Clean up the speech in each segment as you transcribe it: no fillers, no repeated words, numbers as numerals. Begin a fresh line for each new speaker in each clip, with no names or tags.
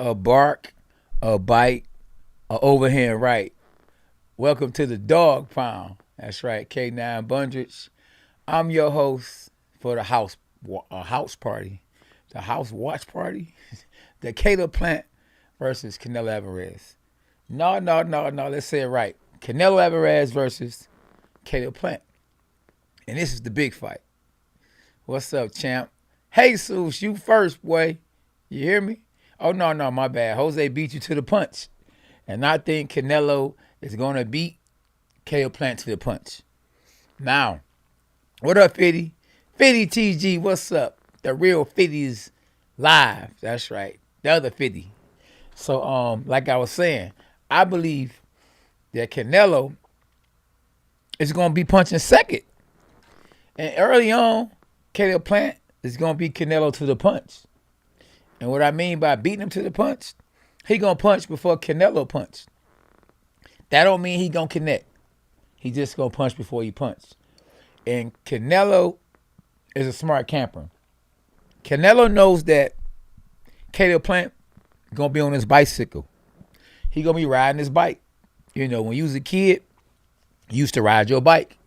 a bark, a bite, a overhand right. Welcome to the dog pound. That's right, K9 Bundrich. I'm your host for the house party, the house watch party, the Caleb Plant versus Canelo Alvarez. No. Let's say it right. Canelo Alvarez versus Caleb Plant, and this is the big fight. What's up, champ? Hey, Jesus, you first, boy. You hear me? Oh, no, my bad. Jose beat you to the punch. And I think Canelo is going to beat Caleb Plant to the punch. Now, what up, Fitty? Fitty TG, what's up? The real Fitty's live. That's right. The other Fitty. So, like I was saying, I believe that Canelo is going to be punching second. And early on, Caleb Plant is going to beat Canelo to the punch. And what I mean by beating him to the punch, he going to punch before Canelo punch. That don't mean he going to connect. He just going to punch before he punch. And Canelo is a smart camper. Canelo knows that Caleb Plant going to be on his bicycle. He going to be riding his bike. You know, when you was a kid, you used to ride your bike.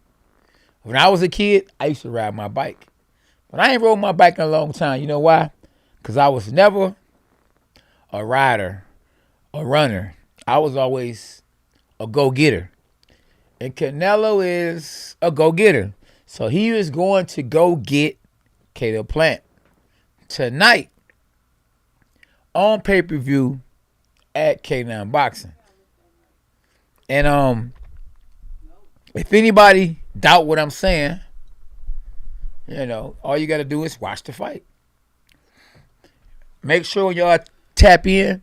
When I was a kid, I used to ride my bike. But I ain't rode my bike in a long time. You know why? Because I was never a rider, a runner. I was always a go-getter. And Canelo is a go-getter. So he is going to go get Caleb Plant tonight on pay-per-view at K9 Boxing. And if anybody doubt what I'm saying, you know, all you got to do is watch the fight. Make sure y'all tap in.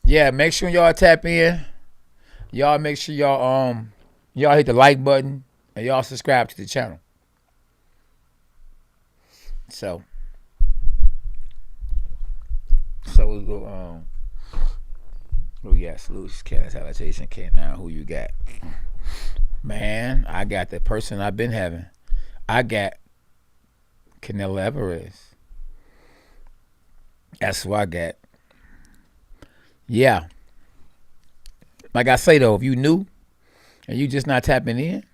Yeah, make sure y'all tap in. Y'all make sure y'all hit the like button and y'all subscribe to the channel. So we go oh yes, Luis Cat Salutation K9. Who you got? Man, I got the person I've been having. I got Canelo Alvarez. That's who I got. Yeah. Like I say though, if you new and you just not tapping in,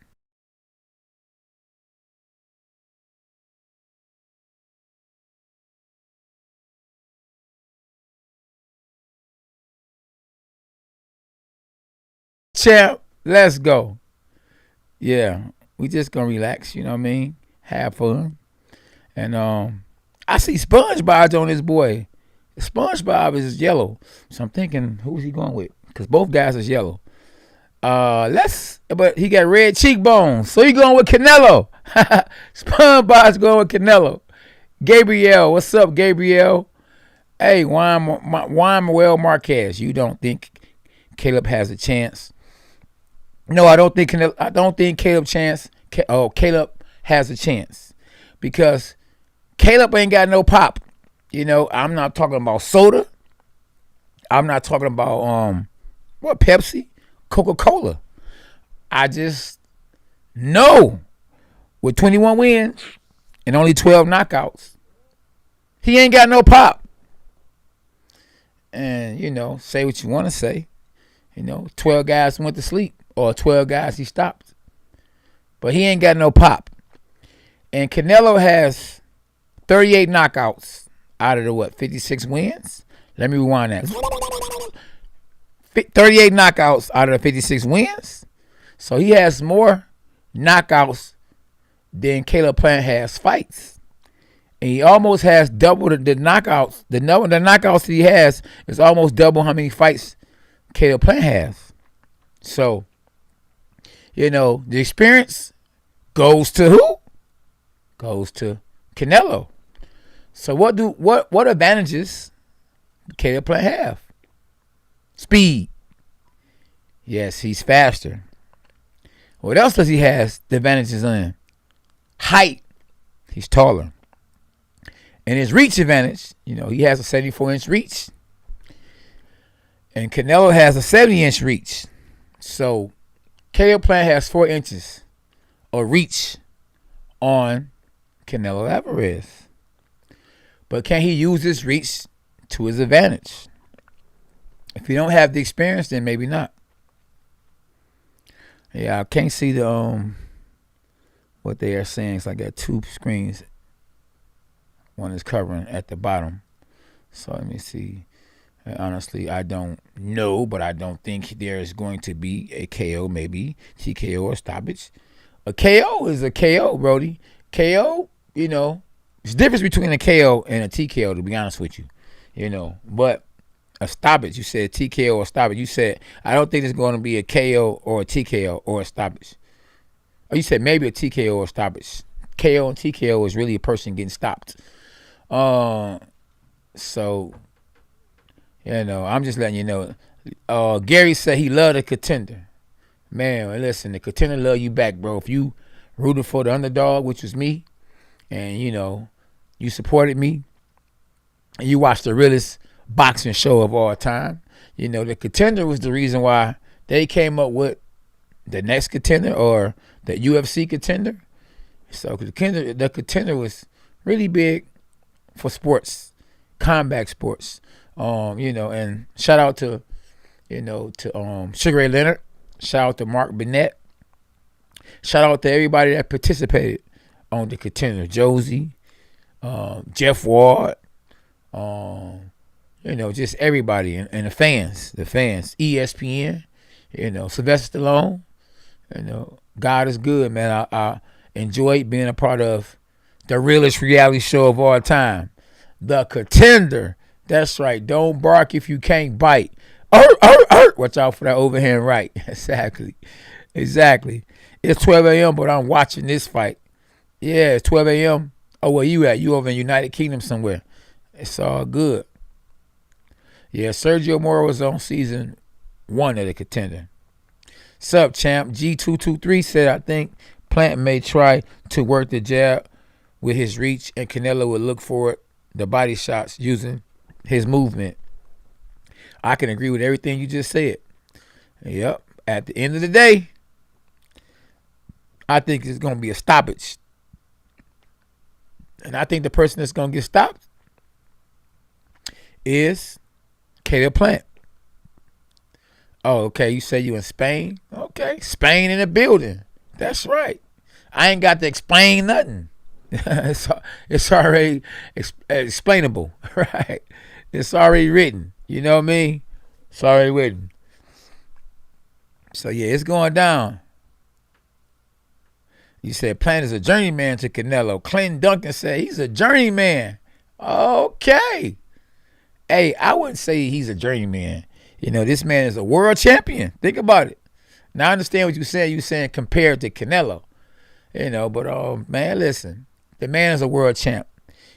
champ, let's go. Yeah, we just gonna relax, you know what I mean? Have fun. And I see SpongeBob on this boy. SpongeBob is yellow. So I'm thinking, who's he going with? Because both guys is yellow. But he got red cheekbones. So he going with Canelo. SpongeBob's going with Canelo. Gabriel, what's up, Gabriel? Hey, Juan Manuel Marquez, you don't think Caleb has a chance? No, I don't think Caleb has a chance because Caleb ain't got no pop. You know, I'm not talking about soda. I'm not talking about Pepsi, Coca-Cola. I just know with 21 wins and only 12 knockouts, he ain't got no pop. And, you know, say what you want to say. You know, 12 guys went to sleep or 12 guys he stopped. But he ain't got no pop. And Canelo has 38 knockouts out of the 56 wins? Let me rewind that. 38 knockouts out of the 56 wins. So he has more knockouts than Caleb Plant has fights. And he almost has double the knockouts. The knockouts that he has is almost double how many fights Caleb Plant has. So, you know, the experience goes to who? Goes to Canelo. So what advantages Caleb Plant have? Speed. Yes, he's faster. What else does he have the advantages in? Height. He's taller. And his reach advantage, you know, he has a 74-inch reach. And Canelo has a 70-inch reach. So Caleb Plant has 4 inches of reach on Canelo Alvarez. But can he use his reach to his advantage. If you don't have the experience, then maybe not. Yeah, I can't see the what they are saying. It's like I got two screens. One is covering at the bottom. So let me see. And honestly, I don't know, but I don't think there is going to be a KO, maybe TKO or stoppage. A KO is a KO, Brody. KO, you know, there's a difference between a KO and a TKO, to be honest with you. You know, but a stoppage, you said TKO or stoppage. You said, I don't think there's going to be a KO or a TKO or a stoppage. Or you said maybe a TKO or a stoppage. KO and TKO is really a person getting stopped. So, you know, I'm just letting you know. Gary said he loved a contender. Man, listen, the contender love you back, bro. If you rooted for the underdog, which was me, and, you know, you supported me, and you watched the realest boxing show of all time, you know, the contender was the reason why they came up with the next contender or the UFC contender. So the contender was really big for sports, combat sports. You know, and shout out to, you know, to Sugar Ray Leonard. Shout out to Mark Burnett. Shout out to everybody that participated on the contender. Josie, Jeff Ward, you know, just everybody and the fans, ESPN, you know, Sylvester Stallone. You know, God is good, man. I enjoyed being a part of the realest reality show of all time, the contender. That's right. Don't bark if you can't bite. Watch out for that overhand right. Exactly. It's 12 a.m., but I'm watching this fight. Yeah, it's 12 a.m. Oh, where you at? You over in United Kingdom somewhere. It's all good. Yeah, Sergio Moro was on season 1 of the contender. Sup, champ? G223 said, I think Plant may try to work the jab with his reach, and Canelo would look for the body shots using his movement. I can agree with everything you just said. Yep. At the end of the day, I think it's going to be a stoppage. And I think the person that's going to get stopped is Caleb Plant. Oh, okay. You say you in Spain? Okay. Spain in the building. That's right. I ain't got to explain nothing. It's already explainable, right? It's already written. You know what I mean? It's already written. So, yeah, it's going down. You said Plant is a journeyman to Canelo. Clinton Duncan said he's a journeyman. Okay. Hey, I wouldn't say he's a journeyman. You know, this man is a world champion. Think about it. Now, I understand what you're saying. You're saying compared to Canelo. You know, but, man, listen. The man is a world champ.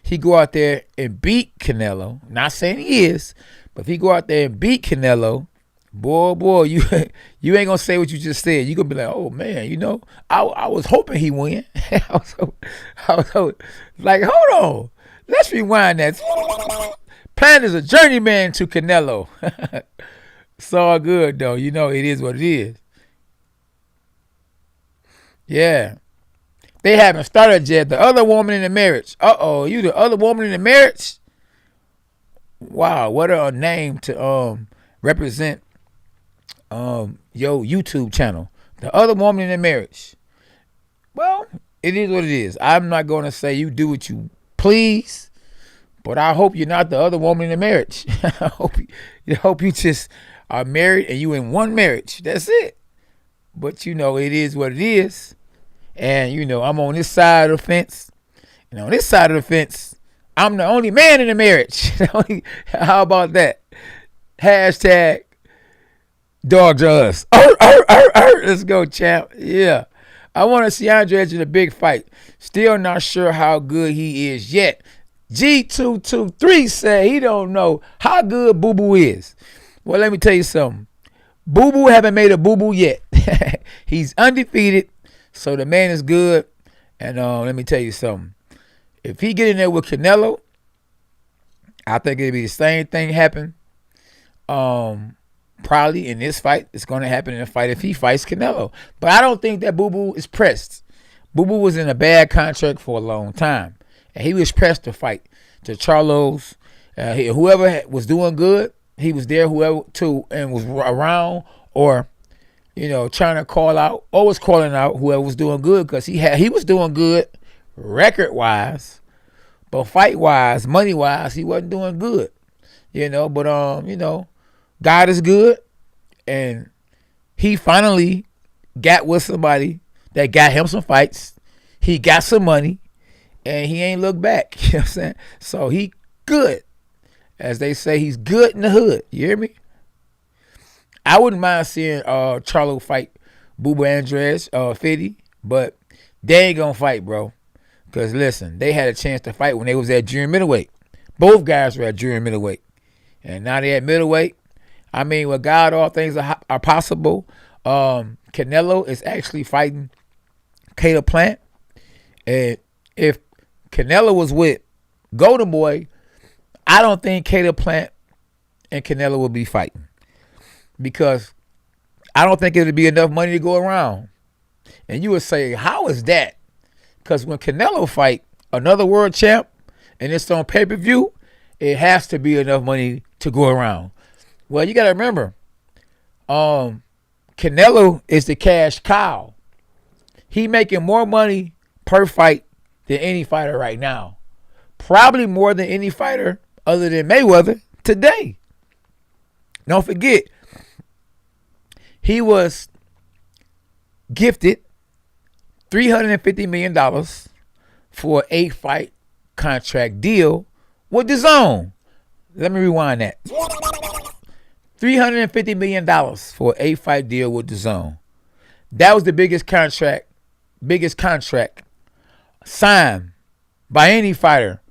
He go out there and beat Canelo. Not saying he is, but if he go out there and beat Canelo, boy, you ain't gonna say what you just said. You gonna be like, oh man, you know, I was hoping he win. I was hoping. Like, hold on, let's rewind that. Plant is a journeyman to Canelo. It's all good though. You know, it is what it is. Yeah. They haven't started yet. The other woman in the marriage. You the other woman in the marriage? Wow, what a name to represent your YouTube channel. The other woman in the marriage. Well, it is what it is. I'm not going to say you do what you please, but I hope you're not the other woman in the marriage. I hope you just are married and you in one marriage. That's it. But you know, it is what it is. And, you know, I'm on this side of the fence. And on this side of the fence, I'm the only man in the marriage. How about that? Hashtag dogs are us. Let's go, champ. Yeah. I want to see Andre Edge in a big fight. Still not sure how good he is yet. G223 said he don't know how good Boo Boo is. Well, let me tell you something. Boo Boo haven't made a boo boo yet. He's undefeated. So the man is good. And let me tell you something. If he get in there with Canelo, I think it'll be the same thing happen. Probably in this fight. It's going to happen in a fight if he fights Canelo. But I don't think that Boo Boo is pressed. Boo Boo was in a bad contract for a long time. And he was pressed to fight to Charlos. Whoever was doing good, he was there. Whoever too and was around, or trying to call out, or was calling out whoever was doing good, because he was doing good record wise, but fight wise, money wise, he wasn't doing good. But God is good, and he finally got with somebody that got him some fights. He got some money, and he ain't looked back. You know what I'm saying? So he good. As they say, he's good in the hood. You hear me? I wouldn't mind seeing Charlo fight Booba Andres, 50, but they ain't gonna fight, bro. Because listen, they had a chance to fight when they was at junior middleweight. Both guys were at junior middleweight. And now they're at middleweight. I mean, with God, all things are possible. Canelo is actually fighting Caleb Plant. And if Canelo was with Golden Boy, I don't think Caleb Plant and Canelo will be fighting, because I don't think it would be enough money to go around. And you would say, how is that? Because when Canelo fight another world champ and it's on pay-per-view, it has to be enough money to go around. Well, you got to remember, Canelo is the cash cow. He making more money per fight than any fighter right now. Probably more than any fighter other than Mayweather today. Don't forget, he was gifted $350 million for an 8-fight contract deal with DAZN. Let me rewind that. $350 million for an 8-fight deal with DAZN. That was the biggest contract signed by any fighter,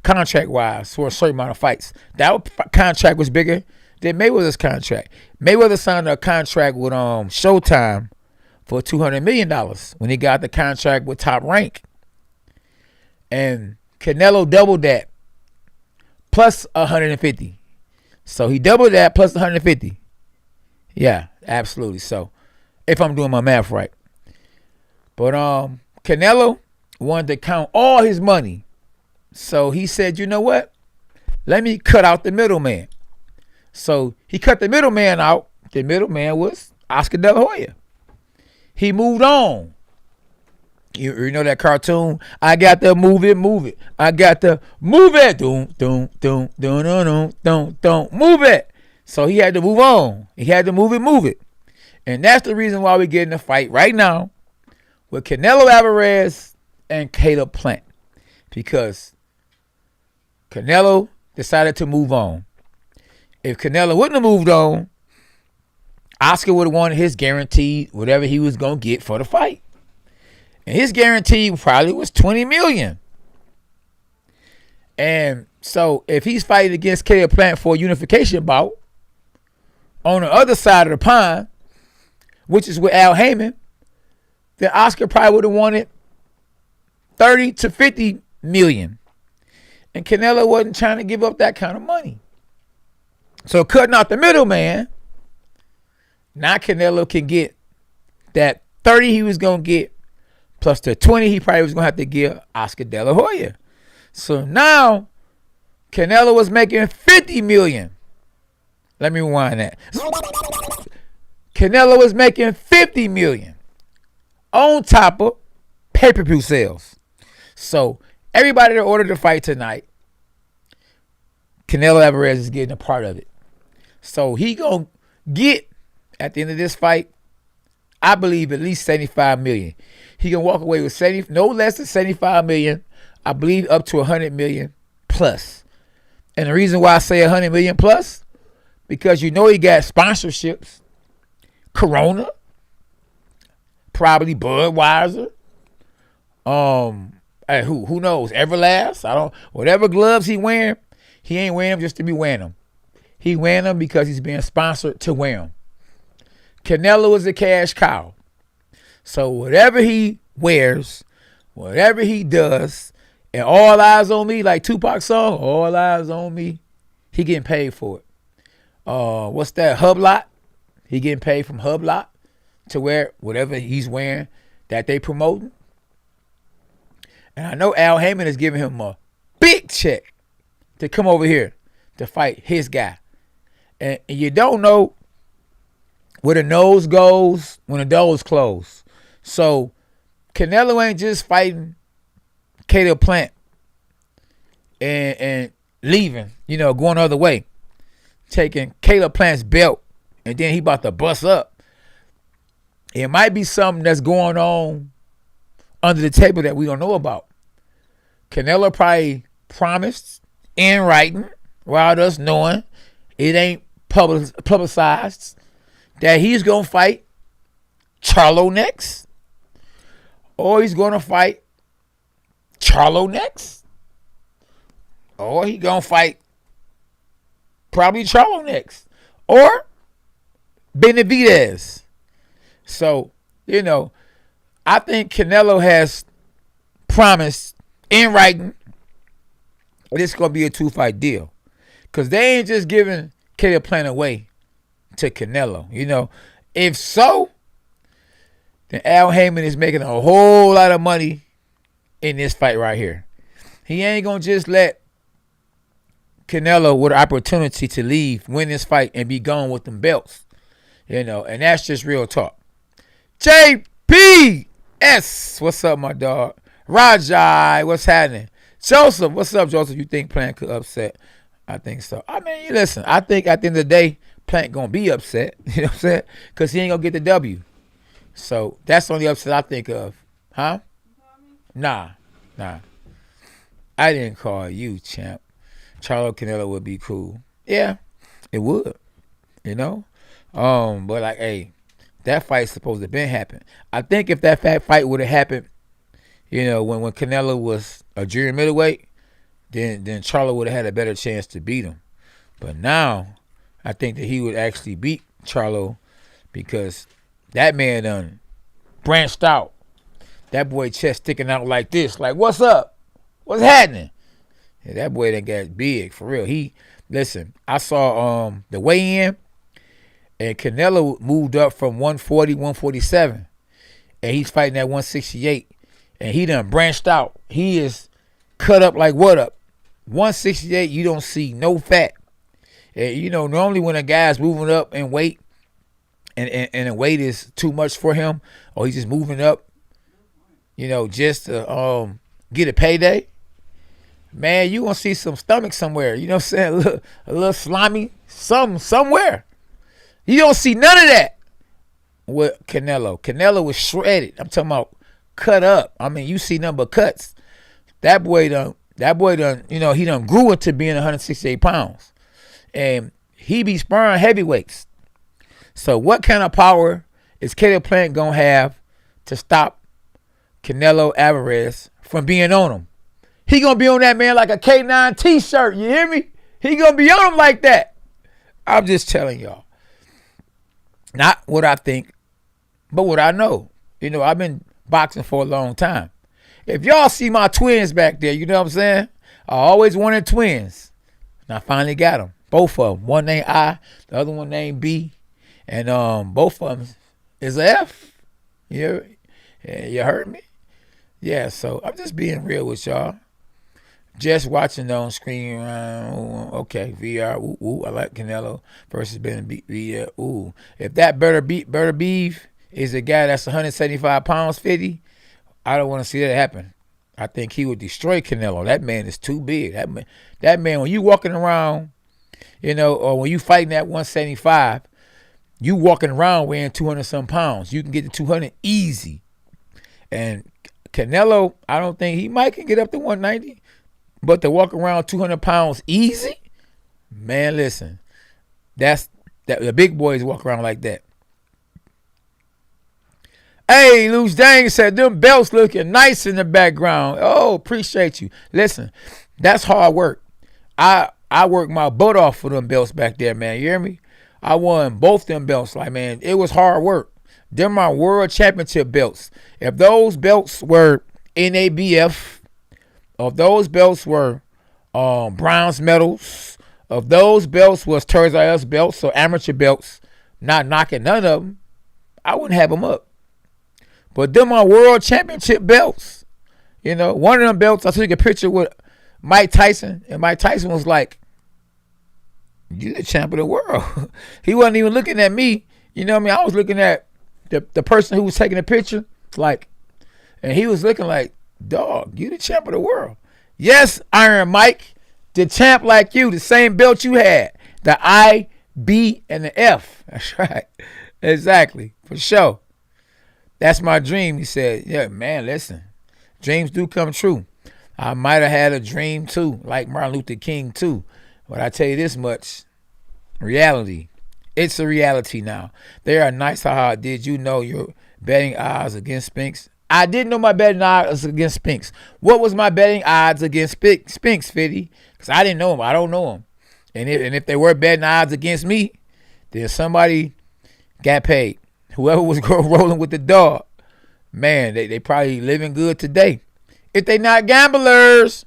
contract-wise, for a certain amount of fights. That contract was bigger than Mayweather's contract. Mayweather signed a contract with Showtime for $200 million when he got the contract with Top Rank. And Canelo doubled that, plus 150. So he doubled that plus 150. Yeah, absolutely. So if I'm doing my math right. But Canelo wanted to count all his money. So he said, you know what? Let me cut out the middleman. So he cut the middleman out. The middleman was Oscar De La Hoya. He moved on. You know that cartoon? I got to move it. I got to move it. Don't move it. So he had to move on. He had to move it. And that's the reason why we're getting a fight right now with Canelo Alvarez and Caleb Plant. Because Canelo decided to move on. If Canelo wouldn't have moved on, Oscar would have wanted his guaranteed whatever he was going to get for the fight. And his guarantee probably was $20 million. And so if he's fighting against Caleb Plant for a unification bout, on the other side of the pond, which is with Al Heyman, then Oscar probably would have wanted 30 to 50 million. And Canelo wasn't trying to give up that kind of money. So cutting out the middleman, now Canelo can get that 30 he was going to get, plus the 20 he probably was going to have to give Oscar De La Hoya. So now Canelo was making 50 million. Let me rewind that. Canelo was making 50 million on top of pay-per-view sales. So everybody that ordered the fight tonight, Canelo Alvarez is getting a part of it. So he going to get, at the end of this fight, I believe at least 75 million. He can walk away with no less than 75 million. I believe up to 100 million plus. And the reason why I say 100 million plus, because you know he got sponsorships. Corona, probably Budweiser. Who knows? Everlast. Whatever gloves he wearing, he ain't wearing them just to be wearing them. He wearing them because he's being sponsored to wear them. Canelo is a cash cow. So whatever he wears, whatever he does, and all eyes on me, like Tupac's song, all eyes on me, he getting paid for it. What's that? Hublot? He getting paid from Hublot to wear whatever he's wearing that they promoting. And I know Al Heyman is giving him a big check. to come over here to fight his guy. And you don't know where the nose goes when the door's closed. So Canelo ain't just fighting Caleb Plant and leaving, going the other way. Taking Caleb Plant's belt, and then he about to bust up. It might be something that's going on under the table that we don't know about. Canelo probably promised in writing, without us knowing, it ain't publicized, that he's going to fight Charlo next, or he's going to fight Charlo next, or he's going to fight probably Charlo next, or Benavidez. So, I think Canelo has promised in writing this is going to be a 2-fight deal. Because they ain't just giving Caleb Plant away to Canelo. If so, then Al Heyman is making a whole lot of money in this fight right here. He ain't going to just let Canelo with an opportunity to leave, win this fight, and be gone with them belts. And that's just real talk. JPS, what's up, my dog? Rajai, what's happening? Joseph, what's up, Joseph? You think Plant could upset? I think so. I mean, listen, I think at the end of the day, Plant going to be upset. You know what I'm saying? Because he ain't going to get the W. So that's the only upset I think of. Huh? Nah. I didn't call you, champ. Charlo Canelo would be cool. Yeah, it would. But like, hey, that fight's supposed to have been happen. I think if that fight would have happened, when Canelo was a junior middleweight, then Charlo would have had a better chance to beat him. But now, I think that he would actually beat Charlo because that man done branched out. That boy chest sticking out like this. Like, what's up? What's happening? Yeah, that boy done got big, for real. Listen, I saw the weigh-in, and Canelo moved up from 140, 147. And he's fighting at 168. And he done branched out. He is cut up like what up? 168, you don't see no fat. And, normally when a guy's moving up in weight and the weight is too much for him, or he's just moving up, just to get a payday, man, you gonna see some stomach somewhere. You know what I'm saying? A little slimy somewhere. You don't see none of that with Canelo. Canelo was shredded. I'm talking about cut up. I mean, you see nothing but cuts. That boy done, he done grew into being 168 pounds. And he be sparring heavyweights. So what kind of power is Caleb Plant gonna have to stop Canelo Alvarez from being on him? He gonna be on that man like a K9 t-shirt. You hear me? He gonna be on him like that. I'm just telling y'all. Not what I think, but what I know. I've been boxing for a long time. If y'all see my twins back there, you know what I'm saying? I always wanted twins. And I finally got them. Both of them. One named I, the other one named B. And both of them is a F. You heard me? Yeah, so I'm just being real with y'all. Just watching on screen. Okay, VR. Ooh, I like Canelo versus Benavidez. Ooh, if that Better Beef is a guy that's 175 pounds, 50, I don't want to see that happen. I think he would destroy Canelo. That man is too big. That man, when you walking around, or when you fighting at 175, you walking around weighing 200-some pounds. You can get to 200 easy. And Canelo, I don't think he might can get up to 190. But to walk around 200 pounds easy, man, listen, the big boys walk around like that. Hey, Luce Dang said, them belts looking nice in the background. Oh, appreciate you. Listen, that's hard work. I worked my butt off for them belts back there, man. You hear me? I won both them belts. Like, man, it was hard work. They're my world championship belts. If those belts were NABF, if those belts were bronze medals, if those belts was Toys R Us belts, so amateur belts, not knocking none of them, I wouldn't have them up. But them are world championship belts. One of them belts, I took a picture with Mike Tyson, and Mike Tyson was like, "You the champ of the world." He wasn't even looking at me. You know what I mean? I was looking at the person who was taking the picture, like, and he was looking like, "Dog, you the champ of the world." Yes, Iron Mike, the champ like you, the same belt you had, the I, B, and the F. That's right. Exactly. For sure. That's my dream. He said, yeah, man, listen, dreams do come true. I might have had a dream too, like Martin Luther King too. But I tell you this much, reality. It's a reality now. They are nice. Haha. Did you know your betting odds against Spinks? I didn't know my betting odds against Spinks. What was my betting odds against Spinks, Fitty? Because I didn't know him. I don't know him. And if they were betting odds against me, then somebody got paid. Whoever was rolling with the dog, man, they probably living good today. If they not gamblers,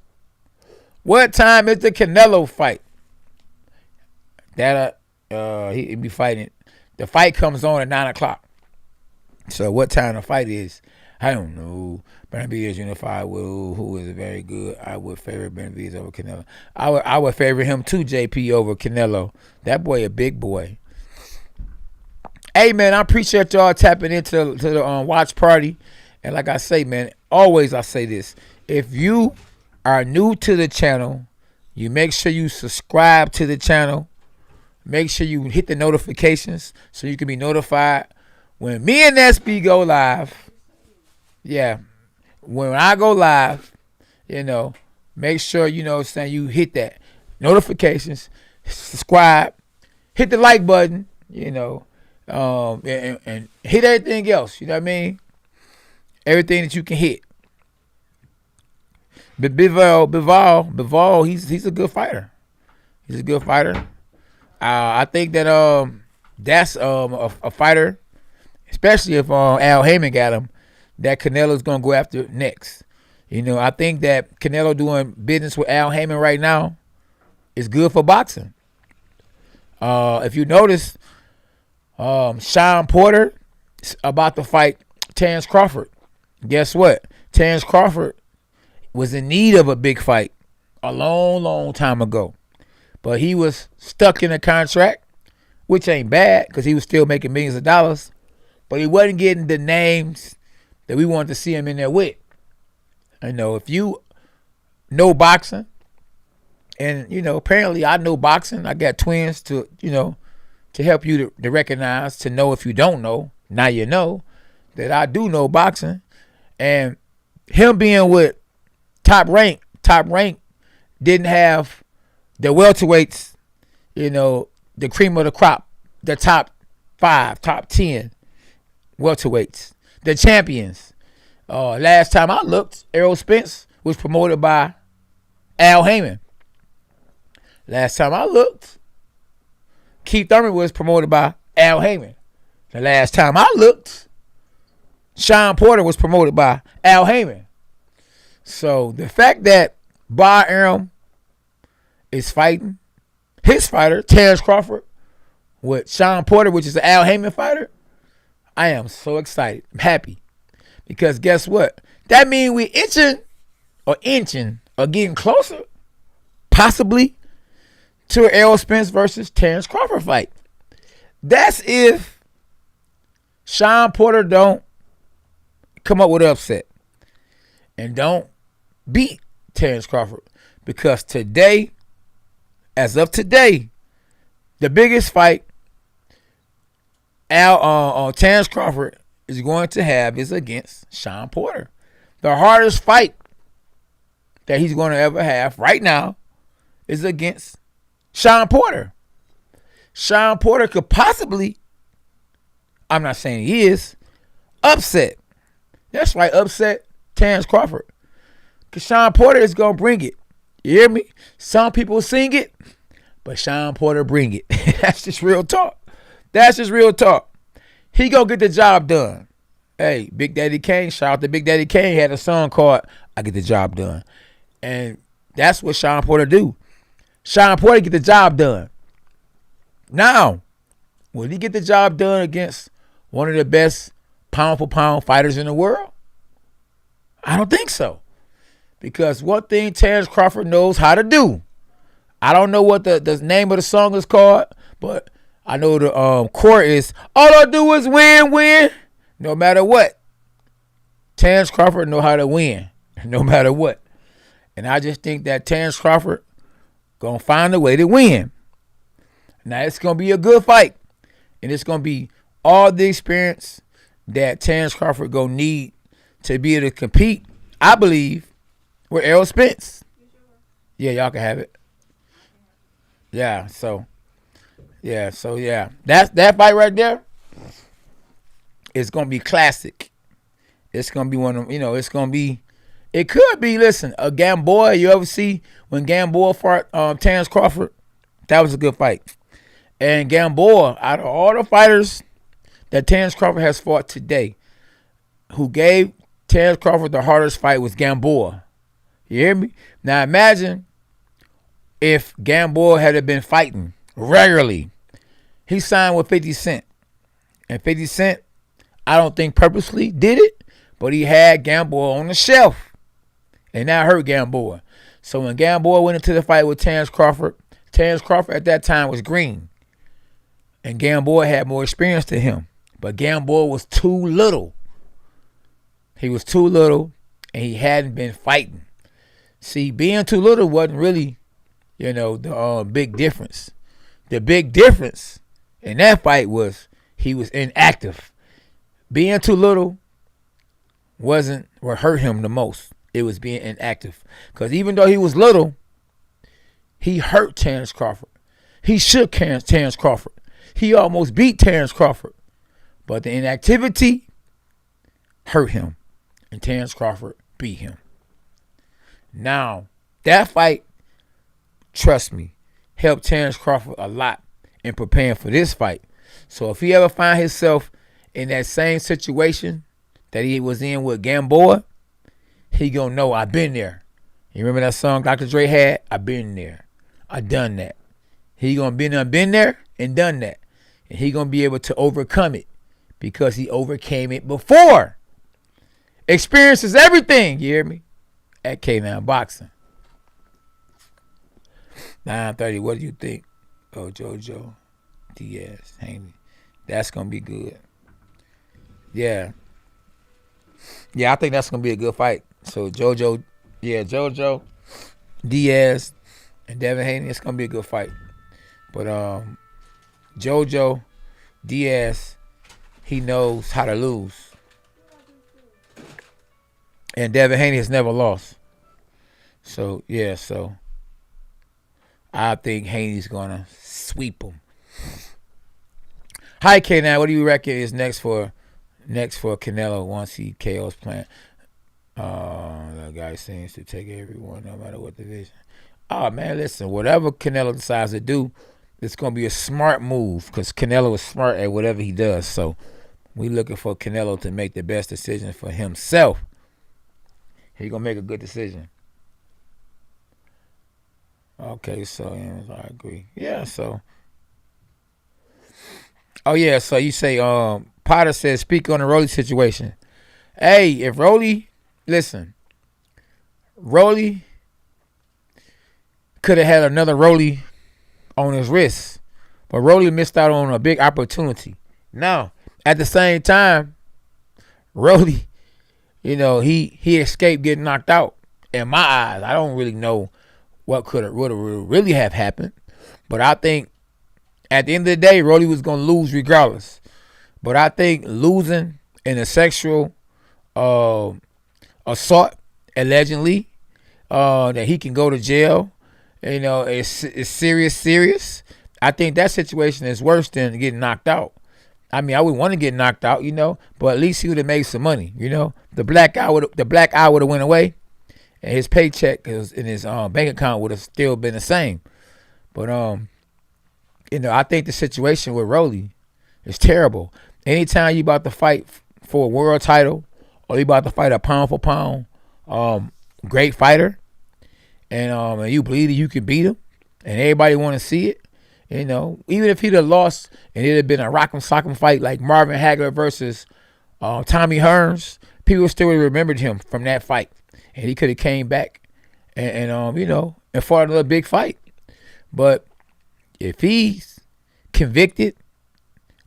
what time is the Canelo fight? That he be fighting. The fight comes on at 9 o'clock. So what time the fight is, I don't know. Benavidez unified who is very good. I would favor Benavidez over Canelo. I would favor him too, JP, over Canelo. That boy a big boy. Hey, man, I appreciate y'all tapping into the watch party. And like I say, man, always I say this. If you are new to the channel, you make sure you subscribe to the channel. Make sure you hit the notifications so you can be notified when me and SB go live. Yeah, when I go live, you know, make sure, you know what I'm saying, you hit that notifications, subscribe, hit the like button, you know, and hit everything else, you know what I mean? Everything that you can hit. But Bivol, he's a good fighter. He's a good fighter. I think that that's a fighter, especially if Al Heyman got him, that Canelo's gonna go after next. You know, I think that Canelo doing business with Al Heyman right now is good for boxing. If you notice, Sean Porter is about to fight Terrence Crawford. Guess what? Terrence Crawford was in need of a big fight a long time ago. But he was stuck in a contract, which ain't bad because he was still making millions of dollars. But he wasn't getting the names that we wanted to see him in there with. You know, if you know boxing, and, you know, apparently I know boxing. I got twins to, you know, to help you to recognize, to know if you don't know. Now you know that I do know boxing. And him being with top rank didn't have the welterweights, you know, the cream of the crop, the top 5, top 10 welterweights, the champions. Last time I looked, Errol Spence was promoted by Al Heyman. Last time I looked, Keith Thurman was promoted by Al Heyman. The last time I looked, Sean Porter was promoted by Al Heyman. So the fact that Bob Arum is fighting his fighter, Terrence Crawford, with Sean Porter, which is an Al Heyman fighter, I am so excited. I'm happy. Because guess what? That means we inching or getting closer, possibly, to an Errol Spence versus Terrence Crawford fight. That's if Sean Porter don't come up with an upset and don't beat Terrence Crawford. Because today, as of today, the biggest fight Terrence Crawford is going to have is against Sean Porter. The hardest fight that he's going to ever have right now is against Sean Porter. Sean Porter could possibly, I'm not saying he is, upset. That's right, upset Terrence Crawford. Because Sean Porter is going to bring it. You hear me? Some people sing it, but Sean Porter bring it. That's just real talk. That's just real talk. He gonna get the job done. Hey, Big Daddy Kane, shout out to Big Daddy Kane, had a song called I Get the Job Done. And that's what Sean Porter do. Sean Porter get the job done. Now, will he get the job done against one of the best pound for pound fighters in the world? I don't think so. Because one thing Terrence Crawford knows how to do. I don't know what the name of the song is called, but I know the chord is, all I do is win, win. No matter what. Terrence Crawford know how to win. No matter what. And I just think that Terrence Crawford going to find a way to win. Now, it's going to be a good fight. And it's going to be all the experience that Terrence Crawford going to need to be able to compete, I believe, with Errol Spence. Yeah, y'all can have it. Yeah, so that fight right there is going to be classic. It's going to be one of them, it's going to be, it could be, listen, a Gamboa. You ever see when Gamboa fought Terrence Crawford? That was a good fight. And Gamboa, out of all the fighters that Terrence Crawford has fought today, who gave Terrence Crawford the hardest fight was Gamboa. You hear me? Now imagine if Gamboa had been fighting regularly. He signed with 50 Cent. And 50 Cent, I don't think purposely did it, but he had Gamboa on the shelf. And that hurt Gamboa. So when Gamboa went into the fight with Terrence Crawford at that time was green. And Gamboa had more experience than him. But Gamboa was too little. He was too little, and he hadn't been fighting. See, being too little wasn't really, the big difference. The big difference in that fight was he was inactive. Being too little wasn't what hurt him the most. It was being inactive. Because even though he was little, he hurt Terrence Crawford. He shook Terrence Crawford. He almost beat Terrence Crawford. But the inactivity hurt him. And Terrence Crawford beat him. Now, that fight, trust me, helped Terrence Crawford a lot in preparing for this fight. So if he ever find himself in that same situation that he was in with Gamboa, he gonna know I've been there. You remember that song Dr. Dre had? I've been there. I done that. He gonna been there and done that. And he gonna be able to overcome it because he overcame it before. Experience is everything, you hear me? At K9 Boxing. 9:30, what do you think? Oh, JoJo, Diaz, Haney. That's going to be good. Yeah. Yeah, I think that's going to be a good fight. So, JoJo, Diaz, and Devin Haney, it's going to be a good fight. But JoJo, Diaz, he knows how to lose. And Devin Haney has never lost. So, I think Haney's going to sweep him. Hi, K9. What do you reckon is next for Canelo once he KO's plan? The guy seems to take everyone, no matter what division. Oh, man, listen. Whatever Canelo decides to do, it's going to be a smart move because Canelo is smart at whatever he does. So, we looking for Canelo to make the best decision for himself. He gonna make a good decision. Okay, so yeah, I agree. Yeah, so. Oh yeah, so you say Potter says speak on the Rolly situation. Hey, if Rolly, listen, Rolly could have had another Rolly on his wrist, but Rolly missed out on a big opportunity. Now, at the same time, Rolly, he escaped getting knocked out. In my eyes, I don't really know what would really have happened. But I think at the end of the day, Rolly was going to lose regardless. But I think losing in a sexual assault, allegedly, that he can go to jail, it's serious. I think that situation is worse than getting knocked out. I mean, I would want to get knocked out, but at least he would have made some money, The black eye would have went away, and his paycheck in his bank account would have still been the same. But I think the situation with Rolly is terrible. Anytime you about to fight for a world title, or you about to fight a pound for pound great fighter, and you believe that you can beat him, and everybody want to see it. Even if he'd have lost and it had been a rock'em sock'em fight like Marvin Hagler versus Tommy Hearns, people still would have remembered him from that fight. and he could have came back and fought another big fight. But if he's convicted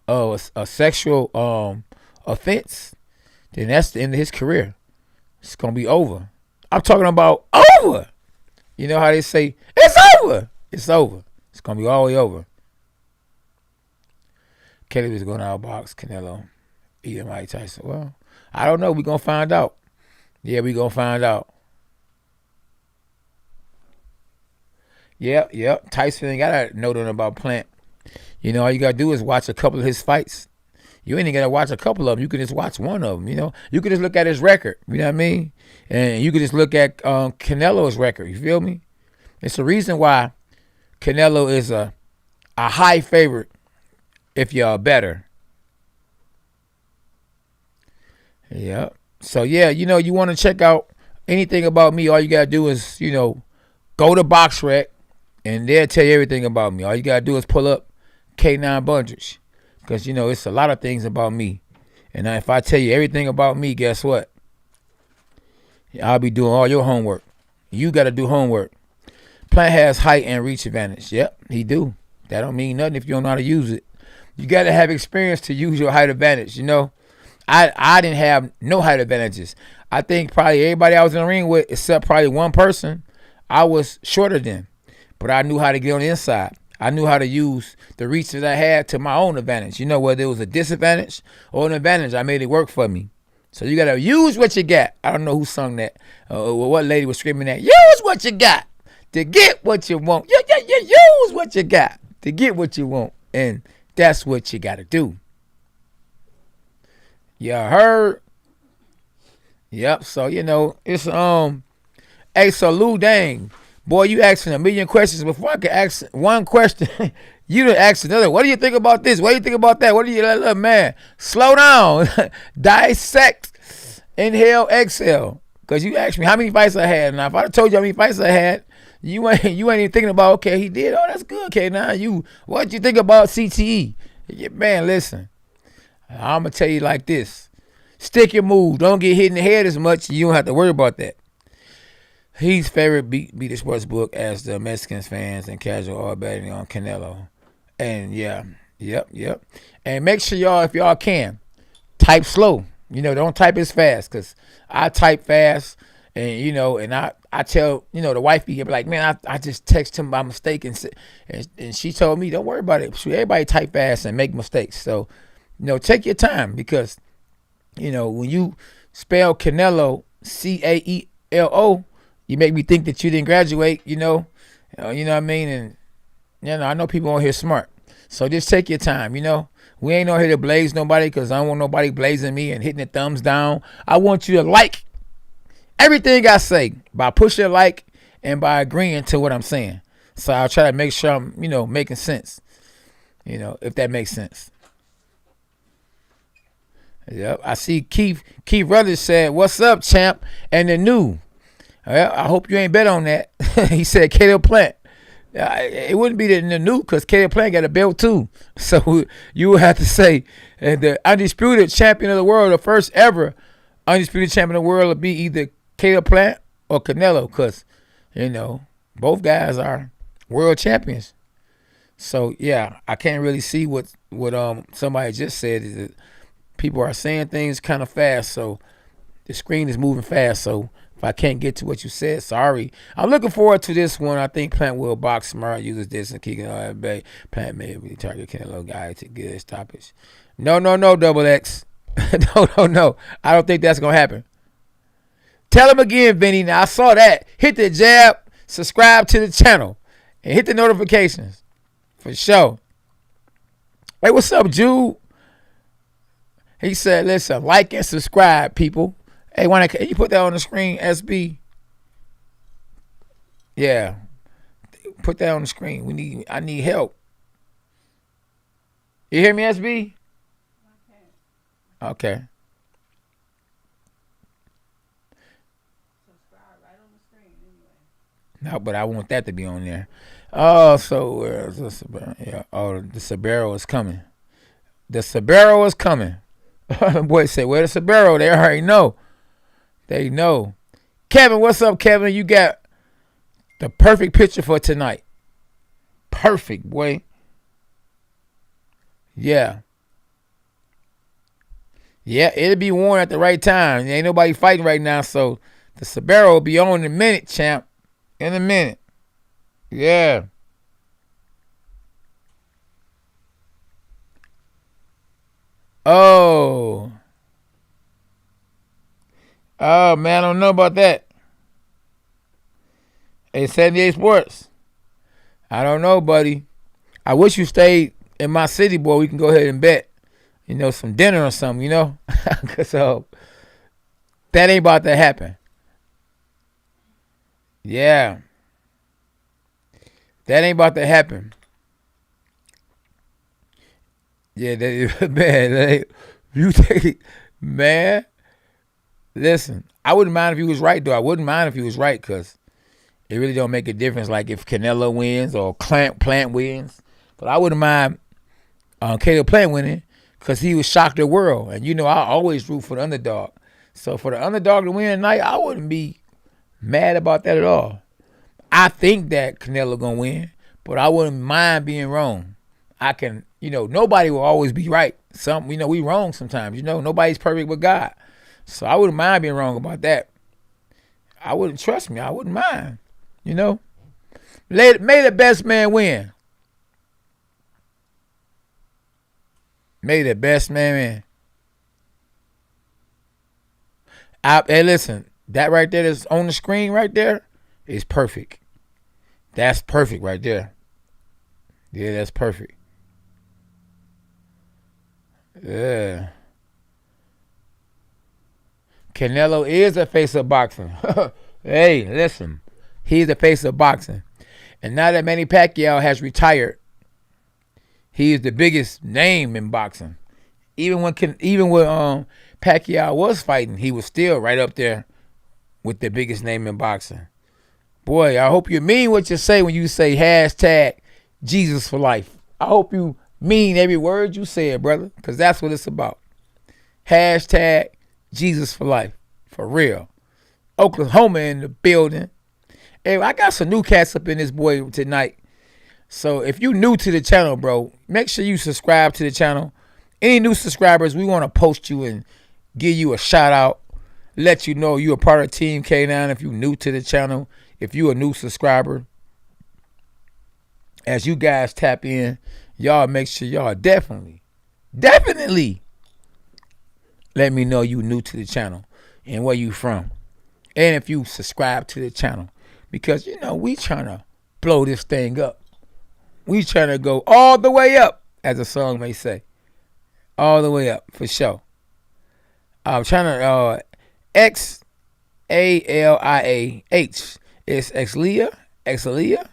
of a sexual offense, then that's the end of his career. It's gonna be over. I'm talking about over. You know how they say it's over. It's over. It's gonna be all the way over. Kelly was going to outbox Canelo, eat Mike Tyson. Well, I don't know. We're gonna find out. Yeah, we're gonna find out. Yep. Tyson ain't gotta know nothing about Plant. All you gotta do is watch a couple of his fights. You ain't even gotta watch a couple of them. You can just watch one of them. You can just look at his record. You know what I mean? And you can just look at Canelo's record. You feel me? It's the reason why Canelo is a high favorite if you're better. Yep. So yeah, you want to check out anything about me? All you gotta do is go to BoxRec, and they'll tell you everything about me. All you gotta do is pull up K9 Bundrich. Because, it's a lot of things about me. And if I tell you everything about me, guess what? I'll be doing all your homework. You got to do homework. Plant has height and reach advantage. Yep, he do. That don't mean nothing if you don't know how to use it. You got to have experience to use your height advantage, I didn't have no height advantages. I think probably everybody I was in the ring with, except probably one person, I was shorter than. But I knew how to get on the inside. I knew how to use the reach that I had to my own advantage. Whether it was a disadvantage or an advantage, I made it work for me. So you got to use what you got. I don't know who sung that. What lady was screaming that. Use what you got to get what you want. Use what you got to get what you want. And that's what you got to do. You heard? Yep. So, it's, hey, so Lou Dang. Boy, you asking a million questions before I can ask one question. You done asked another. What do you think about this? What do you think about that? What do you, look, man? Slow down. Dissect. Inhale, exhale. Because you asked me how many fights I had. Now, if I told you how many fights I had, you ain't even thinking about, okay, he did. Oh, that's good. Okay, now what you think about CTE? Man, listen. I'm going to tell you like this. Stick your move. Don't get hit in the head as much. You don't have to worry about that. He's favorite beat the sports book as the Mexicans fans and casual all betting on Canelo. And yeah, yep. And make sure y'all, if y'all can, type slow. Don't type as fast, because I type fast, and and I tell the wife be like, man, I just text him by mistake, and she told me, don't worry about it. Everybody type fast and make mistakes. So take your time, because when you spell Canelo Caelo, you make me think that you didn't graduate, you know what I mean? And, I know people on here smart. So just take your time, We ain't on here to blaze nobody, because I don't want nobody blazing me and hitting the thumbs down. I want you to like everything I say by pushing like and by agreeing to what I'm saying. So I'll try to make sure I'm, making sense, if that makes sense. Yep. I see Keith Rutherford said, what's up, champ? And the new. Well, I hope you ain't bet on that. He said Caleb Plant. It wouldn't be the new, because Caleb Plant got a belt too. So you would have to say the undisputed champion of the world, the first ever undisputed champion of the world, will be either Caleb Plant or Canelo, because, both guys are world champions. So, yeah, I can't really see what somebody just said, is that people are saying things kind of fast, so the screen is moving fast, so if I can't get to what you said, sorry. I'm looking forward to this one. I think Plant will box smart, uses this and keep it bay. Plant may really target Canelo guy to get his stoppage. No, Double X. No. I don't think that's going to happen. Tell him again, Vinny. Now, I saw that. Hit the jab, subscribe to the channel, and hit the notifications. For sure. Hey, what's up, Jude? He said, listen, like and subscribe, people. Hey, can you put that on the screen, SB? Yeah. Put that on the screen. I need help. You hear me, SB? Okay. Subscribe right on the screen anyway. No, but I want that to be on there. Oh, so where's the Sabero? Yeah. Oh, the Sabero is coming. The Sabero is coming. Boy said, where the Sabero? They already know. They know. Kevin, what's up, Kevin? You got the perfect picture for tonight. Perfect, boy. Yeah. Yeah, it'll be worn at the right time. Ain't nobody fighting right now, so the Sabero will be on in a minute, champ. In a minute. Yeah. Oh. Oh, man, I don't know about that. Hey, 78 Sports. I don't know, buddy. I wish you stayed in my city, boy. We can go ahead and bet. You know, some dinner or something, you know? So, that ain't about to happen. Yeah. That ain't about to happen. Yeah, man, you take, man, listen, I wouldn't mind if he was right, though. I wouldn't mind if he was right, because it really don't make a difference, like if Canelo wins or Plant wins. But I wouldn't mind Caleb Plant winning, because he was shocked the world. And, you know, I always root for the underdog. So for the underdog to win tonight, I wouldn't be mad about that at all. I think that Canelo going to win, but I wouldn't mind being wrong. I can, you know, nobody will always be right. You know, we wrong sometimes. You know, nobody's perfect but God. So I wouldn't mind being wrong about that. I wouldn't, trust me, I wouldn't mind. You know? May the best man win. May the best man win. Hey, listen, that right there that's on the screen right there is perfect. That's perfect right there. Yeah, that's perfect. Yeah. Canelo is the face of boxing. Hey, listen. He's the face of boxing. And now that Manny Pacquiao has retired, he is the biggest name in boxing. Even when Pacquiao was fighting, he was still right up there with the biggest name in boxing. Boy, I hope you mean what you say when you say hashtag Jesus for life. I hope you mean every word you said, brother, because that's what it's about. Hashtag Jesus for life. For real. Oklahoma in the building. Hey, I got some new cats up in this boy tonight. So if you new to the channel, bro, make sure you subscribe to the channel. Any new subscribers, we want to post you and give you a shout out. Let you know you're a part of Team K9 if you're new to the channel. If you're a new subscriber. As you guys tap in, y'all make sure y'all definitely let me know you new to the channel and where you from. And if you subscribe to the channel. Because, you know, we trying to blow this thing up. We trying to go all the way up, as a song may say. All the way up, for sure. I'm trying to, Xaliah. It's Xaliah.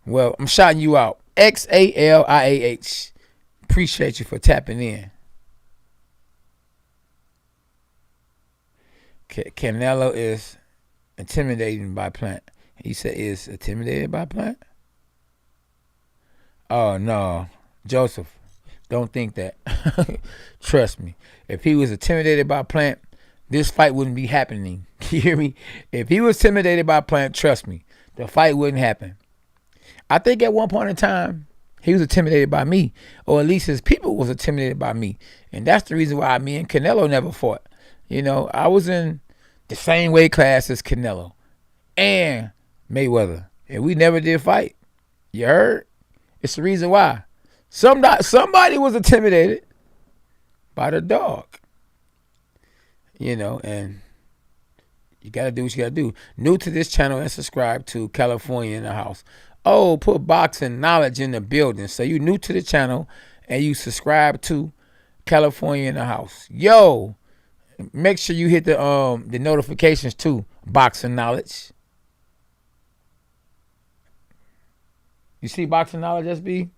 Well, I'm shouting you out. Xaliah. Appreciate you for tapping in. Canelo is intimidated by Plant. He said is intimidated by Plant? Oh, no. Joseph, don't think that. Trust me. If he was intimidated by Plant, this fight wouldn't be happening. You hear me? If he was intimidated by Plant, trust me, the fight wouldn't happen. I think at one point in time, he was intimidated by me, or at least his people was intimidated by me. And that's the reason why me and Canelo never fought. You know, I was in the same weight class as Canelo and Mayweather, and we never did fight. You heard? It's the reason why. Somebody was intimidated by the dog. You know, and you got to do what you got to do. New to this channel and subscribe to California in the House. Oh, put boxing knowledge in the building. So you new to the channel and you subscribe to California in the House. Yo, make sure you hit the notifications too. Boxing knowledge. You see boxing knowledge, SB?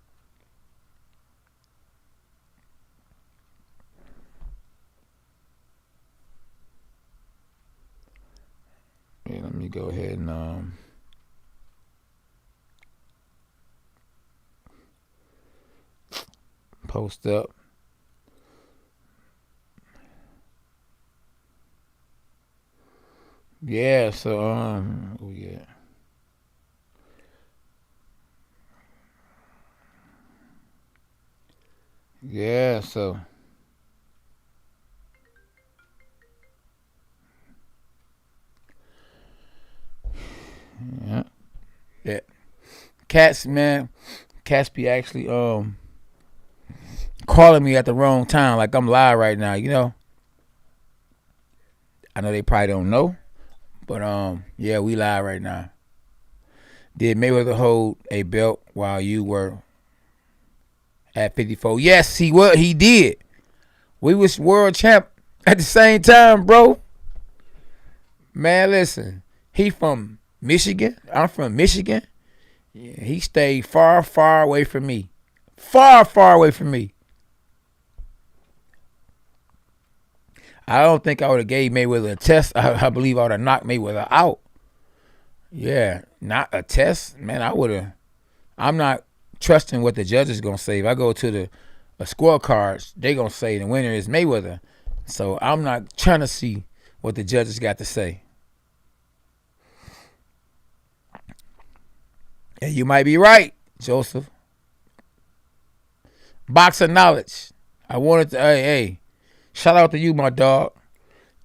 Yeah, let me go ahead and post up. Yeah, so oh yeah. Yeah, so yeah. Yeah. Cats, man. Cats be actually calling me at the wrong time, like I'm live right now, you know. I know they probably don't know, but yeah, we live right now. Did Mayweather hold a belt while you were at 54? Yes, he did. We was world champ at the same time, bro. Man, listen. He from Michigan. I'm from Michigan. Yeah, he stayed far, far away from me. Far, far away from me. I don't think I would have gave Mayweather a test. I believe I would have knocked Mayweather out. Yeah, not a test, man. I would have. I'm not trusting what the judges gonna say. If I go to the scorecards, they gonna say the winner is Mayweather. So I'm not trying to see what the judges got to say. And you might be right, Joseph. Box of knowledge. I wanted to. Hey, shout out to you, my dog.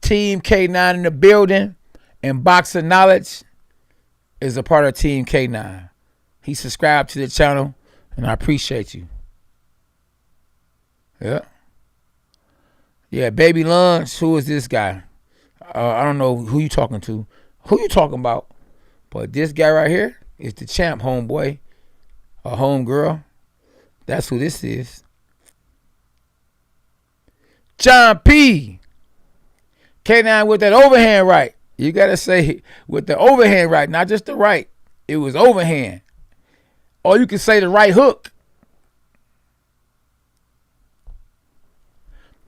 Team K9 in the building, and Box of Knowledge is a part of Team K9. He subscribed to the channel, and I appreciate you. Yeah. Yeah, Baby Lunch, who is this guy? I don't know who you talking to. Who you talking about? But this guy right here is the champ, homeboy. A homegirl. That's who this is. John P. K9 with that overhand right. You got to say with the overhand right, not just the right. It was overhand. Or you can say the right hook.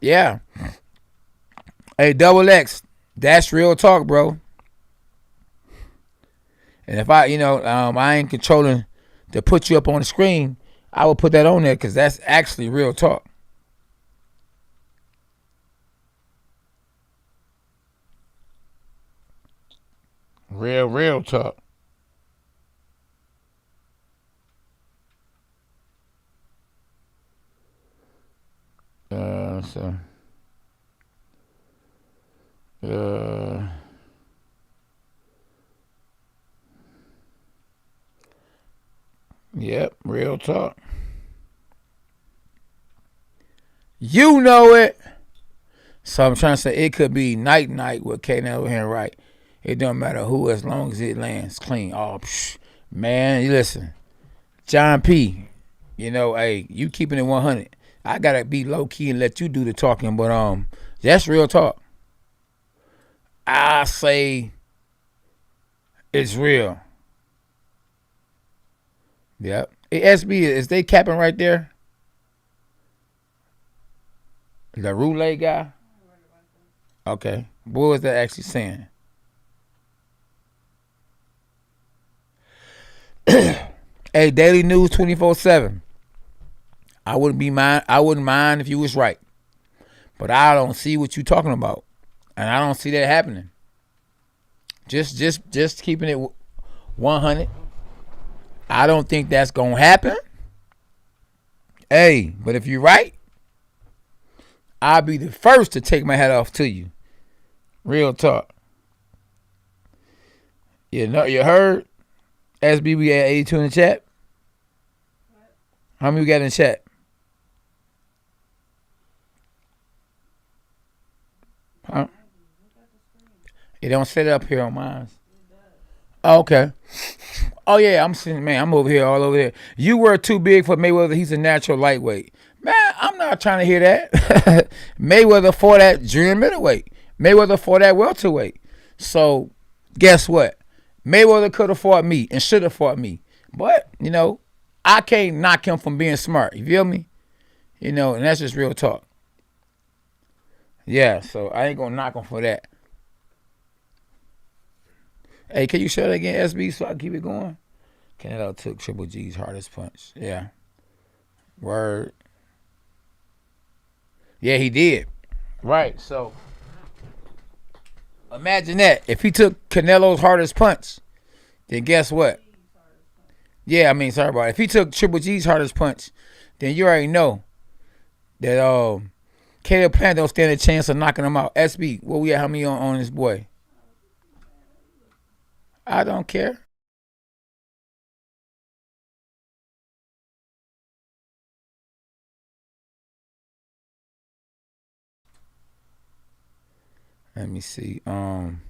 Yeah. Hey, Double X, that's real talk, bro. And if I ain't controlling to put you up on the screen, I will put that on there because that's actually real talk. Real talk. So. Yep, real talk. You know it. So I'm trying to say it could be night with Canelo hand right. It don't matter who as long as it lands clean. Oh, man, you listen. John P., hey, you keeping it 100. I got to be low key and let you do the talking, but that's real talk. I say it's real. Yep. Hey, SB, is they capping right there? The roulette guy? Okay. What was that actually saying? Hey, Daily News 24/7. I wouldn't mind if you was right. But I don't see what you talking about. And I don't see that happening. Just keeping it 100. I don't think that's gonna happen. Hey, but if you're right, I'll be the first to take my hat off to you. Real talk. You heard? SBB at 82 in the chat. How many we got in the chat? Huh? It don't set up here on mine. Oh, okay. Oh yeah, I'm sitting, man. I'm over here, all over there. You were too big for Mayweather. He's a natural lightweight. Man, I'm not trying to hear that. Mayweather fought that junior middleweight. Mayweather fought that welterweight. So guess what? Mayweather could have fought me and should have fought me. But, I can't knock him from being smart. You feel me? And that's just real talk. Yeah, so I ain't going to knock him for that. Hey, can you show that again, SB, so I can keep it going? Canelo took Triple G's hardest punch. Yeah. Word. Yeah, he did. Right, so Imagine that. If he took Canelo's hardest punch, then guess what? Yeah, I mean, sorry about it. If he took Triple G's hardest punch, then you already know that Caleb Plant don't stand a chance of knocking him out. SB, what we at? How many on this boy? I don't care. Let me see. Man.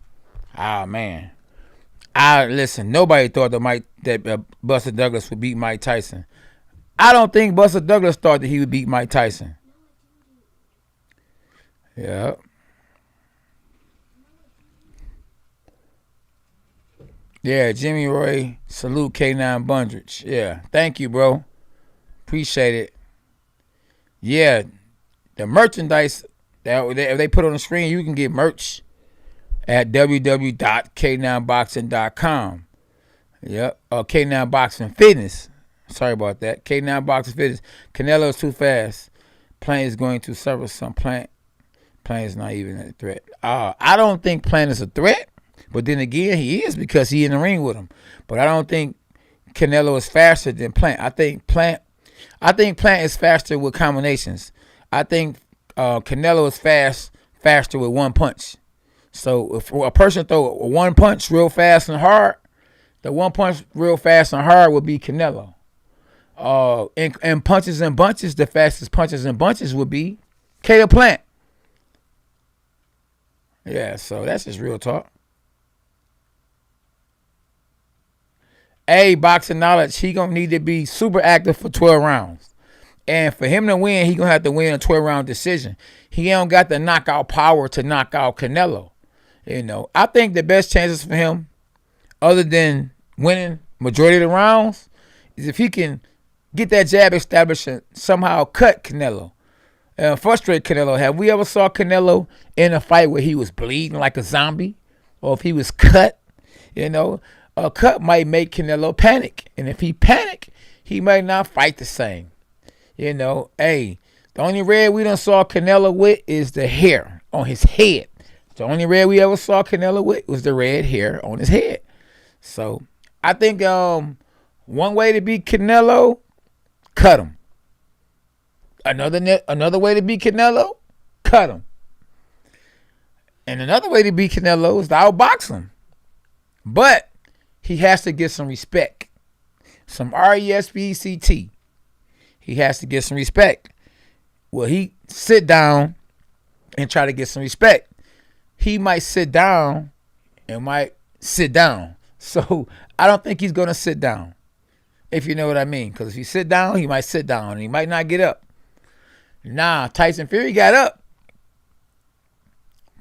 Listen, nobody thought that Buster Douglas would beat Mike Tyson. I don't think Buster Douglas thought that he would beat Mike Tyson. Yeah. Yeah, Jimmy Roy, salute K9 Bundridge. Yeah, thank you, bro. Appreciate it. Yeah, the merchandise that if they put on the screen, you can get merch at www.k9boxing.com. Yep. K9 Boxing Fitness. Sorry about that. K9 Boxing Fitness. Canelo is too fast. Plant is going to suffer some. Plant is not even a threat. I don't think Plant is a threat, but then again, he is because he in the ring with him. But I don't think Canelo is faster than Plant. I think Plant is faster with combinations. I think Canelo is faster with one punch. So if a person throw one punch real fast and hard, the one punch real fast and hard would be Canelo. And punches and bunches, the fastest punches and bunches would be Caleb Plant. Yeah, so that's just real talk. Hey, boxing knowledge, he gonna need to be super active for 12 rounds. And for him to win, he gonna have to win a 12-round decision. He don't got the knockout power to knock out Canelo. You know, I think the best chances for him, other than winning majority of the rounds, is if he can get that jab established and somehow cut Canelo. Frustrate Canelo. Have we ever saw Canelo in a fight where he was bleeding like a zombie? Or if he was cut? You know, a cut might make Canelo panic. And if he panic, he might not fight the same. You know, hey, the only red we done saw Canelo with is the hair on his head. The only red we ever saw Canelo with was the red hair on his head. So I think one way to beat Canelo, cut him. Another way to beat Canelo, cut him. And another way to beat Canelo is to outbox him. But he has to get some respect. Some RESPECT. He has to get some respect. Will he sit down and try to get some respect? He might sit down and might sit down. So I don't think he's going to sit down, if you know what I mean. Because if he sit down, he might sit down and he might not get up. Nah, Tyson Fury got up.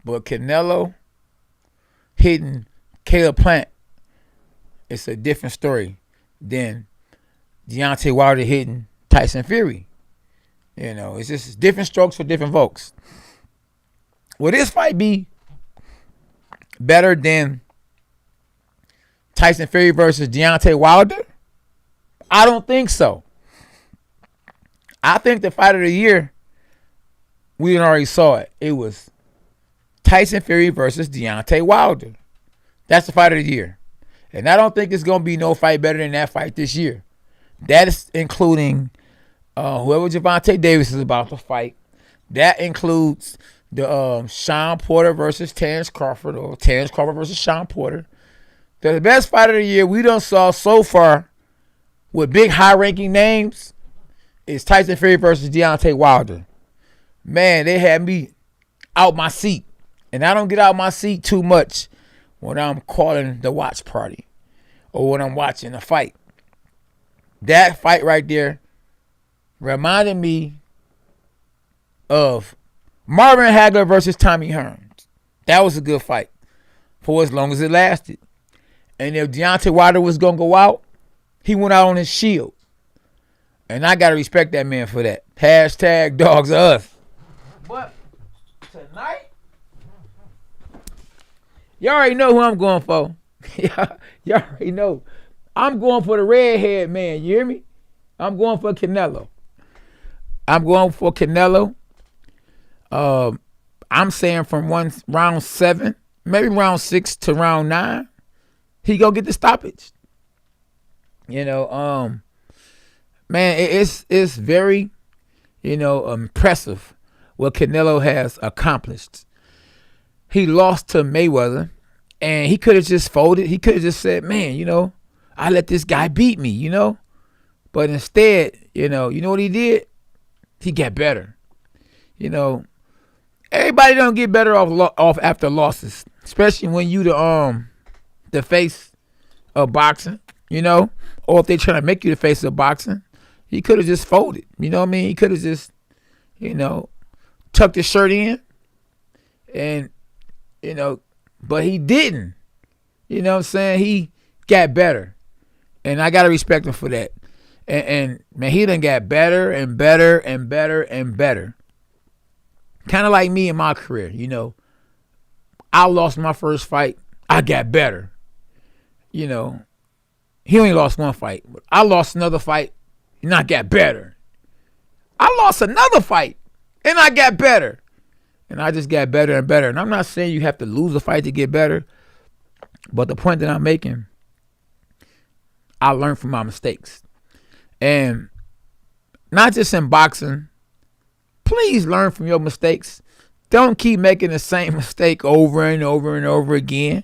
But Canelo hitting Caleb Plant, it's a different story than Deontay Wilder hitting Tyson Fury. You know, it's just different strokes for different folks. Will this fight be better than Tyson Fury versus Deontay Wilder? I don't think so. I think the fight of the year, we already saw it. It was Tyson Fury versus Deontay Wilder. That's the fight of the year. And I don't think it's going to be no fight better than that fight this year. That is including whoever Gervonta Davis is about to fight. That includes the Sean Porter versus Terrence Crawford, or Terrence Crawford versus Sean Porter. The best fight of the year we done saw so far with big high-ranking names is Tyson Fury versus Deontay Wilder. Man, they had me out my seat. And I don't get out my seat too much when I'm calling the watch party or when I'm watching a fight. That fight right there reminded me of Marvin Hagler versus Tommy Hearns. That was a good fight for as long as it lasted. And if Deontay Wilder was going to go out, he went out on his shield. And I got to respect that man for that. Hashtag dogs of us. But tonight, y'all already know who I'm going for. Y'all already know. I'm going for the redhead man. You hear me? I'm going for Canelo. I'm saying from round 7 maybe round 6 to round 9, he go get the stoppage. Man, it's very, impressive what Canelo has accomplished. He lost to Mayweather, and he could have just folded. He could have just said, man, I let this guy beat me, But instead, you know what he did? He got better. Everybody don't get better off after losses, especially when you the face of boxing, or if they trying to make you the face of boxing. He could have just folded. You know what I mean? He could have just, tucked his shirt in, and but he didn't. You know what I'm saying? He got better, and I gotta respect him for that. And man, he done got better and better and better and better. Kind of like me in my career, I lost my first fight. I got better. He only lost one fight. But I lost another fight, and I got better. I lost another fight, and I got better. And I just got better and better. And I'm not saying you have to lose a fight to get better. But the point that I'm making, I learned from my mistakes. And not just in boxing, please learn from your mistakes. Don't keep making the same mistake over and over and over again,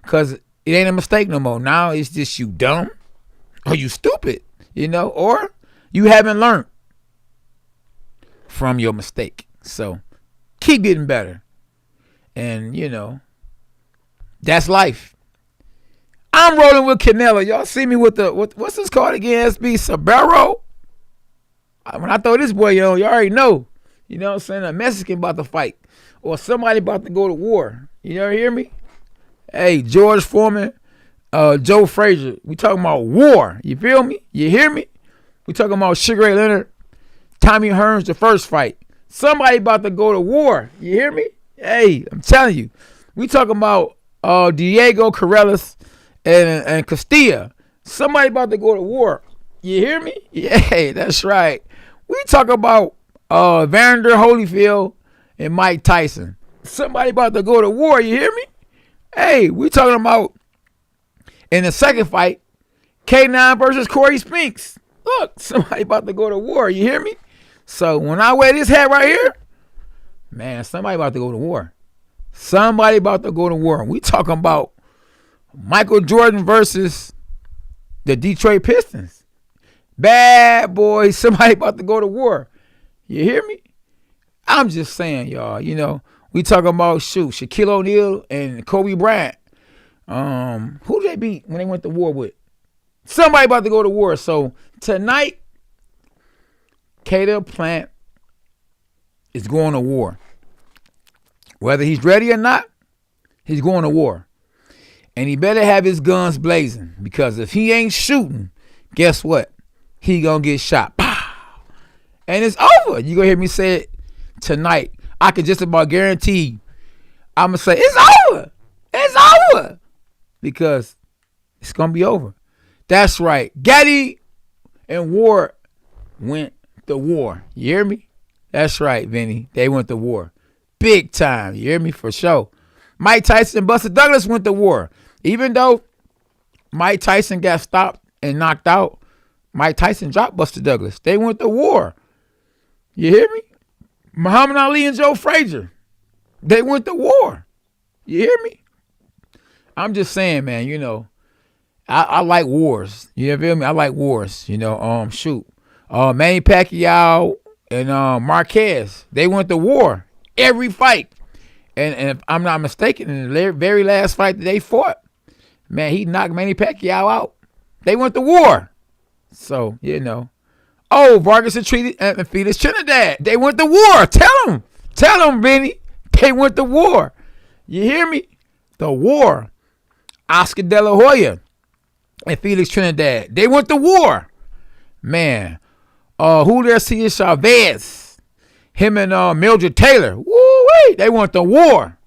because it ain't a mistake no more. Now it's just you dumb or you stupid, or you haven't learned from your mistake. So keep getting better. And, that's life. I'm rolling with Canelo. Y'all see me with what's this called again? SB Sabero. When I throw this boy on, you already know. You know what I'm saying? A Mexican about to fight, or somebody about to go to war. You hear me? Hey, George Foreman, Joe Frazier. We talking about war. You feel me? You hear me? We talking about Sugar Ray Leonard, Tommy Hearns, the first fight. Somebody about to go to war. You hear me? Hey, I'm telling you. We talking about Diego Corrales and Castilla. Somebody about to go to war. You hear me? Yeah, that's right. We talk about Vander Holyfield and Mike Tyson. Somebody about to go to war. You hear me? Hey, we talking about in the second fight, K9 versus Corey Spinks. Look, somebody about to go to war. You hear me? So when I wear this hat right here, man, somebody about to go to war. Somebody about to go to war. We talking about Michael Jordan versus the Detroit Pistons. Bad boy, somebody about to go to war. You hear me? I'm just saying, y'all, we talking about, Shaquille O'Neal and Kobe Bryant. Who did they beat when they went to war with? Somebody about to go to war. So tonight, Caleb Plant is going to war. Whether he's ready or not, he's going to war. And he better have his guns blazing, because if he ain't shooting, guess what? He gonna get shot. Pow! And it's over. You gonna hear me say it tonight. I can just about guarantee I'm gonna say it's over. It's over. Because it's gonna be over. That's right. Getty and Ward went to war. You hear me? That's right, Vinny. They went to war. Big time. You hear me? For sure. Mike Tyson and Buster Douglas went to war. Even though Mike Tyson got stopped and knocked out, Mike Tyson dropped Buster Douglas. They went to war. You hear me? Muhammad Ali and Joe Frazier, they went to war. You hear me? I'm just saying, man, I like wars. You feel me? I like wars. Manny Pacquiao and Marquez, they went to war every fight. And if I'm not mistaken, in the very last fight that they fought, man, he knocked Manny Pacquiao out. They went to war. So, Vargas and Felix Trinidad, they went to war. Tell them, Benny, they went to war. You hear me? The war. Oscar De La Hoya and Felix Trinidad, they went to war. Man, Julio Chavez, him and Mildred Taylor, woo-wee, they went to war.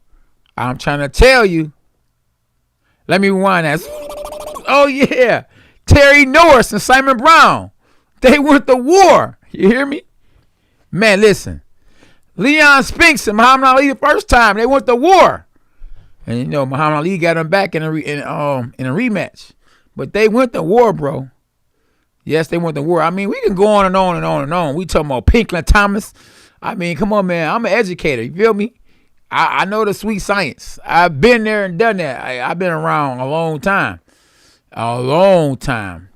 I'm trying to tell you. Let me rewind that. Oh, yeah. Terry Norris and Simon Brown, they went to war. You hear me? Man, listen. Leon Spinks and Muhammad Ali the first time, they went to war. And you know, Muhammad Ali got him back in a rematch. But they went to war, bro. Yes, they went to war. I mean, we can go on and on and on and on. We talking about Pinklin Thomas. I mean, come on, man. I'm an educator. You feel me? I know the sweet science. I've been there and done that. I've been around a long time. A long time.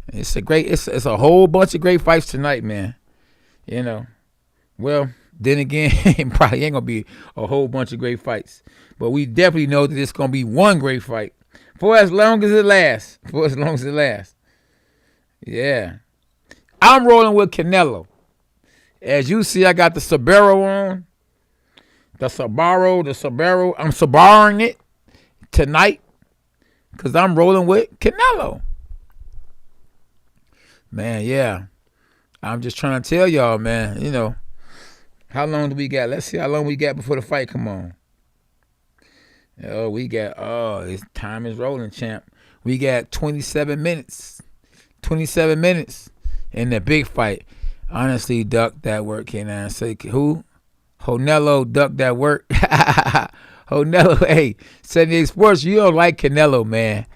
It's a whole bunch of great fights tonight, man. You know. Well, then again, it probably ain't gonna be a whole bunch of great fights. But we definitely know that it's gonna be one great fight. For as long as it lasts. Yeah. I'm rolling with Canelo. As you see, I got the Sabero on. The Sabero. I'm Sabaring it tonight because I'm rolling with Canelo. Man, yeah. I'm just trying to tell y'all, man, you know, how long do we got? Let's see how long we got before the fight come on. This time is rolling, champ. We got 27 minutes. 27 minutes in the big fight. Honestly, duck that work, can I say who? Canelo duck that work. Canelo, hey, 78 Sports, you don't like Canelo, man.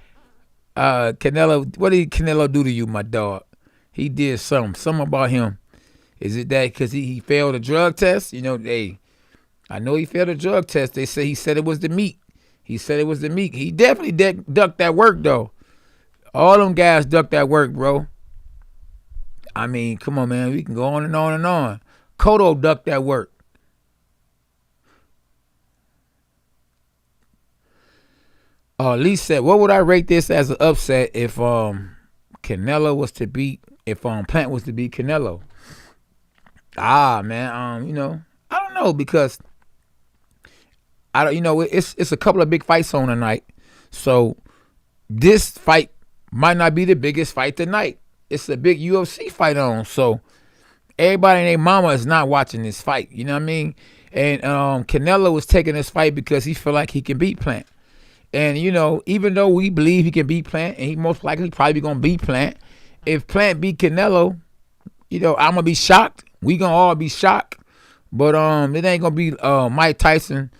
Canelo, what did Canelo do to you, my dog? He did something about him. Is it that because he failed a drug test? You know, I know he failed a drug test. They say he said it was the meat. He definitely ducked that work, though. All them guys ducked that work, bro. I mean, come on, man. We can go on and on and on. Cotto ducked that work. Lee said, what would I rate this as an upset if Canelo was to beat, if Plant was to beat Canelo? Man, you know, I don't know because it's a couple of big fights on tonight. So this fight might not be the biggest fight tonight. It's a big UFC fight on. So everybody and their mama is not watching this fight. You know what I mean? And Canelo was taking this fight because he feel like he can beat Plant. And, you know, even though we believe he can beat Plant, and he most likely probably going to beat Plant, if Plant beat Canelo, you know, I'm going to be shocked. We going to all be shocked. But it ain't going to be Mike Tyson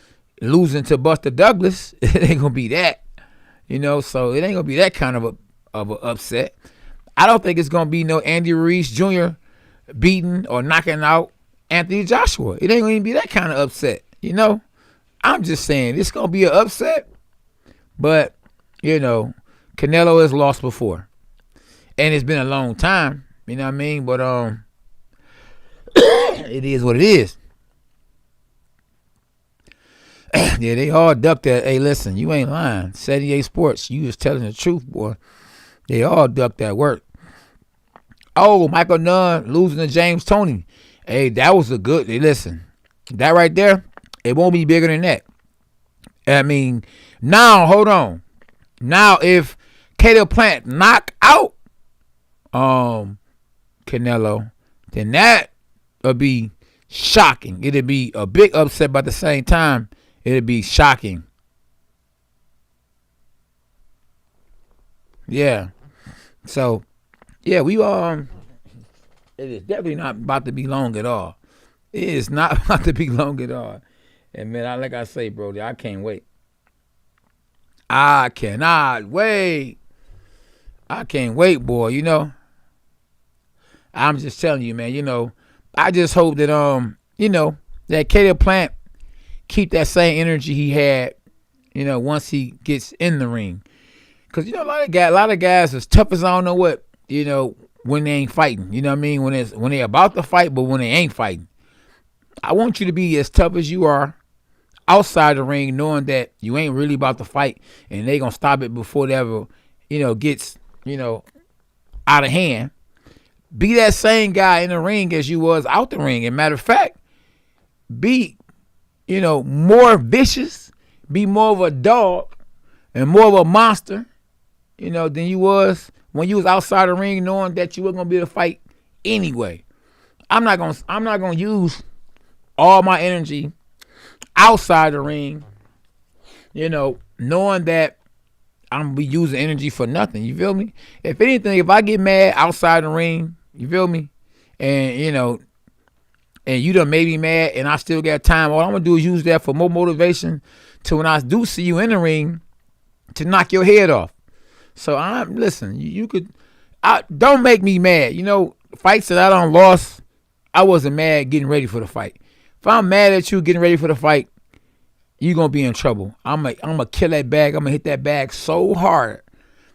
losing to Buster Douglas. It ain't going to be that. You know, so it ain't going to be that kind of an upset. I don't think it's going to be no Andy Ruiz Jr. beating or knocking out Anthony Joshua. It ain't going to be that kind of upset, you know. I'm just saying it's going to be an upset. But, you know, Canelo has lost before. And it's been a long time, you know what I mean? But it is what it is. Yeah, they all ducked that. Hey, listen, you ain't lying. 78 Sports, you was telling the truth, boy. They all ducked that work. Oh, Michael Nunn losing to James Toney. Hey, that was a good, listen, that right there, it won't be bigger than that. I mean, now, hold on. Now, if Caleb Plant knock out Canelo, then that would be shocking. It'd be a big upset, but at the same time, it'd be shocking. Yeah. So, yeah, it is definitely not about to be long at all. It is not about to be long at all. And, man, like I say, bro, I can't wait. I cannot wait. I can't wait, boy, you know. I'm just telling you, man, you know, I just hope that, you know, that Caleb Plant keep that same energy he had, you know, once he gets in the ring. Because, you know, a lot of guys as tough as I don't know what, you know, when they ain't fighting. You know what I mean? When they about to fight, but when they ain't fighting. I want you to be as tough as you are outside the ring, knowing that you ain't really about to fight and they going to stop it before it ever, you know, gets, you know, out of hand. Be that same guy in the ring as you was out the ring. And matter of fact, be, you know, more vicious, be more of a dog and more of a monster, you know, than you was when you was outside the ring, knowing that you were going to be able to fight anyway. I'm not going to use all my energy outside the ring, you know, knowing that I'm going to be using energy for nothing. You feel me? If anything, if I get mad outside the ring, you feel me? And, you know, and you done made me mad and I still got time, all I'm going to do is use that for more motivation to when I do see you in the ring to knock your head off. So listen, you could, don't make me mad. You know, fights that I done lost, I wasn't mad getting ready for the fight. If I'm mad at you getting ready for the fight, you're going to be in trouble. I'm going to kill that bag. I'm going to hit that bag so hard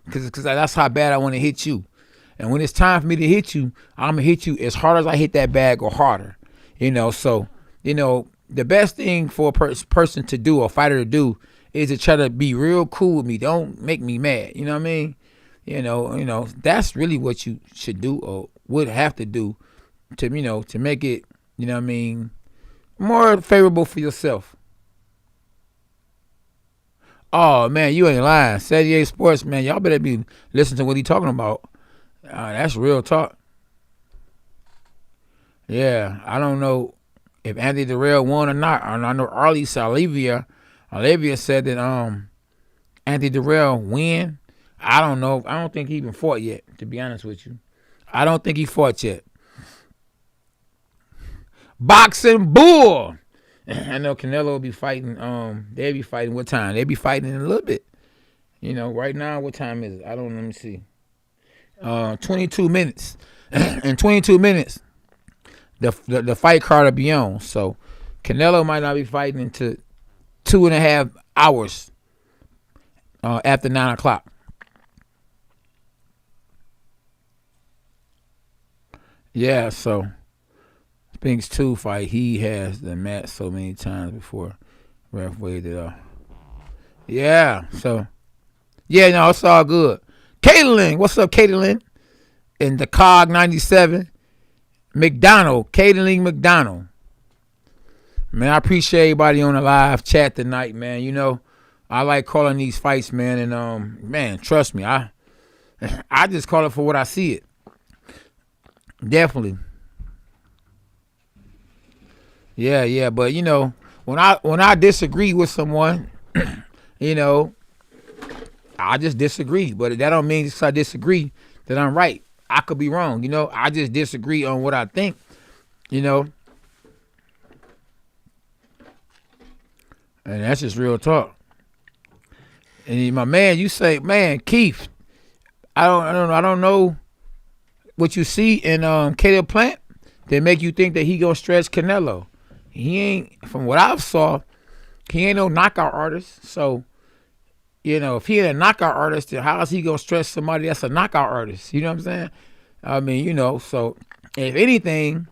because that's how bad I want to hit you. And when it's time for me to hit you, I'm going to hit you as hard as I hit that bag or harder. You know, so, you know, the best thing for a person to do, or a fighter to do, is to try to be real cool with me. Don't make me mad. You know what I mean? You know, that's really what you should do or would have to do to, you know, to make it, you know what I mean, more favorable for yourself. Oh, man, you ain't lying. 78 Sports, man, y'all better be listening to what he talking about. That's real talk. Yeah, I don't know if Anthony Dirrell won or not. I know Olivia said that Anthony Dirrell win. I don't know. I don't think he even fought yet, to be honest with you. I don't think he fought yet. Boxing Bull. I know Canelo will be fighting. They'll be fighting what time? They'll be fighting in a little bit. You know, right now, what time is it? Let me see. 22 minutes. In 22 minutes, the fight card will be on. So Canelo might not be fighting until 2.5 hours after 9 o'clock. Yeah, so Spinks 2 fight, he has the match so many times before ref waved it off. Yeah, so yeah, no, it's all good. Caitlin, what's up, Caitlin? In the COG 97. McDonald, Caitlin McDonald. Man, I appreciate everybody on the live chat tonight, man. You know, I like calling these fights, man, and man, trust me, I just call it for what I see it. Definitely. Yeah, but you know, when I disagree with someone, you know, I just disagree. But that don't mean just 'cause I disagree that I'm right. I could be wrong, you know. I just disagree on what I think, you know. And that's just real talk. And my man, you say, man, Keith, I don't know what you see in Caleb Plant that make you think that he gonna stretch Canelo. He ain't, from what I've saw, he ain't no knockout artist. So, you know, if he ain't a knockout artist, then how is he gonna stretch somebody that's a knockout artist? You know what I'm saying? I mean, you know, so if anything,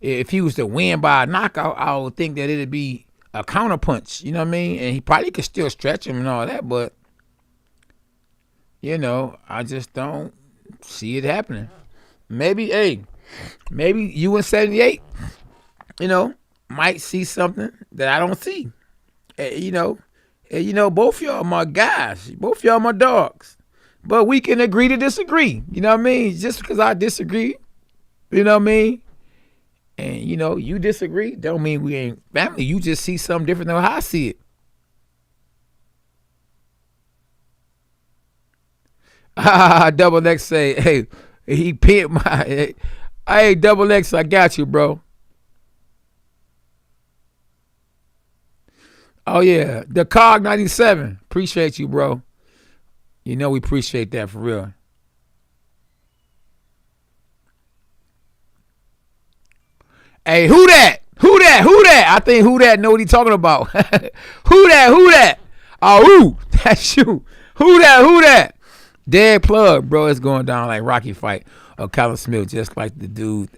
if he was to win by a knockout, I would think that it'd be a counterpunch. You know what I mean? And he probably could still stretch him and all that, but you know, I just don't see it happening. Maybe you in 78, you know, might see something that I don't see. You know, both y'all my guys. Both y'all my dogs. But we can agree to disagree. You know what I mean? Just because I disagree, you know what I mean? And, you know, you disagree, don't mean we ain't family. You just see something different than how I see it. Double X say, hey, he pinned my, hey, Double X, I got you, bro. Oh, yeah. The COG 97. Appreciate you, bro. You know we appreciate that for real. Hey, who that? Who that? I think who that know what he talking about. Who that? Oh, that's you. Who that? Dead plug, bro. It's going down like Rocky fight of Callum Smith, just like the dude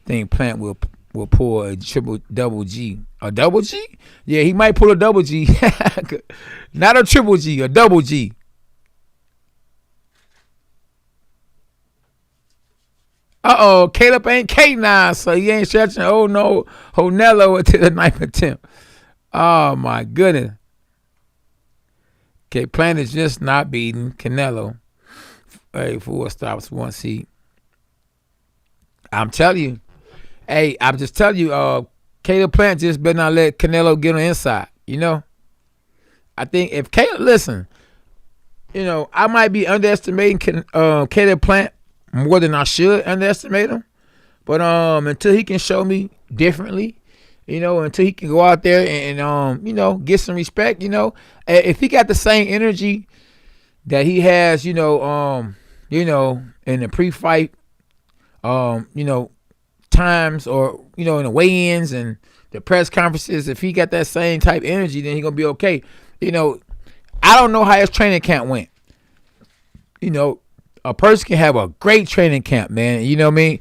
think Plant will pull a double G. A double G? Yeah, he might pull a double G. Not a triple G, a double G. Uh-oh, Caleb ain't K9, so he ain't stretching. Oh, no, Honello into the ninth attempt. Oh, my goodness. Okay, Plant is just not beating Canelo. Hey, 4 stops, 1 seat. I'm telling you. Hey, I'm just telling you, Caleb Plant just better not let Canelo get on the inside, you know? I think if Caleb, listen, you know, I might be underestimating Caleb Plant more than I should underestimate him. But until he can show me differently, until he can go out there and get some respect. If he got the same energy that he has, in the pre-fight, times, or in the weigh-ins and the press conferences, if he got that same type energy, then he gonna be okay. I don't know how his training camp went. A person can have a great training camp, man. You know what I mean?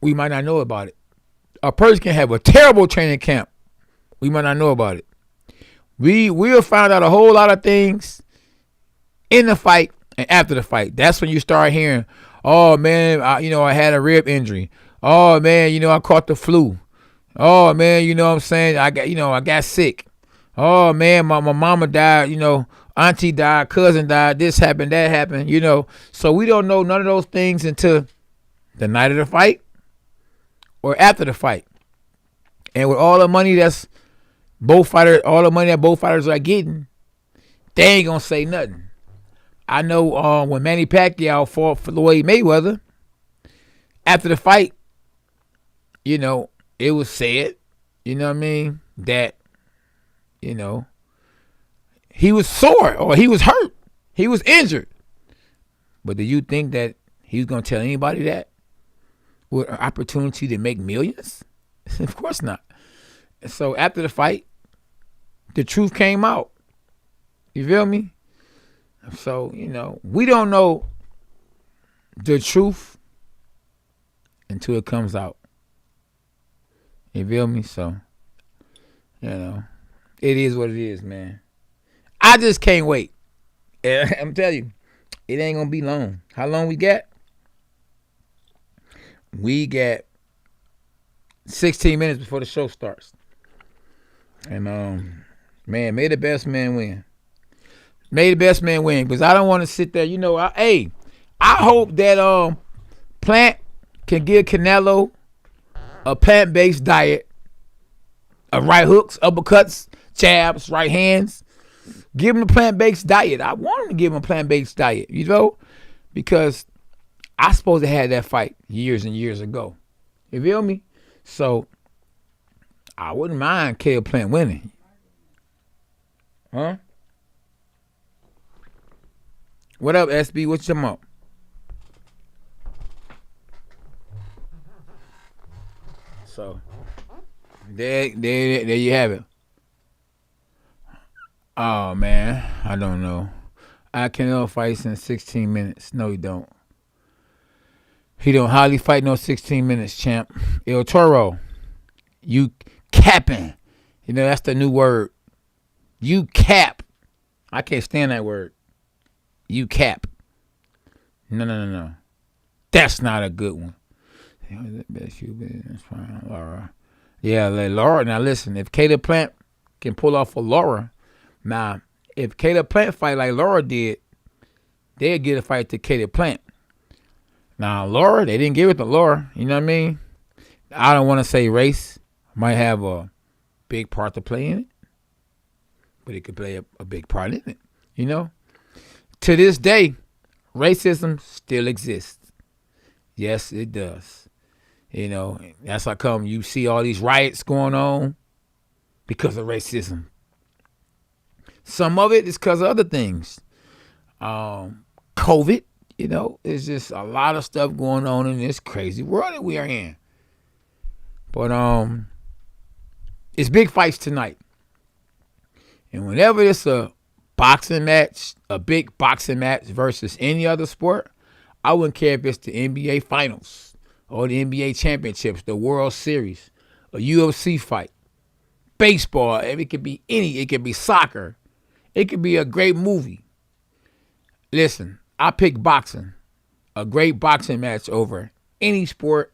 We might not know about it. A person can have a terrible training camp. We might not know about it. We'll find out a whole lot of things in the fight and after the fight. That's when you start hearing, oh, man, I had a rib injury. Oh, man, I caught the flu. Oh, man, you know what I'm saying? I got sick. Oh, man, my mama died, auntie died, cousin died, this happened, that happened, So we don't know none of those things until the night of the fight or after the fight. And with all the money that both fighters are getting, they ain't gonna say nothing. I know when Manny Pacquiao fought Floyd Mayweather, after the fight, it was said, that, he was sore or he was hurt. He was injured. But do you think that he was going to tell anybody that with an opportunity to make millions? Of course not. So after the fight, the truth came out. You feel me? So, we don't know the truth until it comes out. You feel me? So, it is what it is, man. I just can't wait. I'm telling you, it ain't going to be long. How long we got? We got 16 minutes before the show starts. And, man, may the best man win. May the best man win. Because I don't want to sit there. I hope that Plant can give Canelo a plant-based diet of right hooks, uppercuts, jabs, right hands. Give him a plant-based diet. I want him to give him a plant-based diet, because I supposed to have that fight years and years ago. You feel me? So I wouldn't mind Caleb Plant winning. Huh? What up, SB? What you talking about? So there you have it. Oh man, I don't know. I Canelo fights in 16 minutes. No, he don't. He don't hardly fight no 16 minutes, champ. El Toro, you capping. That's the new word. You cap. I can't stand that word. You cap. No. That's not a good one. Laura. Yeah, Laura. Now listen, if Caleb Plant can pull off a Laura, now if Caleb Plant fight like Laura did, they'll get a fight to Caleb Plant. Now Laura, they didn't give it to Laura. You know what I mean? I don't want to say race might have a big part to play in it, but it could play a big part in it. To this day, racism still exists. Yes, it does. That's how come you see all these riots going on because of racism. Some of it is because of other things. COVID, it's just a lot of stuff going on in this crazy world that we are in. But it's big fights tonight. And whenever it's a boxing match, a big boxing match versus any other sport, I wouldn't care if it's the NBA Finals or the NBA Championships, the World Series, a UFC fight, baseball. It could be it could be soccer. It could be a great movie. Listen, I pick boxing, a great boxing match over any sport,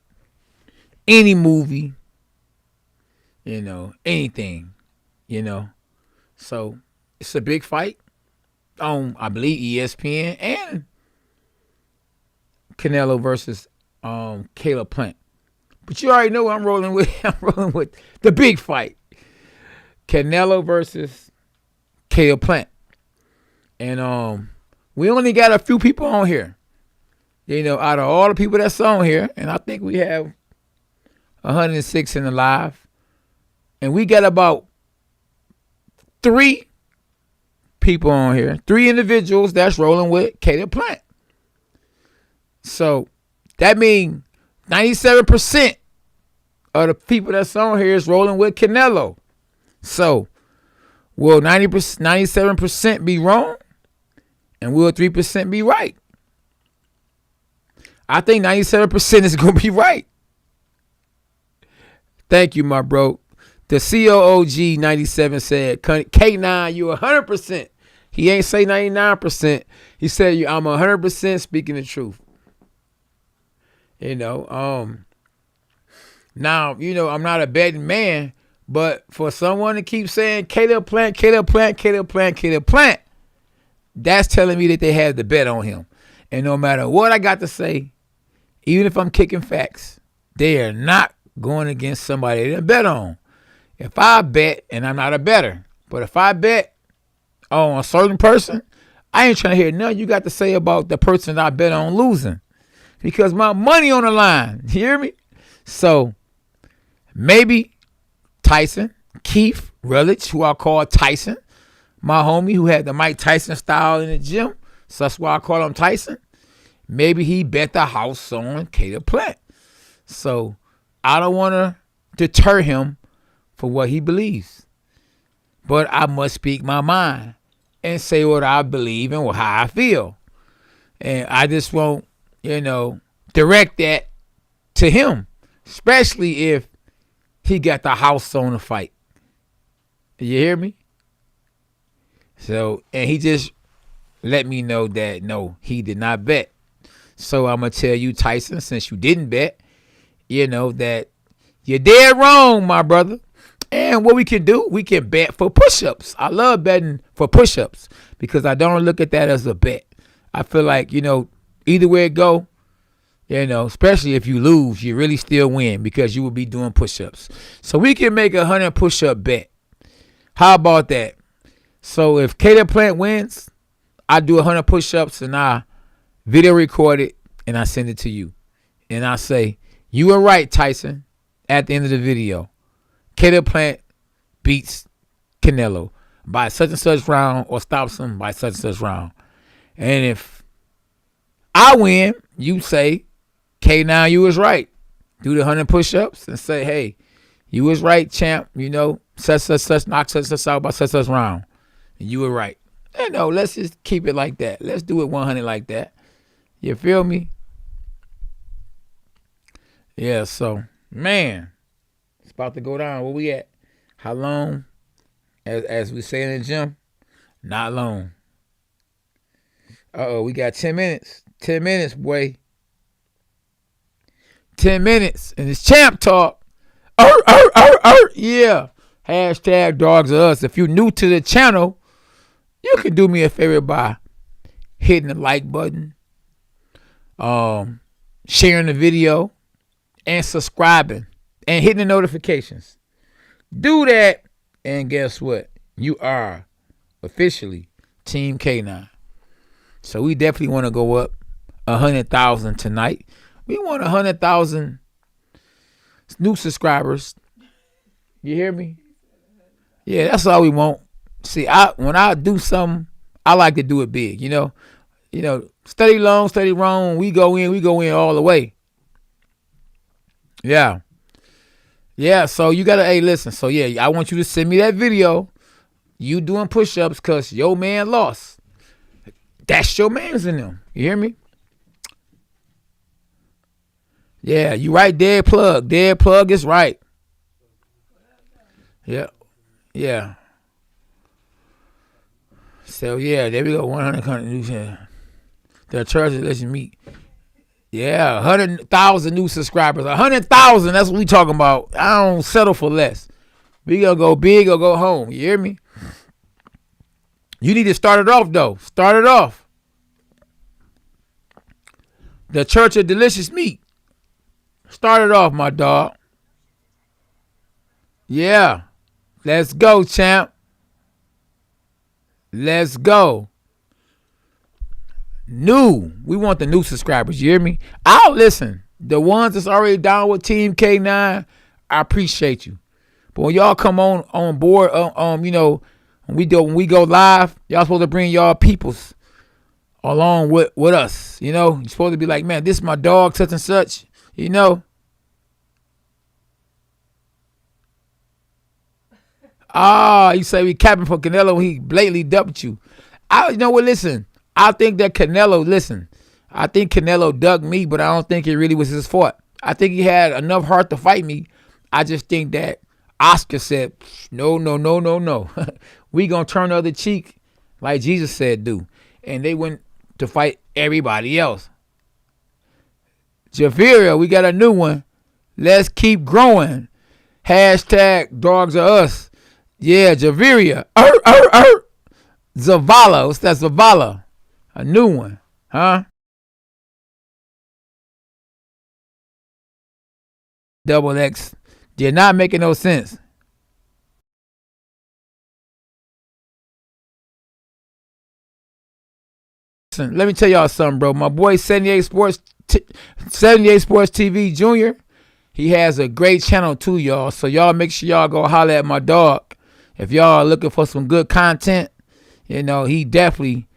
any movie, anything, So it's a big fight on, I believe, ESPN and Canelo versus Caleb Plant. But you already know what I'm rolling with. I'm rolling with the big fight. Canelo versus Caleb Plant. And we only got a few people on here. Out of all the people that's on here, and I think we have 106 in the live. And we got about 3 people on here, 3 individuals that's rolling with Caleb Plant. So that means 97% of the people that's on here is rolling with Canelo. So will 97% be wrong? And will 3% be right? I think 97% is going to be right. Thank you, my bro. The COOG 97 said, K9, you 100%. He ain't say 99%. He said, I'm 100% speaking the truth. You know, now, you know, I'm not a betting man, but for someone to keep saying Caleb Plant, that's telling me that they have the bet on him. And no matter what I got to say, even if I'm kicking facts, they are not going against somebody they didn't bet on. If I bet, and I'm not a bettor, but if I bet on a certain person, I ain't trying to hear nothing you got to say about the person I bet on losing. Because my money on the line. You hear me? So maybe Tyson, Keith Relich, who I call Tyson, my homie who had the Mike Tyson style in the gym, so that's why I call him Tyson. Maybe he bet the house on Caleb Plant. So I don't want to deter him for what he believes. But I must speak my mind and say what I believe and how I feel. And I just won't, you know, direct that to him, especially if he got the house on the fight. You hear me? So, and he just let me know that, no, he did not bet. So I'm going to tell you, Tyson, since you didn't bet, you know, that you're dead wrong, my brother. And what we can do, we can bet for push-ups. I love betting for push-ups because I don't look at that as a bet. I feel like, you know, either way it go, you know, especially if you lose, you really still win because you will be doing push-ups. So we can make a 100 push-up bet. How about that? So if Caleb Plant wins, I do 100 push-ups and I video record it and I send it to you. And I say, you were right, Tyson, at the end of the video. Caleb Plant beats Canelo by such and such round or stops him by such and such round. And if I win, you say, K9, you was right. Do the 100 push-ups and say, hey, you was right, champ. You know, such, knock such out by such round. And you were right. You know, let's just keep it like that. Let's do it 100 like that. You feel me? Yeah, so, man, it's about to go down. Where we at? How long? As we say in the gym, not long. Uh-oh, we got 10 minutes. 10 minutes, boy. 10 minutes. And it's champ talk. Yeah. Hashtag dogs of us. If you're new to the channel, you can do me a favor by hitting the like button, sharing the video, and subscribing, and hitting the notifications. Do that, and guess what? You are officially Team K9. So we definitely want to go up 100,000 tonight. We want 100,000 new subscribers. You hear me? Yeah, that's all we want. See, when I do something, I like to do it big. You know, steady long, steady wrong. We go in all the way. Yeah. Yeah, so you gotta, hey, listen. So yeah, I want you to send me that video. You doing push-ups because your man lost. That's your man's in them. You hear me? Yeah, you right, dead plug. Dead plug is right. Yeah. Yeah. So yeah, there we go. 100 news. The church that lets you meet. Yeah, 100,000 new subscribers. 100,000. That's what we talking about. I don't settle for less. We gonna go big or go home. You hear me? You need to start it off though. Start it off. The Church of Delicious Meat. Start it off, my dog. Yeah. Let's go, champ. Let's go. New. We want the new subscribers. You hear me? I'll listen. The ones that's already down with Team K9, I appreciate you. But when y'all come on board, you know, when we go live, y'all supposed to bring y'all peoples along with us. You know, you're supposed to be like, man, this is my dog, such and such. You know. You say we capping for Canelo when he blatantly ducked you. You know what? Listen, I think that I think Canelo ducked me, but I don't think it really was his fault. I think he had enough heart to fight me. I just think that Oscar said, no. We gonna turn the other cheek like Jesus said do. And they went to fight everybody else. Javiria, we got a new one. Let's keep growing. Hashtag dogs are us. Yeah, Javiria. Zavala. What's that, Zavala? A new one. Huh? Double X. Did not making no sense. Listen, let me tell y'all something, bro. My boy 78 Sports TV Jr., he has a great channel too, y'all. So y'all make sure y'all go holler at my dog. If y'all are looking for some good content, you know, he definitely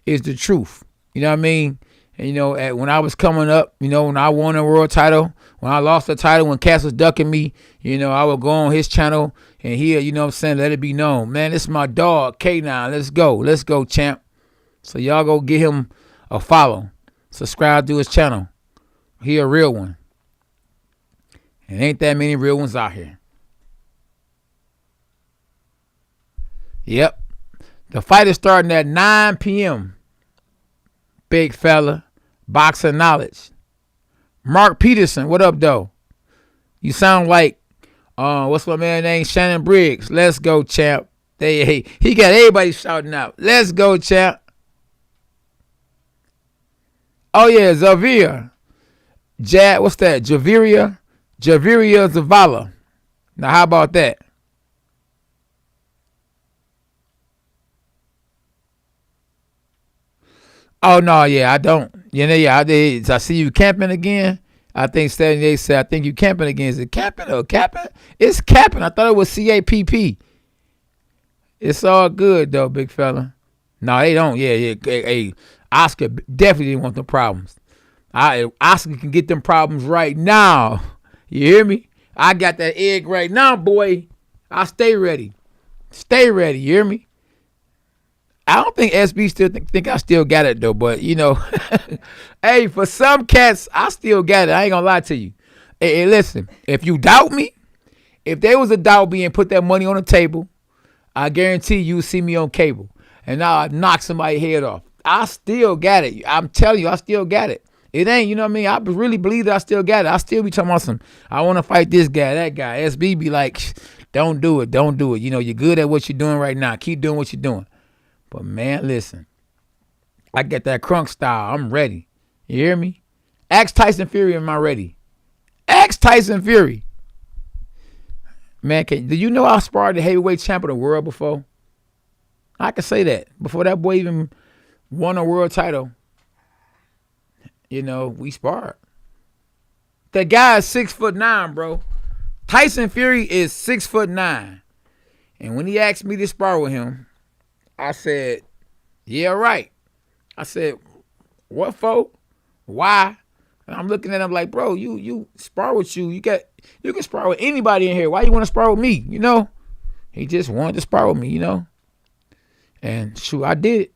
is the truth. You know what I mean? And, you know, when I was coming up, you know, when I won a world title, when I lost the title, when Cass was ducking me, you know, I would go on his channel and he'll, you know what I'm saying, let it be known. Man, this is my dog, K9. Let's go. Let's go, champ. So y'all go get him a follow. Subscribe to his channel. He a real one. And ain't that many real ones out here. Yep. The fight is starting at 9 p.m. Big fella. Boxing knowledge. Mark Peterson, what up, though? You sound like, what's my man name? Shannon Briggs. Let's go, champ. He got everybody shouting out. Let's go, champ. Oh, yeah, Zavia. What's that? Javiria Zavala. Now, how about that? Oh, no, yeah, I don't. You know, yeah, I see you camping again. I think 78 said, I think you camping again. Is it camping or capping? It's capping. I thought it was CAPP. It's all good, though, big fella. No, they don't. Yeah. Hey, Oscar definitely didn't want the problems. Oscar can get them problems right now. You hear me? I got that egg right now, boy. I stay ready. Stay ready. You hear me? I don't think SB still think I still got it, though. But, you know, hey, for some cats, I still got it. I ain't going to lie to you. Hey, listen, if you doubt me, if there was a doubt being put that money on the table, I guarantee you'll see me on cable. And I'll knock somebody's head off. I still got it. I'm telling you, I still got it. It ain't, you know what I mean? I really believe that I still got it. I still be talking about I want to fight this guy, that guy. SB be like, don't do it. You know, you're good at what you're doing right now. Keep doing what you're doing. But, man, listen. I get that crunk style. I'm ready. You hear me? Ask Tyson Fury, am I ready? Ask Tyson Fury. Man, do you know I sparred the heavyweight champ of the world before? I can say that. Before that boy even won a world title, you know, we sparred. That guy is 6'9", bro. Tyson Fury is 6'9". And when he asked me to spar with him, I said, yeah, right. I said, what for? Why? And I'm looking at him like, bro, you spar with you. You can spar with anybody in here. Why you want to spar with me? You know? He just wanted to spar with me, you know? And shoot, I did it.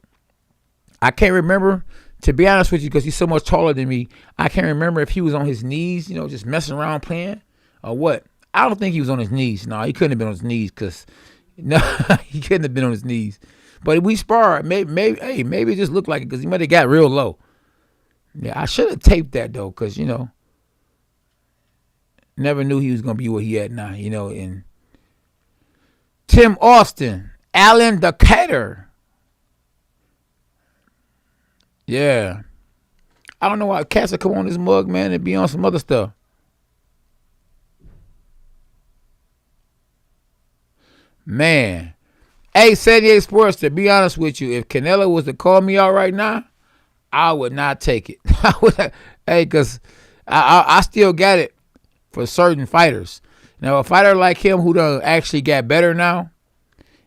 I can't remember, to be honest with you, because he's so much taller than me, I can't remember if he was on his knees, you know, just messing around playing or what. I don't think he was on his knees. No, he couldn't have been on his knees because, no, he couldn't have been on his knees. But we sparred. Maybe it just looked like it because he might have got real low. Yeah, I should have taped that, though, because, you know, never knew he was going to be what he had now, you know. And Tim Austin, Alan Decatur. Yeah. I don't know why cats will come on this mug, man, and be on some other stuff. Man. Hey, 78 Sports, to be honest with you, if Canelo was to call me out right now, I would not take it. Hey, because I still got it for certain fighters. Now, a fighter like him who done actually got better now,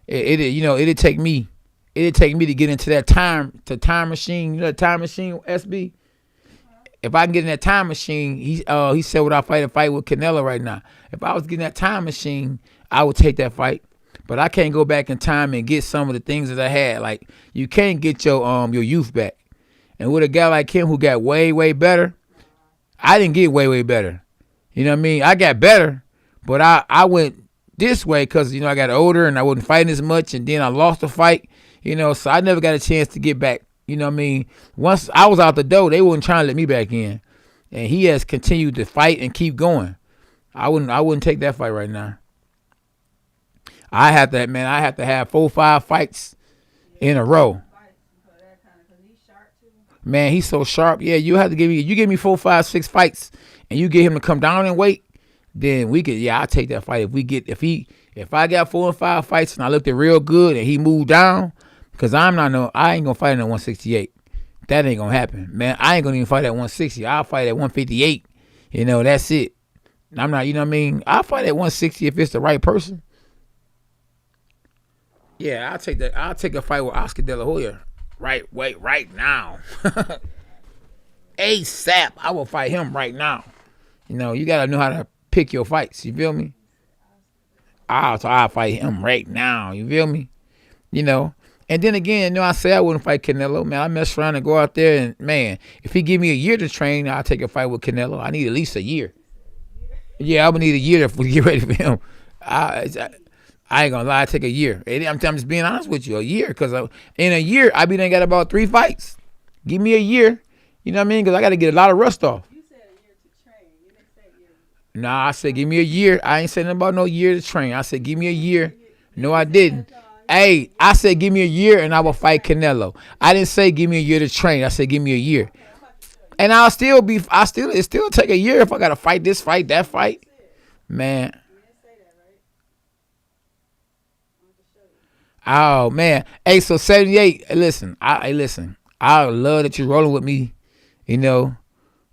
it'd take me to get into that time machine. You know, the time machine, SB. If I can get in that time machine, he said, "Would I fight a fight with Canelo right now?" If I was getting that time machine, I would take that fight. But I can't go back in time and get some of the things that I had. Like, you can't get your youth back. And with a guy like him who got way, way better, I didn't get way, way better. You know what I mean? I got better, but I went this way because, I got older and I wasn't fighting as much, and then I lost the fight, so I never got a chance to get back. You know what I mean? Once I was out the door, they wasn't trying to let me back in. And he has continued to fight and keep going. I wouldn't take that fight right now. I have to have 4 or 5 fights in a row. Man, he's so sharp. Yeah, you have to give me 4, 5, 6 fights, and you get him to come down in weight, then we could. Yeah, I'll take that fight. If I got 4 or 5 fights and I looked at real good and he moved down, because I ain't gonna fight at 168. That ain't gonna happen, man. I ain't gonna even fight at 160. I'll fight at 158. That's it. I'm not. You know what I mean? I'll fight at 160 if it's the right person. Yeah, I'll take that. I'll take a fight with Oscar De La Hoya. Right now. ASAP. I will fight him right now. You gotta know how to pick your fights. You feel me? I'll fight him right now. You feel me? And then again, I say I wouldn't fight Canelo. Man, I mess around and go out there and, man, if he give me a year to train, I'll take a fight with Canelo. I need at least a year. Yeah, I would need a year to get ready for him. I ain't gonna lie, I take a year. I'm just being honest with you, a year. Because in a year, I done got about 3 fights. Give me a year. You know what I mean? Because I got to get a lot of rust off. You said a year to train. You didn't say a year. Nah, I said give me a year. I ain't saying nothing about no year to train. I said give me a year. No, I didn't. Hey, I said give me a year and I will fight Canelo. I didn't say give me a year to train. I said give me a year. And it still take a year if I got to fight this fight, that fight. Man. Oh, man. Hey, so 78, listen. I love that you're rolling with me,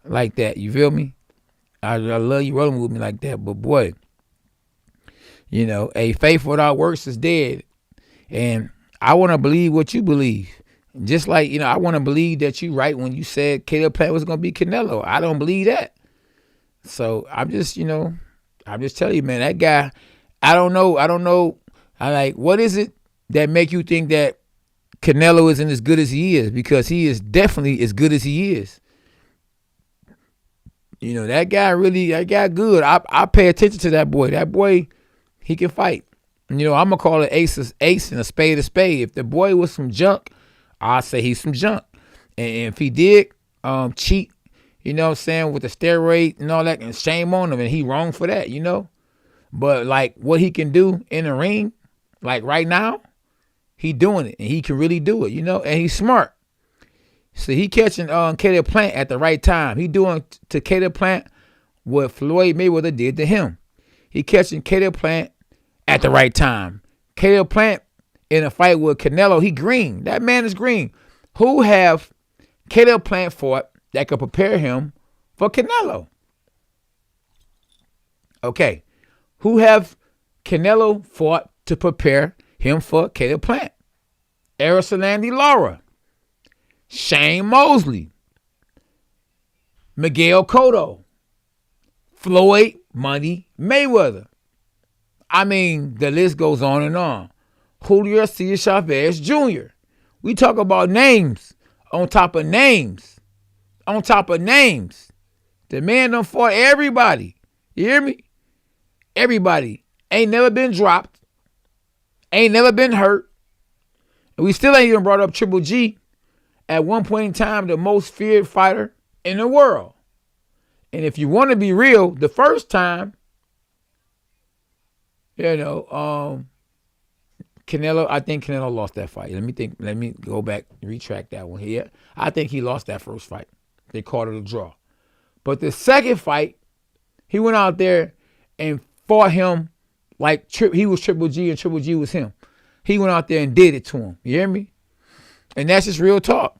like that. You feel me? I love you rolling with me like that. But, boy, a faith without works is dead. And I want to believe what you believe. Just like, I want to believe that you right when you said Caleb Plant was going to be Canelo. I don't believe that. So I'm just telling you, man, that guy, I don't know. I like, what is it that make you think that Canelo isn't as good as he is? Because he is definitely as good as he is. That guy good. I pay attention to that boy. That boy, he can fight. I'm going to call it ace and a spade. If the boy was some junk, I'll say he's some junk. And if he did cheat, with the steroid and all that, and shame on him, and he wrong for that, But, like, what he can do in the ring, like right now, he doing it, and he can really do it, and he's smart. So he catching Caleb Plant at the right time. He doing to Caleb Plant what Floyd Mayweather did to him. He catching Caleb Plant at the right time. Caleb Plant in a fight with Canelo, he green. That man is green. Who have Caleb Plant fought that could prepare him for Canelo? Okay. Who have Canelo fought to prepare him for Caleb Plant? Aristotle Lara, Shane Mosley, Miguel Cotto, Floyd Money Mayweather. I mean, the list goes on and on. Julio Cesar Chavez Jr. We talk about names on top of names. On top of names. The man done fought everybody. You hear me? Everybody. Ain't never been dropped. Ain't never been hurt. And we still ain't even brought up Triple G. At one point in time, the most feared fighter in the world. And if you want to be real, the first time, Canelo, I think Canelo lost that fight. Let me go back, retract that one here. I think he lost that first fight. They called it a draw. But the second fight, he went out there and fought him like he was Triple G and Triple G was him. He went out there and did it to him. You hear me? And that's just real talk.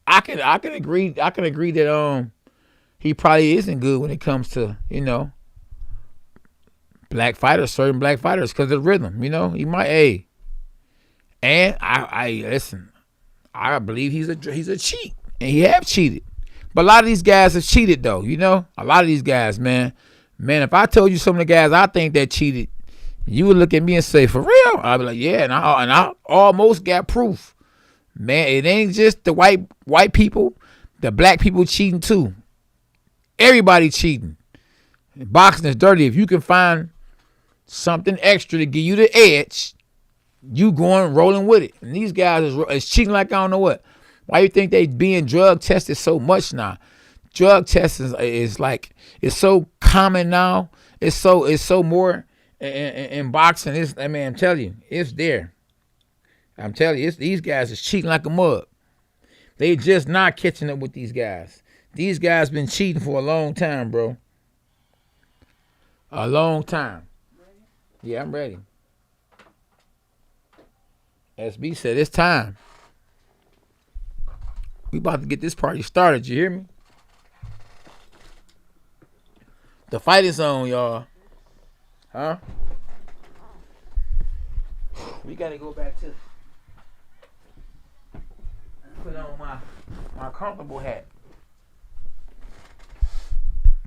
I can agree. I can agree that he probably isn't good when it comes to black fighters, certain black fighters, because of the rhythm. He might and I listen. I believe he's a cheat, and he have cheated. But a lot of these guys have cheated though. A lot of these guys, man. If I told you some of the guys I think that cheated, you would look at me and say, for real? I'd be like, yeah, and I almost got proof. Man, it ain't just the white people, the black people cheating too. Everybody cheating. Boxing is dirty. If you can find something extra to give you the edge, you going rolling with it. And these guys is cheating like I don't know what. Why you think they being drug tested so much now? Drug testing is like, it's so common now. It's so more in boxing. I'm telling you, it's there. I'm telling you, these guys is cheating like a mug. They just not catching up with these guys. These guys been cheating for a long time, bro. A long time. Yeah, I'm ready. SB said it's time. We about to get this party started. You hear me? The fight is on, y'all. Huh? We gotta go back to put on my comfortable hat.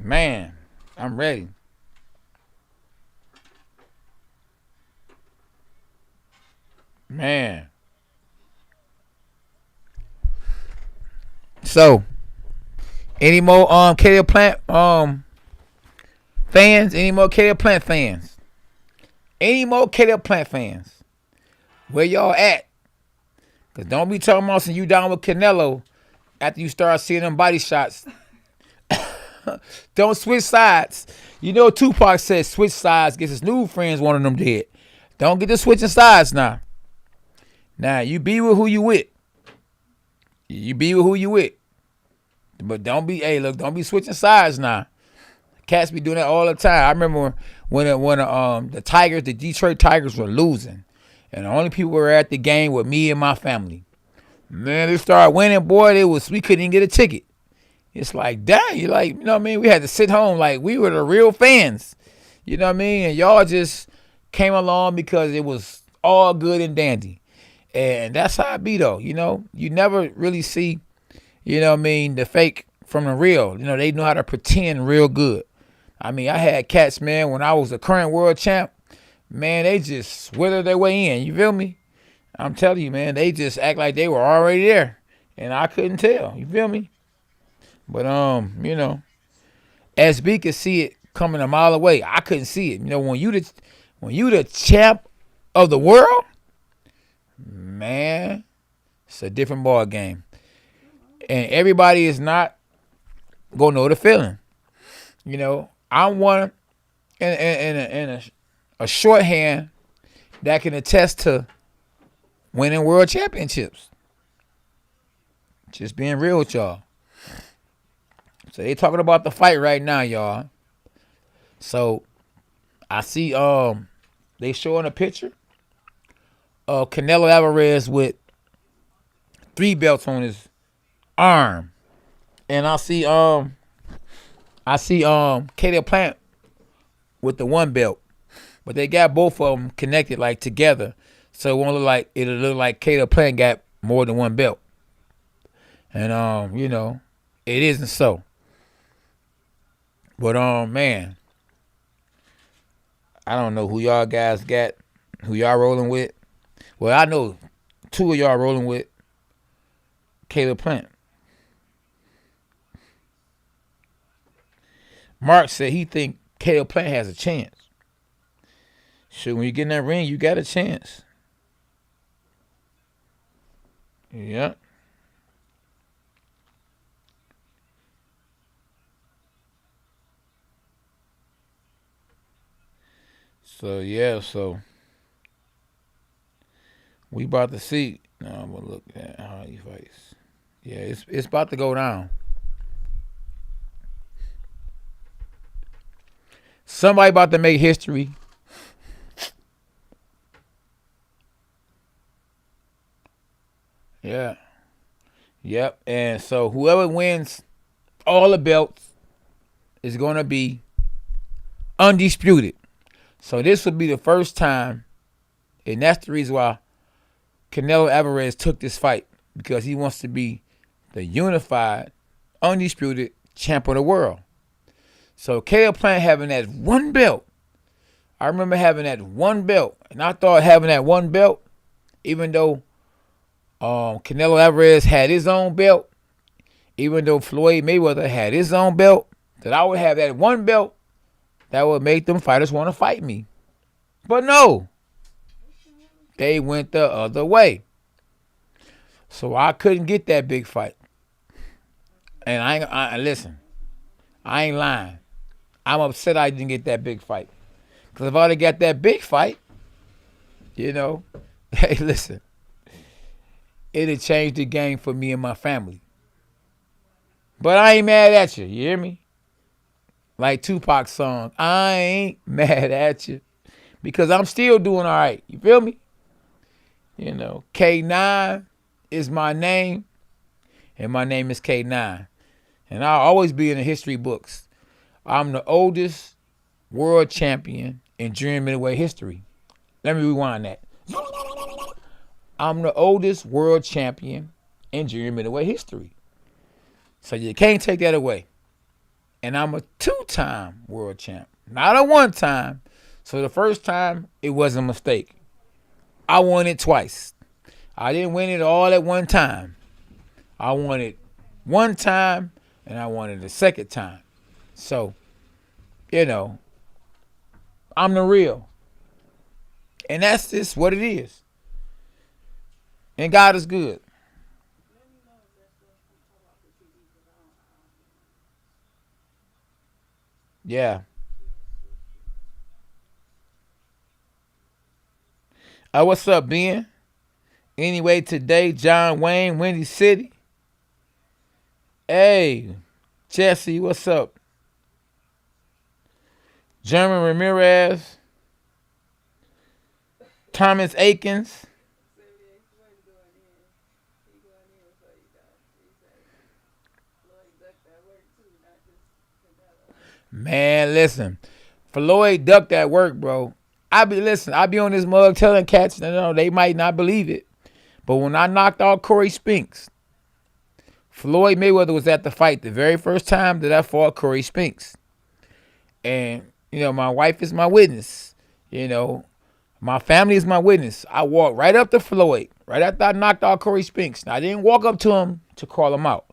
Man, I'm ready. Man. So, any more Caleb Plant fans? Any more Caleb Plant fans? Any more Caleb Plant fans? Where y'all at? Cause don't be talking about you down with Canelo after you start seeing them body shots. Don't switch sides. Tupac said switch sides gets his new friends, one of them dead. Don't get to switching sides now. Now you be with who you with. You be with who you with. But don't be switching sides now. Cats be doing that all the time. I remember when the Detroit Tigers were losing. And the only people who were at the game were me and my family. Man, they started winning, boy. We couldn't even get a ticket. It's like, dang, we had to sit home like we were the real fans. And y'all just came along because it was all good and dandy. And that's how it be though. You never really see, the fake from the real. They know how to pretend real good. I had cats, man, when I was the current world champ, man, they just withered their way in. You feel me? I'm telling you, man, they just act like they were already there. And I couldn't tell. You feel me? But, SB could see it coming a mile away. I couldn't see it. When you the champ of the world, man, it's a different ball game. And everybody is not going to know the feeling. I'm one in a shorthand that can attest to winning world championships. Just being real with y'all. So they talking about the fight right now, y'all. So I see they showing a picture of Canelo Alvarez with 3 belts on his arm. And I see Caleb Plant with the 1 belt. But they got both of them connected like together. So it'll look like Caleb Plant got more than 1 belt. And it isn't so. But man, I don't know who y'all guys got, who y'all rolling with. Well, I know 2 of y'all rolling with Caleb Plant. Mark said he think Caleb Plant has a chance. So when you get in that ring, you got a chance. Yeah. So we about to see. Now I'm gonna look at how he fights. Yeah, it's about to go down. Somebody about to make history. Yeah. Yep. And so whoever wins all the belts is going to be undisputed. So this would be the first time, and that's the reason why Canelo Alvarez took this fight, because he wants to be the unified, undisputed champ of the world. So KO planned having that one belt. I remember having that one belt, and I thought having that one belt, even though Canelo Alvarez had his own belt, even though Floyd Mayweather had his own belt, that I would have that one belt that would make them fighters want to fight me. But no, they went the other way. So I couldn't get that big fight. And listen, I ain't lying. I'm upset I didn't get that big fight. Because if I would have got that big fight, hey, listen, it'd have changed the game for me and my family. But I ain't mad at you. You hear me? Like Tupac's song, I ain't mad at you. Because I'm still doing all right. You feel me? K9 is my name. And my name is K9. And I'll always be in the history books. I'm the oldest world champion in junior middleweight history. Let me rewind that. I'm the oldest world champion in junior middleweight history. So you can't take that away. And I'm a 2-time world champ, not a 1-time. So the first time, it was a mistake. I won it twice. I didn't win it all at one time. I won it one time, and I won it the second time. So, I'm the real. And that's just what it is. And God is good. Yeah. What's up, Ben? Anyway, today, John Wayne, Windy City. Hey, Jesse, what's up? German Ramirez. Thomas Akins. Man, listen. Floyd ducked that work, bro. I be on this mug telling cats, they might not believe it. But when I knocked out Corey Spinks, Floyd Mayweather was at the fight the very first time that I fought Corey Spinks. And, my wife is my witness. My family is my witness. I walked right up to Floyd, right after I knocked out Corey Spinks. Now, I didn't walk up to him to call him out.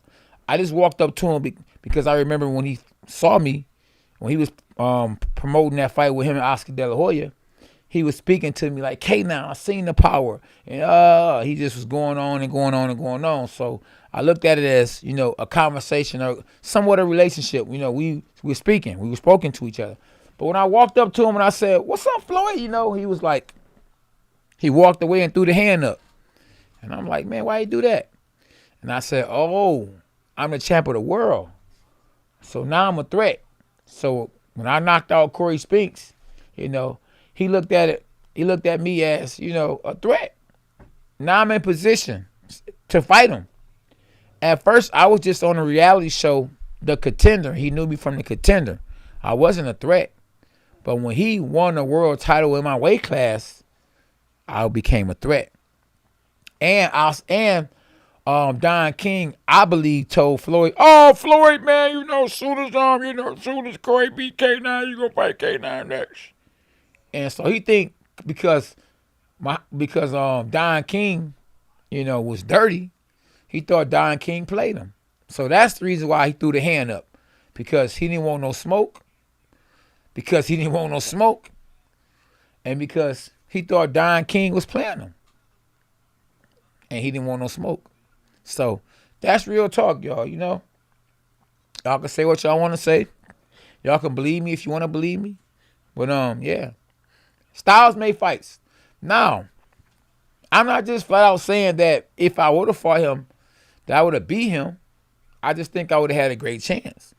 I just walked up to him because I remember when he saw me, when he was promoting that fight with him and Oscar De La Hoya, he was speaking to me like, "Hey, now I seen the power," and he just was going on and going on and going on. So I looked at it as a conversation or somewhat a relationship. We were speaking, we were spoken to each other. But when I walked up to him and I said, "What's up, Floyd?" He was like, he walked away and threw the hand up, and I'm like, "Man, why you do that?" And I said, "Oh, I'm the champ of the world, so now I'm a threat." So when I knocked out Corey Spinks, he looked at it. He looked at me as, a threat. Now I'm in position to fight him. At first, I was just on a reality show, The Contender. He knew me from The Contender. I wasn't a threat. But when he won the world title in my weight class, I became a threat. And Don King, I believe, told Floyd, "Oh, Floyd, man, soon as Corey beat K9, you gonna fight K9 next." And so he think because Don King, was dirty, he thought Don King played him. So that's the reason why he threw the hand up, because he didn't want no smoke. And because he thought Don King was playing him, and he didn't want no smoke. So that's real talk, y'all. Y'all can say what y'all want to say. Y'all can believe me if you want to believe me. But yeah. Styles made fights. Now, I'm not just flat out saying that if I would have fought him, that I would have beat him. I just think I would have had a great chance.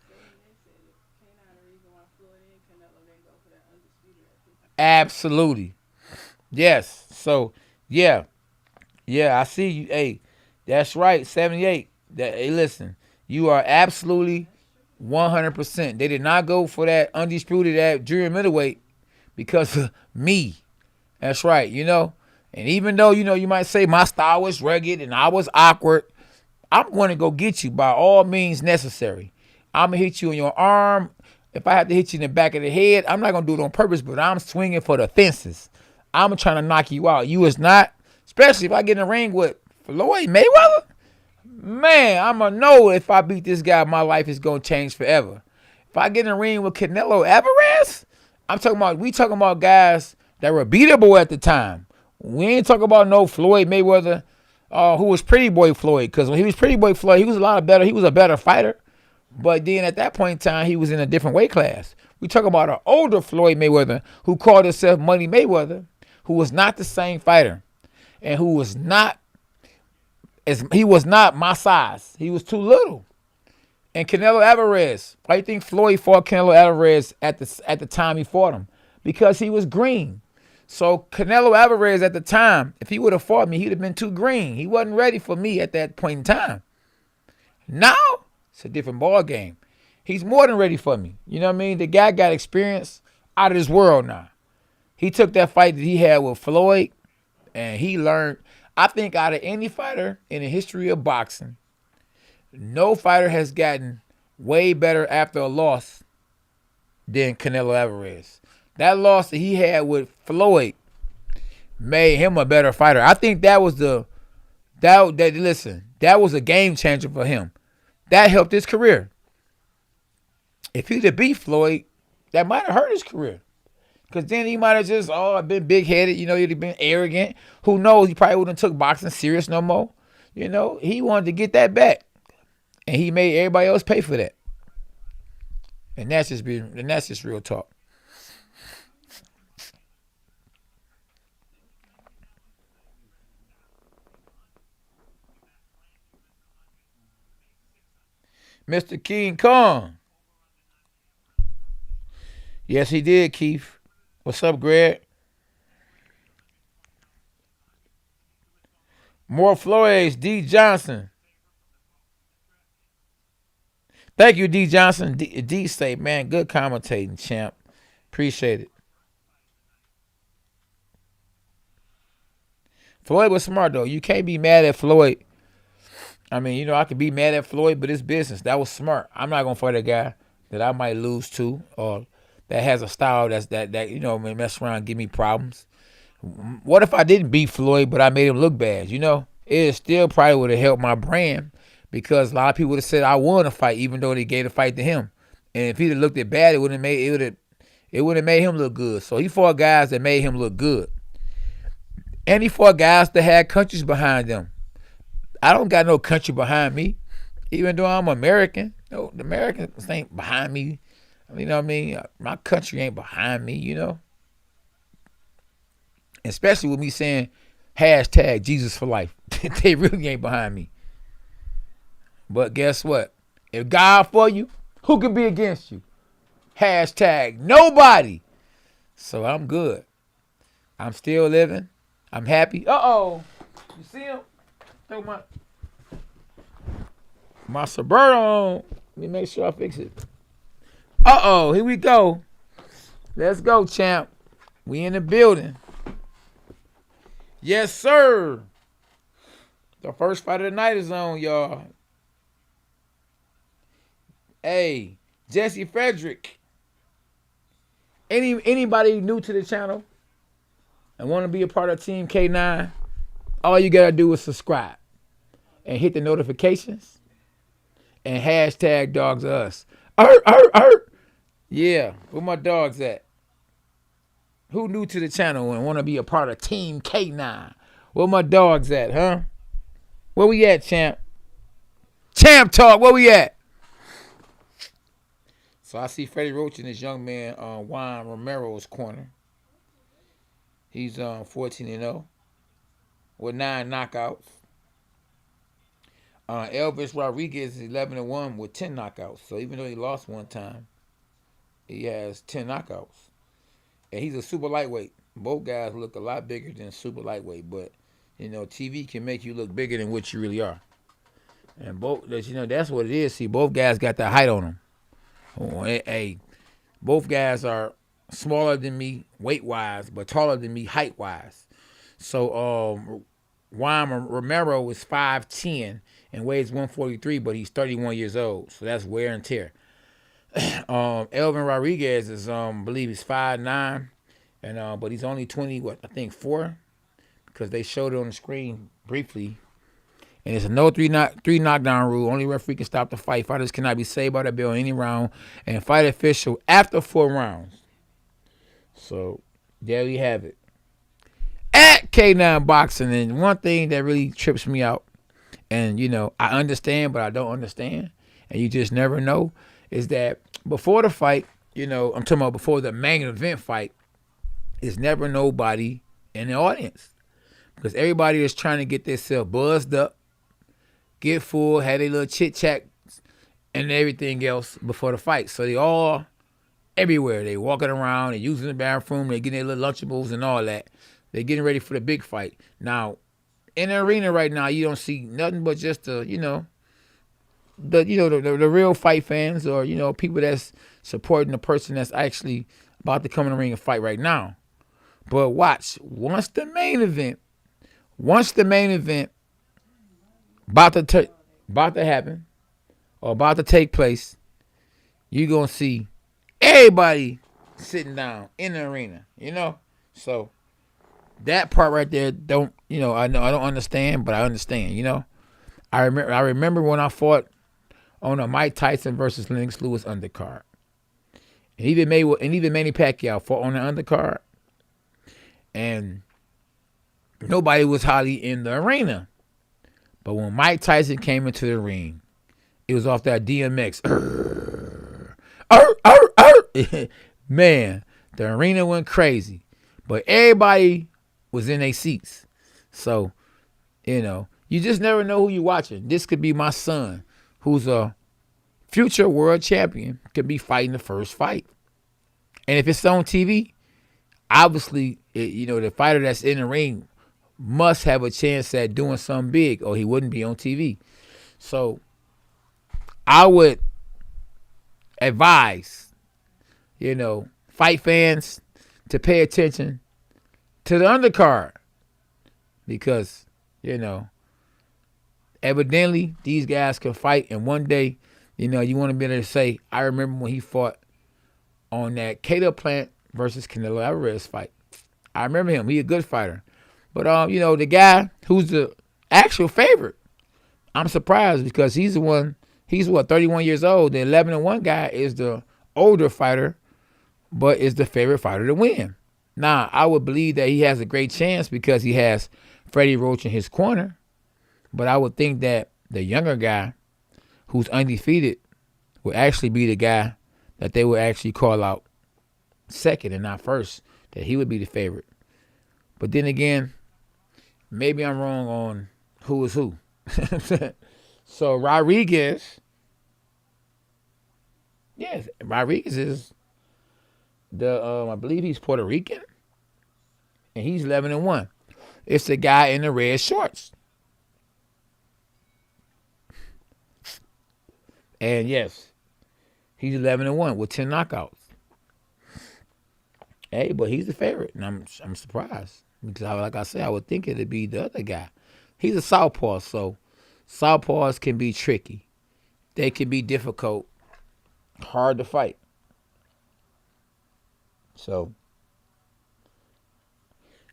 Absolutely. Yes. So, yeah. Yeah, I see you. Hey, that's right. 78. That hey, listen, you are absolutely 100%. They did not go for that undisputed at junior middleweight because of me. That's right, you know. And even though, you know, you might say my style was rugged and I was awkward, I'm going to go get you by all means necessary. I'm going to hit you in your arm. If I have to hit you in the back of the head, I'm not going to do it on purpose, but I'm swinging for the fences. I'm trying to knock you out. You is not, especially if I get in the ring with Floyd Mayweather. Man, I'm going to know if I beat this guy, my life is going to change forever. If I get in the ring with Canelo Alvarez, we talking about guys that were beatable at the time. We ain't talking about no Floyd Mayweather, who was Pretty Boy Floyd, because when he was Pretty Boy Floyd, he was a better fighter. But then at that point in time, he was in a different weight class. We talking about an older Floyd Mayweather who called himself Money Mayweather, who was not the same fighter, and who was not my size. He was too little. And Canelo Alvarez, why do you think Floyd fought Canelo Alvarez at the time he fought him? Because he was green. So Canelo Alvarez at the time, if he would have fought me, he'd have been too green. He wasn't ready for me at that point in time. Now, it's a different ball game. He's more than ready for me. You know what I mean? The guy got experience out of this world now. He took that fight that he had with Floyd, and he learned. I think out of any fighter in the history of boxing, no fighter has gotten way better after a loss than Canelo Alvarez. That loss that he had with Floyd made him a better fighter. I think that was that was a game changer for him. That helped his career. If he'd have beat Floyd, that might have hurt his career. Because then he might have just, been big-headed. You know, he'd have been arrogant. Who knows? He probably wouldn't have took boxing serious no more. You know, he wanted to get that back. And he made everybody else pay for that. And that's just real talk. Mr. King Kong. Yes, he did, Keith. What's up, Greg? More Flores, D. Johnson. Thank you, D. Johnson. D say, man, good commentating, champ. Appreciate it. Floyd was smart, though. You can't be mad at Floyd. I mean, you know, I could be mad at Floyd, but it's business. That was smart. I'm not going to fight a guy that I might lose to or that has a style that you know, mess around and give me problems. What if I didn't beat Floyd, but I made him look bad? You know, it still probably would have helped my brand because a lot of people would have said I won a fight, even though they gave the fight to him. And if he'd have looked it bad, it would have made him look good. So he fought guys that made him look good, and he fought guys that had countries behind them. I don't got no country behind me, even though I'm American. No, the Americans ain't behind me. You know what I mean? My country ain't behind me, you know? Especially with me saying hashtag Jesus for life. They really ain't behind me. But guess what? If God for you, who can be against you? Hashtag nobody. So I'm good. I'm still living. I'm happy. Uh-oh. You see him? Throw my Suburban on. Let me make sure I fix it. Uh-oh, here we go. Let's go, champ. We in the building. Yes, sir. The first fight of the night is on, y'all. Hey, Jesse Frederick. Anybody new to the channel and want to be a part of Team K9, all you got to do is subscribe and hit the notifications and hashtag dogs us. Yeah, where my dogs at? Who new to the channel and want to be a part of Team K9? Where my dogs at, huh? Where we at, champ? Champ talk, where we at? So I see Freddie Roach in this young man, Juan Romero's corner. He's 14-0 with 9 knockouts. Elvis Rodriguez is 11-1 with 10 knockouts. So even though he lost one time, he has 10 knockouts. And he's a super lightweight. Both guys look a lot bigger than super lightweight, but you know, TV can make you look bigger than what you really are. And that's what it is. See, both guys got that height on them. Hey, both guys are smaller than me weight-wise, but taller than me height-wise. So, Juan Romero is 5'10" and weighs 143, but he's 31 years old. So that's wear and tear. Elvin Rodriguez is, I believe he's 5'9", and but he's only 4, because they showed it on the screen briefly. And it's a no three knockdown rule. Only referee can stop the fight. Fighters cannot be saved by the bell in any round, and fight official after 4 rounds. So there we have it. At K9 Boxing, and one thing that really trips me out, and I understand, but I don't understand, and you just never know, is that before the fight, I'm talking about before the main event fight, is never nobody in the audience, because everybody is trying to get themselves buzzed up, get full, had a little chit chat and everything else before the fight. So they all everywhere. They walking around, they using the bathroom, they getting their little Lunchables and all that. They getting ready for the big fight. Now, in the arena right now, you don't see nothing but just the real fight fans, or people that's supporting the person that's actually about to come in the ring and fight right now. But watch, once the main event about to happen or about to take place, you're gonna see everybody sitting down in the arena. So that part right there, I don't understand, but I understand. I remember when I fought on a Mike Tyson versus Lennox Lewis undercard, and even Manny Pacquiao fought on the undercard, and nobody was hardly in the arena. But when Mike Tyson came into the ring, it was off that DMX. Man, the arena went crazy. But everybody was in their seats. So, you just never know who you're watching. This could be my son, who's a future world champion, could be fighting the first fight. And if it's on TV, obviously, the fighter that's in the ring must have a chance at doing something big, or he wouldn't be on TV. So I would advise, fight fans to pay attention to the undercard, because, evidently these guys can fight, and one day, you want to be able to say, I remember when he fought on that Cater Plant versus Canelo Alvarez fight. I remember him. He a good fighter. But, the guy who's the actual favorite, I'm surprised, because he's 31 years old. The 11-1 guy is the older fighter, but is the favorite fighter to win. Now, I would believe that he has a great chance because he has Freddie Roach in his corner. But I would think that the younger guy, who's undefeated, would actually be the guy that they would actually call out second and not first, that he would be the favorite. But then again, maybe I'm wrong on who is who. So Rodriguez is I believe he's Puerto Rican, and he's 11-1. It's the guy in the red shorts. And yes, he's 11-1 with 10 knockouts. Hey, but he's the favorite, and I'm surprised, because like I said, I would think it'd be the other guy. He's a southpaw, so southpaws can be tricky. They can be difficult, hard to fight. So,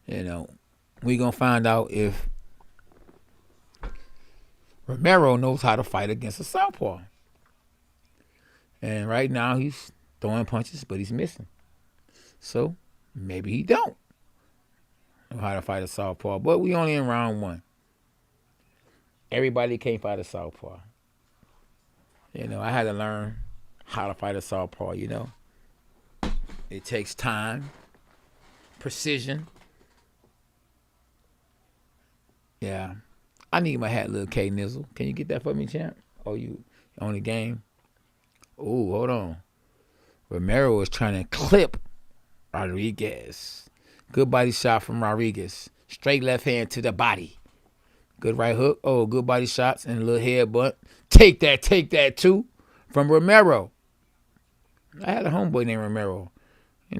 we're going to find out if Romero knows how to fight against a southpaw. And right now he's throwing punches, but he's missing. So maybe he don't know how to fight a southpaw. But we only in round 1. Everybody can't fight a southpaw. I had to learn how to fight a southpaw, It takes time, precision. Yeah. I need my hat, little K Nizzle. Can you get that for me, champ? Oh, you on the game? Oh, hold on. Romero is trying to clip Rodriguez. Good body shot from Rodriguez. Straight left hand to the body. Good right hook. Oh, good body shots and a little headbutt. Take that too from Romero. I had a homeboy named Romero.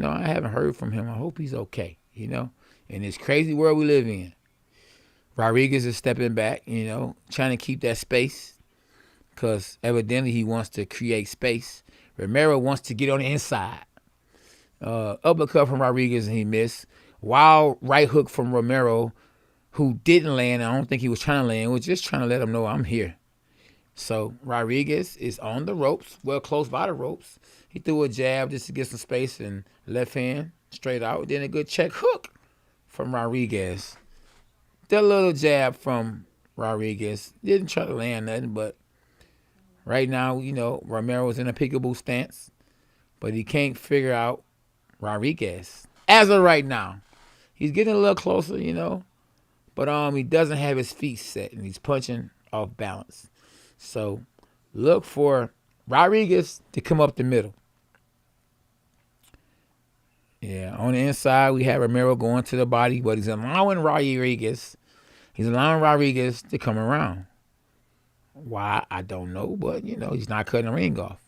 I haven't heard from him. I hope he's okay, in this crazy world we live in. Rodriguez is stepping back, trying to keep that space because evidently he wants to create space. Romero wants to get on the inside. Uppercut from Rodriguez and he missed. Wild right hook from Romero, who didn't land. I don't think he was trying to land. He was just trying to let him know I'm here. So Rodriguez is on the ropes, well close by the ropes. He threw a jab just to get some space and left hand straight out. Then a good check hook from Rodriguez. The little jab from Rodriguez. Didn't try to land nothing, but right now, Romero's in a peekaboo stance. But he can't figure out Rodriguez. As of right now. He's getting a little closer, But he doesn't have his feet set and he's punching off balance. So look for Rodriguez to come up the middle. Yeah, on the inside, we have Romero going to the body, but he's allowing Rodriguez to come around. Why? I don't know, but, he's not cutting the ring off.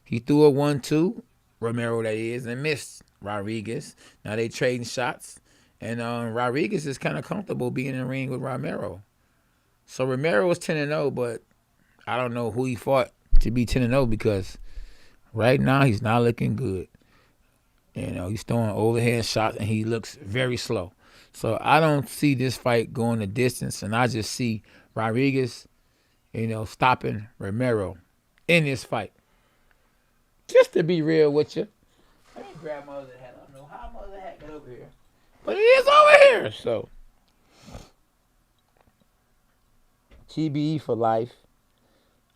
He threw a 1-2, Romero that is, and missed Rodriguez. Now they trading shots, and Rodriguez is kind of comfortable being in the ring with Romero. So Romero is 10-0, but I don't know who he fought to be 10-0 because right now he's not looking good. He's throwing overhand shots, and he looks very slow. So I don't see this fight going the distance, and I just see Rodriguez, stopping Romero in this fight. Just to be real with you. Let me grab my other hat. I don't know how my other hat got over here. But it is over here, so. TBE for life.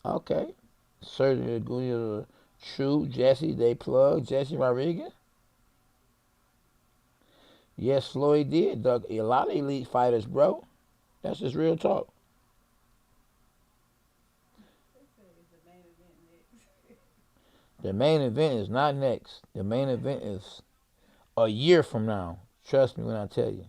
Okay. Certainly good. True. Jesse, they plug. Jesse Rodriguez. Yes, Floyd did, Doug. A lot of elite fighters, bro. That's just real talk. The main event is not next. The main event is a year from now. Trust me when I tell you.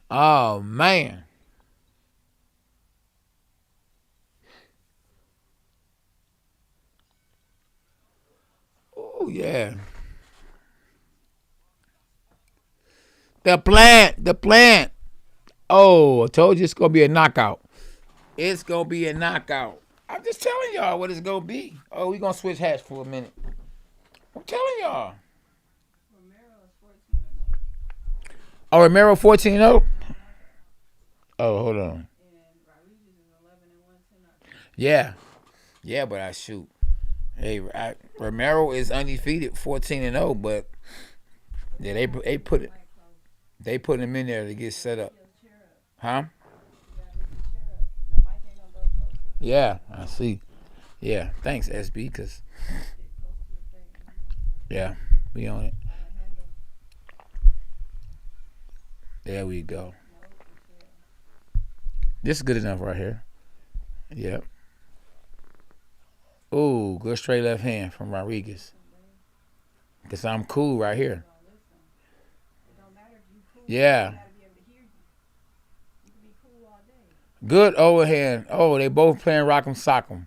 Oh, man. Oh, yeah. The plant. Oh, I told you it's going to be a knockout. It's going to be a knockout. I'm just telling y'all what it's going to be. Oh, we going to switch hats for a minute. I'm telling y'all. Oh, Romero 14-0? Oh, hold on. Yeah. Yeah, but I shoot. Hey, Romero is undefeated 14-0, but yeah, they put it. They put him in there to get set up. Huh? Yeah, I see. Yeah, thanks, SB, because, yeah, we on it. There we go. This is good enough right here. Yep. Ooh, good straight left hand from Rodriguez. Because I'm cool right here. Yeah. Good overhand. Oh, they both playing rock'em sock'em.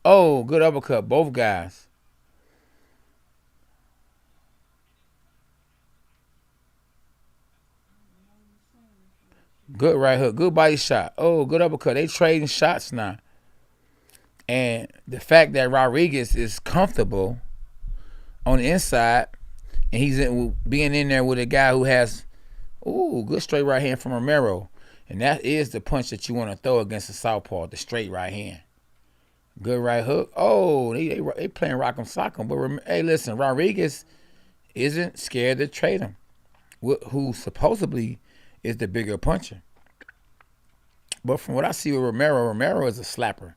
Oh, good uppercut, both guys. Good right hook, good body shot. Oh, good uppercut. They trading shots now. And the fact that Rodriguez is comfortable on the inside, and he's being in there with a guy who has, good straight right hand from Romero. And that is the punch that you want to throw against the southpaw, the straight right hand. Good right hook. Oh, they playing rock'em sock'em. But hey, listen, Rodriguez isn't scared to trade him, who supposedly is the bigger puncher. But from what I see with Romero is a slapper.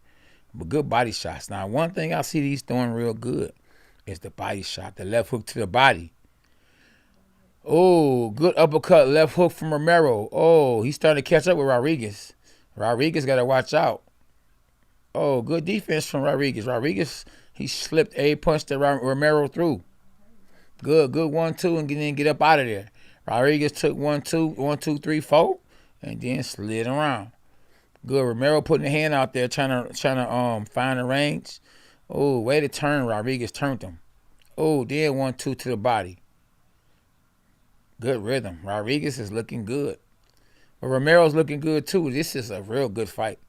But good body shots. Now, one thing I see these throwing real good is the body shot, the left hook to the body. Oh, good uppercut, left hook from Romero. Oh, he's starting to catch up with Rodriguez. Rodriguez got to watch out. Oh, good defense from Rodriguez. Rodriguez, he slipped a punch that Romero threw. Good 1-2, and then get up out of there. Rodriguez took 1-2, 1-2, 3-4, and then slid around. Good. Romero putting the hand out there, trying to find the range. Oh, way to turn. Rodriguez turned him. Oh, then 1-2 to the body. Good rhythm. Rodriguez is looking good. But Romero's looking good too. This is a real good fight.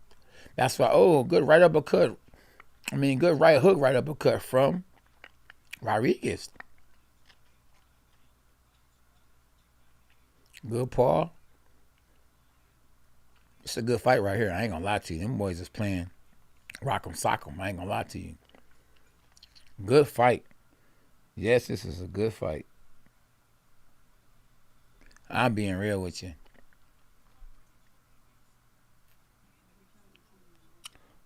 That's why, good right uppercut. Good right hook, right uppercut from Rodriguez. Good paw. It's a good fight right here. I ain't gonna lie to you. Them boys is playing rock 'em, sock 'em. I ain't gonna lie to you. Good fight. Yes, this is a good fight. I'm being real with you.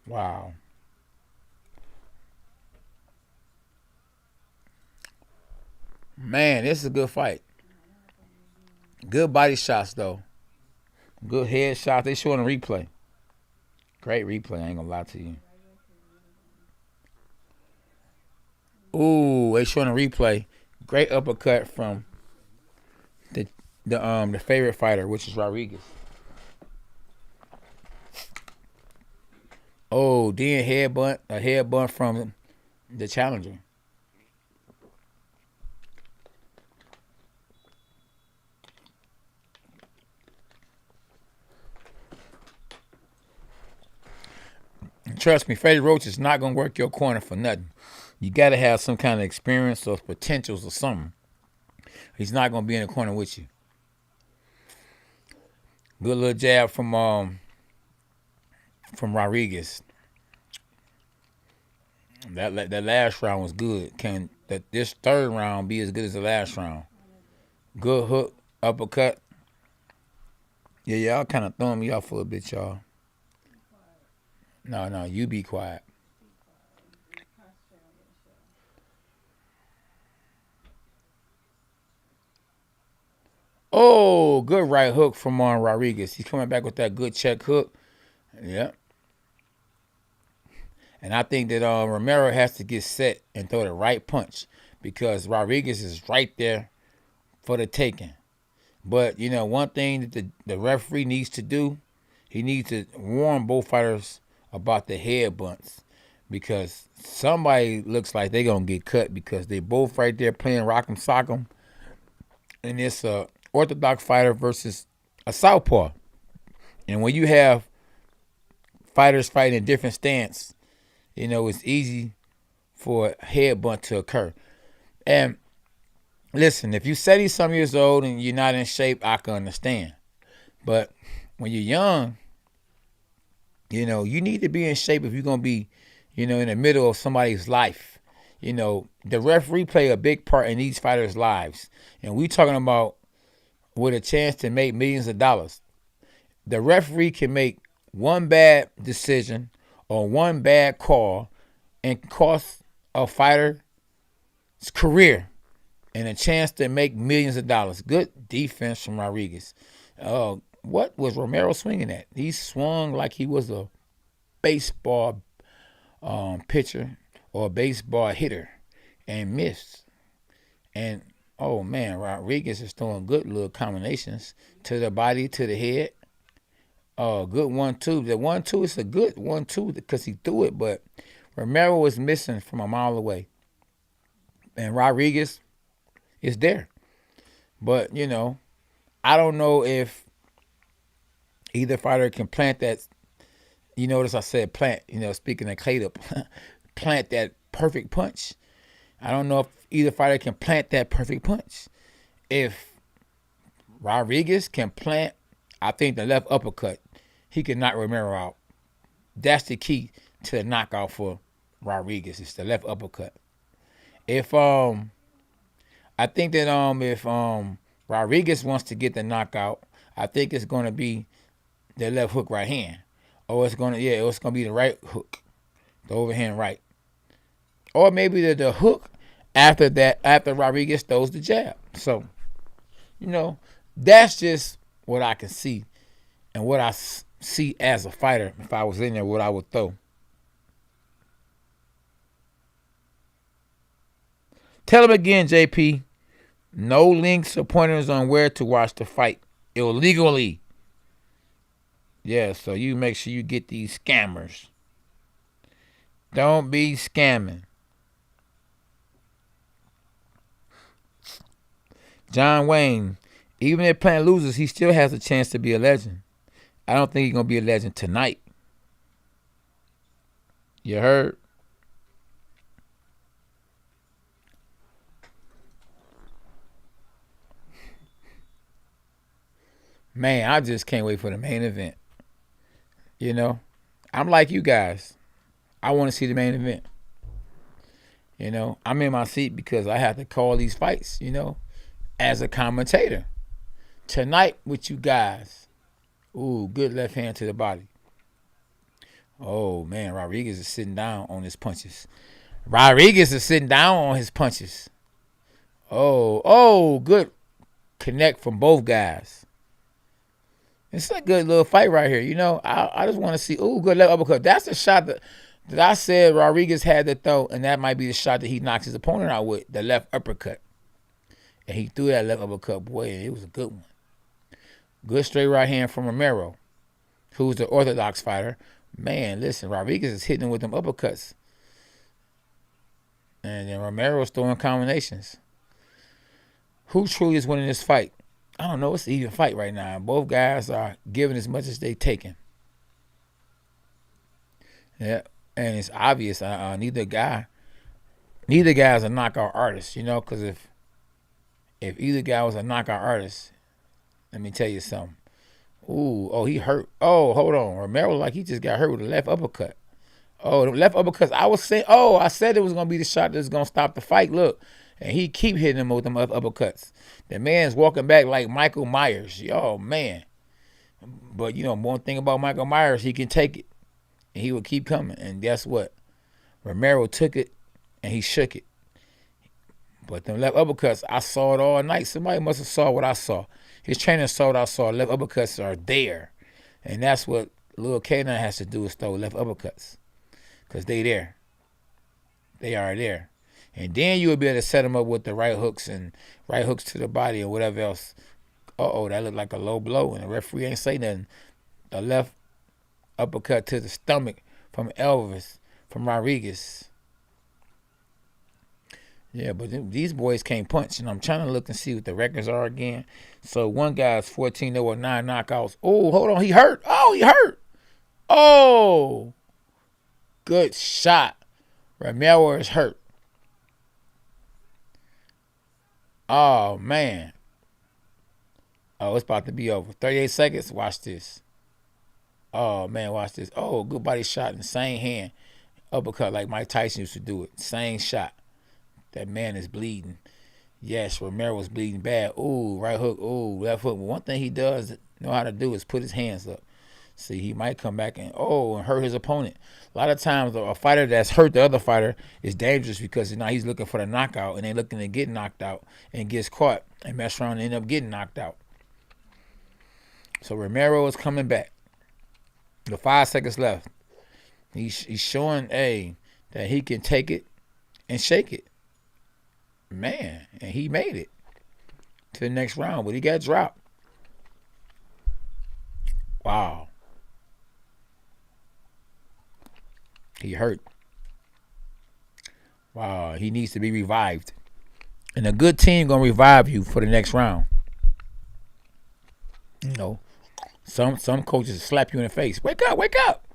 Wow. Man, this is a good fight. Good body shots, though. Good head shots. They showing a replay. Great replay. I ain't gonna lie to you. Ooh, they showing a replay. Great uppercut from the favorite fighter, which is Rodriguez. Oh, then a headbutt from the challenger. Trust me, Freddie Roach is not gonna work your corner for nothing. You gotta have some kind of experience or potentials or something. He's not gonna be in the corner with you. Good little jab from Rodriguez. That last round was good. Can this third round be as good as the last round? Good hook, uppercut. Yeah, y'all kind of throwing me off for a bit, y'all. No, you be quiet. Oh, good right hook from Rodriguez. He's coming back with that good check hook. Yeah. And I think that Romero has to get set and throw the right punch because Rodriguez is right there for the taking. But, one thing that the referee needs to do, he needs to warn both fighters about the headbutts because somebody looks like they're going to get cut because they both right there playing rock 'em, sock 'em. And it's a orthodox fighter versus a southpaw. And when you have fighters fighting in different stance, it's easy for a headbutt to occur. And listen, if you're 70-some years old and you're not in shape, I can understand. But when you're young, you need to be in shape if you're going to be, in the middle of somebody's life. The referee play a big part in these fighters' lives. And we talking about with a chance to make millions of dollars. The referee can make one bad decision or one bad call and cost a fighter's career and a chance to make millions of dollars. Good defense from Rodriguez. What was Romero swinging at? He swung like he was a baseball pitcher or a baseball hitter and missed. And, oh, man, Rodriguez is throwing good little combinations to the body, to the head. Good 1-2. The 1-2 is a good 1-2 because he threw it, but Romero was missing from a mile away. And Rodriguez is there. But, I don't know if either fighter can plant that. You notice I said plant, speaking of Caleb, plant that perfect punch. I don't know if either fighter can plant that perfect punch. If Rodriguez can plant, I think the left uppercut, he can knock Romero out. That's the key to the knockout for Rodriguez. It's the left uppercut. If I think that if Rodriguez wants to get the knockout, I think it's gonna be the left hook right hand. Or it's gonna be the right hook. The overhand right. Or maybe the hook after Rodriguez throws the jab. So, that's just what I can see and what I see as a fighter. If I was in there, what I would throw. Tell him again, JP. No links or pointers on where to watch the fight illegally. Yeah, so you make sure you get these scammers. Don't be scamming. John Wayne, even if Plant loses, he still has a chance to be a legend. I don't think he's going to be a legend tonight. You heard? Man, I just can't wait for the main event. You know, I'm like you guys. I want to see the main event. You know, I'm in my seat because I have to call these fights, you know, as a commentator. Tonight with you guys. Ooh, good left hand to the body. Oh, man, Rodriguez is sitting down on his punches. Oh, good connect from both guys. It's a good little fight right here. You know, I just want to see, ooh, good left uppercut. That's the shot that I said Rodriguez had to throw, and that might be the shot that he knocks his opponent out with, the left uppercut. And he threw that left uppercut, boy, and it was a good one. Good straight right hand from Romero, who's the orthodox fighter. Man, listen, Rodriguez is hitting him with them uppercuts. And then Romero's throwing combinations. Who truly is winning this fight? I don't know. It's an even fight right now. Both guys are giving as much as they taking. Yeah, and it's obvious. Neither guy is a knockout artist. You know, because if either guy was a knockout artist, let me tell you something. Ooh, oh, he hurt. Oh, hold on. Romero, like he just got hurt with a left uppercut. Oh, the left uppercut. I said it was going to be the shot that's going to stop the fight. Look. And he keep hitting him with them uppercuts. The man's walking back like Michael Myers. Oh, man. But, you know, one thing about Michael Myers, he can take it. And he will keep coming. And guess what? Romero took it, and he shook it. But them left uppercuts, I saw it all night. Somebody must have saw what I saw. His trainer saw what I saw. Left uppercuts are there. And that's what Lil K9 has to do is throw left uppercuts. Because they there. They are there. And then you will be able to set him up with the right hooks and right hooks to the body or whatever else. Uh-oh, that looked like a low blow. And the referee ain't say nothing. The left uppercut to the stomach from Elvis, from Rodriguez. Yeah, but these boys can't punch. And I'm trying to look and see what the records are again. So one guy's 14-0 with 9 knockouts. Oh, hold on. He hurt. Oh, good shot. Romero is hurt. Oh, man. Oh, it's about to be over. 38 seconds. Watch this. Oh, man, watch this. Oh, good body shot in the same hand. Uppercut like Mike Tyson used to do it. Same shot. That man is bleeding. Yes, Romero was bleeding bad. Ooh, right hook. Ooh, left hook. One thing he does know how to do is put his hands up. See, he might come back and hurt his opponent. A lot of times, a fighter that's hurt the other fighter is dangerous because now he's looking for the knockout and they're looking to get knocked out and gets caught and mess around and end up getting knocked out. So Romero is coming back. The 5 seconds left. He's showing that he can take it and shake it. Man, and he made it to the next round, but he got dropped. Wow. He hurt. Wow, he needs to be revived. And a good team gonna revive you for the next round. You know, some coaches slap you in the face. Wake up, wake up.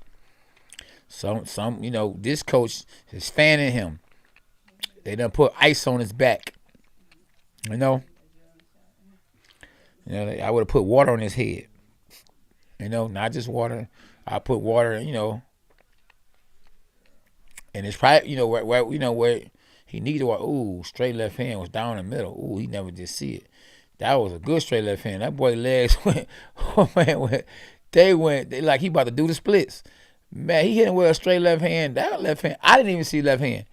Some, you know, this coach is fanning him. They done put ice on his back. You know, I would have put water on his head. You know, not just water. I put water, you know. And it's probably, you know, where he needed to. Ooh, straight left hand was down in the middle. Ooh, he never did see it. That was a good straight left hand. That boy's legs went. Oh man, they like he about to do the splits. Man, he hit him with a straight left hand. That left hand, I didn't even see left hand.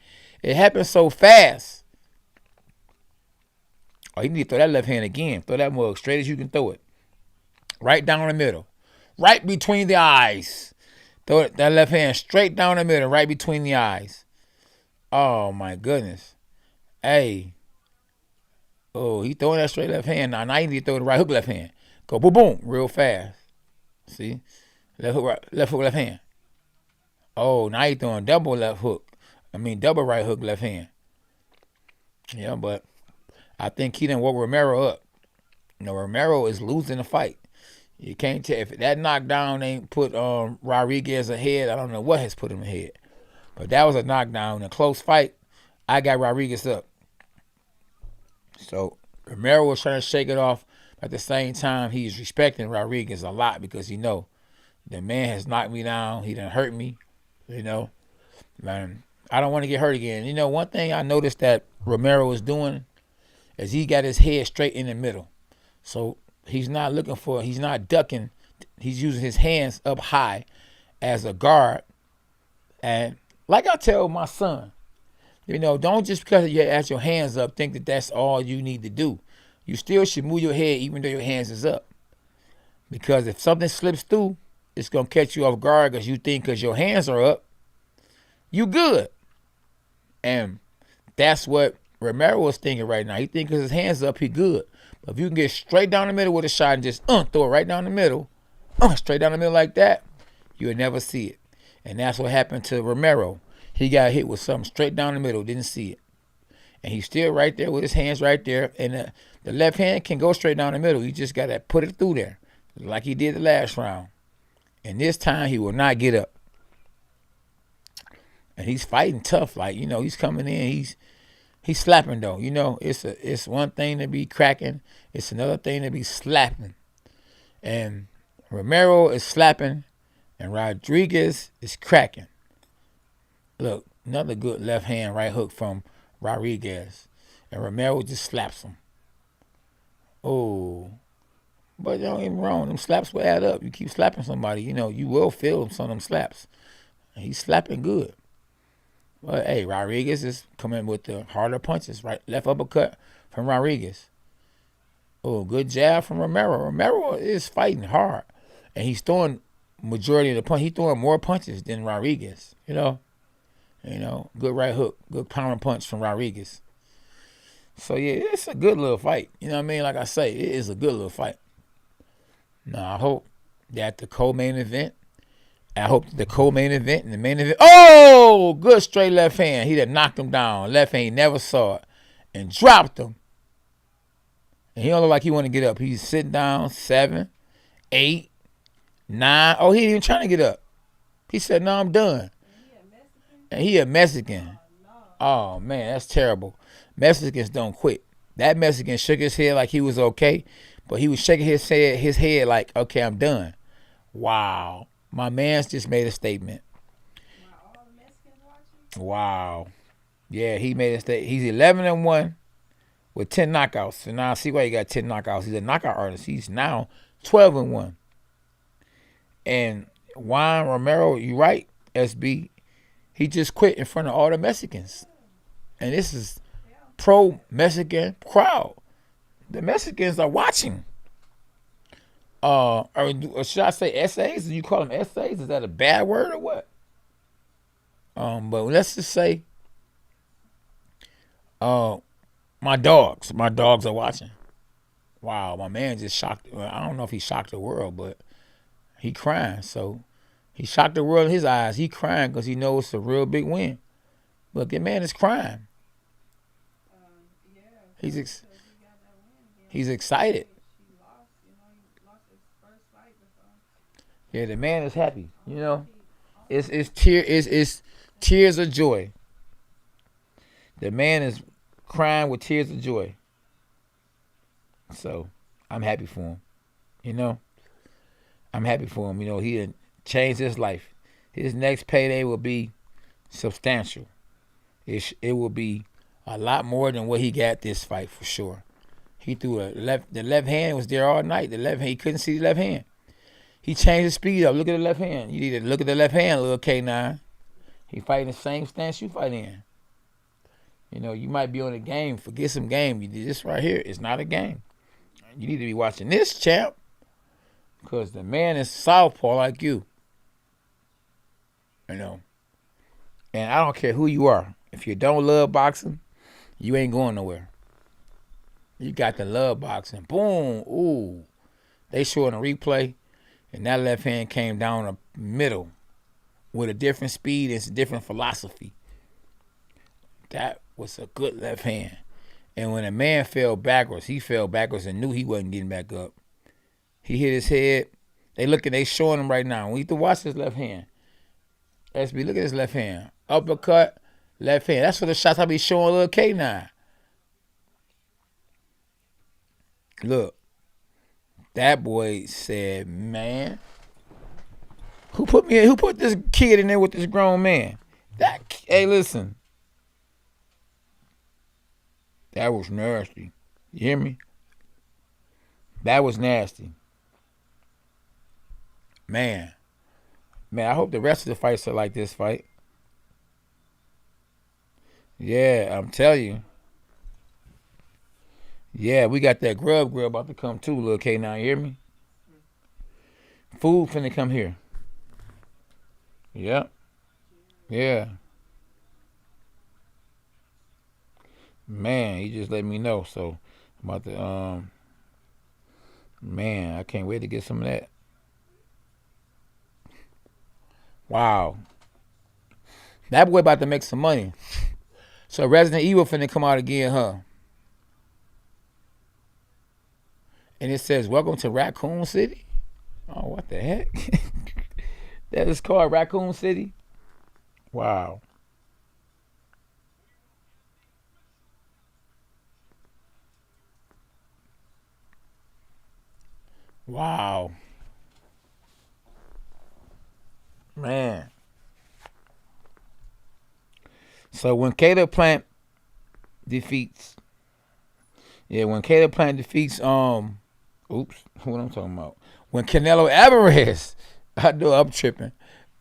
It happened so fast. Oh, you need to throw that left hand again. Throw that mug straight as you can throw it. Right down the middle. Right between the eyes. Throw that left hand straight down the middle, right between the eyes. Oh, my goodness. Hey, oh, he throwing that straight left hand. Now you need to throw the right hook left hand. Go boom, boom, real fast. See? Left hook, right, left hook, left hand. Oh, now he throwing double left hook. Double right hook, left hand. Yeah, but I think he done woke Romero up. Romero is losing the fight. You can't tell if that knockdown ain't put Rodriguez ahead. I don't know what has put him ahead, but that was a knockdown. In a close fight, I got Rodriguez up. So Romero was trying to shake it off. At the same time, he's respecting Rodriguez a lot because the man has knocked me down. He done hurt me. Man, I don't want to get hurt again. One thing I noticed that Romero is doing is he got his head straight in the middle. So he's not ducking. He's using his hands up high as a guard. And like I tell my son, don't just because you have your hands up think that that's all you need to do. You still should move your head even though your hands is up. Because if something slips through, it's going to catch you off guard because you think because your hands are up, you good. And that's what Romero is thinking right now. He thinks because his hands up, he good. But if you can get straight down the middle with a shot and just throw it right down the middle, straight down the middle like that, you'll never see it. And that's what happened to Romero. He got hit with something straight down the middle, didn't see it. And he's still right there with his hands right there. And the left hand can go straight down the middle. You just got to put it through there like he did the last round. And this time he will not get up. And he's fighting tough. Like, he's coming in. He's slapping though. It's one thing to be cracking. It's another thing to be slapping. And Romero is slapping and Rodriguez is cracking. Look, another good left hand right hook from Rodriguez. And Romero just slaps him. Oh. But don't get me wrong, them slaps will add up. You keep slapping somebody, you will feel some of them slaps. And he's slapping good. But hey, Rodriguez is coming with the harder punches, right? Left uppercut from Rodriguez. Oh, good jab from Romero. Romero is fighting hard. And he's throwing majority of the punch. He's throwing more punches than Rodriguez, good right hook, good power punch from Rodriguez. So yeah, it's a good little fight. Like I say, it is a good little fight. Now, I hope that the co-main event, and the main event, oh, good straight left hand. He done knocked him down. Left hand, he never saw it. And dropped him. And he don't look like he want to get up. He's sitting down, 7, 8, 9. Oh, he ain't even trying to get up. He said, no, I'm done. And he a Mexican. Oh, man, that's terrible. Mexicans don't quit. That Mexican shook his head like he was okay. But he was shaking his head like, okay, I'm done. Wow. My man's just made a statement. Wow. Yeah, he made a statement. He's 11-1 with 10 knockouts. So now I see why he got 10 knockouts. He's a knockout artist. He's now 12-1. And Juan Romero, you right, SB. He just quit in front of all the Mexicans. And this is pro-Mexican crowd. The Mexicans are watching. Or should I say essays? Do you call them essays? Is that a bad word or what? But let's just say, my dogs are watching. Wow, my man just shocked. Well, I don't know if he shocked the world, but he crying. So he shocked the world in his eyes. He crying because he knows it's a real big win. But the man is crying. He's excited. Yeah, the man is happy. It's tears of joy. The man is crying with tears of joy. So I'm happy for him. I'm happy for him. He had changed his life. His next payday will be substantial. It will be a lot more than what he got this fight for sure. He threw the left hand was there all night. The left hand, he couldn't see the left hand. He changed his speed up. Look at the left hand. You need to look at the left hand, little K9. He fighting the same stance you fight in. You might be on a game. Forget some game. This right here is not a game. You need to be watching this, champ. Because the man is southpaw like you. And I don't care who you are. If you don't love boxing, You ain't going nowhere. You got the love boxing. Boom. Ooh. They showing a replay, and that left hand came down the middle with a different speed and a different philosophy. That was a good left hand. And when a man fell backwards, he fell backwards and knew he wasn't getting back up. He hit his head. They showing him right now. We need to watch his left hand. SB, look at his left hand. Uppercut, left hand. That's for the shots I be showing little K9. Look, that boy said, man, who put this kid in there with this grown man? Hey, listen. That was nasty. You hear me? That was nasty. Man, I hope the rest of the fights are like this fight. Yeah, I'm telling you. Yeah, we got that grub girl about to come too, little K9. You hear me? Food finna come here. Yep. Yeah. Man, he just let me know. So I'm about to man, I can't wait to get some of that. Wow. That boy about to make some money. So Resident Evil finna come out again, huh? And it says, welcome to Raccoon City? Oh, what the heck? That is called Raccoon City? Wow. Wow. Man. So when Caleb Plant defeats, when Caleb Plant defeats, oops, what I'm talking about? When Canelo Alvarez, I know I'm tripping,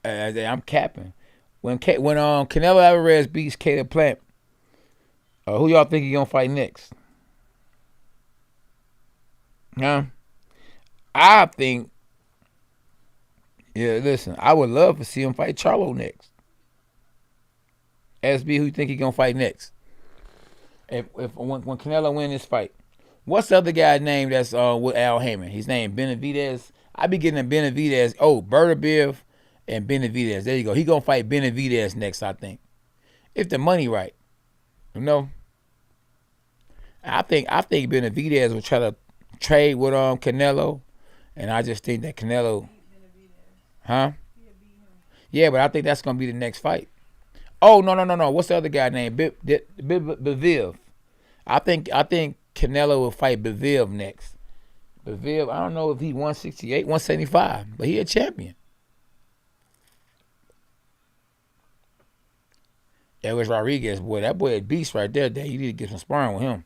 I'm capping. When Canelo Alvarez beats Caleb Plant, who y'all think he gonna fight next? Huh? I think, listen, I would love to see him fight Charlo next. SB, who you think he gonna fight next? When Canelo win this fight, what's the other guy's name that's with Al Heyman? His name Benavidez. I be getting Benavidez. Oh, Bertabiv and Benavidez. There you go. He gonna fight Benavidez next, I think, if the money right. You know, I think Benavidez will try to trade with Canelo, and I just think that Canelo, huh? Yeah, but I think that's gonna be the next fight. Oh no! What's the other guy named Biviev? I think Canelo will fight Biviev next. Biviev, I don't know if he 168, 175, but he a champion. Elvis Rodriguez, boy, that boy a beast right there. You need to get some sparring with him.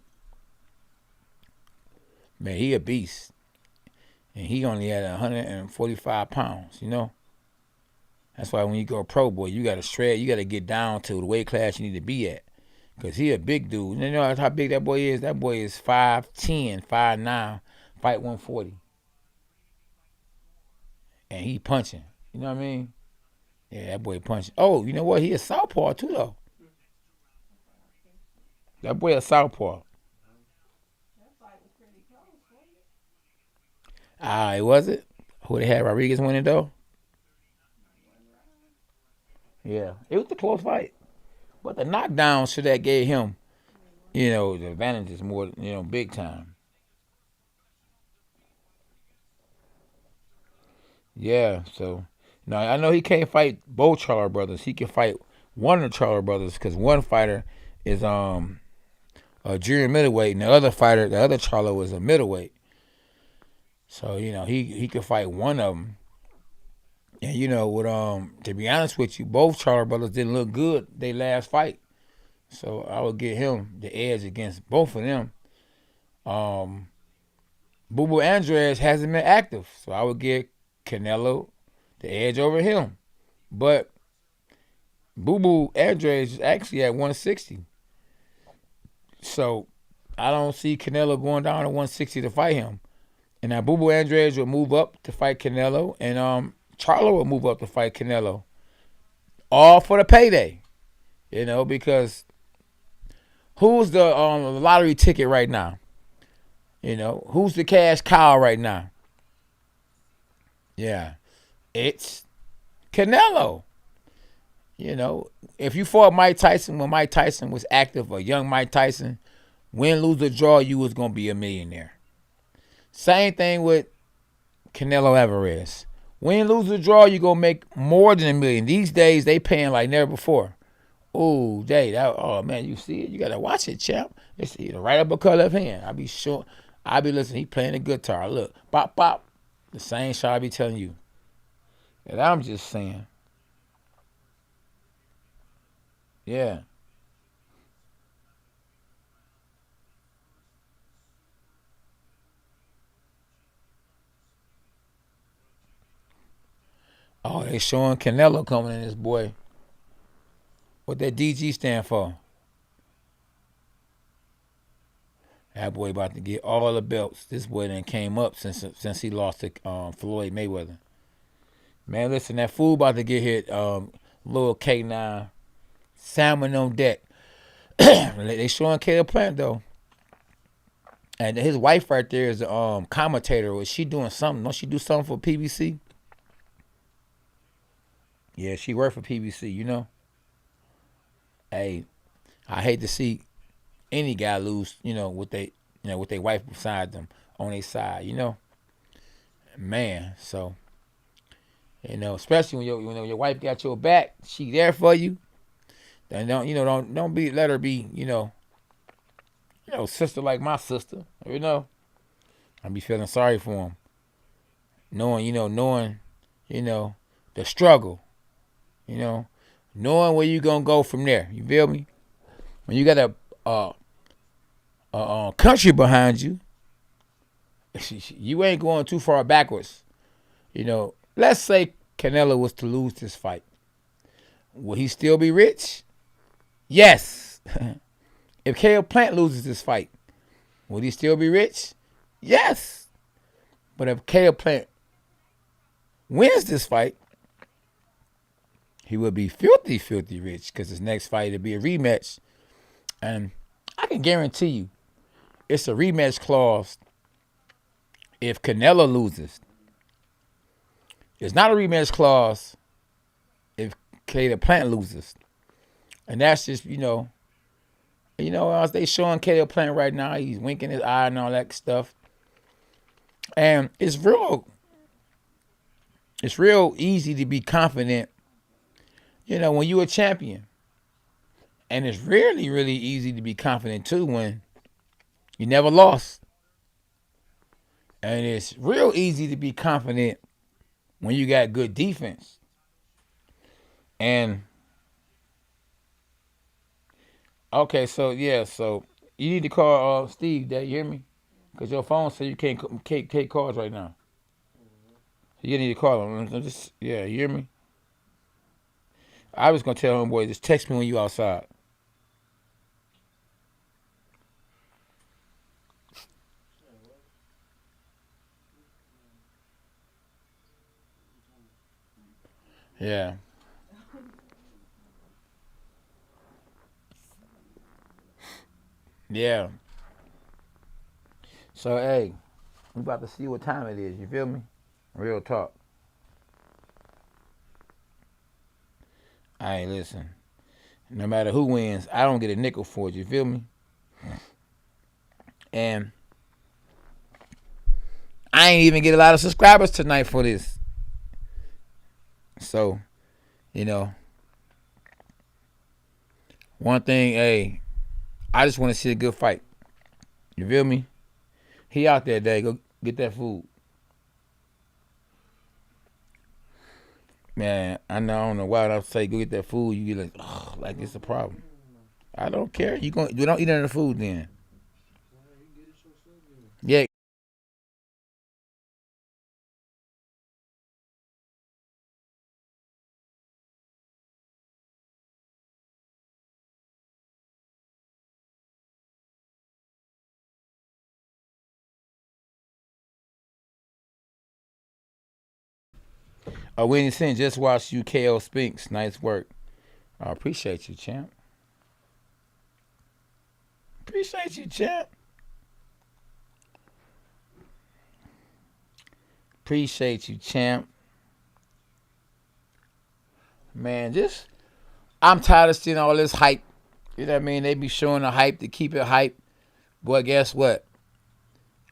Man, he a beast, and he only had 145 pounds. You know. That's why when you go pro, boy, you got to shred. You got to get down to the weight class you need to be at. Because he a big dude. You know how big that boy is? That boy is 5'10", 5'9", fight 140. And he punching. You know what I mean? Yeah, that boy punching. Oh, you know what? He a southpaw too, though. That boy a southpaw. It was it? Who they had Rodriguez winning, though? Yeah, it was a close fight. But the knockdown should have gave him, the advantages more, big time. Yeah, so, I know he can't fight both Charlo brothers. He can fight one of the Charlo brothers because one fighter is a junior middleweight, and the other Charlo is a middleweight. So, he could fight one of them. And to be honest with you, both Charlo brothers didn't look good their last fight. So I would give him the edge against both of them. Boo Andres hasn't been active, so I would give Canelo the edge over him. But Boo Andres is actually at 160. So I don't see Canelo going down to 160 to fight him. And now Boo Andres will move up to fight Canelo, and Charlo will move up to fight Canelo. All for the payday. Because Who's the lottery ticket right now? You know, who's the cash cow right now? Yeah, it's Canelo. You know, if you fought Mike Tyson when Mike Tyson was active, or young Mike Tyson, win, lose, or draw, you was gonna be a millionaire. Same thing with Canelo Alvarez. Win, lose, or draw, you gonna make more than $1 million. These days they paying like never before. Oh, Jay, oh man, you see it? You gotta watch it, champ. It's either right uppercut, left hand. I be sure. I be listening. He playing the guitar. Look, bop bop. The same shot I be telling you. And I'm just saying, yeah. Oh, they showing Canelo coming in, this boy. What that DG stand for? That boy about to get all the belts. This boy done came up since he lost to Floyd Mayweather. Man, listen, that fool about to get hit. Little K9, salmon on deck. They showing Caleb Plant though, and his wife right there is the commentator. Was she doing something? Don't she do something for PBC? Yeah, she worked for PBC. You know, hey, I hate to see any guy lose. With their wife beside them on their side. You know, man. So especially when your wife got your back, she there for you. Then don't let her be sister like my sister. I be feeling sorry for him, knowing the struggle, knowing where you gonna go from there. You feel me? When you got a country behind you, you ain't going too far backwards. Let's say Canelo was to lose this fight. Will he still be rich? Yes. If Caleb Plant loses this fight, will he still be rich? Yes. But if Caleb Plant wins this fight, he will be filthy, filthy rich, because his next fight will be a rematch. And I can guarantee you, it's a rematch clause if Canelo loses. It's not a rematch clause if Caleb Plant loses. And that's just, as they showing Caleb Plant right now, he's winking his eye and all that stuff. And it's real easy to be confident, when you're a champion. And it's really, really easy to be confident too when you never lost. And it's real easy to be confident when you got good defense. And okay, so you need to call Steve. Dad, you hear me? Because your phone says you can't take calls right now. So you need to call him. You hear me? I was gonna tell him, boy, just text me when you outside. Yeah. Yeah. So hey, we about to see what time it is. You feel me? Real talk. Hey, listen. No matter who wins, I don't get a nickel for it. You feel me? And I ain't even get a lot of subscribers tonight for this. So, one thing, hey, I just want to see a good fight. You feel me? He out there, Dad. Go get that food. Man, I don't know why I say go get that food. You get like it's a problem. I don't care. You don't eat any of the food then. Yeah. Winnie Sin just watched you KO Spinks. Nice work. I appreciate you, champ. Appreciate you, champ. Appreciate you, champ. Man, I'm tired of seeing all this hype. You know what I mean? They be showing the hype to keep it hype. Boy, guess what?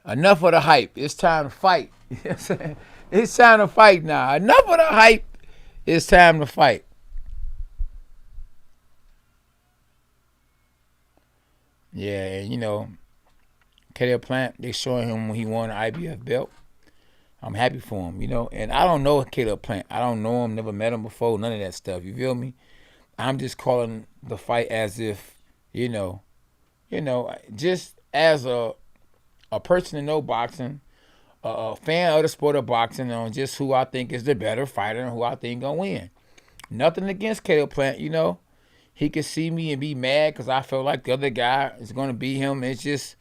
Enough of the hype. It's time to fight. You know what I'm saying? It's time to fight now. Enough of the hype. It's time to fight. Yeah, and you know, Caleb Plant, they showing him when he won the IBF belt. I'm happy for him, you know. And I don't know Caleb Plant. I don't know him, never met him before, none of that stuff. You feel me? I'm just calling the fight as if, just as a person to know boxing, a fan of the sport of boxing, on just who I think is the better fighter and who I think gonna win. Nothing against Caleb Plant, you know. He could see me and be mad because I feel like the other guy is gonna beat him. It's just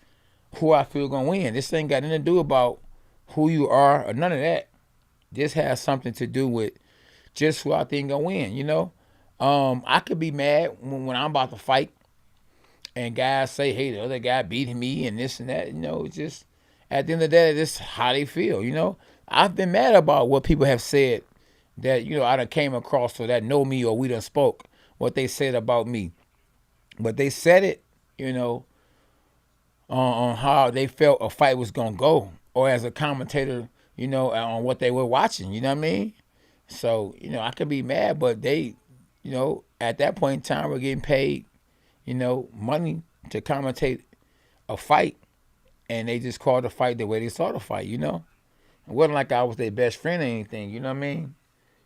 who I feel gonna win. This ain't got nothing to do about who you are or none of that. This has something to do with just who I think gonna win, you know. I could be mad when I'm about to fight and guys say, hey, the other guy beat me and this and that. You know, it's just, at the end of the day, this is how they feel, you know. I've been mad about what people have said that, you know, I done came across or that know me or we done spoke, what they said about me. But they said it, you know, on how they felt a fight was going to go, or as a commentator, you know, on what they were watching, you know what I mean? So, you know, I could be mad, but they, you know, at that point in time, we're getting paid, you know, money to commentate a fight, and they just called the fight the way they saw the fight, you know? It wasn't like I was their best friend or anything, you know what I mean?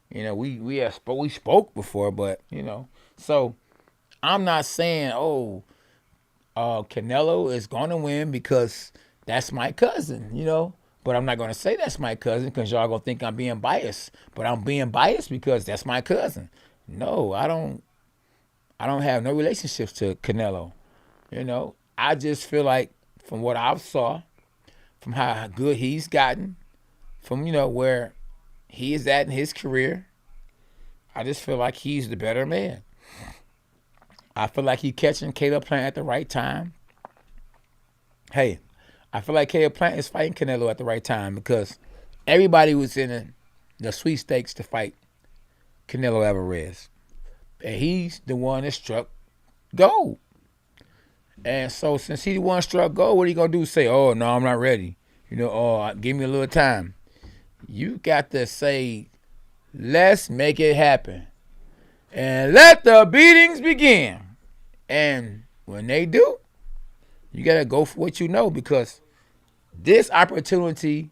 You know, we spoke before, but, you know. So, I'm not saying, Canelo is going to win because that's my cousin, you know? But I'm not going to say that's my cousin because y'all going to think I'm being biased. But I'm being biased because that's my cousin. No, I don't have no relationships to Canelo. You know, I just feel like from what I saw, from how good he's gotten, from, you know, where he is at in his career, I just feel like he's the better man. I feel like he's catching Caleb Plant at the right time. Hey, I feel like Caleb Plant is fighting Canelo at the right time because everybody was in the sweepstakes to fight Canelo Alvarez. And he's the one that struck gold. And so since he the one struck gold, what are you going to do? Say, oh, no, I'm not ready. You know, oh, give me a little time. You got to say, let's make it happen. And let the beatings begin. And when they do, you got to go for what you know, because this opportunity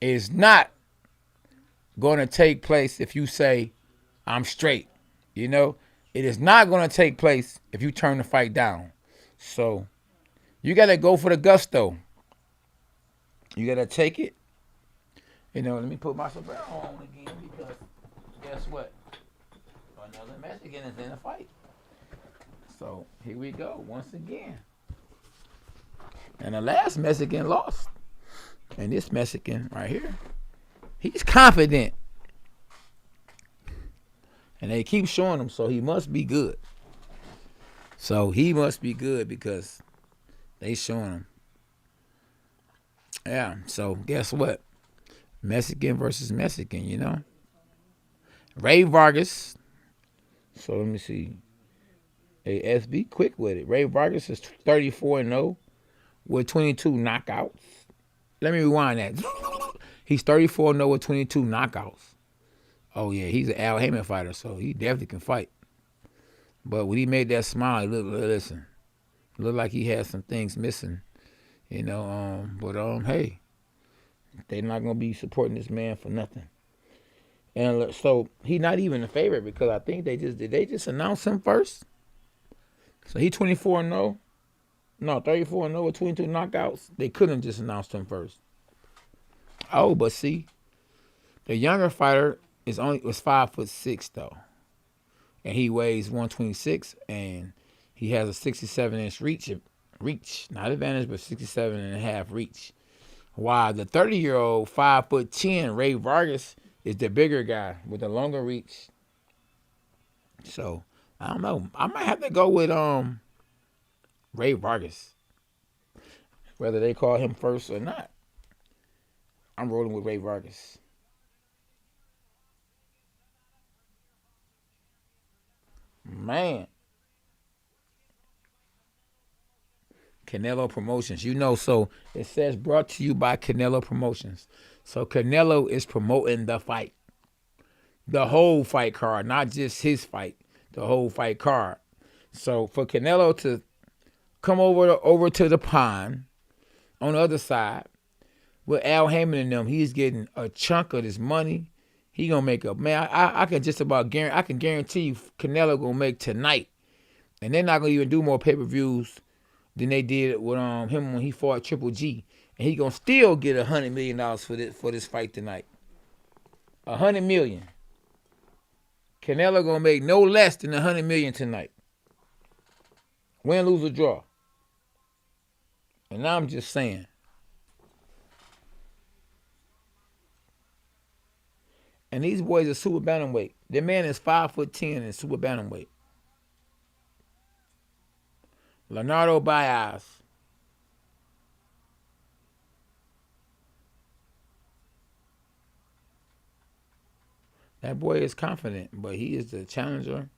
is not going to take place if you say, I'm straight. You know, it is not going to take place if you turn the fight down. So you got to go for the gusto. You got to take it. You know, let me put my sombrero on again, because guess what? Another Mexican is in a fight. So here we go once again. And the last Mexican lost. And this Mexican right here, he's confident. And they keep showing him, so he must be good. So he must be good because they showing him. Yeah, so guess what? Mexican versus Mexican, you know. Rey Vargas. So let me see. Hey, SB, quick with it. Rey Vargas is 34-0 with 22 knockouts. Let me rewind that. He's 34-0 with 22 knockouts. Oh, yeah, he's an Al Heyman fighter, so he definitely can fight. But when he made that smile, it looked like he had some things missing, you know. Hey, they're not going to be supporting this man for nothing. And so he's not even a favorite because I think did they just announce him first? So he 24-0. No, 34-0 with 22 knockouts. They couldn't just announce him first. Oh, but see, the younger fighter was 5'6" though, and he weighs 126, and he has a 67-inch reach, not advantage, but 67.5 reach. While the 30-year-old 5'10" Rey Vargas is the bigger guy with the longer reach. So I don't know. I might have to go with Rey Vargas. Whether they call him first or not, I'm rolling with Rey Vargas. Man. Canelo Promotions. So it says brought to you by Canelo Promotions. So Canelo is promoting the fight. The whole fight card, not just his fight. The whole fight card. So for Canelo to come over to the pond on the other side with Al Haymon and them, he's getting a chunk of this money. He gonna make up. Man, I can just about guarantee. I can guarantee you, Canelo gonna make tonight, and they're not gonna even do more pay-per-views than they did with him when he fought Triple G, and he gonna still get $100 million for this fight tonight. $100 million. Canelo gonna make no less than $100 million tonight. Win, lose, or draw. And I'm just saying. And these boys are super bantamweight. Their man is 5'10" in super bantamweight. Leonardo Báez. That boy is confident, but he is the challenger,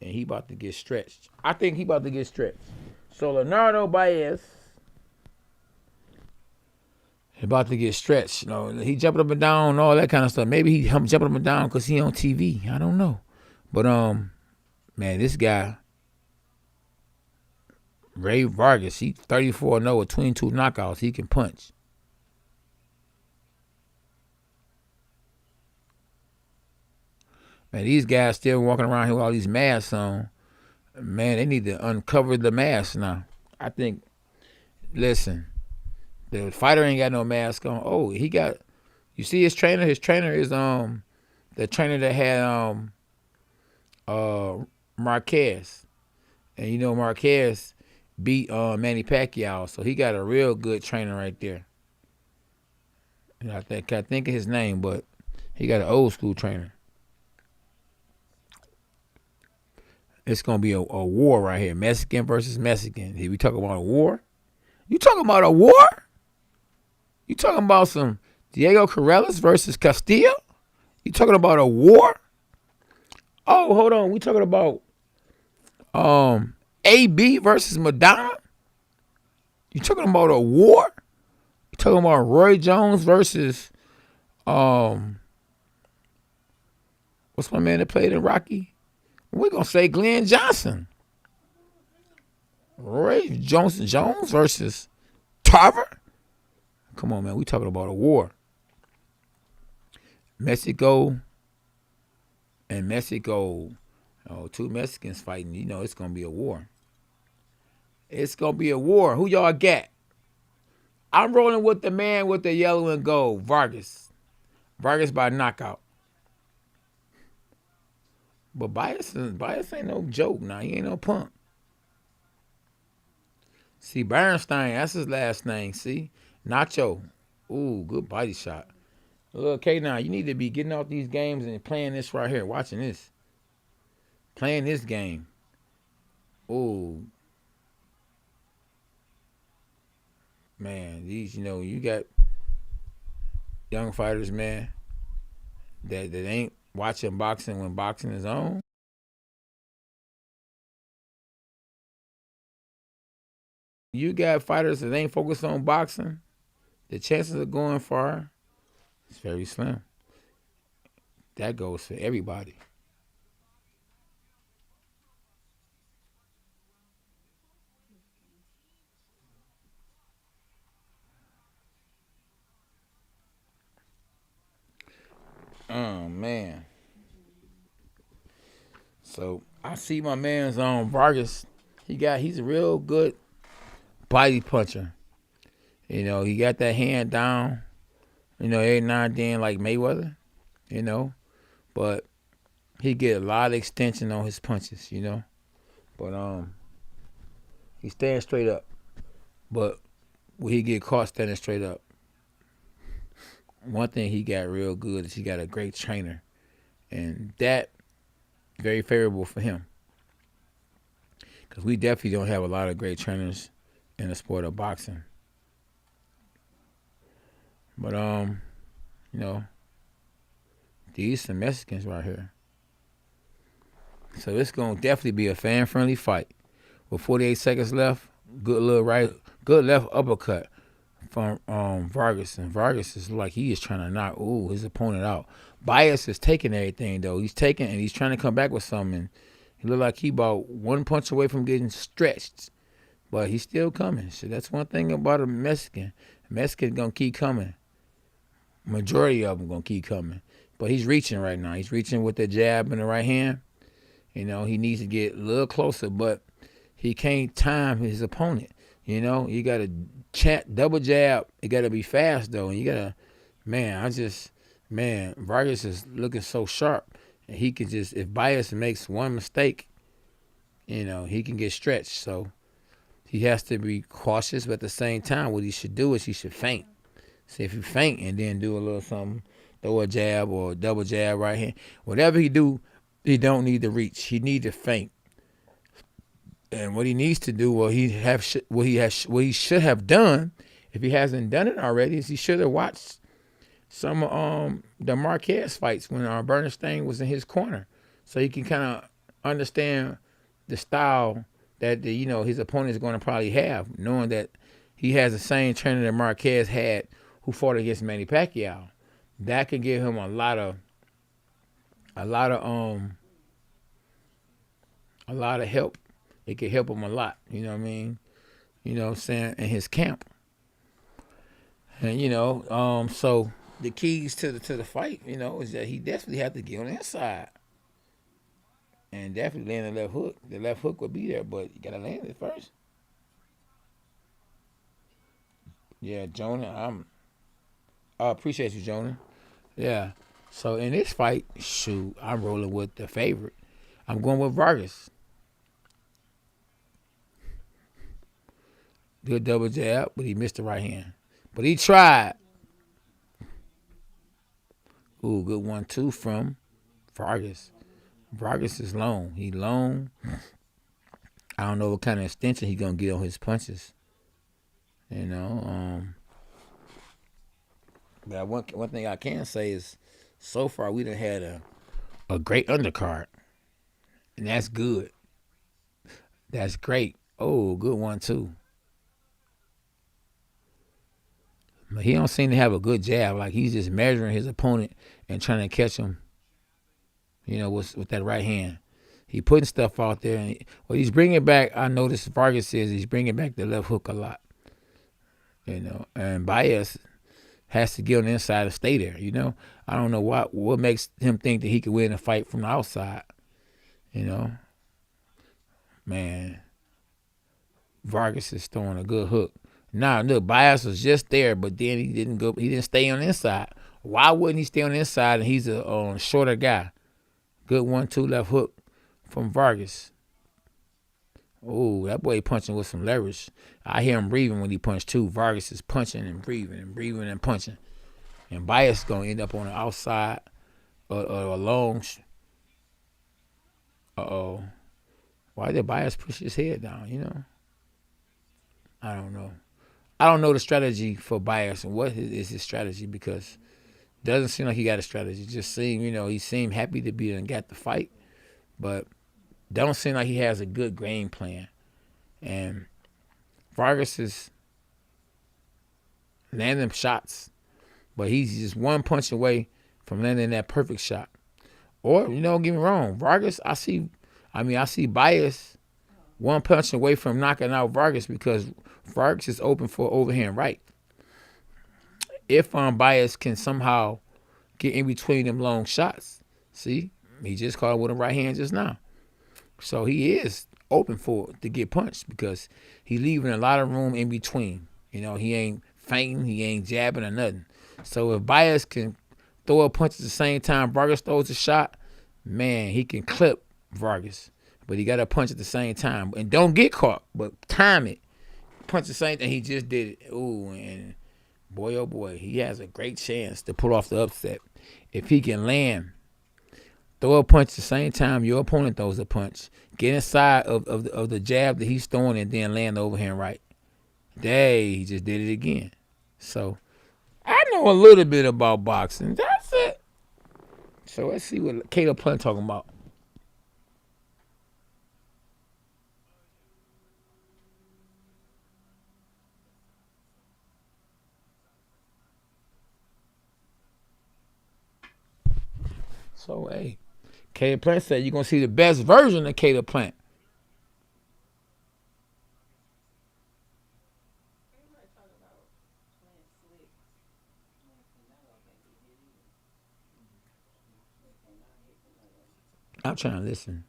and he about to get stretched. I think he about to get stretched. So Leonardo Báez about to get stretched. He jumping up and down and all that kind of stuff. Maybe he jumping up and down because he on TV. I don't know. But man, this guy, Rey Vargas, he 34-0 with 22 knockouts. He can punch. Man, these guys still walking around here with all these masks on. Man, they need to uncover the mask now. I think, listen, the fighter ain't got no mask on. Oh, he got, you see his trainer? His trainer is the trainer that had Marquez. And Marquez beat Manny Pacquiao, so he got a real good trainer right there. And I think of his name, but he got an old school trainer. It's gonna be a war right here, Mexican versus Mexican. We talking about a war? You talking about a war? You talking about some Diego Corrales versus Castillo? You talking about a war? Oh, hold on. We talking about AB versus Madonna? You talking about a war? You talking about Roy Jones versus what's my man that played in Rocky? We're gonna say Glenn Johnson. Roy Jones versus Tarver? Come on, man. We talking about a war. Mexico and Mexico. Two Mexicans fighting. It's gonna be a war. It's gonna be a war. Who y'all got? I'm rolling with the man with the yellow and gold, Vargas. Vargas by knockout. But Báez ain't no joke now. He ain't no punk. See, Bernstein, that's his last name. See? Nacho. Ooh, good body shot. Look, K9, you need to be getting off these games and playing this right here. Watching this. Playing this game. Ooh. Man, these, you got young fighters, man, that ain't watching boxing when boxing is on. You got fighters that ain't focused on boxing. The chances of going far is very slim. That goes for everybody. Oh, man. So I see my man's Vargas. He's a real good body puncher. He got that hand down. Every now and then like Mayweather. But he get a lot of extension on his punches. But he stands straight up. But will he get caught standing straight up? One thing he got real good is he got a great trainer, and that very favorable for him. Because we definitely don't have a lot of great trainers in the sport of boxing. But, you know, these some Mexicans right here. So it's going to definitely be a fan-friendly fight. With 48 seconds left, good left uppercut from Vargas. And Vargas is like he is trying to knock his opponent out. Báez is taking everything, though. He's taking and he's trying to come back with something. He looked like he about one punch away from getting stretched. But he's still coming. So that's one thing about a Mexican. Mexican's going to keep coming. Majority of them going to keep coming. But he's reaching right now. He's reaching with the jab in the right hand. You know, he needs to get a little closer, but he can't time his opponent. You know, you got to double jab. You got to be fast, though. And you got to, Vargas is looking so sharp. And he can just, if Báez makes one mistake, you know, he can get stretched. So he has to be cautious, but at the same time, what he should do is he should feint. See if you feint and then do a little something, throw a jab or a double jab right hand. Whatever he do, he don't need to reach. He need to feint. And what he needs to do, what he should have done, if he hasn't done it already, is he should have watched some of the Marquez fights when Bernstein was in his corner, so he can kind of understand the style that his opponent is going to probably have, knowing that he has the same trainer that Marquez had, who fought against Manny Pacquiao. That can give him a lot of help. It could help him a lot, you know what I mean? You know what I'm saying? In his camp. And, so the keys to the fight, is that he definitely had to get on the inside. And definitely land the left hook. The left hook would be there, but you got to land it first. Yeah, Jonah, I appreciate you, Jonah. Yeah. So in this fight, I'm rolling with the favorite. I'm going with Vargas. Good double jab, but he missed the right hand. But he tried. Ooh, good 1-2 from Vargas. Vargas is long. He long. I don't know what kind of extension he's going to get on his punches. But one thing I can say is, so far we done had a great undercard. And that's good. That's great. Oh, good 1-2. But he don't seem to have a good jab. Like he's just measuring his opponent and trying to catch him, with that right hand. He putting stuff out there. And he's bringing back, I noticed Vargas says he's bringing back the left hook a lot. And Báez has to get on the inside and stay there, I don't know what makes him think that he can win a fight from the outside, Man, Vargas is throwing a good hook. Now, look, Báez was just there, but then he didn't stay on the inside. Why wouldn't he stay on the inside? And he's a shorter guy. Good 1-2 left hook from Vargas. Oh, that boy punching with some leverage. I hear him breathing when he punched too. Vargas is punching and breathing and punching. And Báez is going to end up on the outside of a long. Uh-oh. Why did Báez push his head down, I don't know. I don't know the strategy for Báez and what is his strategy, because it doesn't seem like he got a strategy. It just seemed, he seemed happy to be and got the fight, but don't seem like he has a good game plan. And Vargas is landing shots, but he's just one punch away from landing that perfect shot. Or, don't get me wrong, Vargas, I see Báez one punch away from knocking out Vargas, because Vargas is open for overhand right. If Báez can somehow get in between them long shots, see, he just caught with a right hand just now. So he is open to get punched, because he leaving a lot of room in between. He ain't feinting, he ain't jabbing or nothing. So if Báez can throw a punch at the same time Vargas throws a shot, man, he can clip Vargas. But he got to punch at the same time. And don't get caught, but time it. Punch the same thing, he just did it. Ooh, and boy, oh boy, he has a great chance to pull off the upset if he can land throw a punch at the same time your opponent throws a punch. Get inside of the jab that he's throwing and then land the overhand right. He just did it again. So I know a little bit about boxing. That's it. So let's see what Caleb Plant talking about. So hey, Caleb Plant said you're gonna see the best version of Caleb Plant. I'm trying to listen.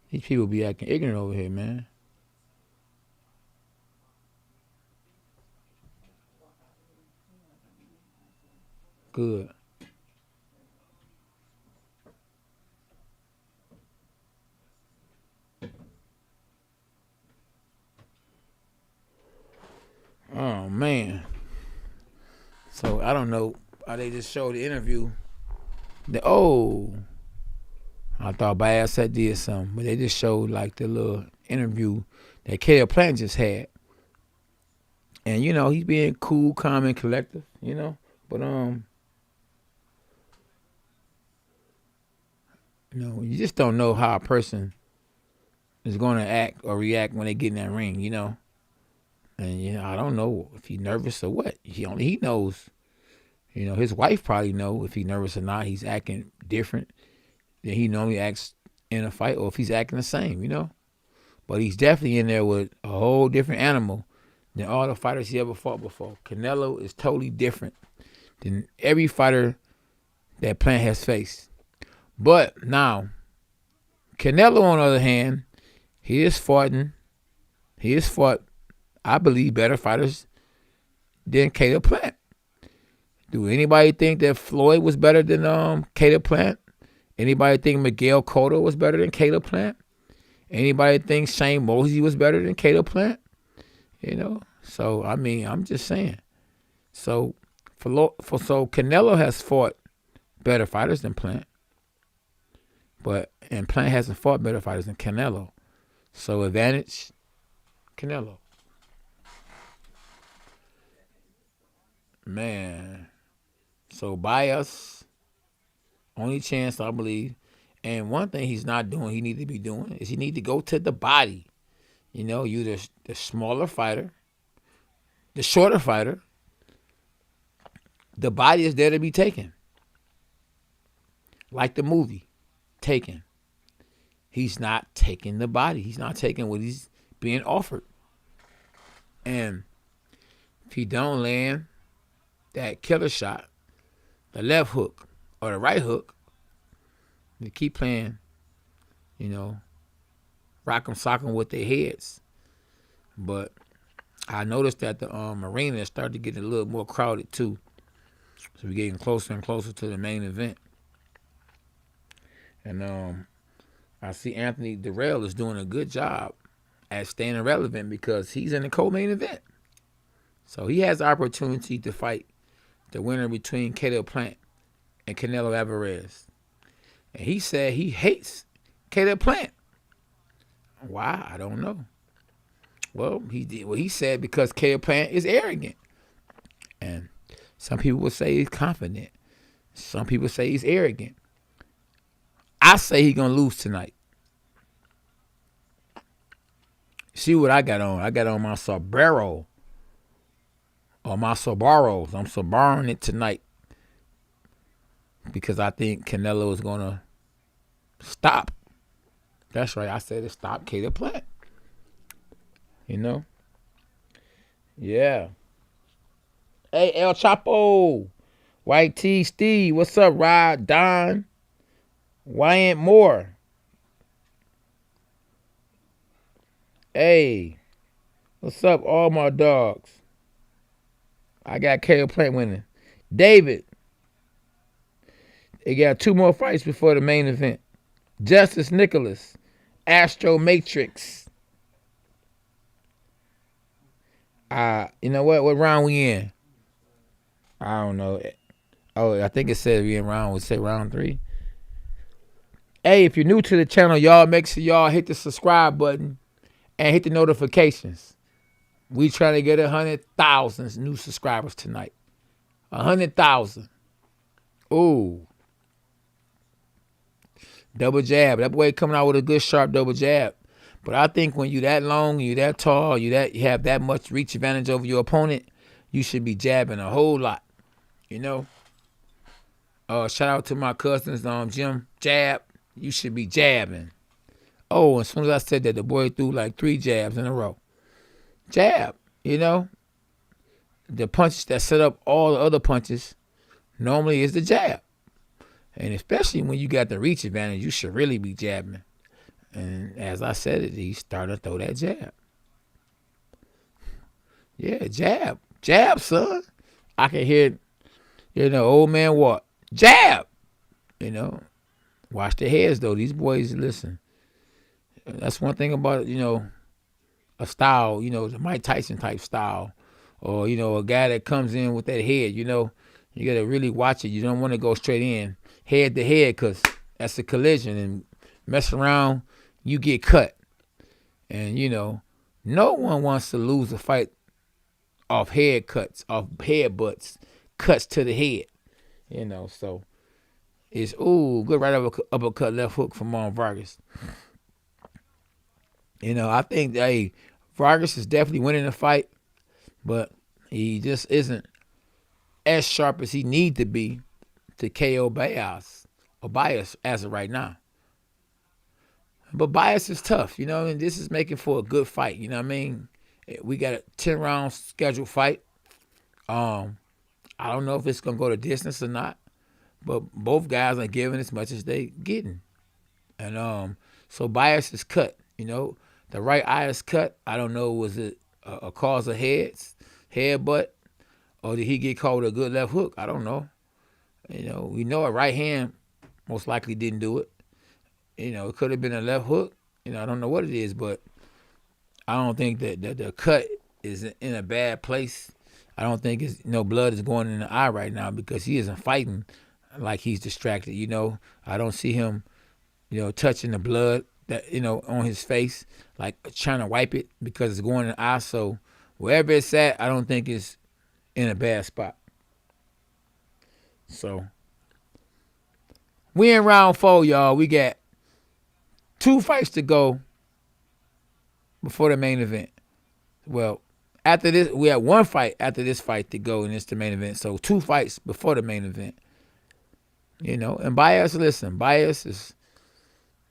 These people be acting ignorant over here, man. Good. Oh man. So I don't know. They just showed the interview. I thought Báez had did something, but they just showed like the little interview that Caleb Plant just had. And you know, he's being cool, calm, and collective, you know. But you know, you just don't know how a person is gonna act or react when they get in that ring, you know. And you know, I don't know if he's nervous or what. He knows. You know, his wife probably know if he's nervous or not. He's acting different than he normally acts in a fight, or if he's acting the same, you know. But he's definitely in there with a whole different animal than all the fighters he ever fought before. Canelo is totally different than every fighter that Plant has faced. But now, Canelo, on the other hand, he has fought, I believe, better fighters than Caleb Plant. Do anybody think that Floyd was better than Caleb Plant? Anybody think Miguel Cotto was better than Caleb Plant? Anybody think Shane Mosley was better than Caleb Plant? You know, so I mean, I'm just saying. So Canelo has fought better fighters than Plant, and Plant hasn't fought better fighters than Canelo. So advantage, Canelo. Man. So Báez, only chance I believe. And one thing he's not doing, he need to be doing, is he need to go to the body. You know, you the smaller fighter, the shorter fighter. The body is there to be taken. Like the movie, Taken. He's not taking the body. He's not taking what he's being offered. And if he don't land that killer shot, the left hook or the right hook, they keep playing, you know, rock 'em, sock 'em with their heads. But I noticed that the arena started to get a little more crowded too. So we're getting closer and closer to the main event. And I see Anthony Dirrell is doing a good job at staying relevant because he's in the co-main event. So he has the opportunity to fight the winner between Caleb Plant and Canelo Alvarez. And he said he hates Caleb Plant. Why? I don't know. Well, he said because Caleb Plant is arrogant. And some people would say he's confident. Some people say he's arrogant. I say he's going to lose tonight. See what I got on. I got on my sombrero. Or my sobaros. I'm sobaroing it tonight. Because I think Canelo is going to stop. That's right. I said to stop Caleb Plant. You know? Yeah. Hey, El Chapo. White T Steve. What's up, Rod? Don. Wyatt Moore. Hey. What's up, all my dogs? I got Caleb Plant winning. David. They got 2 more fights before the main event. Justice Nicholas. Astro Matrix. You know what? What round we in? I don't know. Oh, I think it said we in round. Would say round 3. Hey, if you're new to the channel, y'all make sure y'all hit the subscribe button and hit the notifications. We trying to get 100,000 new subscribers tonight. 100,000. Ooh. Double jab. That boy coming out with a good sharp double jab. But I think when you that long, you that tall, you have that much reach advantage over your opponent, you should be jabbing a whole lot. You know? Shout out to my cousins, Jim Jab. You should be jabbing. Oh, as soon as I said that, the boy threw like 3 jabs in a row. Jab, you know? The punches that set up all the other punches normally is the jab. And especially when you got the reach advantage, you should really be jabbing. And as I said it, he started to throw that jab. Yeah, jab. Jab, son. I can hear, old man walk. Jab! Watch their heads, though. These boys, listen. That's one thing about, a style, the Mike Tyson type style. Or, a guy that comes in with that head, you got to really watch it. You don't want to go straight in, head to head, because that's a collision. And mess around, you get cut. And, no one wants to lose a fight off head cuts, off head butts, cuts to the head. So it's, good right uppercut, left hook from Vargas. I think, Vargas is definitely winning the fight, but he just isn't as sharp as he need to be to KO Báez as of right now. But Báez is tough, and this is making for a good fight, We got a 10-round scheduled fight. I don't know if it's going to go the distance or not, but both guys are giving as much as they getting. And so Báez is cut, The right eye is cut. I don't know, was it a cause of headbutt, or did he get caught with a good left hook? I don't know. We know a right hand most likely didn't do it. It could have been a left hook. I don't know what it is, but I don't think that the cut is in a bad place. I don't think it's blood is going in the eye right now because he isn't fighting like he's distracted. I don't see him, touching the blood that on his face, like trying to wipe it because it's going in the eye. So wherever it's at, I don't think it's in a bad spot. So we in round 4, y'all. We got 2 fights to go before the main event. Well, after this, we have 1 fight after this fight to go, and it's the main event. So 2 fights before the main event. And Báez, listen, Báez is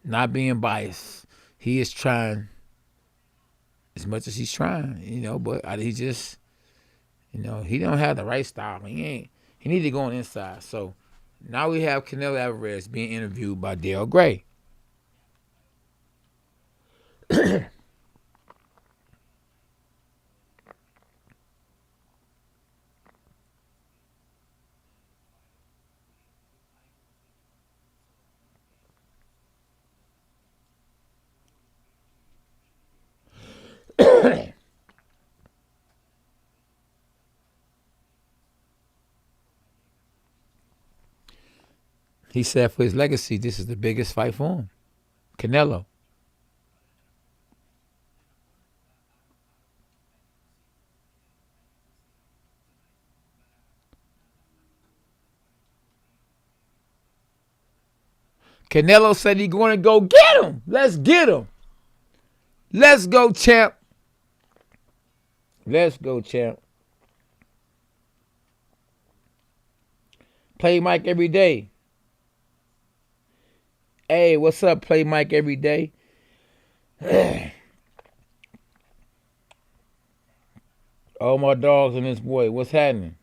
not being biased. He is trying as much as he's trying, but he just, he don't have the right style. He need to go on inside. So now we have Canelo Alvarez being interviewed by Dale Gray. He said for his legacy, this is the biggest fight for him. Canelo. Canelo said he's going to go get him. Let's get him. Let's go, champ. Let's go, champ. Play Mike every day. Hey, what's up, Play Mike every day? All my dogs and this boy. What's happening?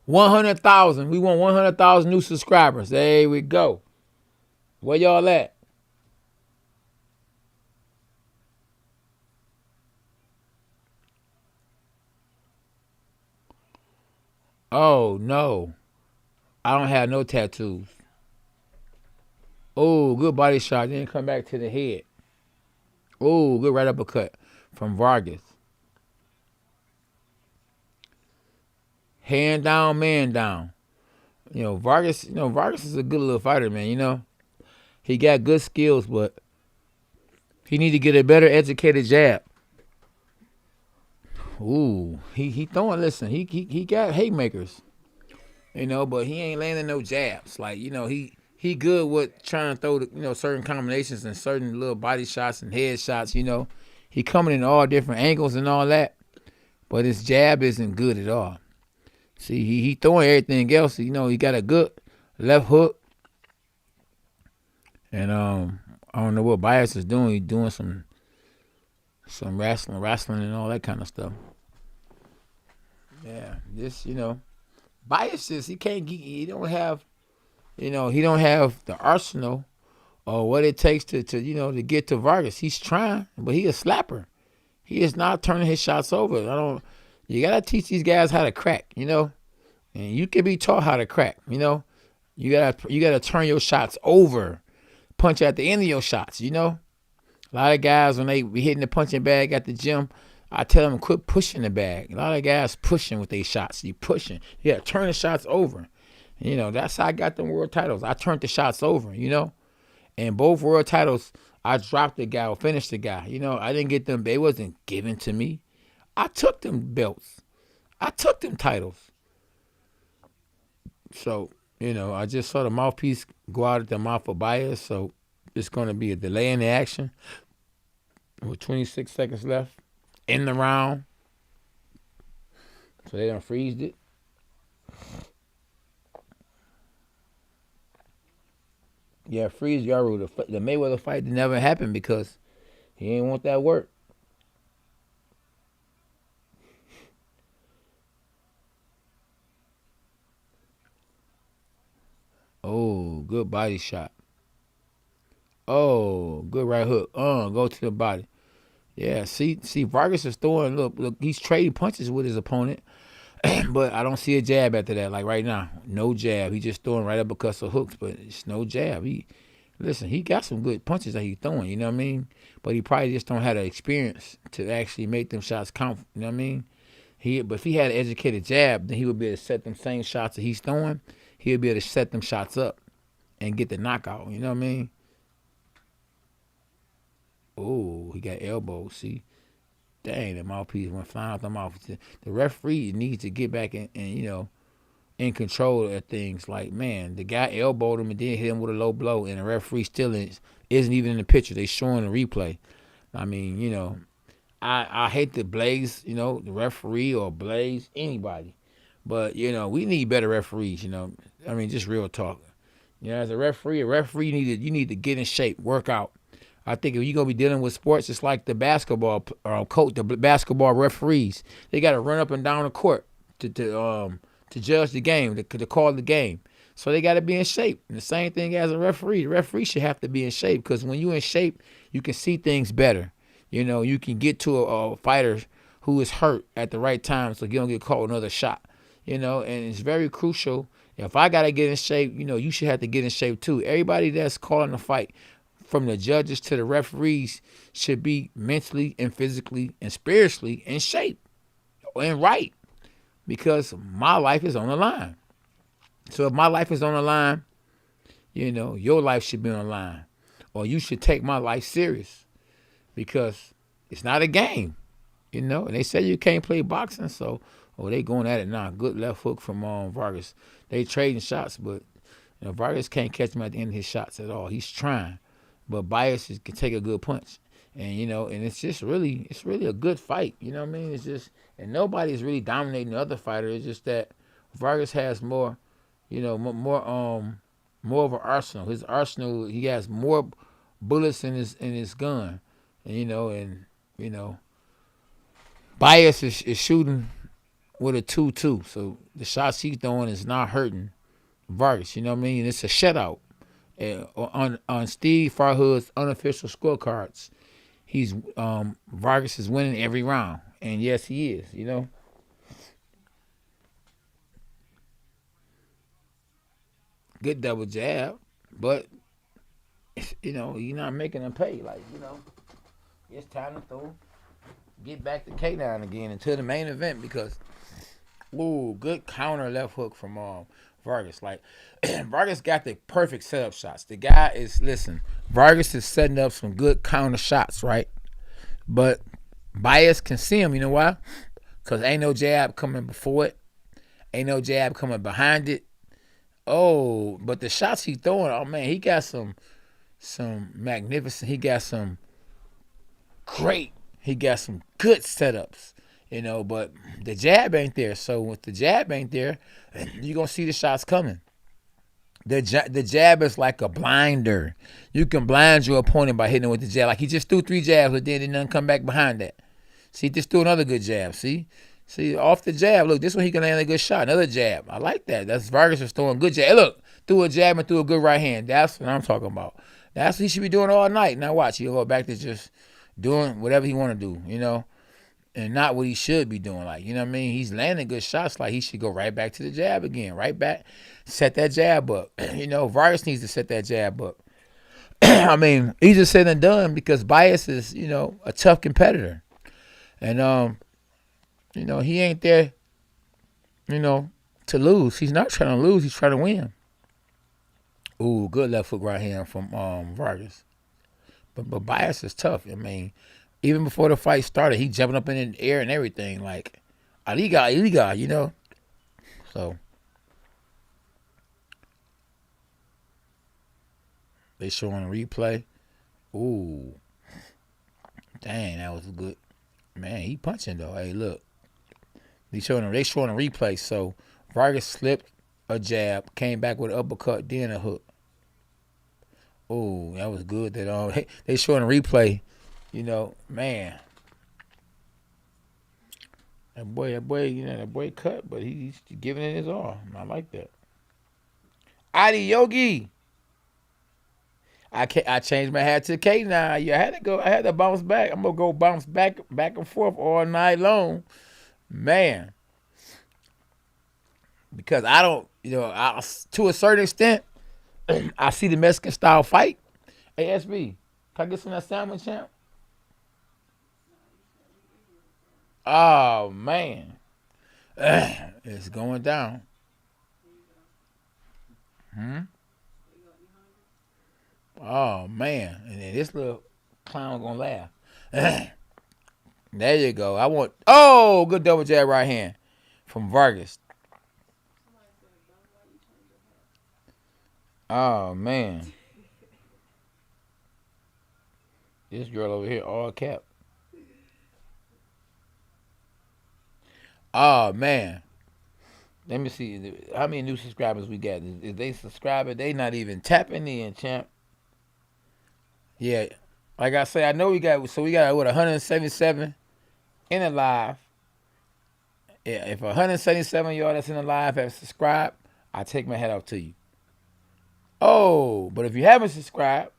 $100,000. We want 100,000 new subscribers. There we go. Where y'all at? Oh, no. I don't have no tattoos. Oh, good body shot. Didn't come back to the head. Oh, good right uppercut from Vargas. hand down, man down. Vargas. Vargas is a good little fighter, man. He got good skills, but he need to get a better educated jab. Ooh, he throwing. Listen, he got haymakers, but he ain't landing no jabs. Like he good with trying to throw certain combinations and certain little body shots and head shots. He coming in all different angles and all that, but his jab isn't good at all. See, he throwing everything else. He got a good left hook, and I don't know what Báez is doing. He's doing some wrestling and all that kind of stuff. Yeah, Báez just he don't have he don't have the arsenal or what it takes to get to Vargas. He's trying, but he a slapper. He is not turning his shots over. You gotta teach these guys how to crack, and you can be taught how to crack. You gotta turn your shots over, punch at the end of your shots. A lot of guys when they be hitting the punching bag at the gym, I tell them quit pushing the bag. A lot of guys pushing with their shots. You pushing, turn the shots over. That's how I got them world titles. I turned the shots over. And both world titles, I dropped the guy or finished the guy. I didn't get them. They wasn't given to me. I took them belts. I took them titles. So, I just saw the mouthpiece go out at the mouth of Báez. So, it's going to be a delay in the action with 26 seconds left in the round. So, they done freezed it. Yeah, freeze Yaru. The Mayweather fight never happened because he ain't want that work. Oh, good body shot. Oh, good right hook. Go to the body. Yeah, see, Vargas is throwing. Look, he's trading punches with his opponent, but I don't see a jab after that. Like right now, no jab. He just throwing right up because of hooks, but it's no jab. He got some good punches that he's throwing. You know what I mean? But he probably just don't have the experience to actually make them shots count. You know what I mean? But if he had an educated jab, then he would be able to set them same shots that he's throwing. He would be able to set them shots up and get the knockout. You know what I mean? Oh, he got elbows. See, dang, the mouthpiece went flying out the mouth. The referee needs to get back and in control of things. Like, man, the guy elbowed him and then hit him with a low blow, and the referee still isn't even in the picture. They showing the replay. I mean, I hate to blaze, the referee or blaze anybody, but we need better referees. I mean, just real talk. As a referee, you need to get in shape, work out. I think if you're gonna be dealing with sports, it's like the basketball coach, the basketball referees. They got to run up and down the court to judge the game, to call the game. So they got to be in shape. And the same thing as a referee. The referee should have to be in shape because when you're in shape, you can see things better. You can get to a fighter who is hurt at the right time so you don't get caught with another shot. And it's very crucial. If I got to get in shape, you should have to get in shape too. Everybody that's calling the fight, from the judges to the referees, should be mentally and physically and spiritually in shape and right, because my life is on the line. So if my life is on the line, your life should be on the line, or you should take my life serious, because it's not a game, and they say you can't play boxing, so they going at it now. Good left hook from Vargas. They trading shots, but Vargas can't catch him at the end of his shots at all. He's trying. But Báez can take a good punch, and and it's really a good fight. You know what I mean? It's just, and nobody's really dominating the other fighter. It's just that Vargas has more, more of an arsenal. His arsenal, he has more bullets in his gun, and Báez is shooting with a 2-2, so the shots he's throwing is not hurting Vargas. You know what I mean? And it's a shutout. On Steve Farhood's unofficial scorecards, Vargas is winning every round, and yes, he is. Good double jab, but you're not making him pay. Like it's time to get back to K9 again into the main event, because Ooh, good counter left hook from Vargas. Like Vargas got the perfect setup shots. The guy is listen. Vargas is setting up some good counter shots, right? But Báez can see him. You know why? Because ain't no jab coming before it. Ain't no jab coming behind it. Oh, but the shots he throwing, oh man, he got some magnificent. He got some great. He got some good setups. But the jab ain't there. So with the jab ain't there, you're gonna see the shots coming. The jab is like a blinder. You can blind your opponent by hitting him with the jab. Like he just threw 3 jabs, but then nothing come back behind that. See, just threw another good jab. See, off the jab. Look, this one he can land a good shot. Another jab. I like that. That's Vargas is throwing good jab. Hey, look, threw a jab and threw a good right hand. That's what I'm talking about. That's what he should be doing all night. Now watch, he'll go back to just doing whatever he want to do, and not what he should be doing. Like, you know what I mean? He's landing good shots. Like, he should go right back to the jab again. Right back. Set that jab up. Vargas needs to set that jab up. I mean, easier said than done because Báez is, a tough competitor. And, he ain't there, to lose. He's not trying to lose. He's trying to win. Ooh, good left hook right hand from Vargas. But Báez is tough. I mean, even before the fight started, he jumping up in the air and everything. Like, Aliga. So, they showing a replay. Ooh. Dang, that was good. Man, he punching, though. Hey, look. They showing a replay. So, Vargas slipped a jab, came back with an uppercut, then a hook. Ooh, that was good. That they showing a replay. Man. That boy cut, but he's giving it his all. I like that. Adi Yogi. I changed my hat to K now. I had to bounce back. I'm gonna go bounce back and forth all night long. Man. Because I don't, to a certain extent, I see the Mexican style fight. Hey, SB, can I get some of that salmon, champ? Oh, man. It's going down. Oh, man. And then this little clown gonna laugh. There you go. Good double jab right hand from Vargas. Oh, man. This girl over here, all cap. Oh, man. Let me see. How many new subscribers we got? If they subscribing, they not even tapping in, champ. Yeah. Like I say, I know we got 177 in the live. Yeah, if 177 of y'all that's in the live have subscribed, I take my hat off to you. Oh, but if you haven't subscribed,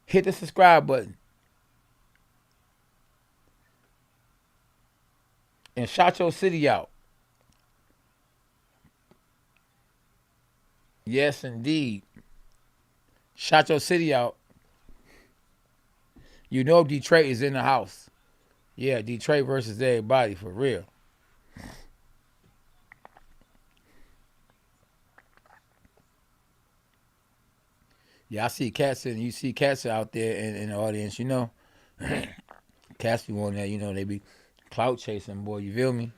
hit the subscribe button. And shout your city out. Yes, indeed. Shout your city out. Detroit is in the house. Yeah, Detroit versus everybody, for real. Yeah, I see cats and you see cats out there in the audience, Cats be wanting that, they be clout chasing, boy, you feel me?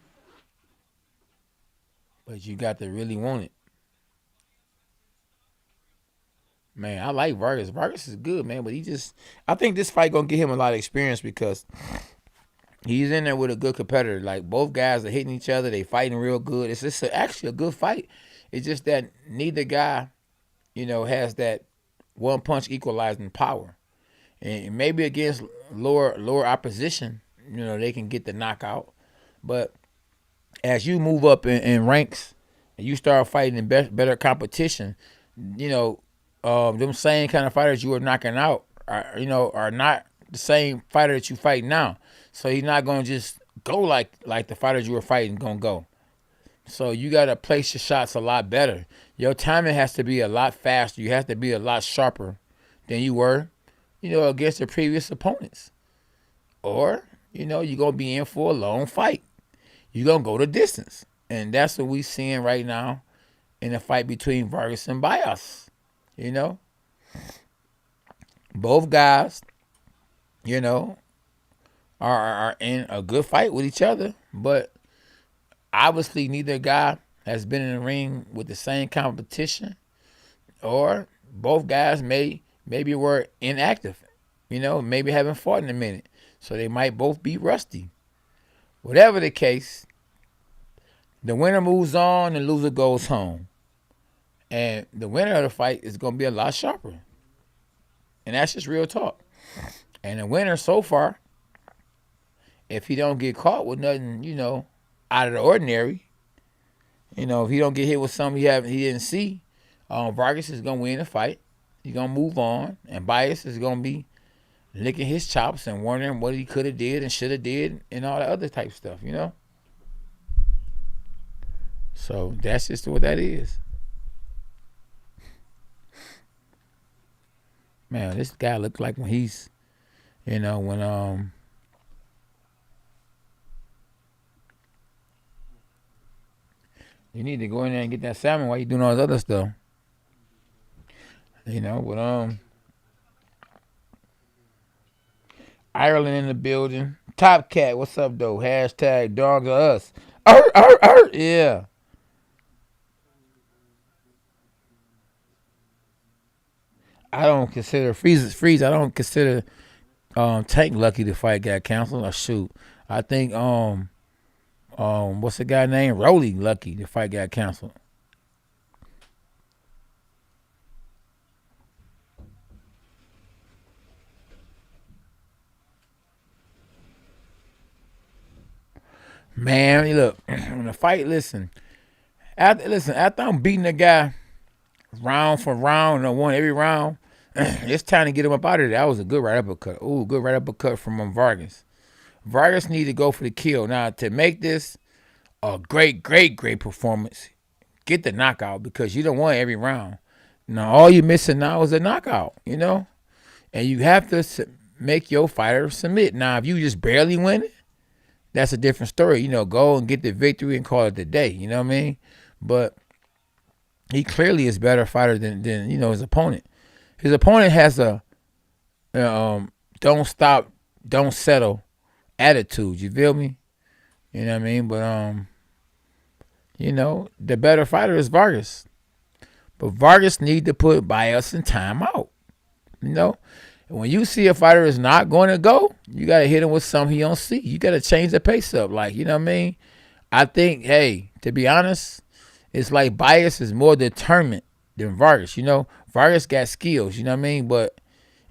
But you got to really want it. Man, I like Vargas. Vargas is good, man, but I think this fight gonna get him a lot of experience because he's in there with a good competitor. Like, both guys are hitting each other. They fighting real good. It's just actually a good fight. It's just that neither guy, has that one punch equalizing power. And maybe against lower opposition, they can get the knockout. But as you move up in ranks and you start fighting in better competition, them same kind of fighters you were knocking out are not the same fighter that you fight now. So he's not gonna just go like the fighters you were fighting gonna go. So you gotta place your shots a lot better. Your timing has to be a lot faster. You have to be a lot sharper than you were, against the previous opponents. Or, you're gonna be in for a long fight. You're gonna go the distance. And that's what we seeing right now in the fight between Vargas and Báez. You know, both guys, you know, are in a good fight with each other, but obviously neither guy has been in the ring with the same competition, or both guys maybe were inactive, you know, maybe haven't fought in a minute, so they might both be rusty. Whatever the case, the winner moves on, the loser goes home. And the winner of the fight is going to be a lot sharper. And that's just real talk. And the winner so far, if he don't get caught with nothing, you know, out of the ordinary, you know, if he don't get hit with something he didn't see, Vargas is going to win the fight. He's going to move on. And Báez is going to be licking his chops and wondering what he could have did and should have did and all the other type stuff, you know. So that's just what that is. Man, this guy looked like when he's, you know, when you need to go in there and get that salmon while you doing all this other stuff. You know, but Ireland in the building. Top Cat, what's up though? Hashtag dogs are us. Yeah. I don't consider freeze. I don't consider Tank lucky the fight got canceled. Or shoot, I think what's the guy named Rolly lucky the fight got canceled. Man, look, when the fight, after I'm beating the guy round for round and I won every round, it's time to get him up out of there. That was a good right uppercut. Ooh, good right uppercut from Vargas. Vargas need to go for the kill. Now, to make this a great performance, get the knockout because you don't want every round. Now, all you're missing now is a knockout, you know? And you have to make your fighter submit. Now, if you just barely win it, that's a different story. You know, go and get the victory and call it the day. You know what I mean? But he clearly is a better fighter than you know, his opponent. His opponent has a don't stop, don't settle attitude. You feel me? You know what I mean? But you know, the better fighter is Vargas. But Vargas need to put Báez in timeout. You know? And when you see a fighter is not going to go, you got to hit him with something he don't see. You got to change the pace up. Like, you know what I mean? I think, hey, to be honest, it's like Báez is more determined than Vargas. You know, Vargas got skills, you know what I mean? But,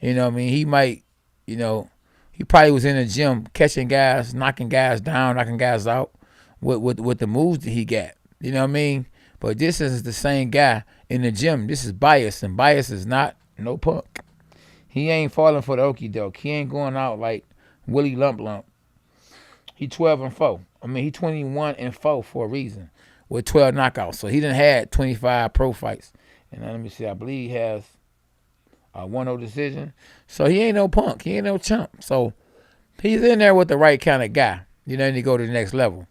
you know what I mean, he might, you know, he probably was in the gym catching guys, knocking guys down, knocking guys out with the moves that he got. You know what I mean? But this is the same guy in the gym. This is Báez, and Báez is not no punk. He ain't falling for the okie doke. He ain't going out like Willie Lump. He 12-4. I mean, he 21-4 for a reason with 12 knockouts. So he done had 25 pro fights. And let me see, I believe he has a 1-0 decision. So he ain't no punk. He ain't no chump. So he's in there with the right kind of guy. You know, and he go to the next level.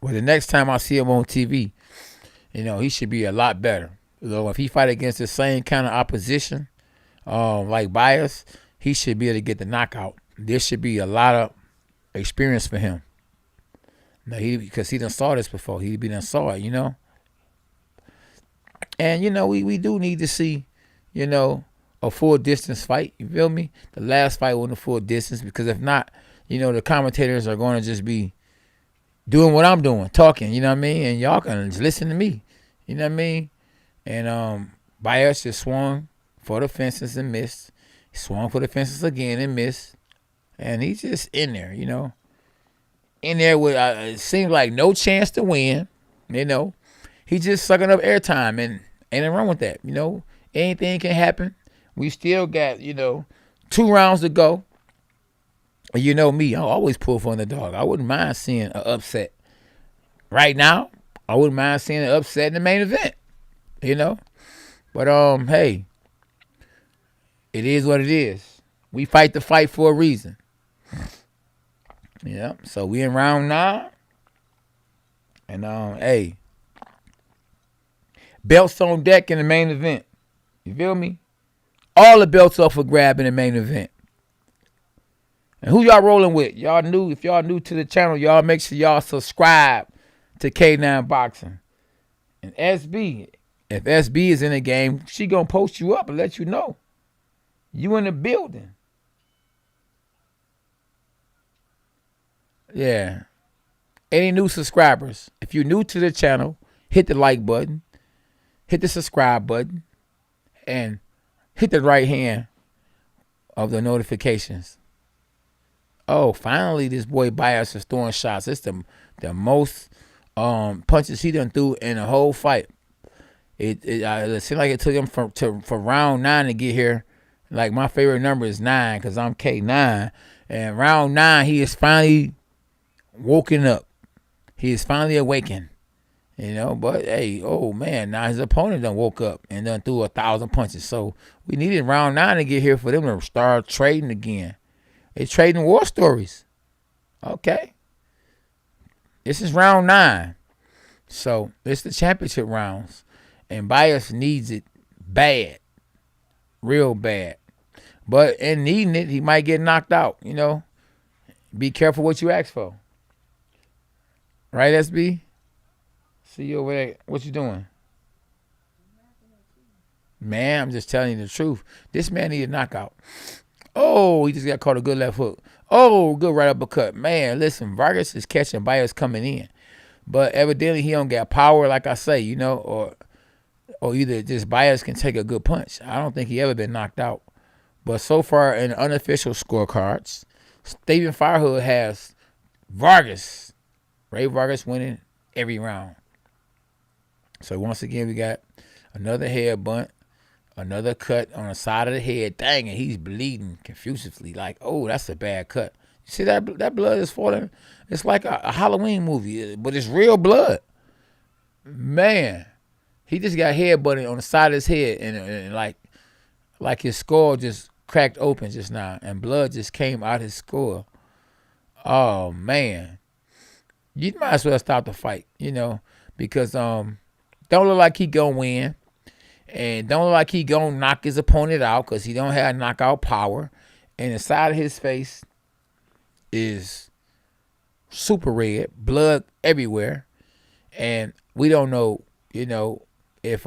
Well, the next time I see him on TV, you know, he should be a lot better. You know, if he fight against the same kind of opposition, like Báez, he should be able to get the knockout. This should be a lot of experience for him. Now, because he done saw this before. He done saw it, you know. And, you know, we do need to see, you know, a full distance fight. You feel me? The last fight wasn't a full distance because if not, you know, the commentators are going to just be doing what I'm doing, talking, you know what I mean? And y'all can just listen to me, you know what I mean? And Báez just swung for the fences and missed. He swung for the fences again and missed. And he's just in there, you know. In there with, it seems like no chance to win, you know. He's just sucking up airtime and ain't nothing wrong with that, you know. Anything can happen. We still got, you know, 2 rounds to go. You know me, I always pull for underdog. I wouldn't mind seeing an upset. Right now, I wouldn't mind seeing an upset in the main event, you know. But, hey, it is what it is. We fight the fight for a reason. Yeah, so we in round 9. And hey, belts on deck in the main event. You feel me? All the belts up for grab in the main event. And who y'all rolling with? Y'all new? If y'all new to the channel, y'all make sure y'all subscribe to K9 Boxing. And SB, if SB is in the game, she gonna post you up and let you know you in the building. Yeah. Any new subscribers? If you're new to the channel, hit the like button, hit the subscribe button, and hit the right hand of the notifications. Oh, finally, this boy Báez is throwing shots. It's the most punches he done threw in the whole fight. It seemed like it took him for round 9 to get here. Like, my favorite number is 9 because I'm K9. And round 9, he is finally woken up. He is finally awakened. You know, but hey, oh man, now his opponent done woke up and done threw 1,000 punches. So we needed round 9 to get here for them to start trading again. They trading war stories. Okay. This is round 9. So it's the championship rounds. And Báez needs it bad. Real bad. But in needing it, he might get knocked out, you know. Be careful what you ask for. Right, SB? See you over there. What you doing? Man, I'm just telling you the truth. This man needed a knockout. Oh, he just got caught a good left hook. Oh, good right uppercut. Man, listen, Vargas is catching Báez coming in. But evidently he don't got power, like I say, you know, or either just Báez can take a good punch. I don't think he ever been knocked out. But so far in unofficial scorecards, Stephen Firehood has Vargas, Rey Vargas winning every round. So once again, we got another head bunt, another cut on the side of the head. Dang it, he's bleeding confusively. Like, oh, that's a bad cut. You see that blood is falling? It's like a Halloween movie, but it's real blood. Man, he just got head butted on the side of his head, and like his skull just cracked open just now, and blood just came out his skull. Oh man, you might as well stop the fight, you know, because don't look like he gonna win, and don't look like he gonna knock his opponent out because he don't have knockout power, and the side of his face is super red, blood everywhere, and we don't know, you know, if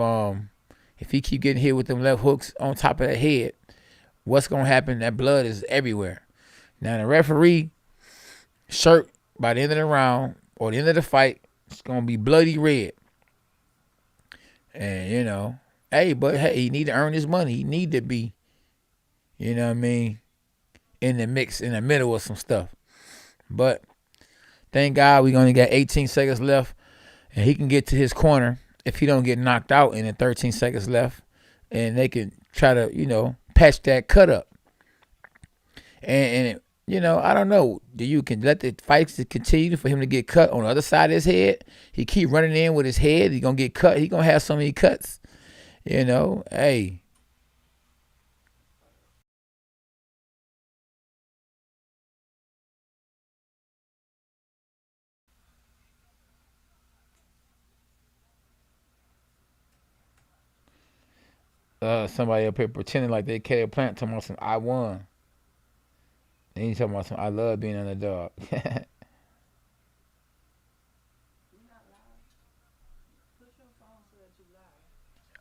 he keep getting hit with them left hooks on top of the head, what's gonna happen? That blood is everywhere. Now the referee shirt by the end of the round or the end of the fight, it's gonna be bloody red. And you know, hey, but hey, he need to earn his money. He need to be, you know what I mean, in the mix, in the middle of some stuff. But thank God we only got 18 seconds left, and he can get to his corner if he don't get knocked out in the 13 seconds left, and they can try to, you know, patch that cut up. And you know, I don't know. Do you can let the fights continue for him to get cut on the other side of his head? He keep running in with his head. He gonna get cut. He gonna have so many cuts. You know, hey. Somebody up here pretending like they Caleb Plant talking about some I won. And he's talking about some I love being an underdog.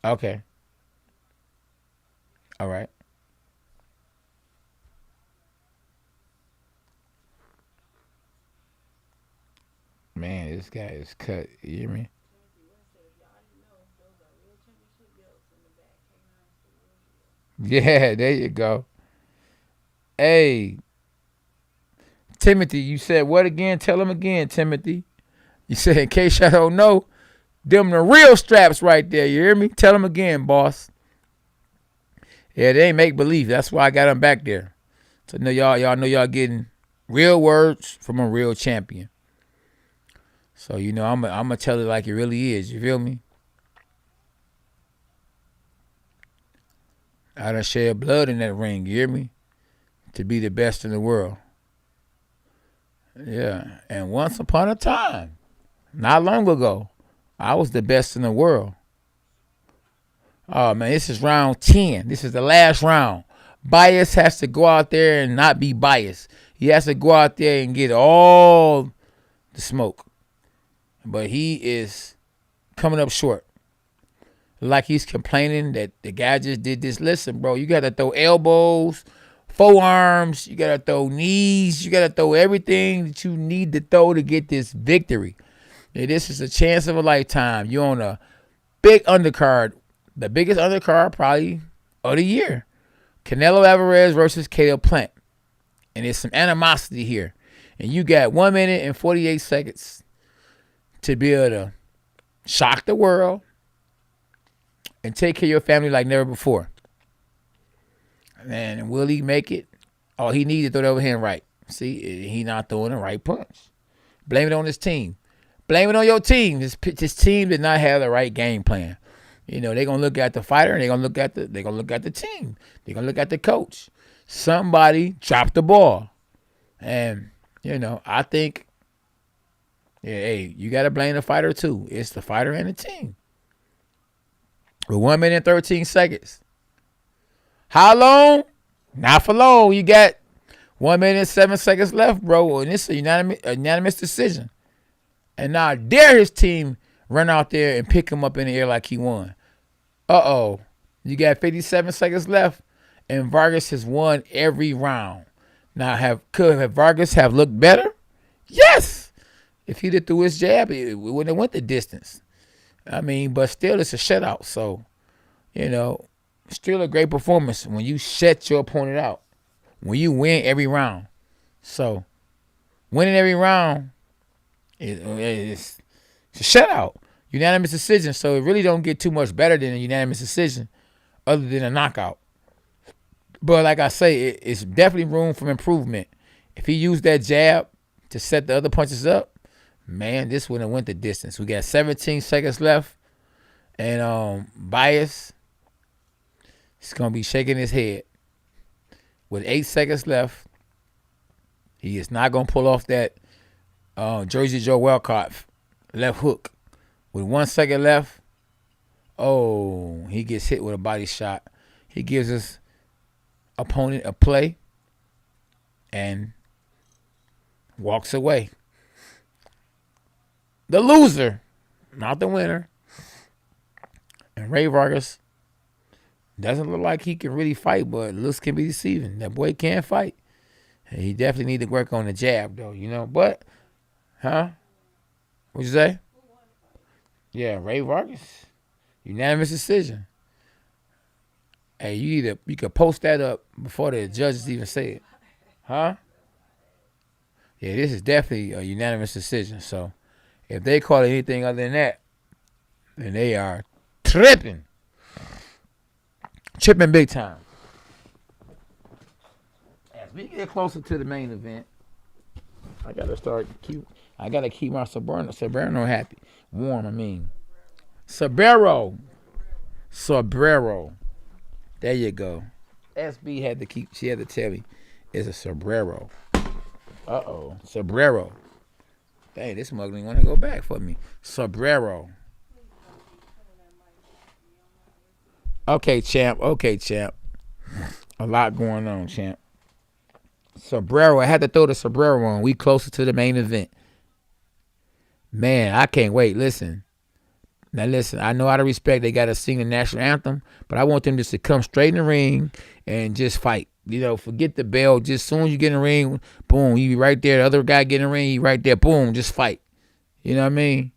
Okay. All right. Man, this guy is cut. You hear me? Yeah, there you go. Hey, Timothy, you said what again? Tell him again, Timothy. You said, in case y'all don't know, them the real straps right there. You hear me? Tell him again, boss. Yeah, they ain't make believe. That's why I got them back there. So know y'all know y'all getting real words from a real champion. So you know I'm gonna tell it like it really is. You feel me? I done shed blood in that ring. You hear me? To be the best in the world. Yeah, and once upon a time, Not long ago, I was the best in the world. Oh, man, this is round 10. This is the last round. Báez has to go out there and not be biased. He has to go out there and get all the smoke. But he is coming up short. Like he's complaining that the guy just did this. Listen, bro, you got to throw elbows, forearms. You got to throw knees. You got to throw everything that you need to throw to get this victory. And this is a chance of a lifetime. You're on a big undercard. The biggest undercard probably of the year. Canelo Alvarez versus Caleb Plant. And there's some animosity here. And you got 1 minute and 48 seconds to be able to shock the world and take care of your family like never before. And will he make it? Oh, he needs to throw the overhand right. See, he not throwing the right punch. Blame it on his team. Blame it on your team. This team did not have the right game plan. You know, they're gonna look at the fighter and they're gonna look at the team. They're gonna look at the coach. Somebody dropped the ball. And, you know, I think, yeah, hey, you gotta blame the fighter too. It's the fighter and the team. With 1 minute and 13 seconds. How long? Not for long. You got 1 minute and 7 seconds left, bro. And it's a unanimous decision. And now dare his team run out there and pick him up in the air like he won. Uh-oh. You got 57 seconds left, and Vargas has won every round. Now, could Vargas have looked better? Yes. If he'd have threw his jab, it wouldn't have went the distance. I mean, but still, it's a shutout. So, you know, still a great performance when you shut your opponent out. When you win every round. So, winning every round, it's a shutout. Unanimous decision. So, it really don't get too much better than a unanimous decision other than a knockout. But like I say, it's definitely room for improvement. If he used that jab to set the other punches up, man, this wouldn't have went the distance. We got 17 seconds left. And Báez is going to be shaking his head. With 8 seconds left, he is not going to pull off that Jersey Joe Walcott left hook. With 1 second left, oh, he gets hit with a body shot. He gives his opponent a play and walks away. The loser, not the winner. And Rey Vargas doesn't look like he can really fight, but looks can be deceiving. That boy can't fight. And he definitely need to work on the jab, though, you know. But, what'd you say? Yeah, Rey Vargas. Unanimous decision. Hey, you could post that up before the judges even say it. Yeah, this is definitely a unanimous decision. So, if they call it anything other than that, then they are tripping. Tripping big time. As we get closer to the main event, I gotta keep my Sobrano happy. Warm, I mean. Sobrero. There you go. SB she had to tell me it's a sombrero. Uh-oh. Sombrero. Dang, this mug didn't want to go back for me. Sombrero. Okay, champ. A lot going on, champ. Sombrero. I had to throw the sombrero on. We closer to the main event. Man, I can't wait. Listen. Now, listen, I know out of respect they got to sing the national anthem, but I want them just to come straight in the ring and just fight. You know, forget the bell. Just as soon as you get in the ring, boom, you be right there. The other guy get in the ring, you right there, boom, just fight. You know what I mean?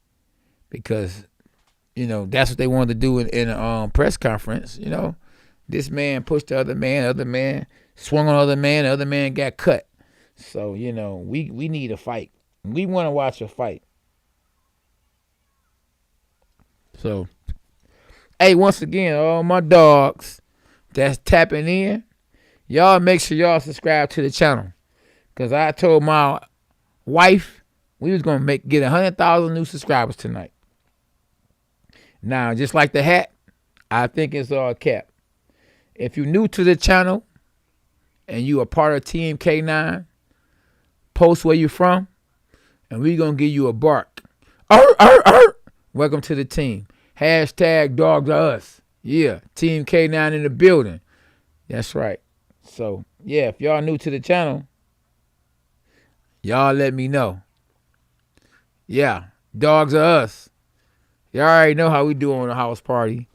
Because, you know, that's what they wanted to do in a press conference. You know, this man pushed the other man swung on the other man got cut. So, you know, we need a fight. We want to watch a fight. So, hey, once again, all my dogs that's tapping in, y'all make sure y'all subscribe to the channel. Because I told my wife we was going to get 100,000 new subscribers tonight. Now, just like the hat, I think it's all cap. If you're new to the channel and you are part of Team K9, post where you're from, and we're going to give you a bark. Welcome to the team. Hashtag dogs are us. Yeah, Team K9 in the building. That's right. So, yeah, if y'all new to the channel, y'all let me know. Yeah, dogs are us. Y'all already know how we do on a house party.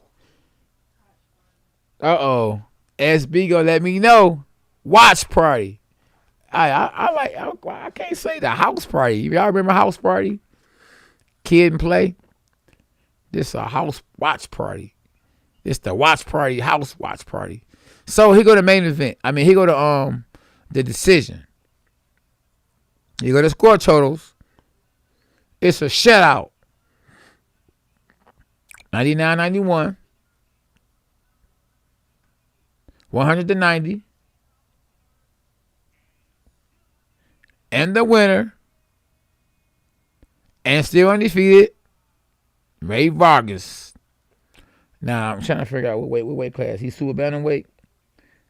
Uh-oh. SB gonna let me know. Watch party. I can't say the house party. Y'all remember house party? Kid and play. This a house watch party. It's the watch party, house watch party. So he go to main event. I mean, he go to the decision. He go to score totals. It's a shutout. 99-91. 100-90. And the winner, and still undefeated, Rey Vargas. Now, I'm trying to figure out what weight class. He's super bantamweight.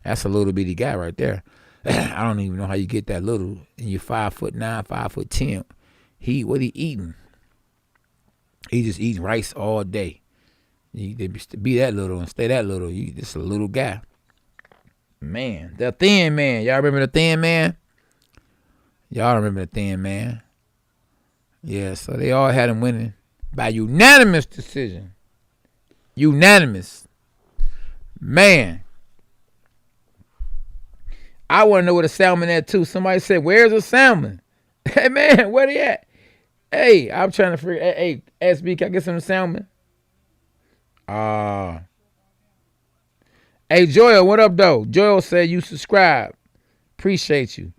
That's a little bitty guy right there. I don't even know how you get that little. And you're 5'9", 5'10". What he eating? He just eating rice all day. You be that little and stay that little. You just a little guy. Man, the Thin Man. Y'all remember the Thin Man? Y'all remember the Thin Man? Yeah, so they all had him winning by unanimous decision. Unanimous. Man. I want to know where the salmon at too. Somebody said, where's the salmon? Hey, man, where they at? Hey, I'm trying to figure. Hey, SB, can I get some salmon? Hey, Joel, what up, though? Joel said you subscribe. Appreciate you.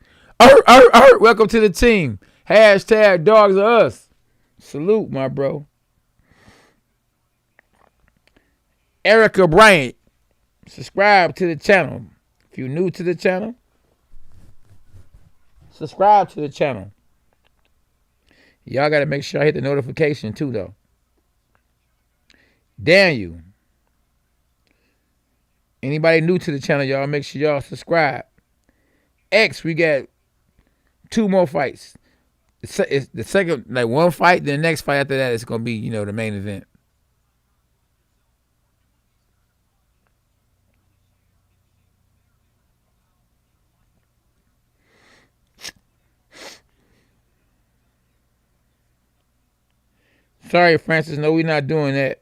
Welcome to the team. Hashtag dogs are us. Salute, my bro. Erica Bryant, subscribe to the channel. If you're new to the channel, subscribe to the channel. Y'all got to make sure I hit the notification too, though. Daniel. Anybody new to the channel, y'all make sure y'all subscribe. X, we got 2 more fights. It's the second, like one fight, then the next fight after that is going to be, the main event. Sorry, Francis. No, we're not doing that.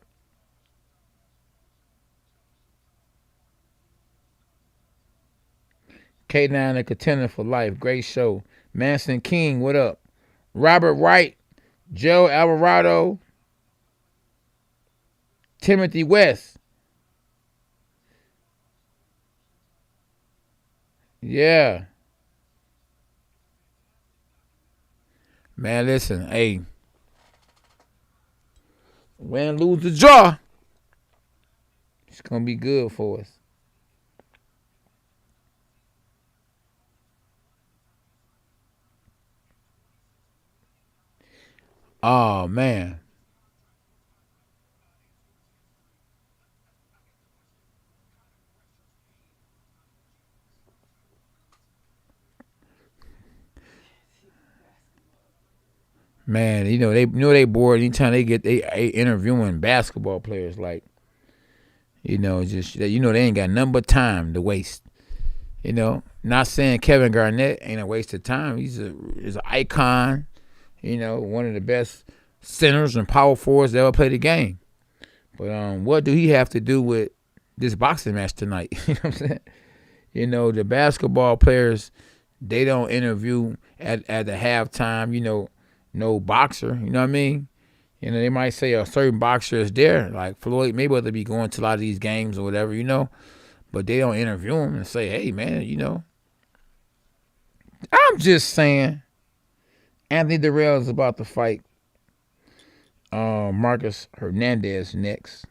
K9, a contender for life. Great show. Manson King, what up? Robert Wright, Joe Alvarado, Timothy West. Yeah. Man, listen, hey. Win, lose, the draw. It's going to be good for us. Oh, man. Man, they bored anytime they interviewing basketball players, like, just they ain't got nothing but time to waste. Not saying Kevin Garnett ain't a waste of time. He's an icon, one of the best centers and power forwards that ever played the game. But what do he have to do with this boxing match tonight? You know what I'm saying? The basketball players, they don't interview at the halftime, no boxer, you know what I mean? They might say a certain boxer is there, like Floyd Mayweather be going to a lot of these games or whatever, but they don't interview him and say, hey, man, I'm just saying, Anthony Dirrell is about to fight Marcos Hernández next.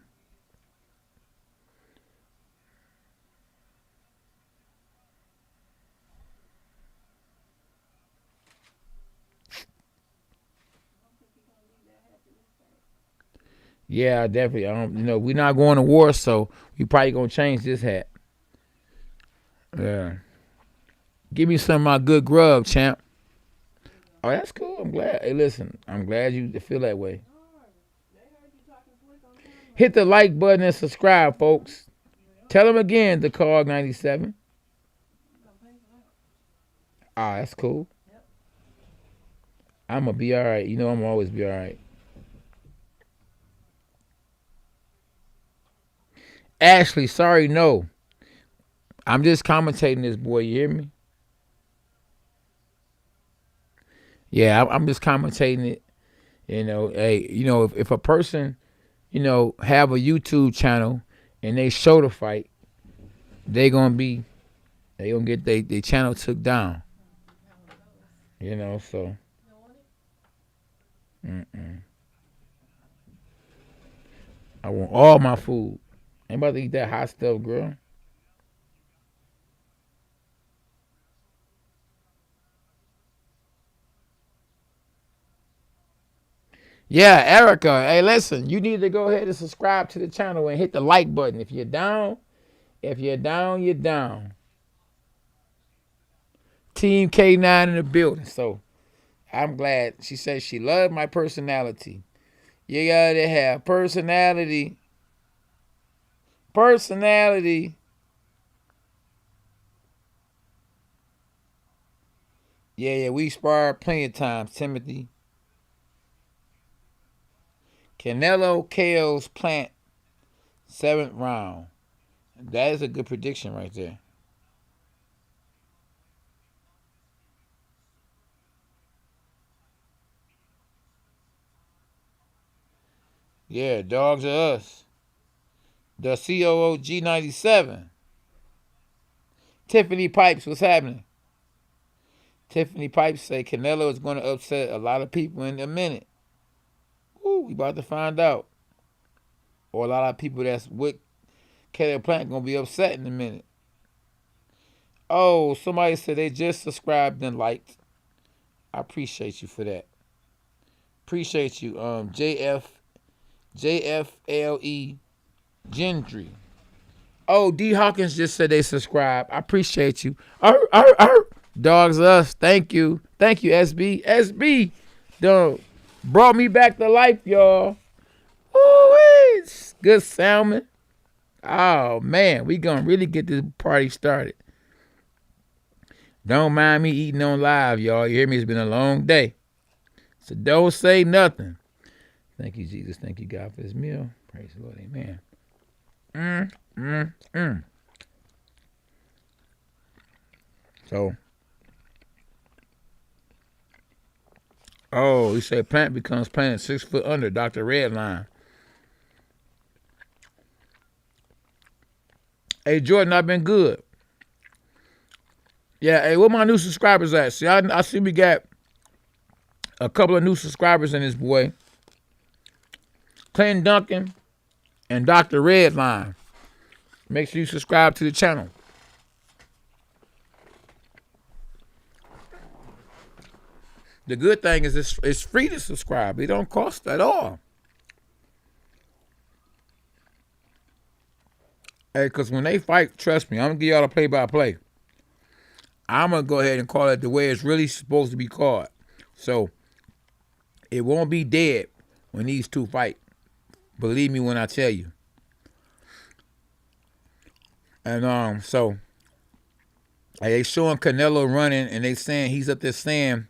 Yeah, definitely. We're not going to war, so we probably gonna change this hat. Yeah. Give me some of my good grub, champ. Oh, that's cool. I'm glad. Hey, listen, I'm glad you feel that way. Hit the like button and subscribe, folks. Tell them again, the Card 97. Ah, that's cool. I'm going to be all right. You know I'm always be all right. Ashley, sorry, no. I'm just commentating this, boy. You hear me? Yeah, I'm just commentating it. You know, hey, you know, if a person, you know, have a YouTube channel and they show the fight, they gonna get they channel took down. You know, so. Mm-mm. I want all my food. Ain't about to eat that hot stuff, girl. Yeah, Erica. Hey, listen, you need to go ahead and subscribe to the channel and hit the like button. If you're down, you're down. Team K9 in the building. So I'm glad. She says she loved my personality. You gotta have personality. Personality. Yeah, we sparred plenty of times, Timothy. Canelo KO's Plant, 7th round. That is a good prediction right there. Yeah, dogs are us. The COO G97. Tiffany Pipes, what's happening? Tiffany Pipes say Canelo is going to upset a lot of people in a minute. Ooh, we about to find out. Or a lot of people that's with Canelo Plant going to be upset in a minute. Oh, somebody said they just subscribed and liked. I appreciate you for that. Appreciate you, JFLE Gendry. Oh, D Hawkins just said they subscribed. I appreciate you. Dogs us. Thank you. Thank you, SB. SB done brought me back to life, y'all. Ooh, good salmon. Oh man, we gonna really get this party started. Don't mind me eating on live, y'all. You hear me? It's been a long day. So don't say nothing. Thank you, Jesus. Thank you, God, for this meal. Praise the Lord. Amen. So, he said Plant becomes Planet 6 foot under Dr. Redline. Hey, Jordan, I've been good. Yeah, hey, where my new subscribers at? See, I see we got a couple of new subscribers in this boy. Clinton Duncan and Dr. Redline. Make sure you subscribe to the channel. The good thing is it's free to subscribe. It don't cost at all. Hey, because when they fight, trust me, I'm going to give y'all a play-by-play. I'm going to go ahead and call it the way it's really supposed to be called. So, it won't be dead when these two fight. Believe me when I tell you. And so they showing Canelo running, and they saying he's up there saying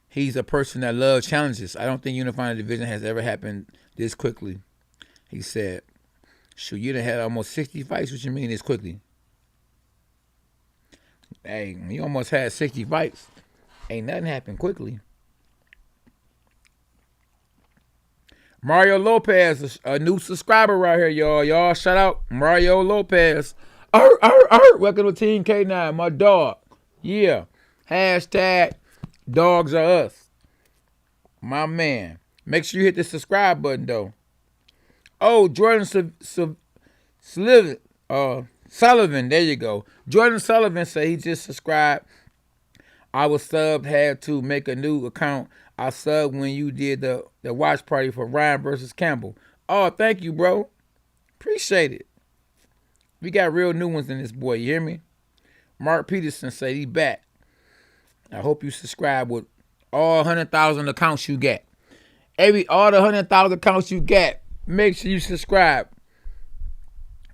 he's a person that loves challenges. I don't think unifying the division has ever happened this quickly. He said, "Shoot, you done had almost 60 fights. What you mean this quickly? Hey, you almost had 60 fights. Ain't nothing happened quickly." Mario Lopez, a new subscriber right here, y'all. Y'all, shout out Mario Lopez. Welcome to Team K9, my dog. Yeah. Hashtag dogs are us. My man. Make sure you hit the subscribe button, though. Oh, Jordan Sullivan, there you go. Jordan Sullivan said he just subscribed. I was subbed, had to make a new account. I subbed when you did the watch party for Ryan versus Campbell. Oh, thank you, bro. Appreciate it. We got real new ones in this boy, you hear me? Mark Peterson said he back. I hope you subscribe with All 100,000 accounts you get. All the 100,000 accounts you get, make sure you subscribe.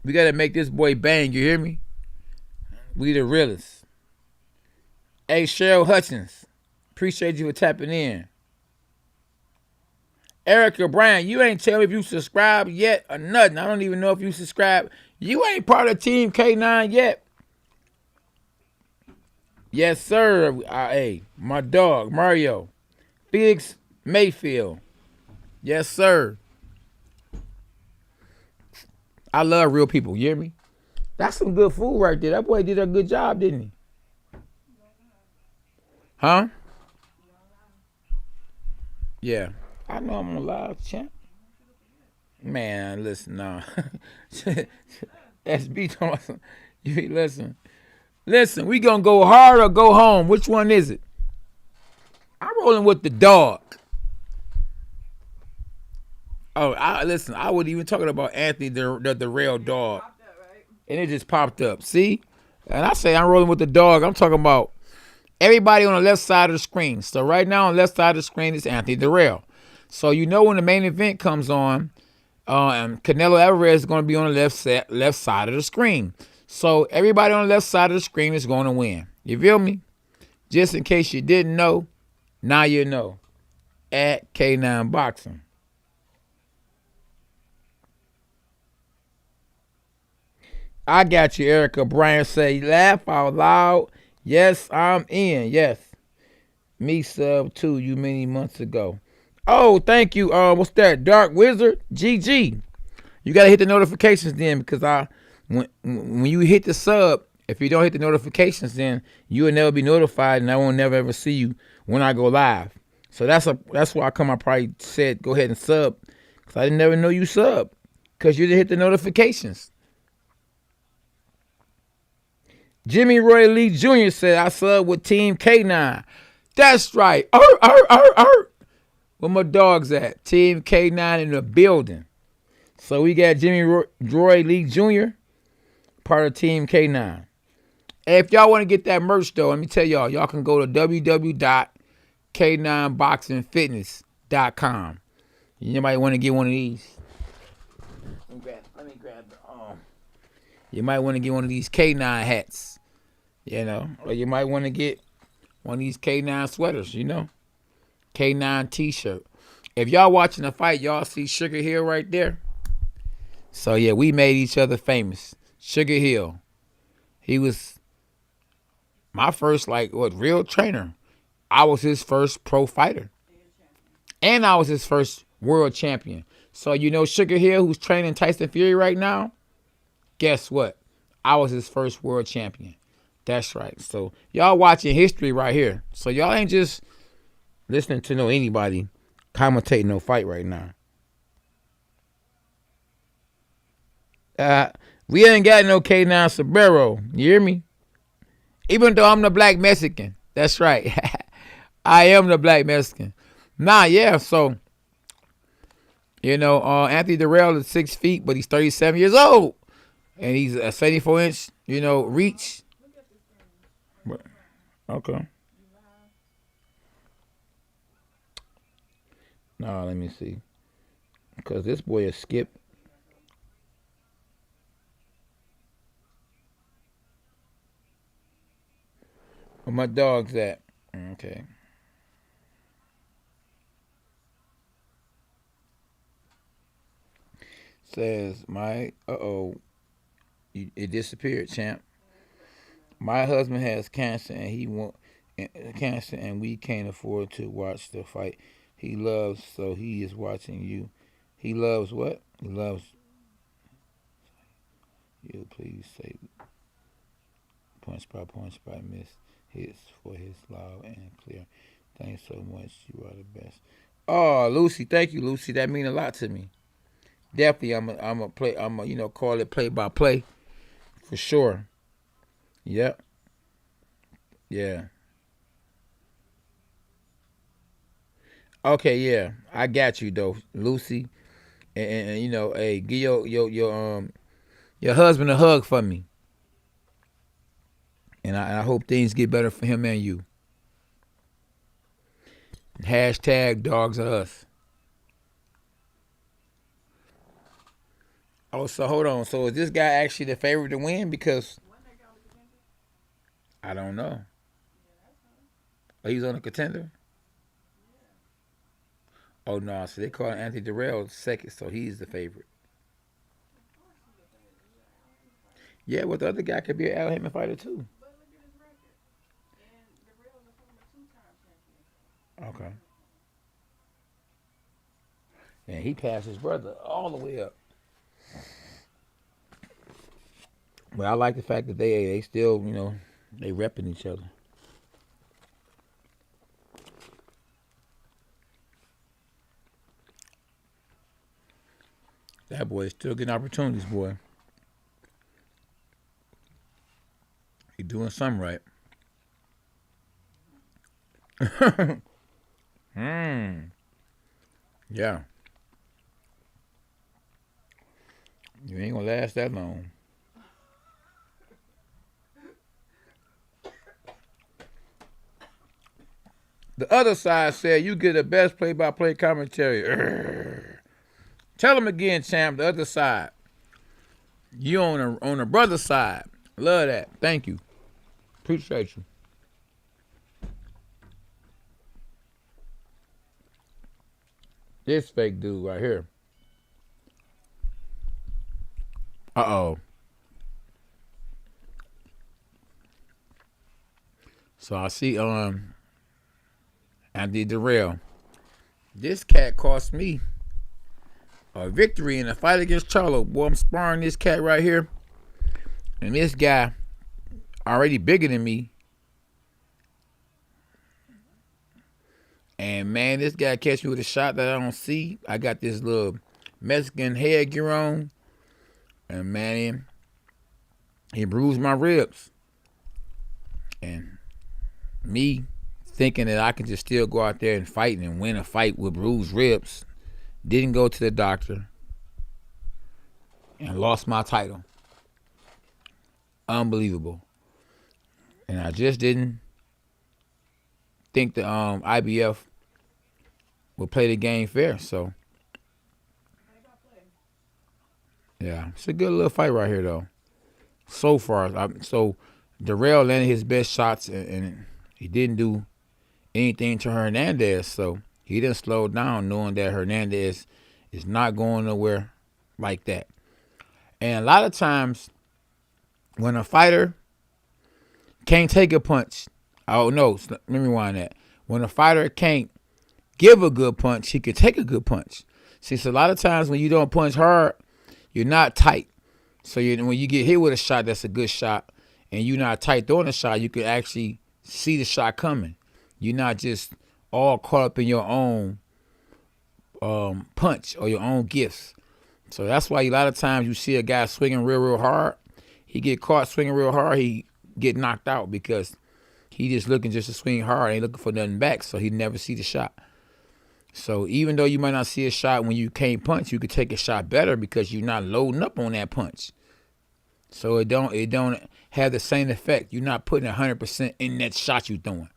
We got to make this boy bang, you hear me? We the realists. Hey, Cheryl Hutchins, appreciate you for tapping in. Erica Bryan, you ain't tell me if you subscribed yet or nothing. I don't even know if you subscribed. You ain't part of Team K9 yet. Yes, sir. Hey, my dog, Mario. Felix Mayfield. Yes, sir. I love real people. You hear me? That's some good food right there. That boy did a good job, didn't he? Huh? Yeah. I know I'm on live, champ. Man, listen, nah. SB told you listen. Listen, we gonna go hard or go home. Which one is it? I'm rolling with the dog. Oh, listen, I wasn't even talking about Anthony the real dog. And it just popped up. See? And I say I'm rolling with the dog. I'm talking about everybody on the left side of the screen. So right now on the left side of the screen is Anthony Dirrell. So you know when the main event comes on, Canelo Alvarez is going to be on the left side of the screen. So everybody on the left side of the screen is going to win. You feel me? Just in case you didn't know, now you know. At K9 Boxing. I got you, Erica Bryan. Say, laugh out loud. Yes, I'm in. Yes. Me sub too, you many months ago. Oh, thank you. What's that? Dark Wizard? GG. You got to hit the notifications then because when you hit the sub, if you don't hit the notifications, then you will never be notified and I won't never ever see you when I go live. So that's why I probably said go ahead and sub because I didn't never know you sub because you didn't hit the notifications. Jimmy Roy Lee Jr. said, I sub with Team K9. That's right. Where my dogs at? Team K9 in the building. So we got Jimmy Roy Lee Jr., part of Team K9. Hey, if y'all want to get that merch, though, let me tell y'all can go to www.k9boxingfitness.com. You might want to get one of these. Let me grab the You might want to get one of these K9 hats. You know, or you might want to get one of these K9 sweaters, you know. K9 t-shirt. If y'all watching the fight, y'all see Sugar Hill right there. So, yeah, we made each other famous. Sugar Hill. He was my first, real trainer. I was his first pro fighter. And I was his first world champion. So, you know, Sugar Hill, who's training Tyson Fury right now, guess what? I was his first world champion. That's right. So, y'all watching history right here. So, y'all ain't just listening to anybody commentating no fight right now. We ain't got no K9 Sombrero. You hear me? Even though I'm the black Mexican. That's right. I am the black Mexican. Yeah. So, you know, Anthony Dirrell is 6 feet, but he's 37 years old. And he's a 74-inch, reach. Okay. No, let me see. Because this boy is Skip. Where my dog's at? Okay. Says, it disappeared, champ. My husband has cancer and he want cancer and we can't afford to watch the fight he loves, so he is watching you. He loves what? He loves you. Please say punch by miss hits for his loud and clear. Thanks so much. You are the best. Oh, Lucy, thank you, Lucy. That means a lot to me. Definitely, I'm a call it play by play for sure. Yep. Yeah. Okay, yeah. I got you though, Lucy. And hey, give your husband a hug for me. And I hope things get better for him and you. Hashtag dogs are us. Oh, so hold on. So is this guy actually the favorite to win? Because I don't know. Oh, he's on a contender? Oh, no. So they call Anthony Dirrell second, so he's the favorite. Yeah, well, the other guy could be an Al Haymon fighter, too. Okay. And he passed his brother all the way up. But I like the fact that they still, they repping each other. That boy is still getting opportunities, boy. He doing something right. Yeah. You ain't gonna last that long. The other side said you get the best play-by-play commentary. Urgh. Tell him again, champ. The other side. You on the brother side. Love that. Thank you. Appreciate you. This fake dude right here. Uh-oh. So I see Anthony Dirrell. This cat cost me a victory in a fight against Charlo. Boy, I'm sparring this cat right here. And this guy, already bigger than me. And man, this guy catch me with a shot that I don't see. I got this little Mexican headgear on. And man, he bruised my ribs. And me thinking that I could just still go out there and fight and win a fight with bruised ribs. Didn't go to the doctor. And lost my title. Unbelievable. And I just didn't think the IBF would play the game fair. So, yeah, it's a good little fight right here, though. So far, so Dirrell landed his best shots, and he didn't do anything to Hernandez. So he didn't slow down, knowing that Hernandez is not going nowhere like that. And a lot of times, when a fighter can't take a punch, oh no, let me rewind that. When a fighter can't give a good punch, he can take a good punch. See, so a lot of times when you don't punch hard, you're not tight. So when you get hit with a shot that's a good shot, and you're not tight throwing a shot, you can actually see the shot coming. You're not just all caught up in your own punch or your own gifts. So that's why a lot of times you see a guy swinging real hard. He get caught swinging real hard, he get knocked out because he just looking just to swing hard, ain't looking for nothing back, so he never see the shot. So even though you might not see a shot when you can't punch, you could take a shot better because you're not loading up on that punch. So it don't have the same effect. You're not putting 100% in that shot you're throwing.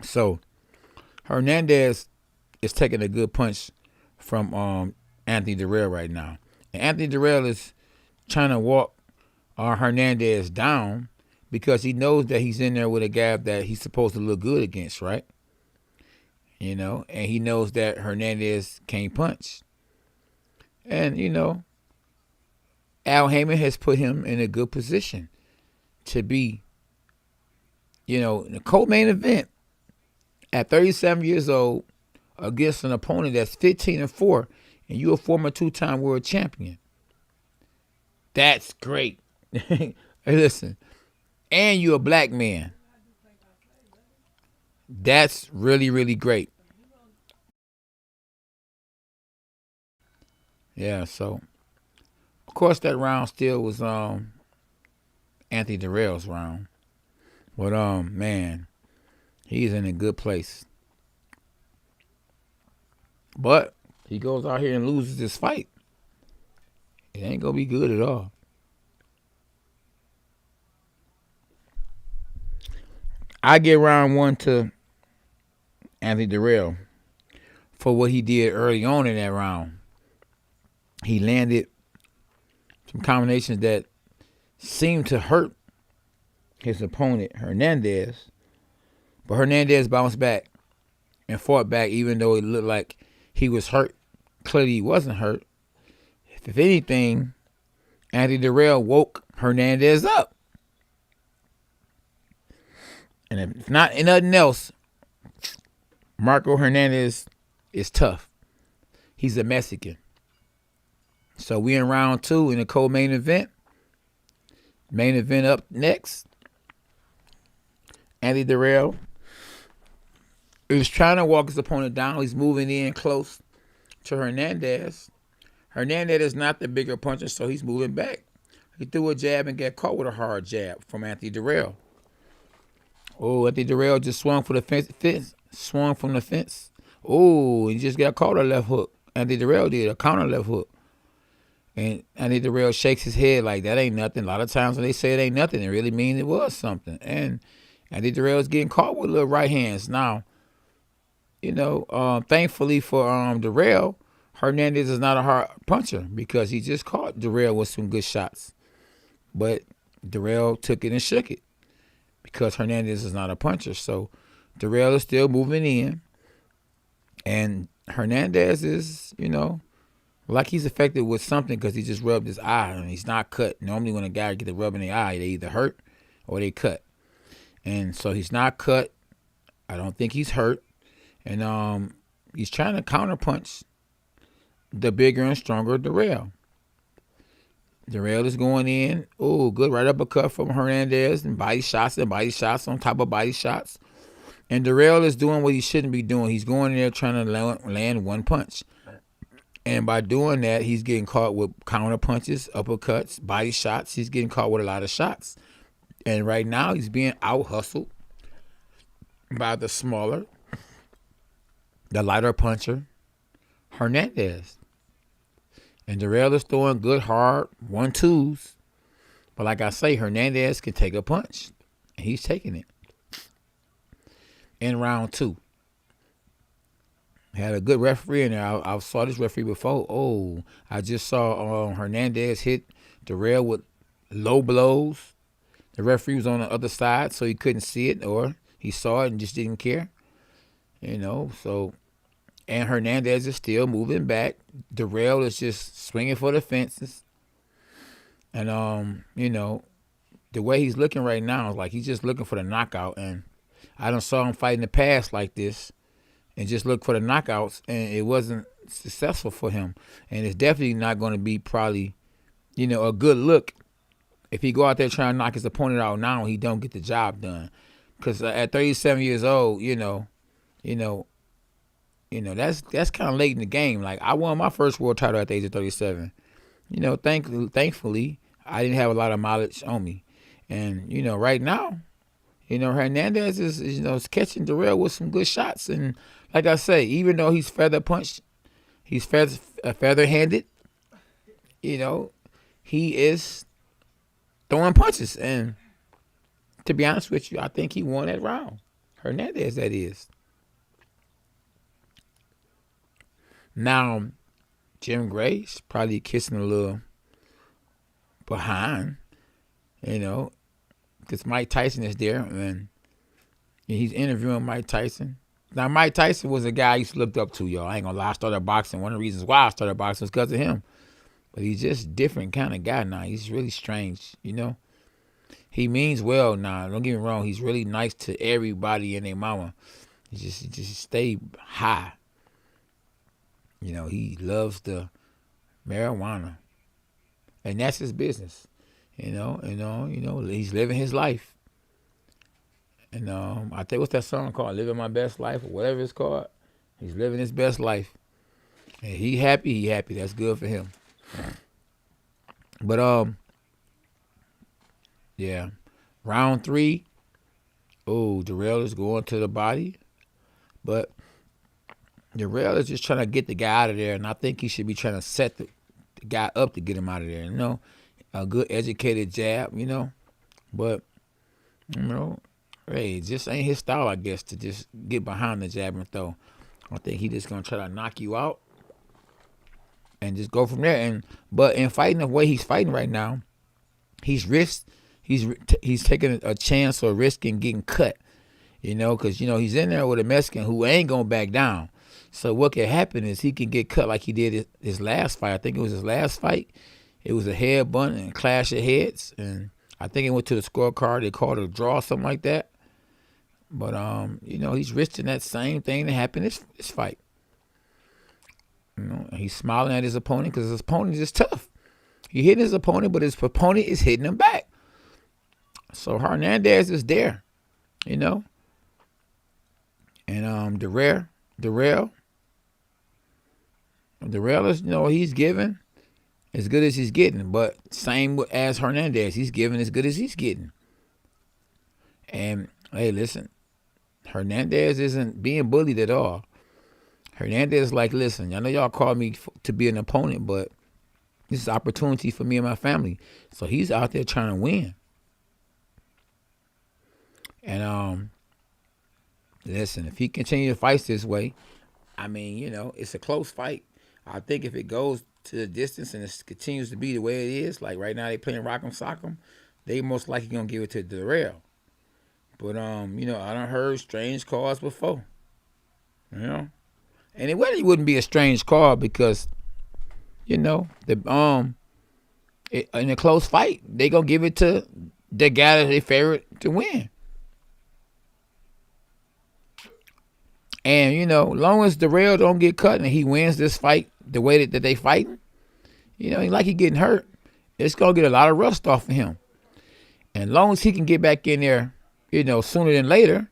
So Hernandez is taking a good punch from Anthony Dirrell right now. And Anthony Dirrell is trying to walk Hernandez down because he knows that he's in there with a guy that he's supposed to look good against, right? And he knows that Hernandez can't punch. And, Al Haymon has put him in a good position to be, in the co-main event at 37 years old against an opponent that's 15-4, and you're a former two-time world champion. That's great. Hey, listen, and you're a black man. That's really, really great. Yeah, so of course that round still was Anthony Dirrell's round. But man, he's in a good place. But he goes out here and loses this fight. It ain't gonna be good at all. I get round one to Anthony Dirrell for what he did early on in that round. He landed some combinations that seemed to hurt his opponent, Hernandez. But Hernandez bounced back and fought back even though it looked like he was hurt. Clearly he wasn't hurt. If anything, Anthony Dirrell woke Hernandez up. And if not in nothing else, Marcos Hernández is tough. He's a Mexican. So we in round 2 in the co-main event. Main event up next. Anthony Dirrell is trying to walk his opponent down. He's moving in close to Hernandez. Hernandez is not the bigger puncher, so he's moving back. He threw a jab and got caught with a hard jab from Anthony Dirrell. Oh, Anthony Dirrell just swung for the fence. Swung from the fence. Oh, he just got caught a left hook. Anthony Dirrell did a counter left hook. And Anthony Dirrell shakes his head like that ain't nothing. A lot of times when they say it ain't nothing, it really means it was something. And Anthony Dirrell is getting caught with little right hands. Now, thankfully for Dirrell, Hernandez is not a hard puncher because he just caught Dirrell with some good shots. But Dirrell took it and shook it because Hernandez is not a puncher. So Dirrell is still moving in. And Hernandez is, like he's affected with something because he just rubbed his eye and he's not cut. Normally when a guy gets a rub in the eye, they either hurt or they cut. And so he's not cut. I don't think he's hurt. And he's trying to counterpunch the bigger and stronger Dirrell. Dirrell is going in. Oh, good right uppercut from Hernandez and body shots on top of body shots. And Dirrell is doing what he shouldn't be doing. He's going in there trying to land one punch. And by doing that, he's getting caught with counter punches, uppercuts, body shots. He's getting caught with a lot of shots. And right now, he's being out-hustled by the smaller, the lighter puncher, Hernandez. And Dirrell is throwing good, hard 1-2s. But like I say, Hernandez can take a punch. And he's taking it. In round 2. Had a good referee in there. I saw this referee before. Oh, I just saw Hernandez hit Dirrell with low blows. The referee was on the other side, so he couldn't see it, or he saw it and just didn't care. So, and Hernandez is still moving back. Dirrell is just swinging for the fences. And, the way he's looking right now is like he's just looking for the knockout. And I done saw him fight in the past like this and just look for the knockouts, and it wasn't successful for him. And it's definitely not going to be probably, a good look if he go out there trying to knock his opponent out now and he don't get the job done. Because at 37 years old, that's kind of late in the game. Like, I won my first world title at the age of 37. Thankfully, I didn't have a lot of mileage on me. And, right now, Hernandez is catching Dirrell with some good shots. And like I say, even though he's feather punched, he's feather-handed, he is throwing punches. And to be honest with you, I think he won that round. Hernandez, that is. Now, Jim Gray's probably kissing a little behind, because Mike Tyson is there, and he's interviewing Mike Tyson. Now, Mike Tyson was a guy I used to look up to, y'all. I ain't gonna lie, I started boxing. One of the reasons why I started boxing was because of him. But he's just a different kind of guy now. He's really strange, He means well now. Don't get me wrong. He's really nice to everybody and their mama. He just stay high. He loves the marijuana. And that's his business. He's living his life. And I think what's that song called? Living My Best Life or whatever it's called. He's living his best life. And he happy. That's good for him. But yeah. Round 3. Oh, Dirrell is going to the body. But Dirrell is just trying to get the guy out of there, and I think he should be trying to set the guy up to get him out of there. A good educated jab, But, Hey, it just ain't his style, I guess, to just get behind the jab and throw. I think he just gonna try to knock you out and just go from there. But in fighting the way he's fighting right now, he's taking a chance or risk in getting cut. Because he's in there with a Mexican who ain't gonna back down. So what can happen is he can get cut like he did his last fight. I think it was his last fight. It was a head bunt and clash of heads, and I think it went to the scorecard. They called it a draw, something like that. But he's risking that same thing that happened this fight. He's smiling at his opponent because his opponent is tough. He hitting his opponent, but his opponent is hitting him back. So Hernandez is there, And Dirrell is, he's giving as good as he's getting, but same as Hernandez, he's giving as good as he's getting. And hey, listen, Hernandez isn't being bullied at all. Hernandez is like, listen, I know y'all called me to be an opponent, but this is an opportunity for me and my family. So he's out there trying to win. And listen, if he continues to fight this way, it's a close fight. I think if it goes to the distance and it continues to be the way it is, like right now they playing Rock'em Sock'em, they most likely gonna give it to Dirrell. But I done heard strange calls before. And it really wouldn't be a strange call because, in a close fight, they gonna give it to the guy that they favorite to win. And, long as Dirrell don't get cut and he wins this fight the way that they fighting, like he getting hurt, it's going to get a lot of rust off of him. And long as he can get back in there, sooner than later,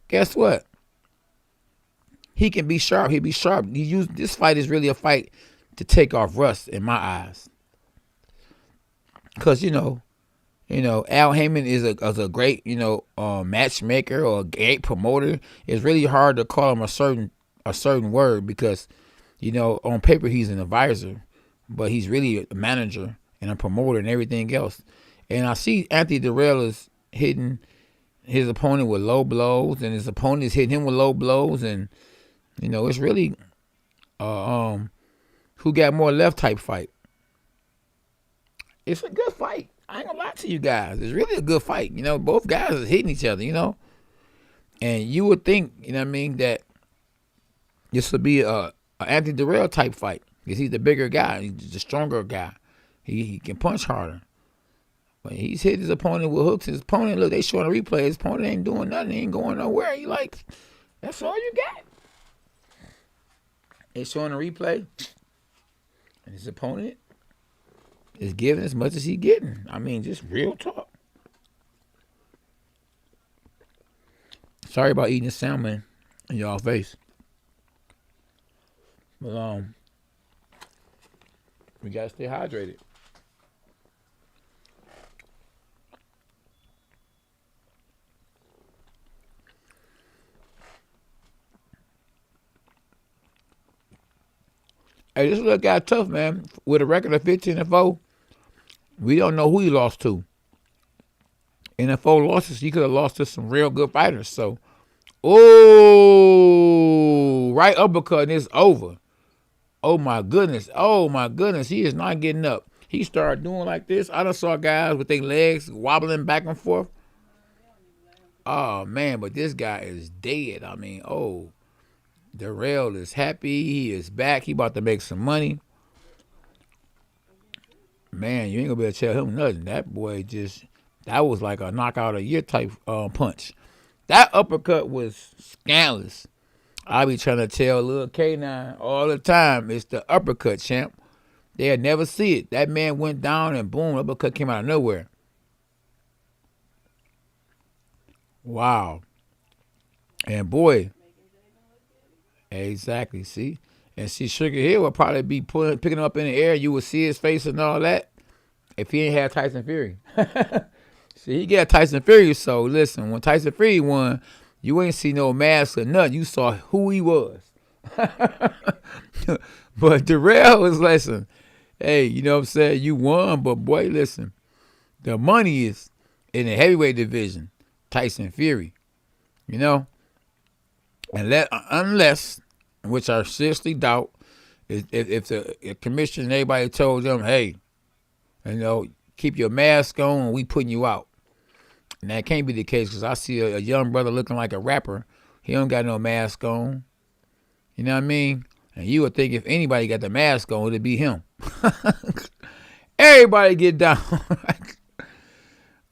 guess what? He can be sharp. He'll be sharp. This fight is really a fight to take off rust in my eyes. Because, Al Heyman is a great, matchmaker or a great promoter. It's really hard to call him a certain word because, on paper he's an advisor, but he's really a manager and a promoter and everything else. And I see Anthony Dirrell is hitting his opponent with low blows, and his opponent is hitting him with low blows, and it's really who got more left type fight. It's a good fight. I ain't gonna lie to you guys. It's really a good fight. Both guys are hitting each other, And you would think, that this would be a Anthony Dirrell type fight because he's the bigger guy. He's the stronger guy. He can punch harder. But he's hit his opponent with hooks. His opponent, look, they showing a replay. His opponent ain't doing nothing. He ain't going nowhere. He like, that's all you got. They showing a replay. And his opponent is giving as much as he getting. Just real talk. Sorry about eating the salmon in y'all face. But we gotta stay hydrated. Hey, this little guy tough, man. With a record of 15-4, we don't know who he lost to. And in 4 losses, he could have lost to some real good fighters. So, right uppercut and it's over. Oh my goodness. He is not getting up. He started doing like this. I done saw guys with their legs wobbling back and forth. Oh man, but this guy is dead. Dirrell is happy. He is back. He about to make some money. Man, you ain't gonna be able to tell him nothing. That boy that was like a knockout of the year type punch. That uppercut was scandalous. I be trying to tell little K9 all the time, it's the uppercut, champ. They'll never see it. That man went down and boom, uppercut came out of nowhere. Wow. And boy, exactly, see? And see, Sugar Hill would probably be picking him up in the air. You would see his face and all that if he ain't had Tyson Fury. See, he got Tyson Fury, so listen, when Tyson Fury won, you ain't see no mask or nothing. You saw who he was. But Dirrell was, listen, hey, you know what I'm saying? You won, but boy, listen, the money is in the heavyweight division. Tyson Fury, you know. And unless, which I seriously doubt, if the commission and everybody told them, hey, you know, keep your mask on and we putting you out. And that can't be the case because I see a young brother looking like a rapper. He don't got no mask on. You know what I mean? And you would think if anybody got the mask on, it'd be him. Everybody get down.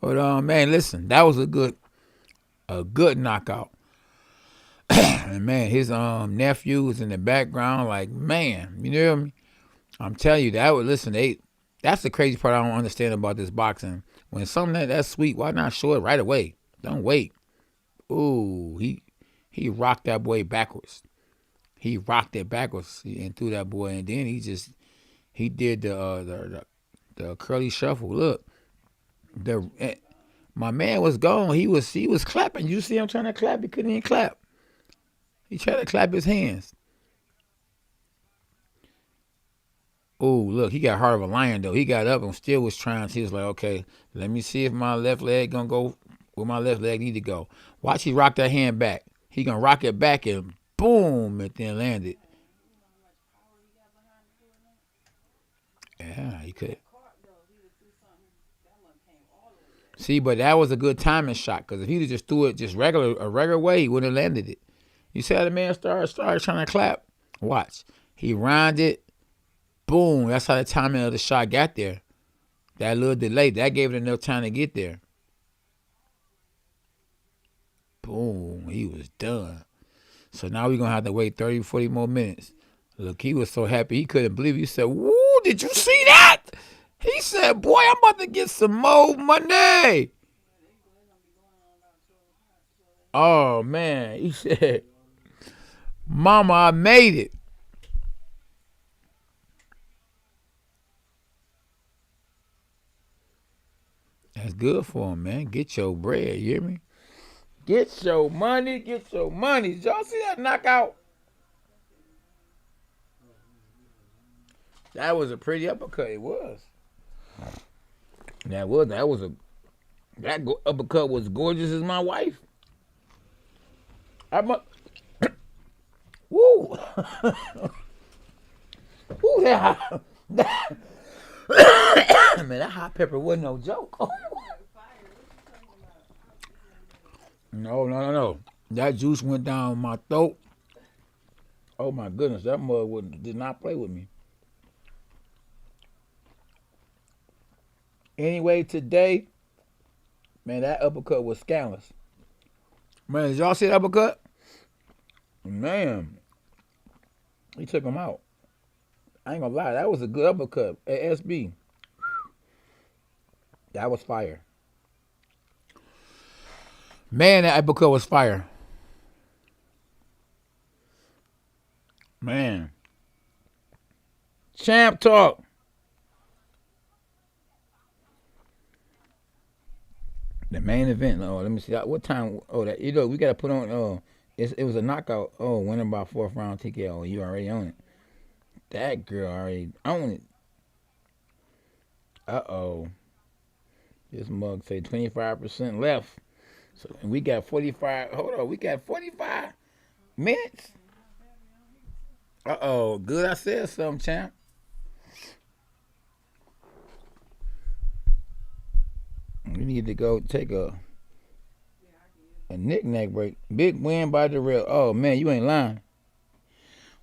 But man, listen, that was a good knockout. And man, his nephew was in the background, like, man, you know what I mean? I'm telling you, that's the crazy part I don't understand about this boxing. When something that's sweet, why not show it right away? Don't wait. Ooh, he rocked that boy backwards. He rocked it backwards and threw that boy, and then he did the curly shuffle. Look, my man was gone. He was clapping. You see him trying to clap? He couldn't even clap. He tried to clap his hands. Oh, look, he got heart of a lion, though. He got up and still was trying. He was like, okay, let me see if my left leg going to go where my left leg need to go. Watch he rock that hand back. He going to rock it back and boom, it then landed. Yeah, he could. See, but that was a good timing shot because if he just threw it just a regular way, he wouldn't have landed it. You see how the man started trying to clap? Watch. He rounded. Boom. That's how the timing of the shot got there. That little delay, that gave it enough time to get there. Boom. He was done. So now we're going to have to wait 30, 40 more minutes. Look, he was so happy. He couldn't believe it. He said, woo, did you see that? He said, boy, I'm about to get some more money. Oh, man. He said, Mama, I made it. That's good for him, man. Get your bread, you hear me? Get your money, get your money. Did y'all see that knockout? That was a pretty uppercut. It was. That uppercut was gorgeous as my wife. Woo. Woo, man, that hot pepper wasn't no joke. No. That juice went down my throat. Oh my goodness, that mug did not play with me. Anyway, today, man, that uppercut was scandalous. Man, did y'all see that uppercut? Man, he took him out. I ain't gonna lie, that was a good uppercut at SB. That was fire. Man, that uppercut was fire. Man. Champ talk. The main event. Oh, let me see. What time? Oh, that we gotta put on. It was a knockout. Oh, winning by fourth round TKO. You already own it. That girl already own it. Uh-oh. This mug say 25% left. So and we got 45. Hold on, we got 45 minutes. Uh-oh. Good I said something, champ. We need to go take a knick-knack break. Big win by Dirrell. Oh, man, you ain't lying.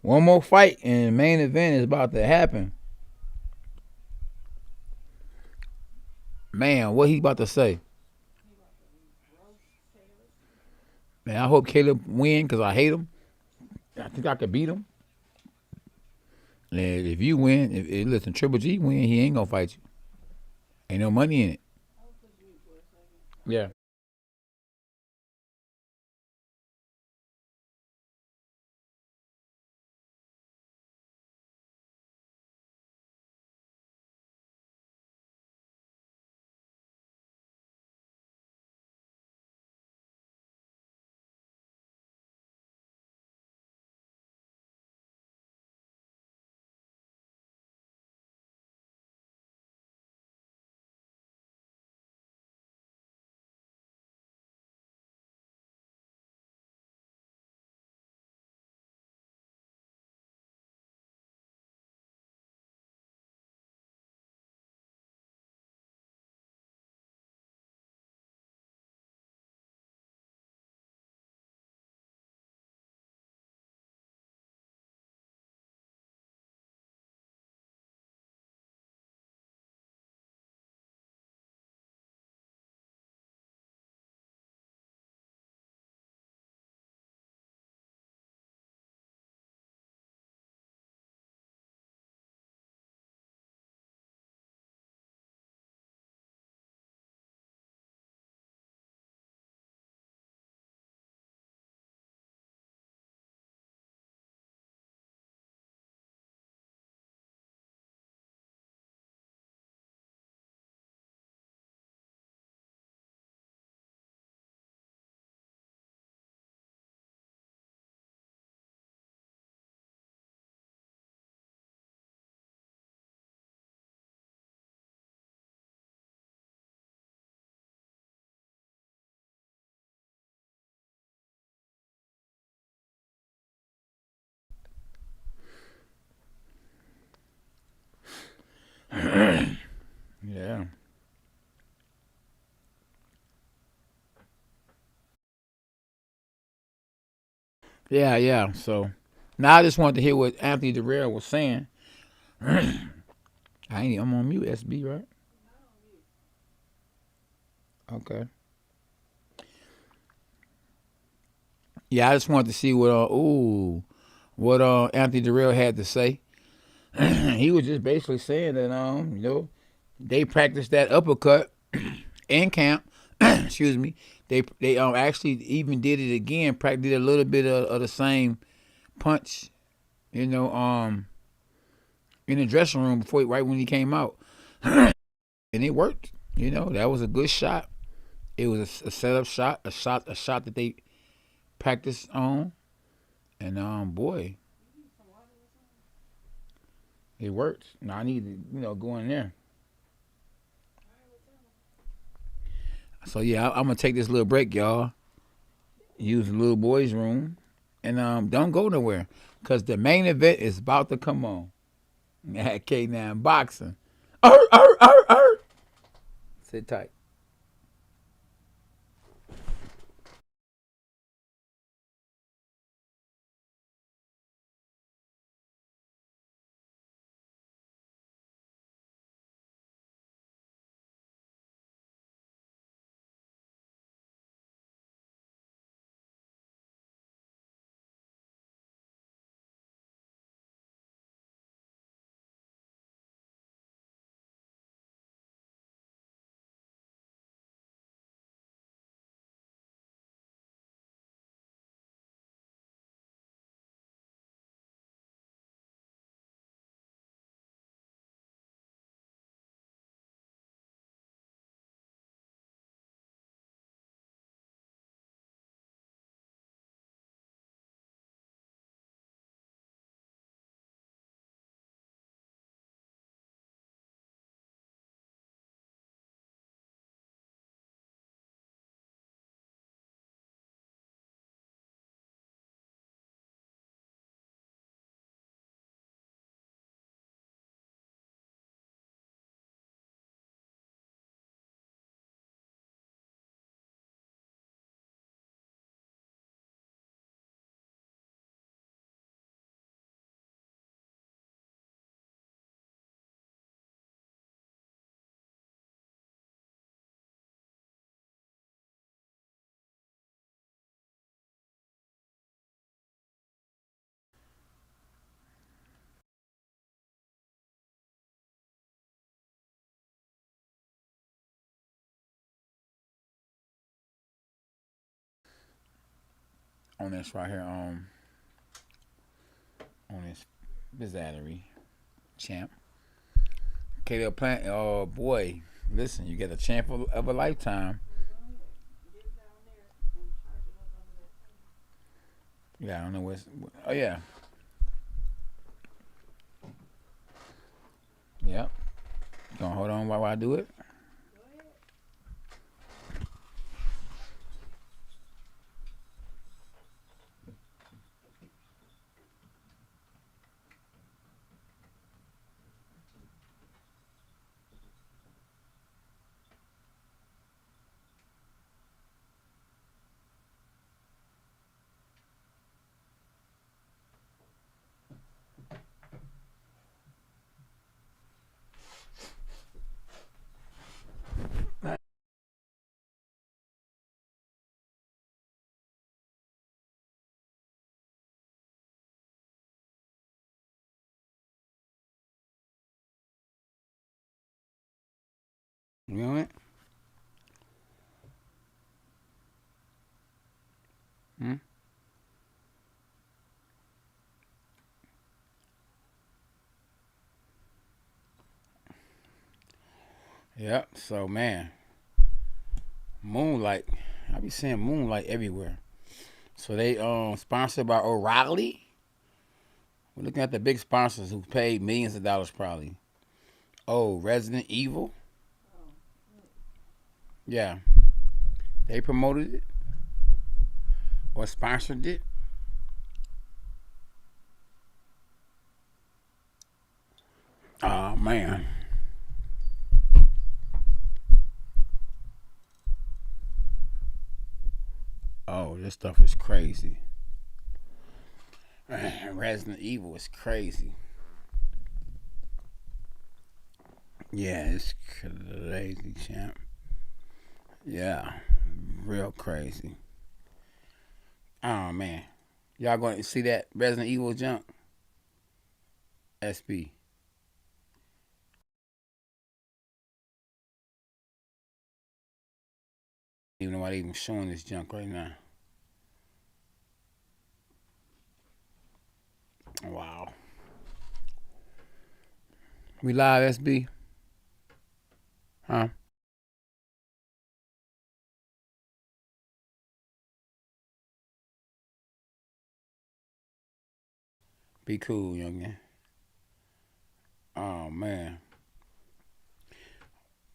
One more fight and the main event is about to happen. Man, what he about to say? Man, I hope Caleb win because I hate him. I think I could beat him. And if you win, listen, Triple G win, he ain't gonna fight you. Ain't no money in it. Yeah. Yeah. So now I just wanted to hear what Anthony Dirrell was saying. I'm on mute, SB, right? Okay. Yeah, I just wanted to see what Anthony Dirrell had to say. He was just basically saying that they practiced that uppercut in camp. Excuse me. They actually even did it again. Practiced a little bit of the same punch. You know in the dressing room before right when he came out, and it worked. That was a good shot. It was a setup shot, a shot that they practiced on, and boy, it worked. Now I need to go in there. So yeah, I'm gonna take this little break, y'all. Use the little boy's room, and don't go nowhere, cause the main event is about to come on. At K9 boxing. Arr. Sit tight. On this right here, on this bizarrery champ. Caleb Plant, oh boy, listen, you get a champ of a lifetime. Yeah, I don't know what's. Oh yeah, yep. Gonna hold on while I do it. You know it? Hmm? Yep. So man, Moonlight. I be seeing Moonlight everywhere. So they sponsored by O'Reilly. We're looking at the big sponsors who paid millions of dollars probably. Oh, Resident Evil. Yeah, they promoted it or sponsored it. Oh man. Oh, this stuff is crazy. Resident Evil is crazy. Yeah, it's crazy, champ. Yeah, real crazy. Oh man, y'all going to see that Resident Evil junk? SB. Even though I even showing this junk right now. Wow. We live, SB? Huh? Be cool, youngin. Oh man.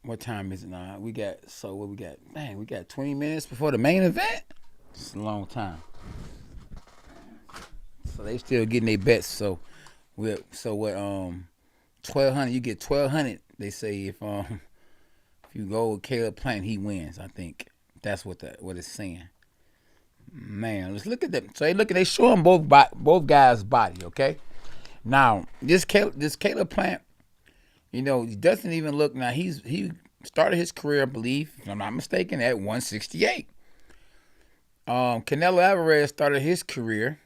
What time is it now? We got what we got? Dang, we got 20 minutes before the main event. It's a long time. So they still getting their bets. So what 1,200, you get 1,200. They say if you go with Caleb Plant, he wins. I think that's what it's saying. Man, let's look at them. So they showing both guys' body. Okay, now this Caleb Plant, he doesn't even look. Now he started his career, I believe, if I'm not mistaken, at 168. Canelo Alvarez started his career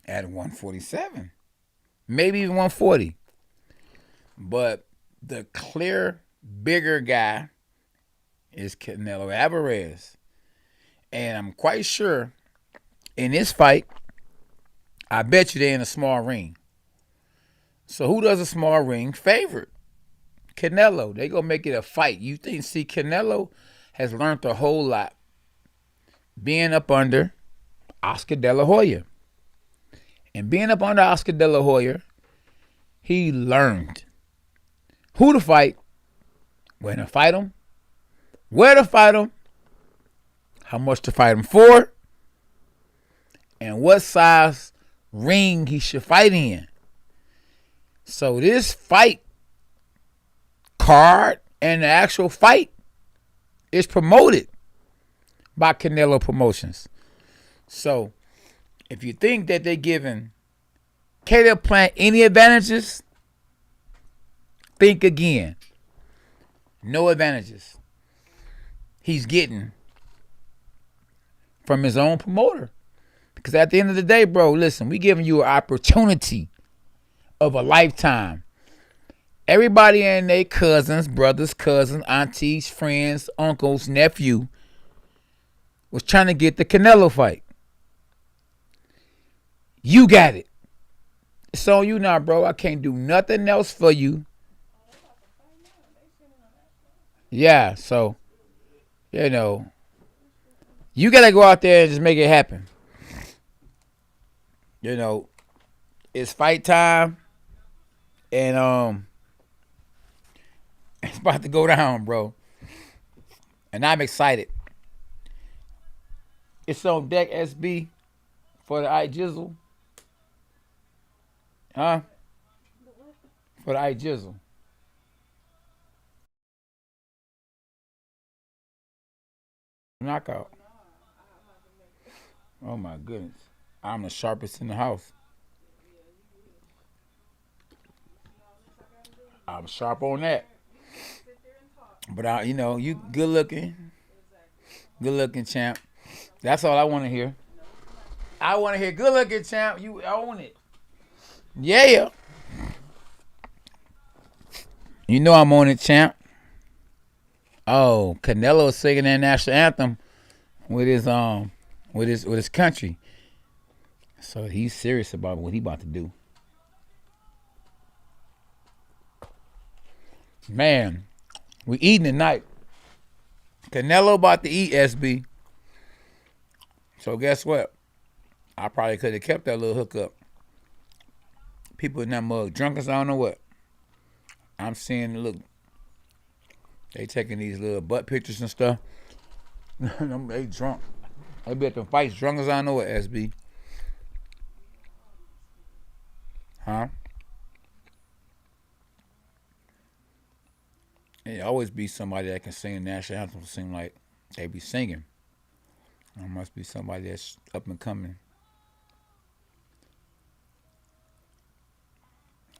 at 147, maybe even 140. But the clear bigger guy is Canelo Alvarez. And I'm quite sure in this fight, I bet you they're in a small ring. So who does a small ring? Favorite. Canelo. They gonna make it a fight. You think, see, Canelo has learned a whole lot being up under Oscar De La Hoya. And being up under Oscar De La Hoya, he learned who to fight, when to fight him, where to fight him, how much to fight him for, and what size ring he should fight in. So this fight card and the actual fight is promoted by Canelo Promotions. So if you think that they're giving Caleb Plant any advantages, think again. No advantages he's getting from his own promoter. Because at the end of the day, bro, listen, we giving you an opportunity of a lifetime. Everybody and their cousins, brothers, cousins, aunties, friends, uncles, nephew was trying to get the Canelo fight. You got it. It's on you now, bro. I can't do nothing else for you. Yeah, so, you got to go out there and just make it happen. It's fight time. And it's about to go down, bro. And I'm excited. It's on deck, SB, for the eye jizzle. Huh? For the eye jizzle. Knockout. Oh my goodness. I'm the sharpest in the house. I'm sharp on that. But you good looking. Good looking, champ. That's all I want to hear. I want to hear good looking, champ. You own it. Yeah. You know I'm on it, champ. Oh, Canelo is singing that national anthem with his country. So he's serious about what he about to do. Man, we eating tonight. Canelo about to eat, SB. So guess what? I probably could have kept that little hookup. People in that mug drunk as I don't know what. I'm seeing, look, they taking these little butt pictures and stuff. They drunk. They be at the fights drunk as I don't know what, SB. Huh? It always be somebody that can sing the national anthem. Seem like they be singing. There must be somebody that's up and coming.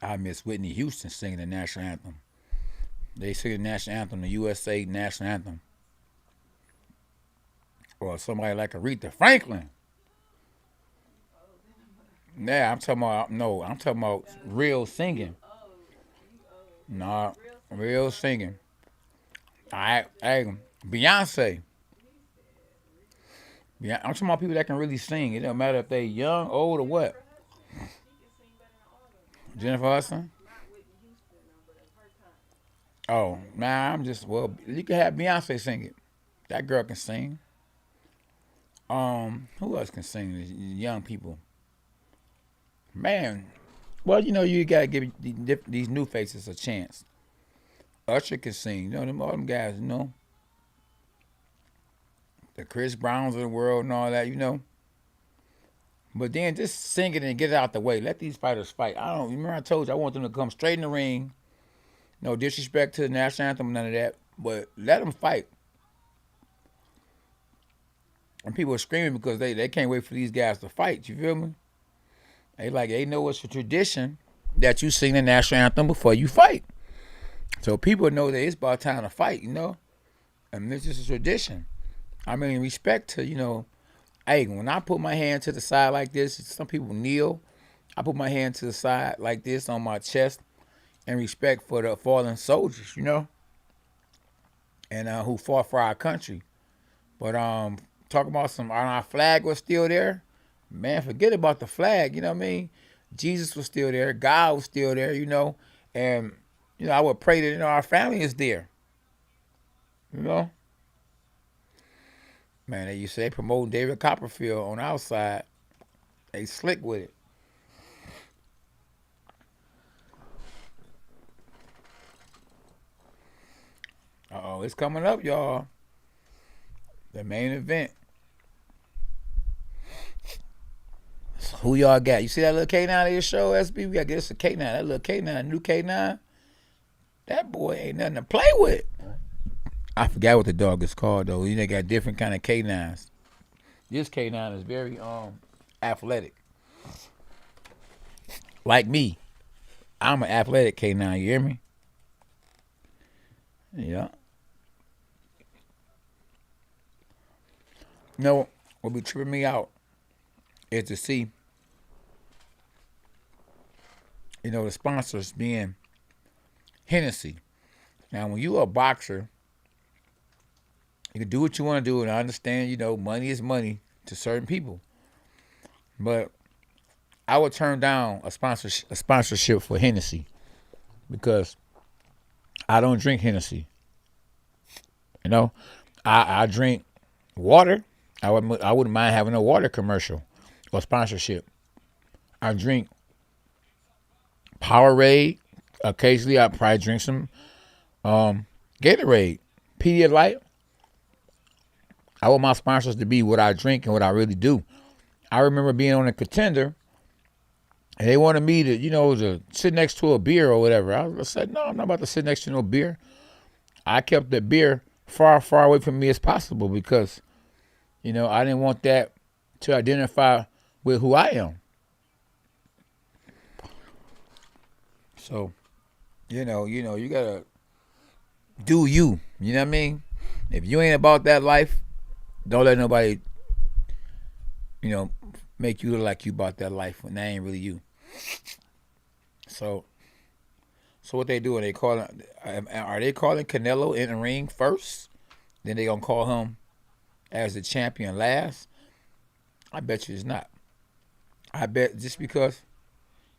I miss Whitney Houston singing the national anthem. They sing the national anthem, the USA national anthem. Or somebody like Aretha Franklin. Yeah, I'm talking about, no, I'm talking about real singing. Nah, real singing. Hey, Beyonce. Yeah, I'm talking about people that can really sing. It don't matter if they young, old, or what. Jennifer Hudson. Oh, nah, I'm just, well, you can have Beyonce sing it. That girl can sing. Who else can sing? These young people. Man, well, you gotta give these new faces a chance. Usher can sing. All them guys, the Chris Browns of the world and all that. But then just sing it and get it out the way. Let these fighters fight. Remember I told you I want them to come straight in the ring. No disrespect to the national anthem, none of that. But let them fight. And people are screaming because they can't wait for these guys to fight. You feel me? They know it's a tradition that you sing the national anthem before you fight. So people know that it's about time to fight, And this is a tradition. Respect to, when I put my hand to the side like this, some people kneel. I put my hand to the side like this on my chest in respect for the fallen soldiers, and who fought for our country. But talking about our flag was still there, man, forget about the flag, you know what I mean? Jesus was still there, God was still there, and I would pray that our family is there. Man, they used to say promoting David Copperfield on our side. They slick with it. Uh-oh, it's coming up, y'all. The main event. So who y'all got? You see that little K9 of your show, SB? We got to get us a K9. That little K9, new K9, that boy ain't nothing to play with. I forgot what the dog is called, though. They got different kind of K9s. This K9 is very athletic. Like me. I'm an athletic K9, you hear me? Yeah. What be tripping me out is to see, the sponsors being Hennessy. Now, when you a boxer, you can do what you want to do, and I understand, money is money to certain people. But I would turn down a sponsorship for Hennessy because I don't drink Hennessy. I drink water. I wouldn't mind having a water commercial or sponsorship. I drink Powerade. Occasionally, I probably drink some Gatorade, Pedialyte. I want my sponsors to be what I drink and what I really do. I remember being on a Contender, and they wanted me to, to sit next to a beer or whatever. I said, no, I'm not about to sit next to no beer. I kept the beer far, far away from me as possible because, I didn't want that to identify with who I am. So, you gotta do you. You know what I mean? If you ain't about that life, don't let nobody, make you look like you about that life when that ain't really you. So what they doing? Are they calling Canelo in the ring first? Then they gonna call him as the champion last? I bet you it's not. I bet just because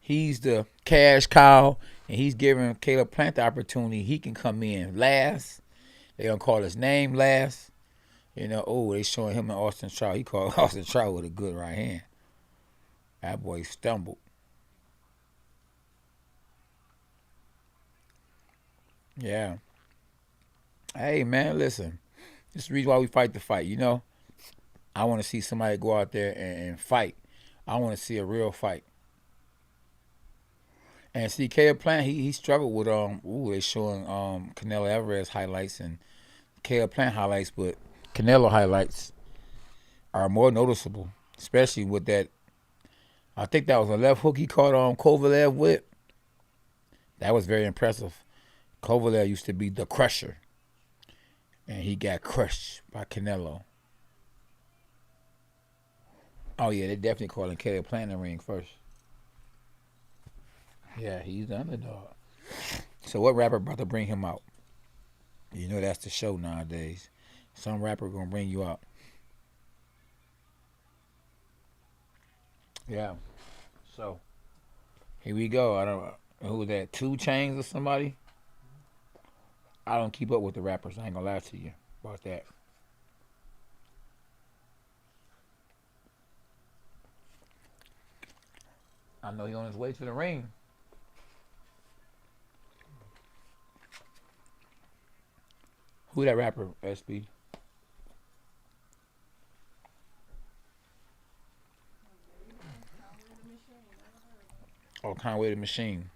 he's the cash cow and he's giving Caleb Plant the opportunity, he can come in last. They gonna call his name last. They showing him and Austin Trout. He called Austin Trout with a good right hand. That boy stumbled. Yeah. Hey, man, listen. This is the reason why we fight the fight, I want to see somebody go out there and fight. I want to see a real fight. And see, Caleb Plant, he struggled with, they showing Canelo Alvarez highlights and Caleb Plant highlights, but Canelo highlights are more noticeable, especially with that. I think that was a left hook he caught on Kovalev with. That was very impressive. Kovalev used to be the crusher, and he got crushed by Canelo. Oh yeah, they definitely calling Caleb Plant in the ring first. Yeah, he's the underdog. So what rapper about to bring him out? You know that's the show nowadays. Some rapper gonna bring you out. Yeah. So here we go. I don't know who was that, 2 Chainz or somebody. I don't keep up with the rappers. I ain't gonna lie to you about that. I know he on his way to the ring. Who that rapper, SB? Oh, Conway the Machine.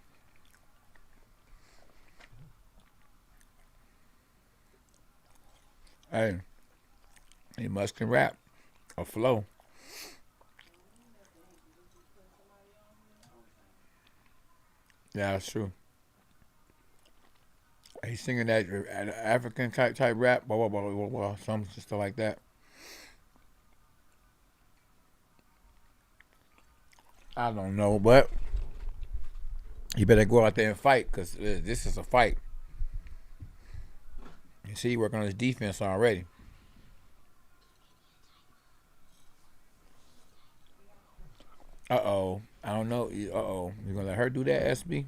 Hey, he must can rap or flow. Yeah, that's true. He's singing that African type rap, blah blah blah blah blah, some stuff like that. I don't know, but he better go out there and fight because this is a fight. You see, he working on his defense already. Uh-oh. I don't know. Uh-oh. You gonna let her do that, SB?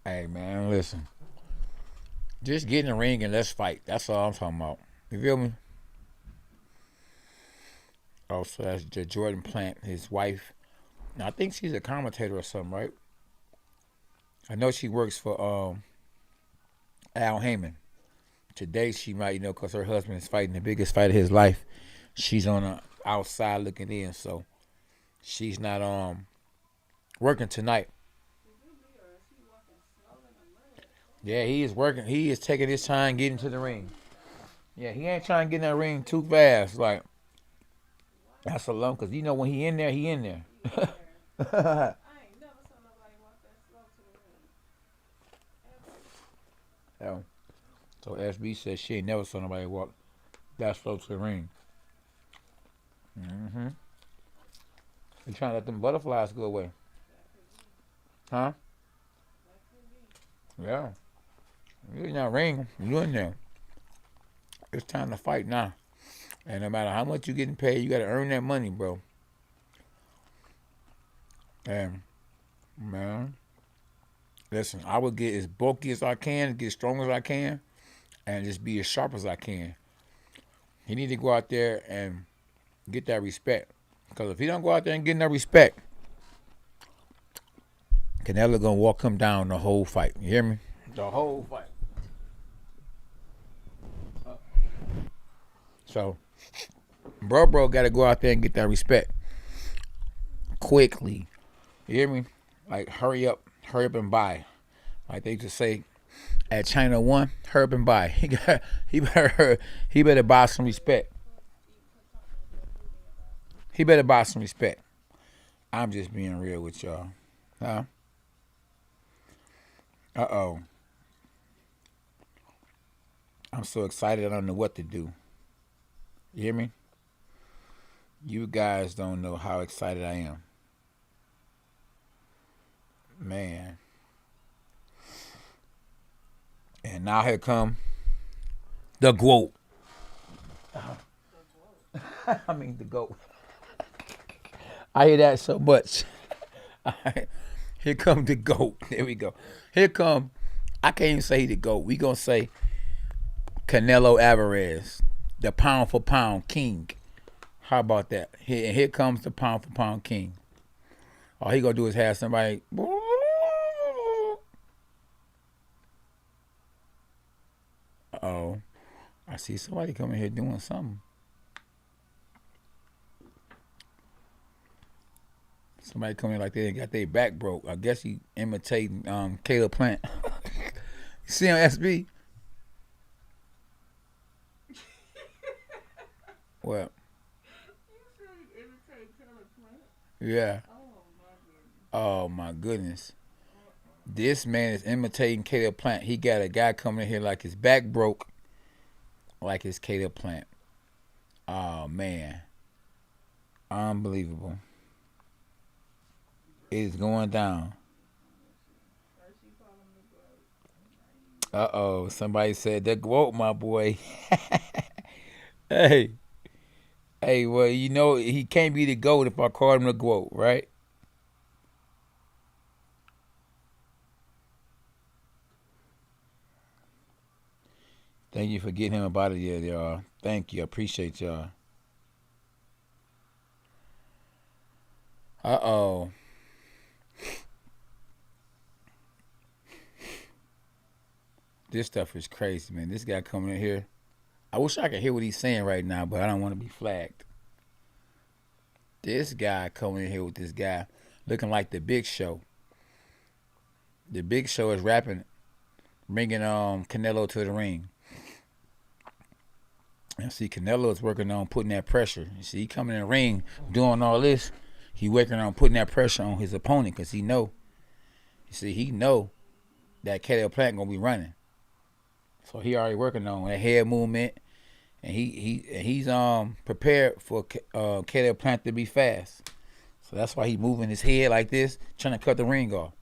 Hey, man, listen. Just get in the ring and let's fight. That's all I'm talking about. You feel me? Oh, so that's Jordan Plant, his wife. Now, I think she's a commentator or something, right? I know she works for Al Heyman. Today she might, because her husband is fighting the biggest fight of his life. She's on the outside looking in, so she's not working tonight. Yeah, he is working. He is taking his time getting to the ring. Yeah, he ain't trying to get in that ring too fast. Like, that's a lump, because when he in there, he in there. Yeah. So SB says she ain't never saw nobody walk that slow to the ring. Mm-hmm. He trying to let them butterflies go away. Huh? Yeah. You in that ring, you in there. It's time to fight now. And no matter how much you getting paid, you got to earn that money, bro. And, man, listen, I would get as bulky as I can, get as strong as I can, and just be as sharp as I can. He need to go out there and get that respect. Because if he don't go out there and get that respect, Canelo gonna walk him down the whole fight. You hear me? The whole fight. So, bro got to go out there and get that respect quickly. You hear me? Like, hurry up and buy. Like they just say at China One, hurry up and buy. He better buy some respect. He better buy some respect. I'm just being real with y'all. Huh? Uh-oh. I'm so excited I don't know what to do. You hear me? You guys don't know how excited I am. Man. And now here come the GOAT. I mean the GOAT. I hear that so much. Here come the GOAT. There we go. Here come, I can't even say the GOAT. We gonna say Canelo Alvarez, the pound for pound king. How about that? Here comes the pound for pound king. All he gonna do is have somebody. Oh, I see somebody coming here doing something. Somebody coming like they got their back broke. I guess he imitating Caleb Plant. You see him, SB? Well, Yeah. Oh my goodness. This man is imitating Caleb Plant. He got a guy coming in here like his back broke, like his Caleb Plant. Oh man. Unbelievable. It is going down. Uh-oh. Somebody said the GOAT, my boy. Hey. Hey, well, you know, he can't be the GOAT if I call him the GOAT, right? Thank you for getting him up out of here, y'all. Thank you. I appreciate y'all. Uh-oh. This stuff is crazy, man. This guy coming in here. I wish I could hear what he's saying right now, but I don't want to be flagged. This guy coming in here with this guy looking like the Big Show. The Big Show is rapping, bringing Canelo to the ring. And see, Canelo is working on putting that pressure. You see, he coming in the ring doing all this. He working on putting that pressure on his opponent because he know. You see, he know that Caleb Plant gonna be running. So he already working on that head movement, and he's prepared for Caleb Plant to be fast. So that's why he moving his head like this, trying to cut the ring off.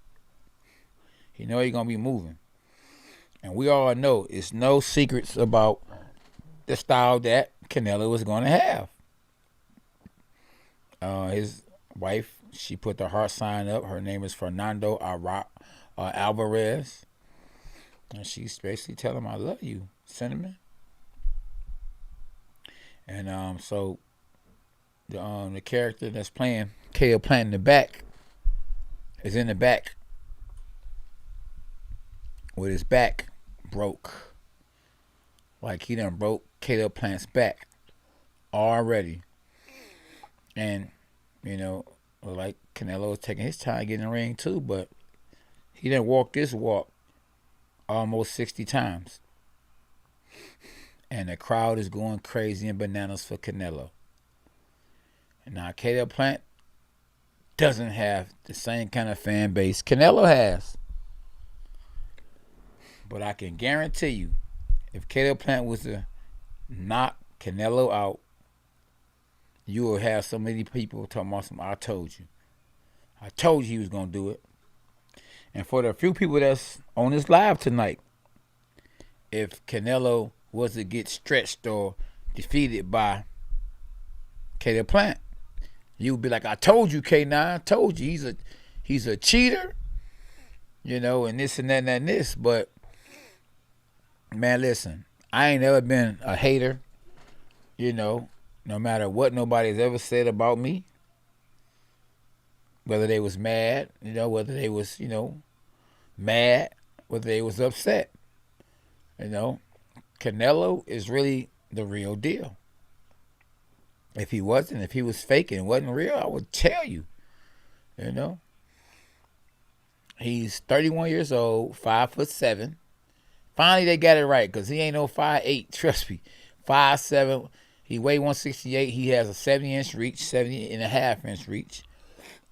He know he gonna be moving, and we all know it's no secrets about the style that Canelo is going to have. His wife, she put the heart sign up. Her name is Fernando Alvarez. And she's basically telling him, I love you, cinnamon. And so the character that's playing Caleb Plant in the back is in the back with his back broke. Like he done broke Caleb Plant's back already. And, you know, like Canelo is taking his time getting in the ring too, but he done walked this walk almost 60 times. And the crowd is going crazy and bananas for Canelo. And now Caleb Plant doesn't have the same kind of fan base Canelo has. But I can guarantee you, if Caleb Plant was to knock Canelo out, you will have so many people talking about some, I told you. I told you he was going to do it. And for the few people that's on this live tonight, if Canelo was to get stretched or defeated by Caleb Plant, you would be like, I told you, K9, I told you he's a cheater, you know, and this and that and this. But man, listen, I ain't never been a hater, you know, no matter what nobody's ever said about me. Whether they was mad, you know, whether they was, you know, mad, whether they was upset. You know, Canelo is really the real deal. If he wasn't, if he was fake and wasn't real, I would tell you. You know, he's 31 years old, 5'7". Finally, they got it right because he ain't no 5'8". Trust me, 5'7". He weighed 168. He has a 70-inch reach, 70.5-inch reach.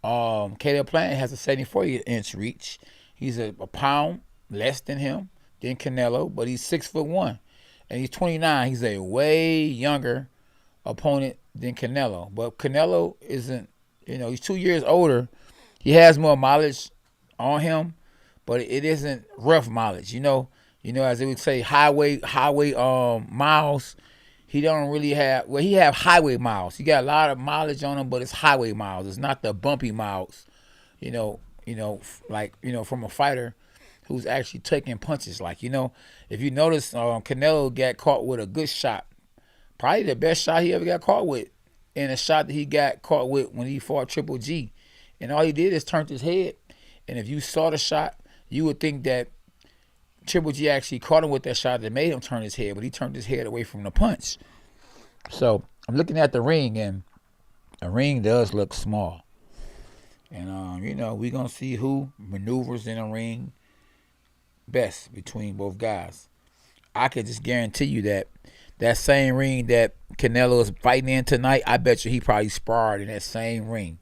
Caleb Plant has a 74-inch reach. He's a pound less than him, than Canelo, but he's 6'1", and he's 29. He's a way younger opponent than Canelo. But Canelo isn't, you know, he's 2 years older. He has more mileage on him, but it isn't rough mileage. You know, as they would say, highway miles. He don't really have, well, he have highway miles. He got a lot of mileage on him, but it's highway miles. It's not the bumpy miles, like, from a fighter who's actually taking punches. Like, if you notice, Canelo got caught with a good shot. Probably the best shot he ever got caught with. And a shot that he got caught with when he fought Triple G. And all he did is turned his head. And if you saw the shot, you would think that Triple G actually caught him with that shot that made him turn his head, but he turned his head away from the punch. So I'm looking at the ring, and the ring does look small. And, we're going to see who maneuvers in a ring best between both guys. I can just guarantee you that same ring that Canelo is fighting in tonight, I bet you he probably sparred in that same ring.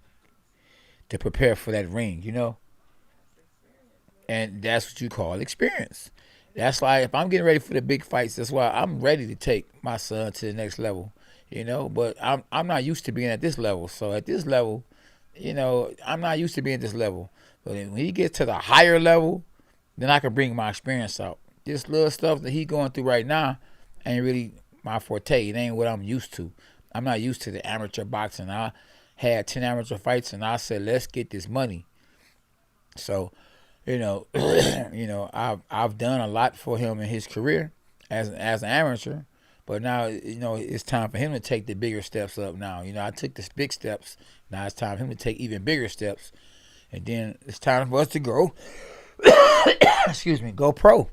to prepare for that ring, you know? And that's what you call experience. That's like if I'm getting ready for the big fights, that's why I'm ready to take my son to the next level, you know? But I'm not used to being at this level. So at this level, you know, I'm not used to being at this level. But when he gets to the higher level, then I can bring my experience out. This little stuff that he going through right now ain't really my forte. It ain't what I'm used to. I'm not used to the amateur boxing. I had 10 amateur fights, and I said, let's get this money. So, you know, I've done a lot for him in his career as an amateur, but now, you know, it's time for him to take the bigger steps up now. You know, I took the big steps. Now it's time for him to take even bigger steps. And then it's time for us to go, excuse me, go pro.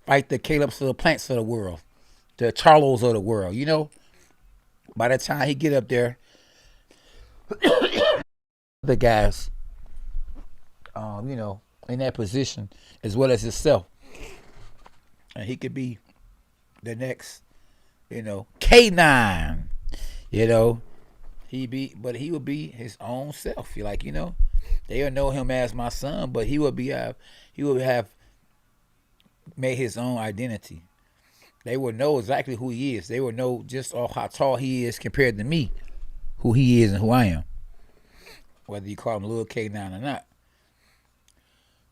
Fight the Caleb's of the Plants of the world, the Charlos of the world, you know. By the time he get up there, the guys, you know, in that position, as well as himself. And he could be the next, you know, K9. You know, but he would be his own self. Like, you know, they'll know him as my son, but he would have made his own identity. They would know exactly who he is. They would know just how tall he is compared to me, who he is and who I am. Whether you call him Lil K9 or not.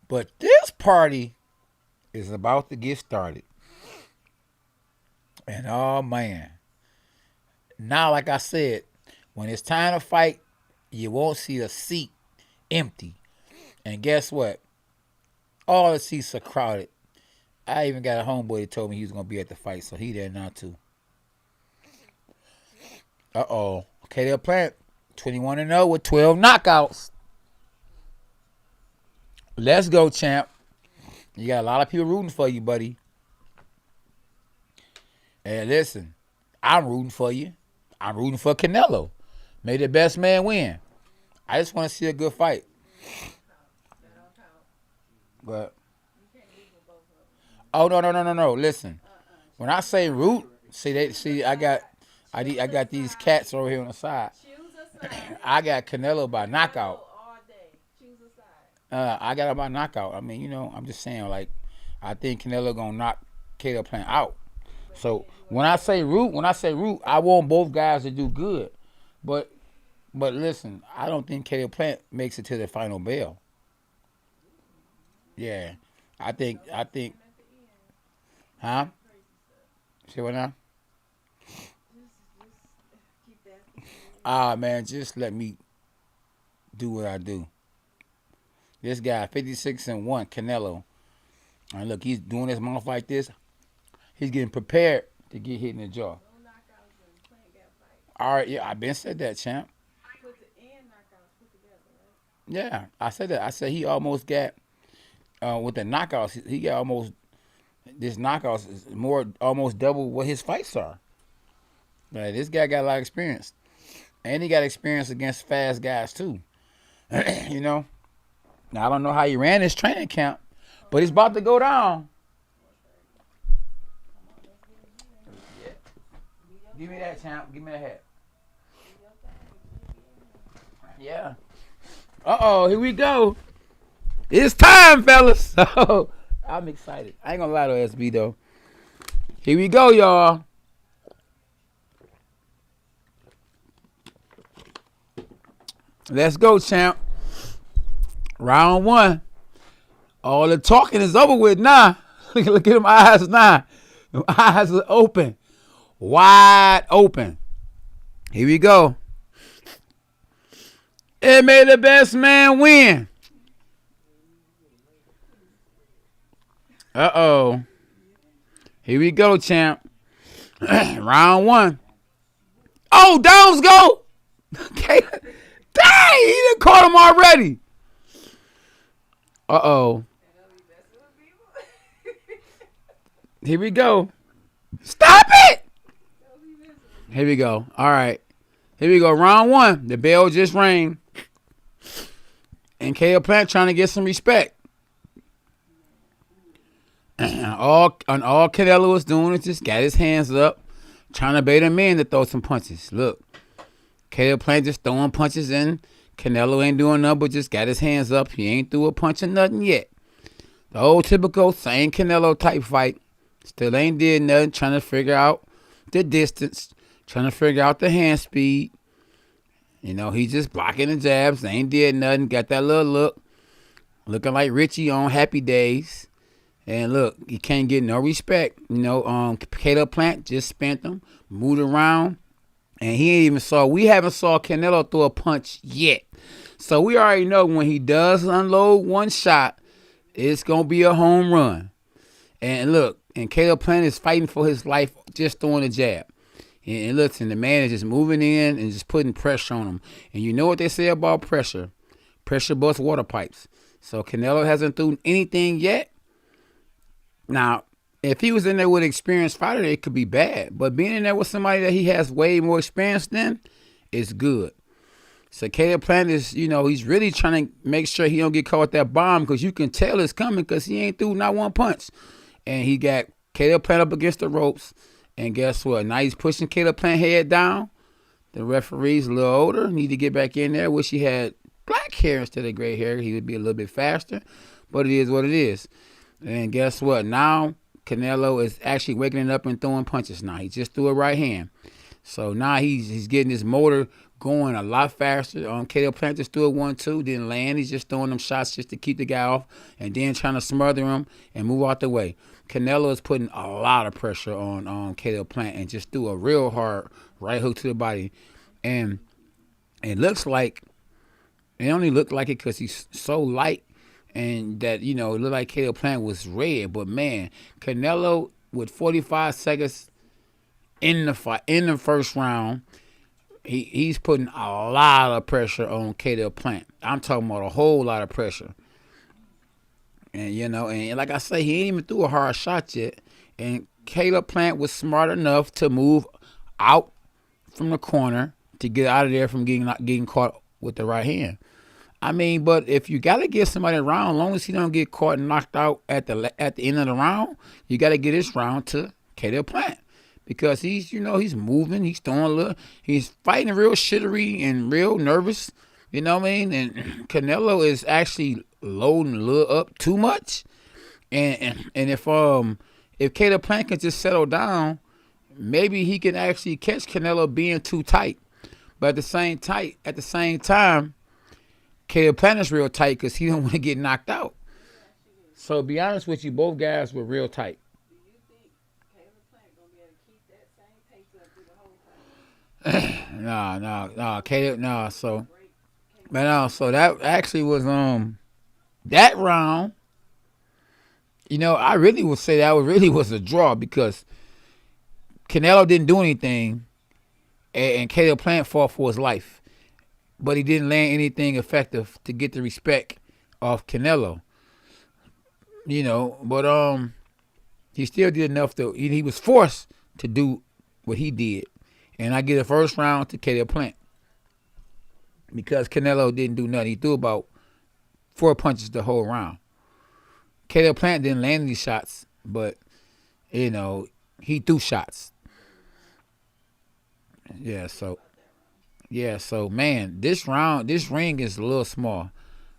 But this party is about to get started. And oh man. Now, like I said, when it's time to fight, you won't see a seat empty. And guess what? All the seats are crowded. I even got a homeboy that told me he was going to be at the fight, so he there now too. Uh-oh. Okay, they're playing 21-0 with 12 knockouts. Let's go, champ. You got a lot of people rooting for you, buddy. And listen, I'm rooting for you. I'm rooting for Canelo. May the best man win. I just want to see a good fight. But oh no. Listen. When I say root, I got these cats over here on the side. I got Canelo by knockout. I got him by knockout. I mean, you know, I'm just saying, like, I think Canelo gonna knock Caleb Plant out. So when I say root, I want both guys to do good. But listen, I don't think Caleb Plant makes it to the final bell. Yeah. I think huh? See what now? Man, just let me do what I do. This guy, 56-1, Canelo. And look, he's doing his mouth like this. He's getting prepared to get hit in the jaw. All right, yeah, I've been said that, champ. Yeah, I said that. I said he almost got, with the knockouts, he got almost, this knockouts is almost double what his fights are. This guy got a lot of experience. And he got experience against fast guys, too. You know? Now, I don't know how he ran his training camp, but it's about to go down. Give me that, champ. Give me that hat. Yeah. Uh-oh, here we go. It's time, fellas. Oh, I'm excited. I ain't gonna lie to SB, though. Here we go, y'all. Let's go, champ. Round one. All the talking is over with now. Look at them eyes now. Them eyes are open. Wide open. Here we go. It made the best man win. Uh-oh. Here we go, champ. Round one. Oh, downs go. Okay. Dang, he done caught him already. Uh-oh. Here we go. Stop it. Here we go. All right. Here we go. Round one. The bell just rang. And Caleb Plant trying to get some respect. And all Canelo was doing is just got his hands up, trying to bait him in to throw some punches. Look, Caleb Plant just throwing punches in. Canelo ain't doing nothing but just got his hands up. He ain't threw a punch or nothing yet. The old typical same Canelo type fight. Still ain't did nothing. Trying to figure out the distance. Trying to figure out the hand speed. You know, he just blocking the jabs. Ain't did nothing. Got that little look. Looking like Richie on Happy Days. And look, he can't get no respect. You know, Caleb Plant just spent him. Moved around. And we haven't saw Canelo throw a punch yet. So we already know when he does unload one shot, it's going to be a home run. And look, and Caleb Plant is fighting for his life just throwing a jab. And listen, the man is just moving in and just putting pressure on him. And you know what they say about pressure. Pressure busts water pipes. So Canelo hasn't thrown anything yet. Now, if he was in there with an experienced fighter, it could be bad. But being in there with somebody that he has way more experience than, is good. So Caleb Plant is, you know, he's really trying to make sure he don't get caught with that bomb because you can tell it's coming because he ain't threw not one punch. And he got Caleb Plant up against the ropes. And guess what? Now he's pushing Caleb Plant head down. The referee's a little older. Need to get back in there. Wish he had black hair instead of gray hair. He would be a little bit faster. But it is what it is. And guess what? Now Canelo is actually waking up and throwing punches now. He just threw a right hand. So now he's getting his motor going a lot faster. Caleb Plant just threw a 1-2, didn't land. He's just throwing them shots just to keep the guy off and then trying to smother him and move out the way. Canelo is putting a lot of pressure on Caleb Plant and just threw a real hard right hook to the body. And it looks like, it only looked like it because he's so light and that, you know, it looked like Caleb Plant was red. But, man, Canelo with 45 seconds in the fight, in the first round, he's putting a lot of pressure on Caleb Plant. I'm talking about a whole lot of pressure. And, you know, and like I say, he ain't even threw a hard shot yet. And Caleb Plant was smart enough to move out from the corner to get out of there from getting caught with the right hand. I mean, but if you got to get somebody around, as long as he don't get caught and knocked out at the end of the round, you got to get this round to Caleb Plant. Because he's, you know, he's moving, he's throwing a little, he's fighting real shittery and real nervous, you know what I mean? And Canelo is actually loading a little up too much. And if Caleb Plant can just settle down, maybe he can actually catch Canelo being too tight. But at the same time, Caleb Plant is real tight because he don't want to get knocked out. So to be honest with you, both guys were real tight. No, Caleb, no. So that actually was that round. You know, I really would say that really was a draw because Canelo didn't do anything, and Caleb Plant fought for his life, but he didn't land anything effective to get the respect of Canelo. You know, but he still did enough to. He was forced to do what he did. And I get a first round to Caleb Plant because Canelo didn't do nothing. He threw about 4 punches the whole round. Caleb Plant didn't land any shots, but, you know, he threw shots. So, man, this ring is a little small,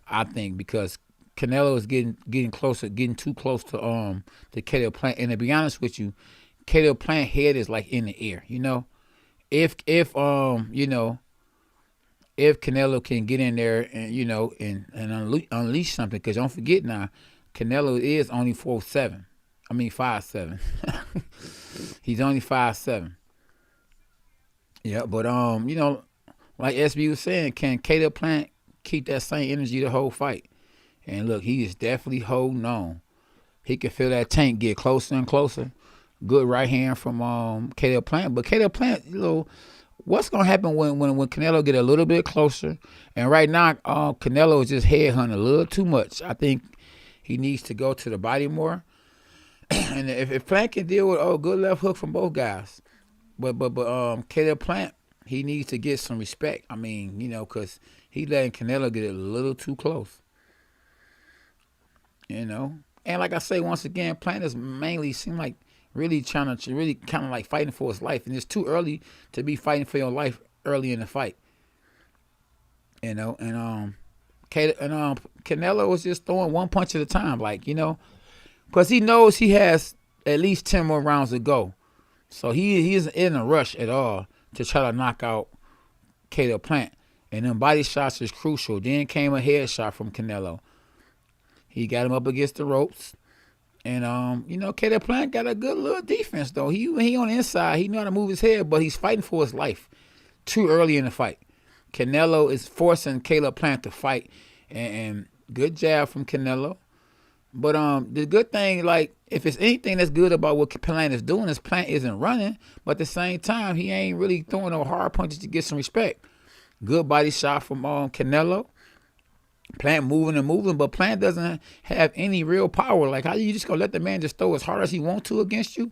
I think, because Canelo is getting closer, getting too close to Caleb Plant. And to be honest with you, Caleb Plant head is like in the air, you know. If Canelo can get in there and, you know, and unleash something, because don't forget now, Canelo is only 5'7". He's only 5'7". Yeah, but you know, like SB was saying, can Caleb Plant keep that same energy the whole fight? And look, he is definitely holding on. He can feel that tank get closer and closer. Good right hand from Caleb Plant. But Caleb Plant, you know, what's going to happen when Canelo get a little bit closer? And right now, Canelo is just headhunting a little too much. I think he needs to go to the body more. And if Plant can deal with good left hook from both guys. But Caleb Plant, he needs to get some respect. I mean, you know, because he letting Canelo get a little too close. You know? And like I say, once again, Plant is mainly seem like really trying to really kind of like fighting for his life, and it's too early to be fighting for your life early in the fight. You know, and Canelo was just throwing one punch at a time, like, you know, because he knows he has at least 10 more rounds to go, so he isn't in a rush at all to try to knock out Caleb Plant. And then body shots is crucial. Then came a headshot from Canelo. He got him up against the ropes. And, you know, Caleb Plant got a good little defense, though. He on the inside. He know how to move his head, but he's fighting for his life too early in the fight. Canelo is forcing Caleb Plant to fight. And good jab from Canelo. But the good thing, like, if it's anything that's good about what Plant is doing, is Plant isn't running. But at the same time, he ain't really throwing no hard punches to get some respect. Good body shot from Canelo. Plant moving and moving, but Plant doesn't have any real power. Like, how you just gonna let the man just throw as hard as he wants to against you?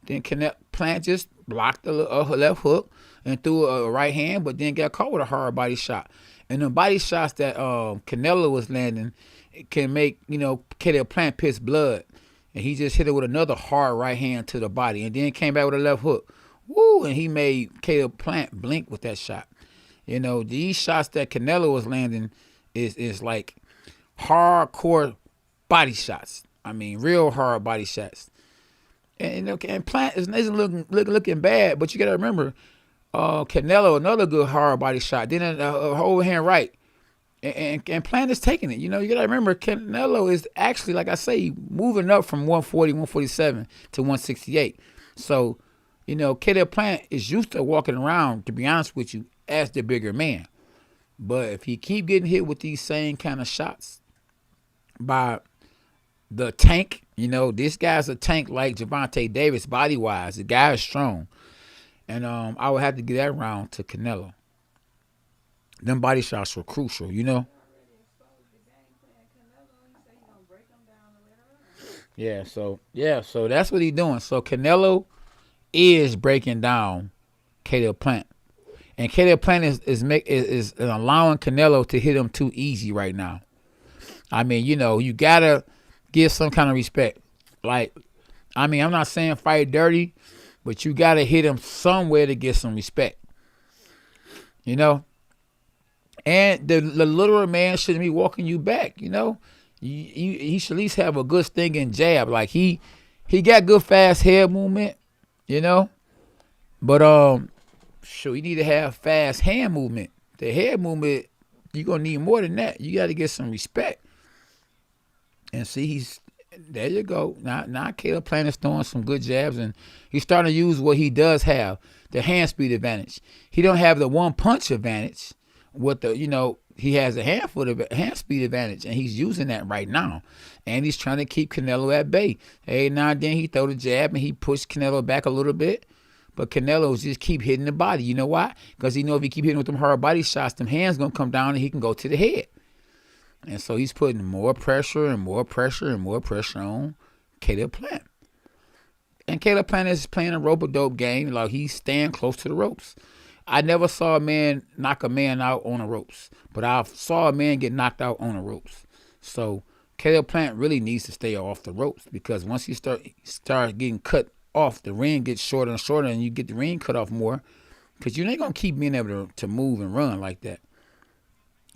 Then Plant just blocked the left hook and threw a right hand, but then got caught with a hard body shot. And the body shots that Canelo was landing, it can make, you know, Caleb Plant piss blood. And he just hit it with another hard right hand to the body, and then came back with a left hook. Woo! And he made Caleb Plant blink with that shot. You know, these shots that Canelo was landing is like hardcore body shots. I mean, real hard body shots. And Plant isn't looking bad, but you got to remember, Canelo, another good hard body shot. Then a overhand right. And Plant is taking it. You know, you got to remember, Canelo is actually, like I say, moving up from 140, 147 to 168. So, you know, Caleb Plant is used to walking around, to be honest with you, as the bigger man. But if he keep getting hit with these same kind of shots by the tank, you know, this guy's a tank like Gervonta Davis body-wise. The guy is strong. And I would have to give that round to Canelo. Them body shots were crucial, you know. So that's what he's doing. So Canelo is breaking down Caleb Plant. And Caleb Plant is allowing Canelo to hit him too easy right now. I mean, you know, you got to give some kind of respect. Like, I mean, I'm not saying fight dirty, but you got to hit him somewhere to get some respect. You know? And the littler man shouldn't be walking you back, you know? He should at least have a good stinging jab. Like, he got good fast head movement, you know? But, sure, you need to have fast hand movement. The head movement, you're going to need more than that. You got to get some respect. And see, there you go. Now Caleb Plant is throwing some good jabs, and he's starting to use what he does have, the hand speed advantage. He don't have the one punch advantage with the, you know, he has a hand speed advantage, and he's using that right now. And he's trying to keep Canelo at bay. Hey, now and then he throw the jab, and he pushed Canelo back a little bit. But Canelo just keep hitting the body. You know why? Because he know if he keep hitting with them hard body shots, them hands going to come down and he can go to the head. And so he's putting more pressure and more pressure and more pressure on Caleb Plant. And Caleb Plant is playing a rope-a-dope game. Like, he's staying close to the ropes. I never saw a man knock a man out on the ropes. But I saw a man get knocked out on the ropes. So Caleb Plant really needs to stay off the ropes, because once he start getting cut off, the ring gets shorter and shorter, and you get the ring cut off more, because you ain't going to keep being able to move and run like that.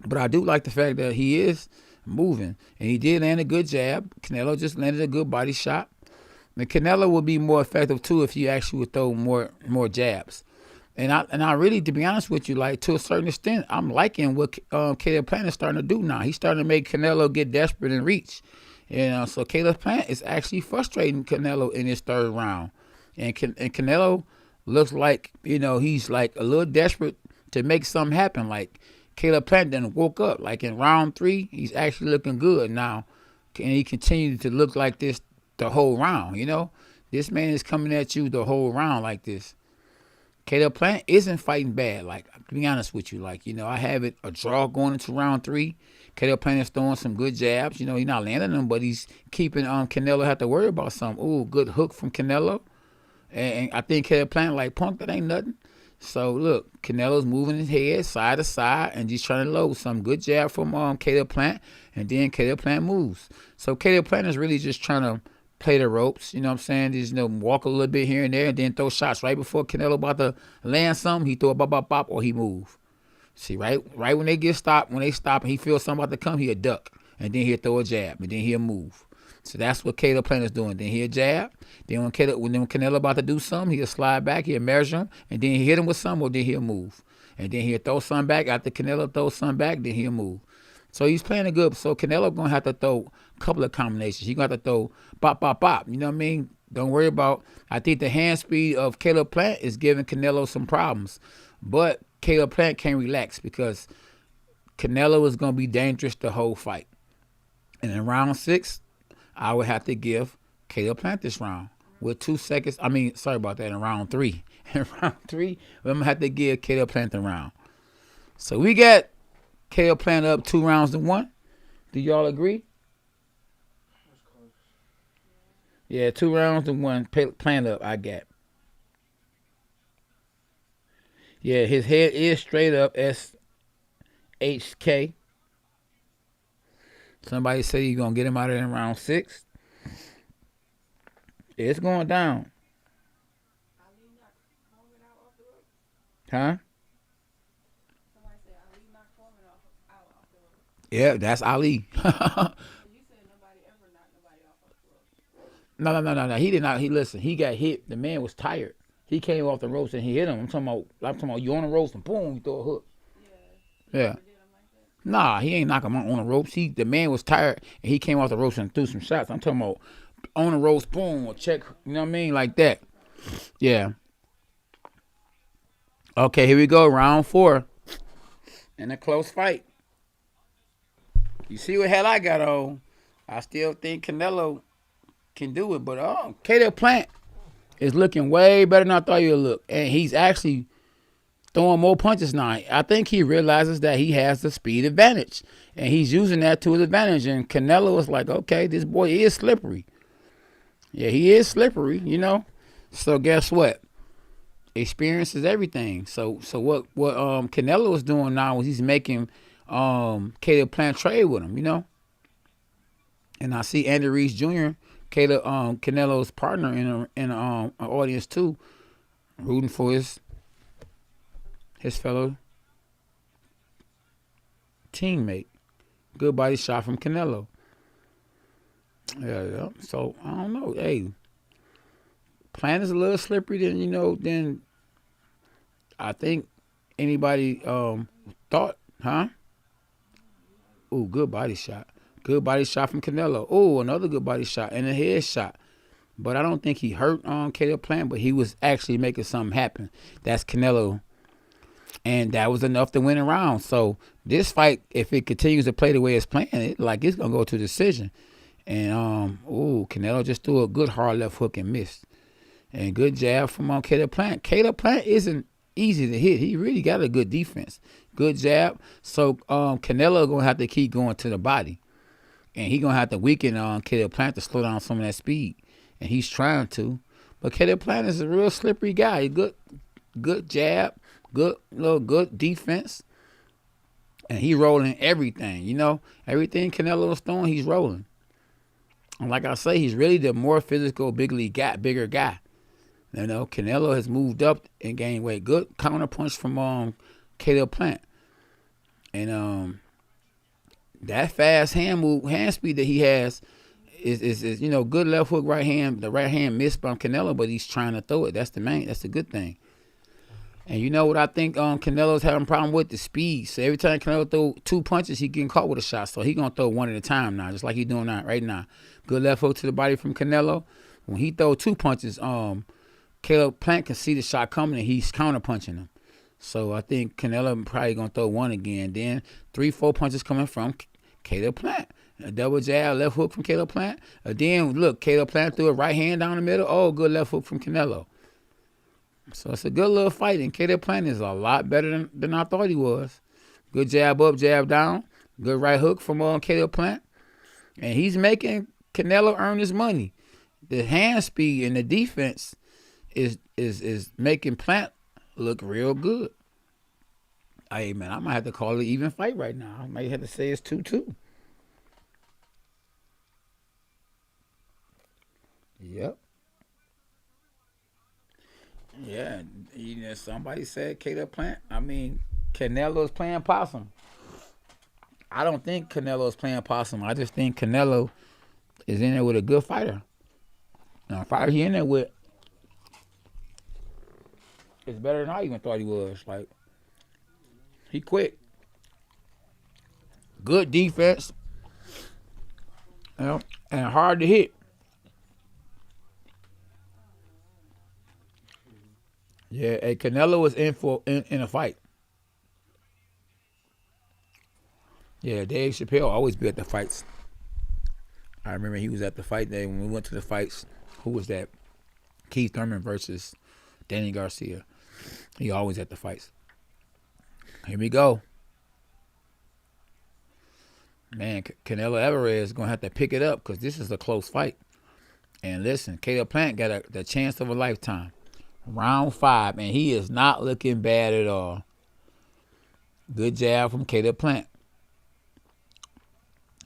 But I do like the fact that he is moving, and he did land a good jab. Canelo just landed a good body shot. And Canelo would be more effective too if you actually would throw more jabs. And I really, to be honest with you, like, to a certain extent, I'm liking what Caleb Plant is starting to do now. He's starting to make Canelo get desperate and reach. And so Caleb Plant is actually frustrating Canelo in his third round. And Canelo looks like, you know, he's like a little desperate to make something happen. Like, Caleb Plant then woke up. Like, in round 3, he's actually looking good now. And he continued to look like this the whole round, you know. This man is coming at you the whole round like this. Caleb Plant isn't fighting bad. Like, to be honest with you, like, you know, I have it a draw going into round 3. Caleb Plant is throwing some good jabs. You know, he's not landing them, but he's keeping Canelo have to worry about something. Ooh, good hook from Canelo. And I think Caleb Plant like, punk, that ain't nothing. So, look, Canelo's moving his head side to side and just trying to load some good jab from Caleb Plant, and then Caleb Plant moves. So Caleb Plant is really just trying to play the ropes. You know what I'm saying? Just walk a little bit here and there, and then throw shots right before Canelo about to land something. He throw a bop bop bop, or he move. See, right when they get stopped, when they stop and he feels something about to come, he'll duck, and then he'll throw a jab, and then he'll move. So that's what Caleb Plant is doing. Then he'll jab. Then when Canelo about to do something, he'll slide back, he'll measure him, and then he'll hit him with something, or then he'll move. And then he'll throw something back. After Canelo throws something back, then he'll move. So he's playing it good. So Canelo going to have to throw a couple of combinations. He's going to have to throw bop, bop, bop. You know what I mean? Don't worry about. I think the hand speed of Caleb Plant is giving Canelo some problems. But Caleb Plant can't relax because Canelo is going to be dangerous the whole fight. And in round 6, I would have to give Caleb Plant this round with 2 seconds. I mean, sorry about that, in round 3. In round 3, I'm going to have to give Caleb Plant the round. So we got Caleb Plant up 2 rounds to 1. Do y'all agree? Yeah, 2 rounds to 1. Plant up, I got. Yeah, his head is straight up SHK. Somebody say you're going to get him out of there in round 6. It's going down. Huh? Yeah, that's Ali. No. He did not. Listen. He got hit. The man was tired. He came off the ropes and he hit him. I'm talking about you on the ropes and boom, you throw a hook. Yeah. Nah, he ain't knock him on the ropes. The man was tired and he came off the ropes and threw some shots. I'm talking about on the ropes, boom, or check. You know what I mean, like that. Yeah. Okay, here we go. Round 4. In a close fight. You see what hell I got on. I still think Canelo can do it, but Caleb Plant is looking way better than I thought he would look. And he's actually throwing more punches now. I think he realizes that he has the speed advantage. And he's using that to his advantage. And Canelo is like, okay, this boy is slippery. Yeah, he is slippery, you know. So guess what? Experience is everything. So what Canelo is doing now is he's making Caleb Plant trade with him, you know. And I see Andy Reese Jr., Canelo's partner in an audience too, rooting for his fellow teammate. Good body shot from Canelo. Yeah. So I don't know. Hey, Plant is a little slippery than I think anybody thought, huh? Ooh, good body shot. Good body shot from Canelo. Oh, another good body shot and a head shot. But I don't think he hurt Caleb Plant, but he was actually making something happen. That's Canelo. And that was enough to win a round. So this fight, if it continues to play the way it's playing, it's going to go to decision. And, Canelo just threw a good hard left hook and missed. And good jab from Caleb Plant. Caleb Plant isn't easy to hit. He really got a good defense. Good jab. So Canelo going to have to keep going to the body. And he's going to have to weaken Caleb Plant to slow down some of that speed. And he's trying to. But Caleb Plant is a real slippery guy. Good jab. Good defense. And he rolling everything, you know. Everything Canelo is throwing, he's rolling. And like I say, he's really the more physical, bigger guy. You know, Canelo has moved up and gained weight. Good counter punch from Caleb Plant. And that fast hand speed that he has is good left hook, right hand. The right hand missed by Canelo, but he's trying to throw it. That's the good thing. And you know what I think Canelo's having a problem with? The speed. So every time Canelo throw 2 punches, he getting caught with a shot. So he going to throw one at a time now, just like he's doing right now. Good left hook to the body from Canelo. When he throw 2 punches, Caleb Plant can see the shot coming, and he's counter-punching him. So I think Canelo probably going to throw one again. Then 3-4 punches coming from Caleb Plant. A double jab, left hook from Caleb Plant. Then, look, Caleb Plant threw a right hand down the middle. Oh, good left hook from Canelo. So it's a good little fight, and Caleb Plant is a lot better than I thought he was. Good jab up, jab down. Good right hook from Caleb Plant. And he's making Canelo earn his money. The hand speed and the defense is making Plant look real good. Hey, man, I might have to call it an even fight right now. I might have to say it's 2-2. Yep. Yeah. Somebody said Caleb Plant. I mean, Canelo's playing possum. I don't think Canelo's playing possum. I just think Canelo is in there with a good fighter. Now, the fighter he in there with is better than I even thought he was. Like, he quick. Good defense. And hard to hit. Yeah, hey, Canelo was in a fight. Yeah, Dave Chappelle always be at the fights. I remember he was at the fight day when we went to the fights. Who was that? Keith Thurman versus Danny Garcia. He always at the fights. Here we go. Man, Canelo Alvarez is going to have to pick it up because this is a close fight. And listen, Caleb Plant got the chance of a lifetime. Round 5, and he is not looking bad at all. Good jab from Caleb Plant.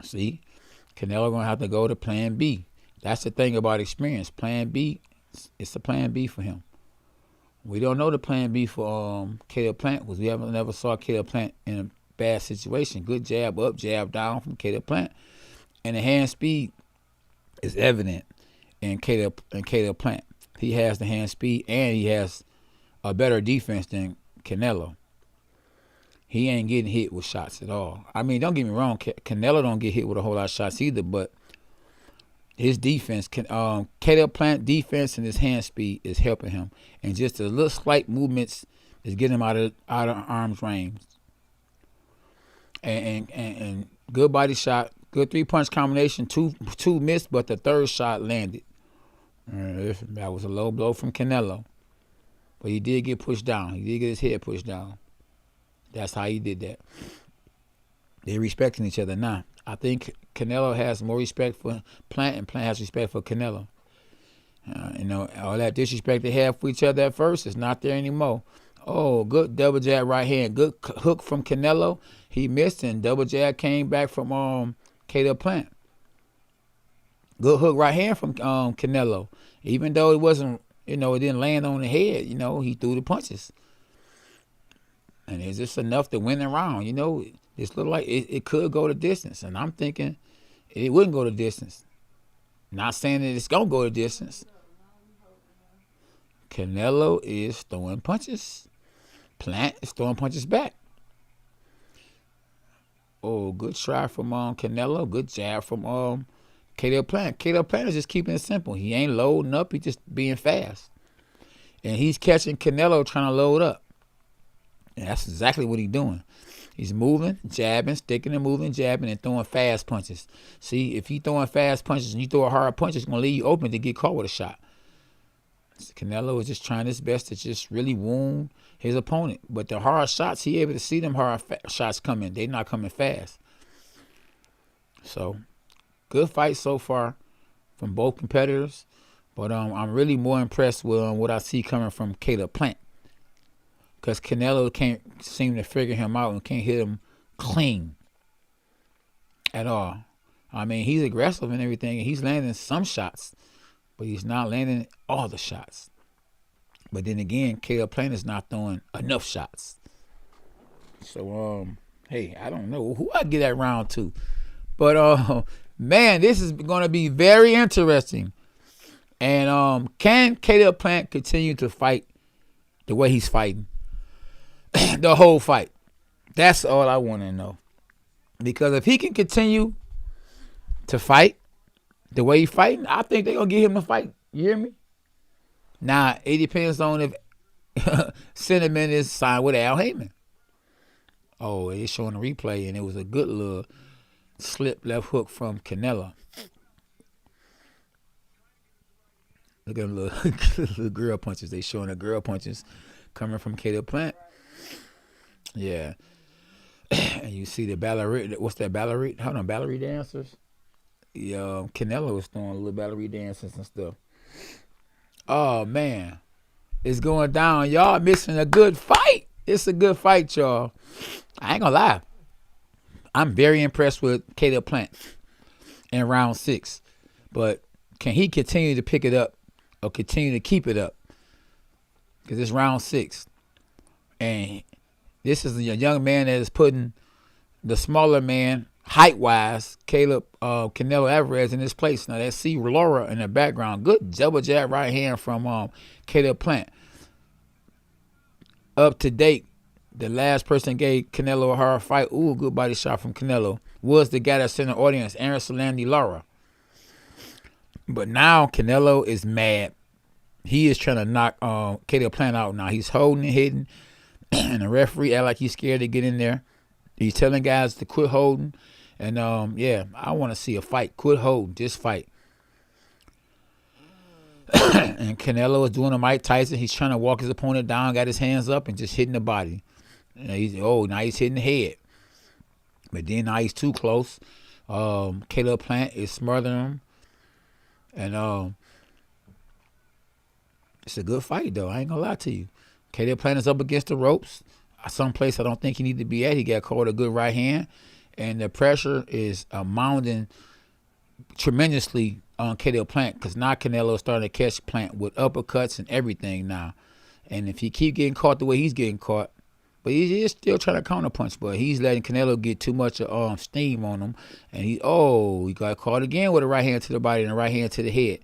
See, Canelo going to have to go to plan B. That's the thing about experience. Plan B, it's a plan B for him. We don't know the plan B for Caleb Plant because we never saw Caleb Plant in a bad situation. Good jab up, jab down from Caleb Plant. And the hand speed is evident in Caleb Plant. He has the hand speed and he has a better defense than Canelo. He ain't getting hit with shots at all. I mean, don't get me wrong, Canelo don't get hit with a whole lot of shots either, but his defense, Caleb Plant defense and his hand speed is helping him. And just the little slight movements is getting him out of arm's range. And good body shot, good 3-punch combination, two missed, but the third shot landed. That was a low blow from Canelo. But he did get pushed down. He did get his head pushed down. That's how he did that. They're respecting each other now. I think Canelo has more respect for Plant, and Plant has respect for Canelo. All that disrespect they had for each other at first is not there anymore. Oh, good double jab right hand. Good hook from Canelo. He missed, and double jab came back from Caleb Plant. Good hook right hand from Canelo. Even though it wasn't, it didn't land on the head, he threw the punches. And it's just enough to win the round, It's look like it could go the distance. And I'm thinking it wouldn't go the distance. Not saying that it's going to go the distance. Canelo is throwing punches. Plant is throwing punches back. Oh, good try from Canelo. Good jab from Caleb Plant. Caleb Plant is just keeping it simple. He ain't loading up. He's just being fast. And he's catching Canelo trying to load up. And that's exactly what he's doing. He's moving, jabbing, sticking and moving, jabbing, and throwing fast punches. See, if you throwing fast punches and you throw a hard punch, it's going to leave you open to get caught with a shot. So Canelo is just trying his best to just really wound his opponent. But the hard shots, he able to see them hard shots coming. They're not coming fast. So, good fight so far from both competitors. But I'm really more impressed with what I see coming from Caleb Plant. Because Canelo can't seem to figure him out and can't hit him clean at all. I mean, he's aggressive and everything, and he's landing some shots, but he's not landing all the shots. But then again, Caleb Plant is not throwing enough shots. So, hey, I don't know who I get that round to. But, man, this is going to be very interesting. And can Caleb Plant continue to fight the way he's fighting? The whole fight. That's all I want to know. Because if he can continue to fight the way he's fighting, I think they're going to get him to fight. You hear me? Now, it depends on if Cinnamon is signed with Al Heyman. Oh, it's showing a replay, and it was a good little slip left hook from Canelo. Look at them little girl punches. They showing the girl punches coming from Caleb Plant. Yeah. And you see the ballerina. What's that ballerina? Hold on, ballerina dancers. Yeah, Canelo was throwing little ballerina dances and stuff. Oh, man. It's going down. Y'all missing a good fight. It's a good fight, y'all. I ain't gonna lie. I'm very impressed with Caleb Plant in round 6. But can he continue to pick it up or continue to keep it up? Because it's round 6. And this is a young man that is putting the smaller man, height-wise, Canelo Alvarez in his place. Now, that's C. Laura in the background. Good double jab right hand from Caleb Plant. Up to date, the last person gave Canelo a hard fight, good body shot from Canelo, was the guy that's in the audience, Aaron Solandi Lara. But now Canelo is mad. He is trying to knock Caleb Plant out now. He's holding and hitting, and the referee act like he's scared to get in there. He's telling guys to quit holding. And, I want to see a fight. Quit holding. Just fight. And Canelo is doing a Mike Tyson. He's trying to walk his opponent down, got his hands up, and just hitting the body. And now he's hitting the head. But then now he's too close. Caleb Plant is smothering him. And it's a good fight, though. I ain't going to lie to you. Caleb Plant is up against the ropes. Someplace I don't think he need to be at. He got caught a good right hand. And the pressure is mounting tremendously on Caleb Plant, because now Canelo is starting to catch Plant with uppercuts and everything now. And if he keep getting caught the way he's getting caught, but he is still trying to counterpunch, but he's letting Canelo get too much steam on him. And he got caught again with a right hand to the body and a right hand to the head.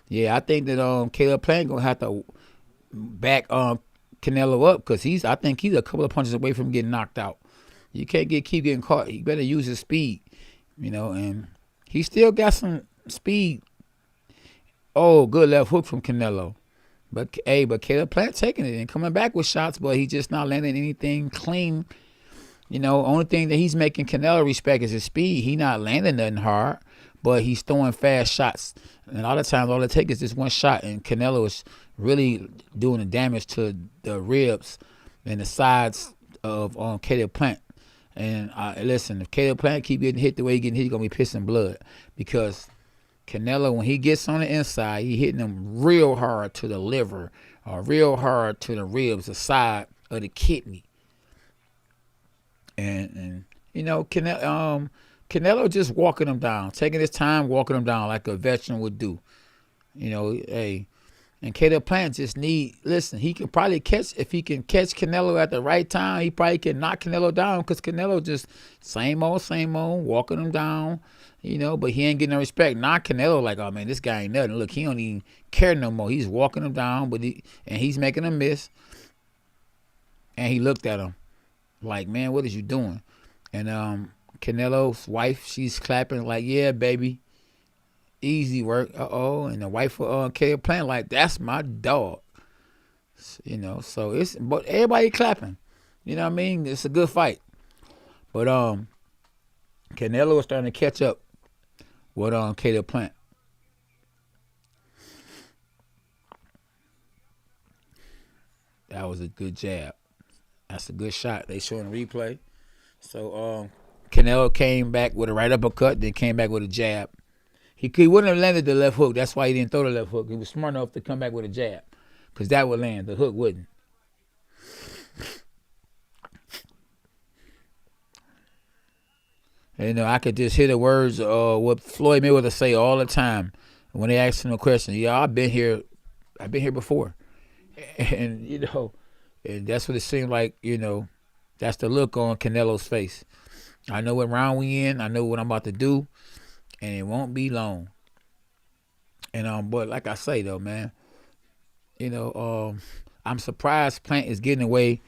Yeah, I think that Caleb Plant going to have to back Canelo up, because I think he's a couple of punches away from getting knocked out. You can't keep getting caught. You better use his speed, and he still got some speed. Good left hook from Canelo. But Caleb Plant taking it and coming back with shots, but he's just not landing anything clean. Only thing that he's making Canelo respect is his speed. He not landing nothing hard, but he's throwing fast shots. And a lot of times all it takes is just one shot, and Canelo is really doing the damage to the ribs and the sides of Caleb Plant. And listen, if Caleb Plant keep getting hit the way he's getting hit, he's going to be pissing blood, because Canelo, when he gets on the inside, he hitting them real hard to the liver or real hard to the ribs, the side of the kidney. And Canelo just walking them down, taking his time walking them down like a veteran would do. And Caleb Plant just he can probably if he can catch Canelo at the right time, he probably can knock Canelo down, because Canelo just same old, walking him down, but he ain't getting no respect. Now Canelo like, oh man, this guy ain't nothing. Look, he don't even care no more. He's walking him down, and he's making a miss. And he looked at him like, man, what is you doing? And Canelo's wife, she's clapping like, yeah, baby. Easy work. And the wife of Caleb Plant like, that's my dog. So but everybody clapping. You know what I mean? It's a good fight. But Canelo is starting to catch up with Caleb Plant. That was a good jab. That's a good shot. They showing replay. So Canelo came back with a right uppercut, then came back with a jab. He wouldn't have landed the left hook. That's why he didn't throw the left hook. He was smart enough to come back with a jab, because that would land. The hook wouldn't. And, I could just hear the words what Floyd Mayweather say all the time when they ask him a question. Yeah, I've been here before. And, and that's what it seemed like, that's the look on Canelo's face. I know what round we in. I know what I'm about to do. And it won't be long. And but like I say though, man, I'm surprised Plant is getting away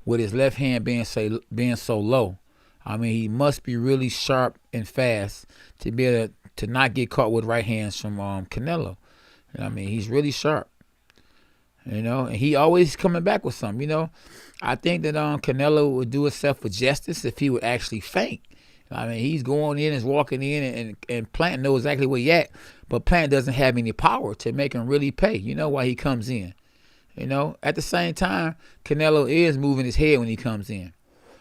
with his left hand being so low. I mean, he must be really sharp and fast to be able to not get caught with right hands from Canelo. I mean, he's really sharp. And he always coming back with something. I think that Canelo would do himself a justice if he would actually feint. I mean, he's going in and walking in, and Plant knows exactly where he at, but Plant doesn't have any power to make him really pay. Why he comes in. At the same time, Canelo is moving his head when he comes in.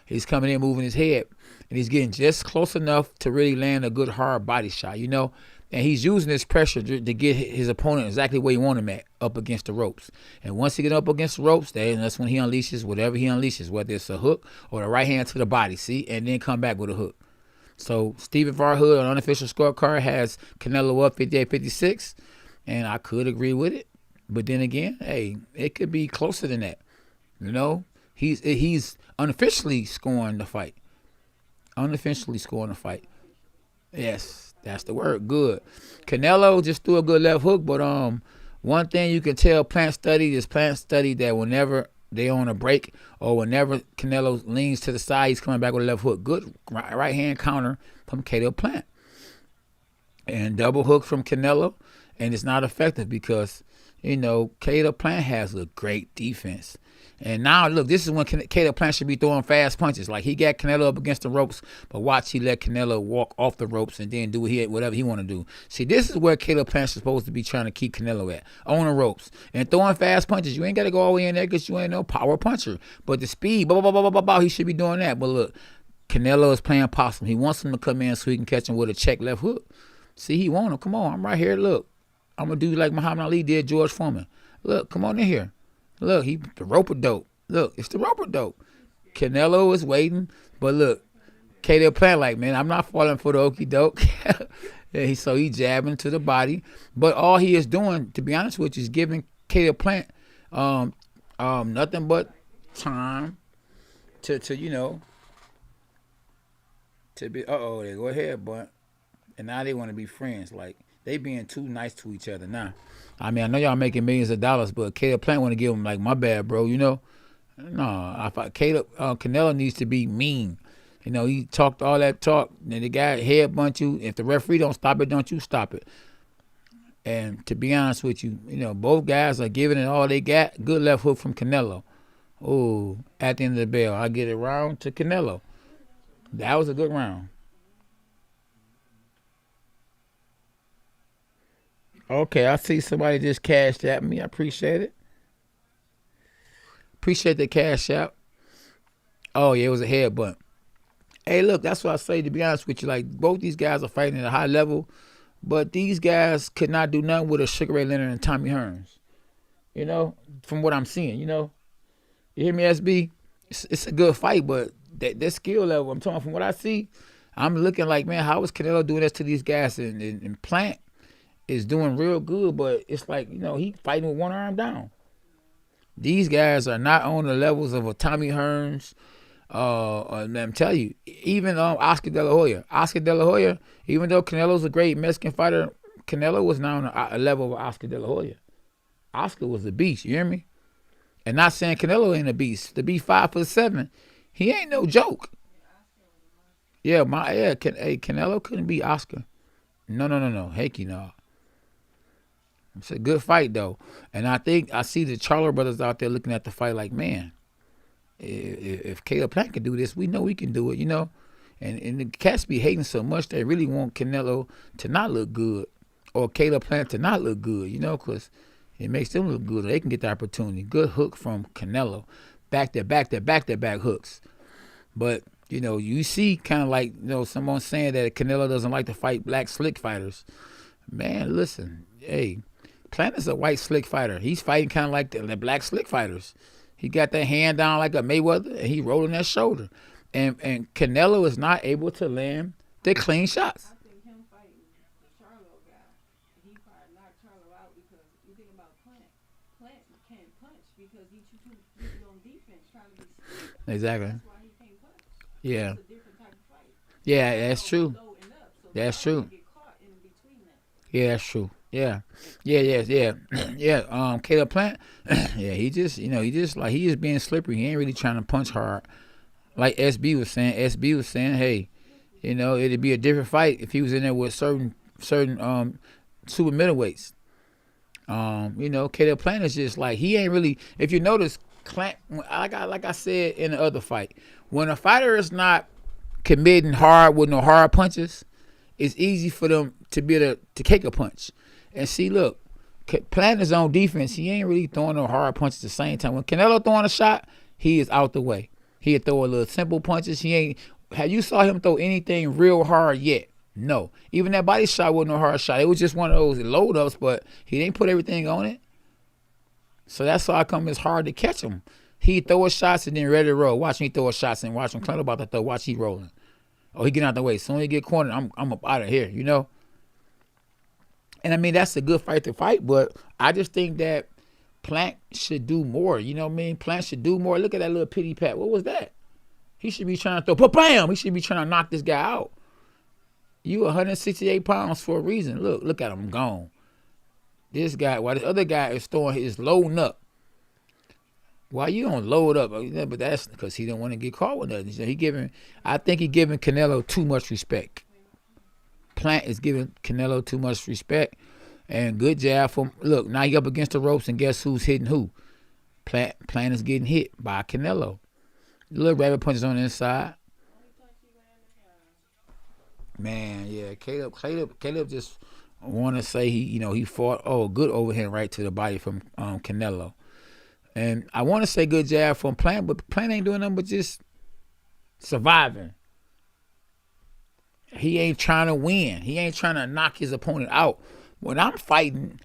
He's coming in moving his head, and he's getting just close enough to really land a good hard body shot, and he's using this pressure to get his opponent exactly where he want him at, up against the ropes. And once he get up against the ropes, that's when he unleashes whatever he unleashes, whether it's a hook or a right hand to the body, see, and then come back with a hook. So Stephen Varhood on unofficial scorecard has Canelo up 58-56, and I could agree with it. But then again, hey, it could be closer than that. You know, he's unofficially scoring the fight. Unofficially scoring the fight. Yes, that's the word. Good. Canelo just threw a good left hook, but one thing you can tell plant study that whenever they on a break or whenever Canelo leans to the side, he's coming back with a left hook. Good right hand counter from Caleb Plant. And double hook from Canelo, and it's not effective because, you know, Caleb Plant has a great defense. And now, look, this is when Caleb Plant should be throwing fast punches. Like, he got Canelo up against the ropes, but watch, he let Canelo walk off the ropes and then do whatever he want to do. See, this is where Caleb Plant is supposed to be trying to keep Canelo at, on the ropes. And throwing fast punches, you ain't got to go all the way in there because you ain't no power puncher. But the speed, he should be doing that. But look, Canelo is playing possum. He wants him to come in so he can catch him with a check left hook. See, he want him. Come on, I'm right here. Look, I'm going to do like Muhammad Ali did George Foreman. Look, come on in here. Look, the rope-a-dope. Look, it's the rope-a-dope. Canelo is waiting, but look, Caleb Plant like, man, I'm not falling for the okey-doke. So he jabbing to the body. But all he is doing, to be honest with you, is giving Caleb Plant nothing but time to you know, to be, they go ahead, but, and now they want to be friends. Like, they being too nice to each other now. I mean, I know y'all making millions of dollars, but Caleb Plant want to give him, like, my bad, bro, you know? No, Canelo needs to be mean. You know, he talked all that talk, and the guy headbutt you. If the referee don't stop it, don't you stop it. And to be honest with you, you know, both guys are giving it all they got. Good left hook from Canelo. Oh, at the end of the bell, I get it round to Canelo. That was a good round. Okay, I see somebody just cashed at me. I appreciate it. Appreciate the cash out. Oh, yeah, it was a headbutt. Hey, look, that's what I say, to be honest with you. Like, both these guys are fighting at a high level, but these guys could not do nothing with a Sugar Ray Leonard and Tommy Hearns. You know, from what I'm seeing, you know. You hear me, SB? It's a good fight, but that skill level, I'm talking from what I see, I'm looking like, man, how is Canelo doing this to these guys? And Plant is doing real good, but it's like, you know, he fighting with one arm down. These guys are not on the levels of a Tommy Hearns. I'm telling you, even Oscar De La Hoya. Oscar De La Hoya, even though Canelo's a great Mexican fighter, Canelo was not on a level of Oscar De La Hoya. Oscar was a beast, you hear me? And not saying Canelo ain't a beast. To be 5'7", he ain't no joke. Yeah, Canelo couldn't beat Oscar. No. Hecky, no. It's a good fight, though. And I think I see the Charlo brothers out there looking at the fight like, man, if Caleb Plant can do this, we know we can do it, you know? And the cats be hating so much, they really want Canelo to not look good or Caleb Plant to not look good, you know, because it makes them look good. They can get the opportunity. Good hook from Canelo. Back-to-back hooks. But, you know, you see kind of like, you know, someone saying that Canelo doesn't like to fight black slick fighters. Man, listen, hey, Plant is a white slick fighter. He's fighting kind of like the black slick fighters. He got that hand down like a Mayweather, and he rolling that shoulder. And Canelo is not able to land the clean shots.
I think him fighting the Charlo guy, he probably knocked Charlo out because you think about Plant. Plant can't punch because he's too busy on defense trying to be slick.
Exactly.
That's why he can't punch.
Yeah.
It's a different type of fight.
Yeah, that's true.
So
That's true.
get caught in between that.
Yeah, that's true. Yeah. Caleb Plant, yeah, he just being slippery. He ain't really trying to punch hard. Like SB was saying, hey, you know, it'd be a different fight if he was in there with certain super middleweights. You know, Caleb Plant is just like, he ain't really, if you notice, Plant, like I said in the other fight, when a fighter is not committing hard with no hard punches, it's easy for them to be able to kick a punch. And see, look, Plant is on defense. He ain't really throwing no hard punches at the same time. When Canelo throwing a shot, he is out the way. He'll throw a little simple punches. Have you saw him throw anything real hard yet? No. Even that body shot wasn't no hard shot. It was just one of those load ups, but he didn't put everything on it. So that's how come it's hard to catch him. He throw his shots and then ready to roll. Watch him throw his shots and watch him. Canelo about to throw. Watch he rolling. Oh, he get out the way. As soon as he get cornered, I'm up out of here, you know? And I mean, that's a good fight to fight, but I just think that Plant should do more. You know what I mean? Plant should do more. Look at that little pity pat. What was that? He should be trying to throw, bam! He should be trying to knock this guy out. You 168 pounds for a reason. Look at him gone. This guy, while the other guy is loading up. Why you don't load up? But that's because he don't want to get caught with nothing. I think he giving Canelo too much respect. Plant is giving Canelo too much respect. And good jab from, look, now he up against the ropes, and guess who's hitting who? Plant is getting hit by Canelo. Little rabbit punches on the inside. Man, yeah, Caleb just want to say he fought good overhand right to the body from Canelo, and I want to say good jab from Plant, but Plant ain't doing nothing but just surviving. He ain't trying to win. He ain't trying to knock his opponent out. When I'm fighting,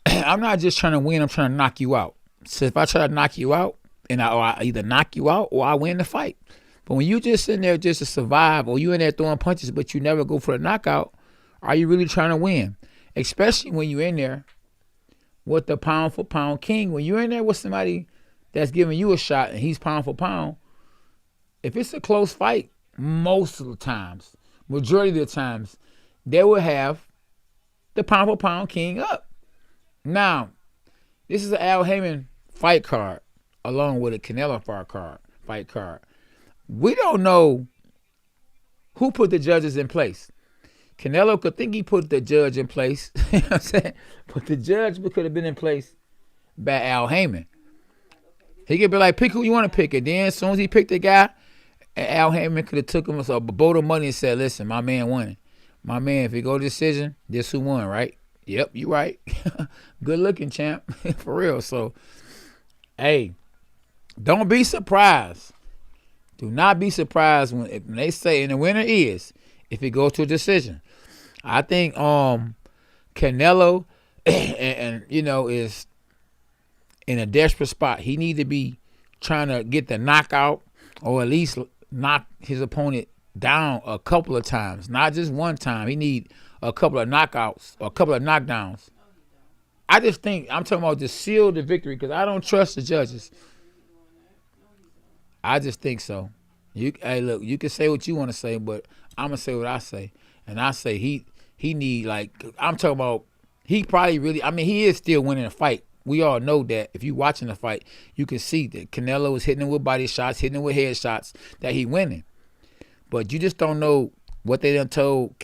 I'm not just trying to win. I'm trying to knock you out. So if I try to knock you out, and I either knock you out or I win the fight. But when you just in there just to survive, or you in there throwing punches, but you never go for the knockout, are you really trying to win? Especially when you're in there with the pound for pound king. When you're in there with somebody that's giving you a shot and he's pound for pound, if it's a close fight, most of the times, majority of the times, they will have the pound for pound king up. Now, this is an Al Heyman fight card along with a Canelo fight card. We don't know who put the judges in place. Canelo could think he put the judge in place, you know what I'm saying? But the judge could have been in place by Al Heyman. He could be like, pick who you want to pick. And then as soon as he picked the guy, Al Heyman could have took him a boat of money and said, listen, my man won. My man, if it go to decision, this who won, right? Yep, you right. Good looking, champ. For real. So, hey, don't be surprised. Do not be surprised when they say, and the winner is, if it goes to a decision. I think Canelo and is in a desperate spot. He need to be trying to get the knockout, or at least knock his opponent down a couple of times, not just one time. He need a couple of knockouts or a couple of knockdowns. I just think I'm talking about just seal the victory, because I don't trust the judges. I just think so. Hey, look, you can say what you want to say, but I'm gonna say what I say, and I say he need, like, I'm talking about, he probably really, I mean, he is still winning a fight. We all know that. If you watching the fight, you can see that Canelo is hitting him with body shots, hitting him with head shots, that he winning. But you just don't know what they done told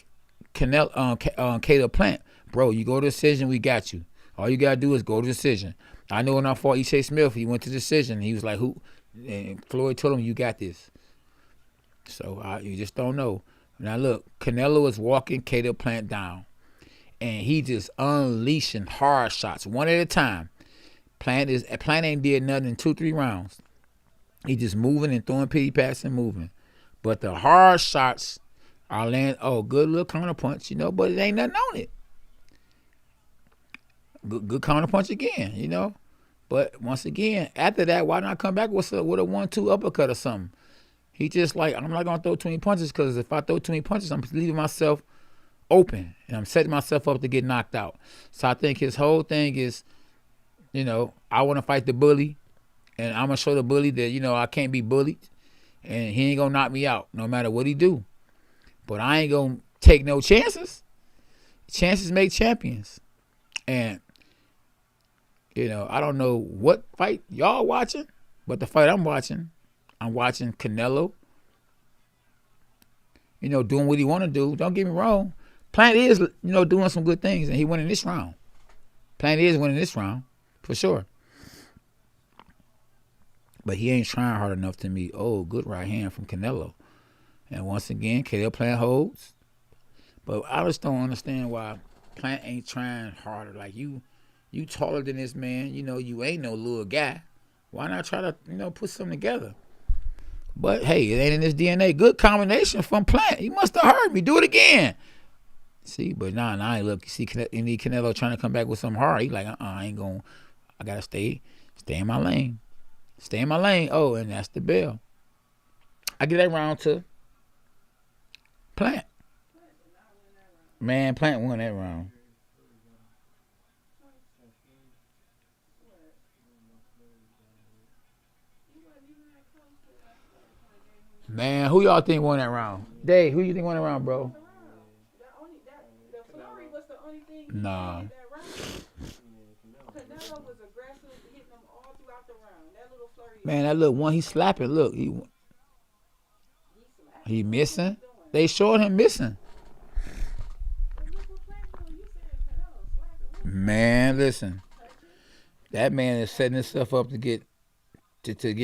Caleb Plant. Bro, you go to decision, we got you. All you gotta do is go to decision. I know when I fought E.J. Smith, he went to decision. He was like, who? And Floyd told him, you got this. So you just don't know. Now look, Canelo is walking Caleb Plant down, and he just unleashing hard shots one at a time. Plant ain't did nothing in 2-3 rounds. He just moving and throwing pity pats and moving. But the hard shots are landing. Oh, good little counter punch, but it ain't nothing on it. Good counter punch again, But once again, after that, why not come back with a 1-2 uppercut or something? He just like, I'm not gonna throw too many punches, because if I throw too many punches, I'm leaving myself open and I'm setting myself up to get knocked out. So I think his whole thing is, I want to fight the bully, and I'm gonna show the bully that I can't be bullied, and he ain't gonna knock me out no matter what he do. But I ain't gonna take no chances. Chances make champions, and I don't know what fight y'all watching, but the fight I'm watching Canelo, doing what he want to do. Don't get me wrong. Plant is, doing some good things, and he winning this round. Plant is winning this round, for sure. But he ain't trying hard enough to me. Oh, good right hand from Canelo. And once again, Caleb Plant holds. But I just don't understand why Plant ain't trying harder. Like, you taller than this man. You ain't no little guy. Why not try to, put something together? But, hey, it ain't in his DNA. Good combination from Plant. He must have heard me. Do it again. See, but nah, look, you see, you need Canelo trying to come back with something hard. He like, I ain't going, I got to stay in my lane. Stay in my lane. Oh, and that's the bell. I give that round to Plant.
Plant did not win that round.
Man, Plant won that round.
Swear. He wasn't even that close to it. I swear the point gave him that.
Man, who y'all think won that round? Dave, who you think won that round, bro?
The round. The flurry was the only thing he
Nah.
had that round. Canelo was aggressive, hitting them all throughout the round. That little flurry.
Man, that little one, he slapping. Look,
He slapped.
he missing.
What he doing?
They showed him missing.
But look what Plant doing. You said Canelo slapping.
Man, listen.
Touching.
That man is setting himself up to get robbed.
He tapping.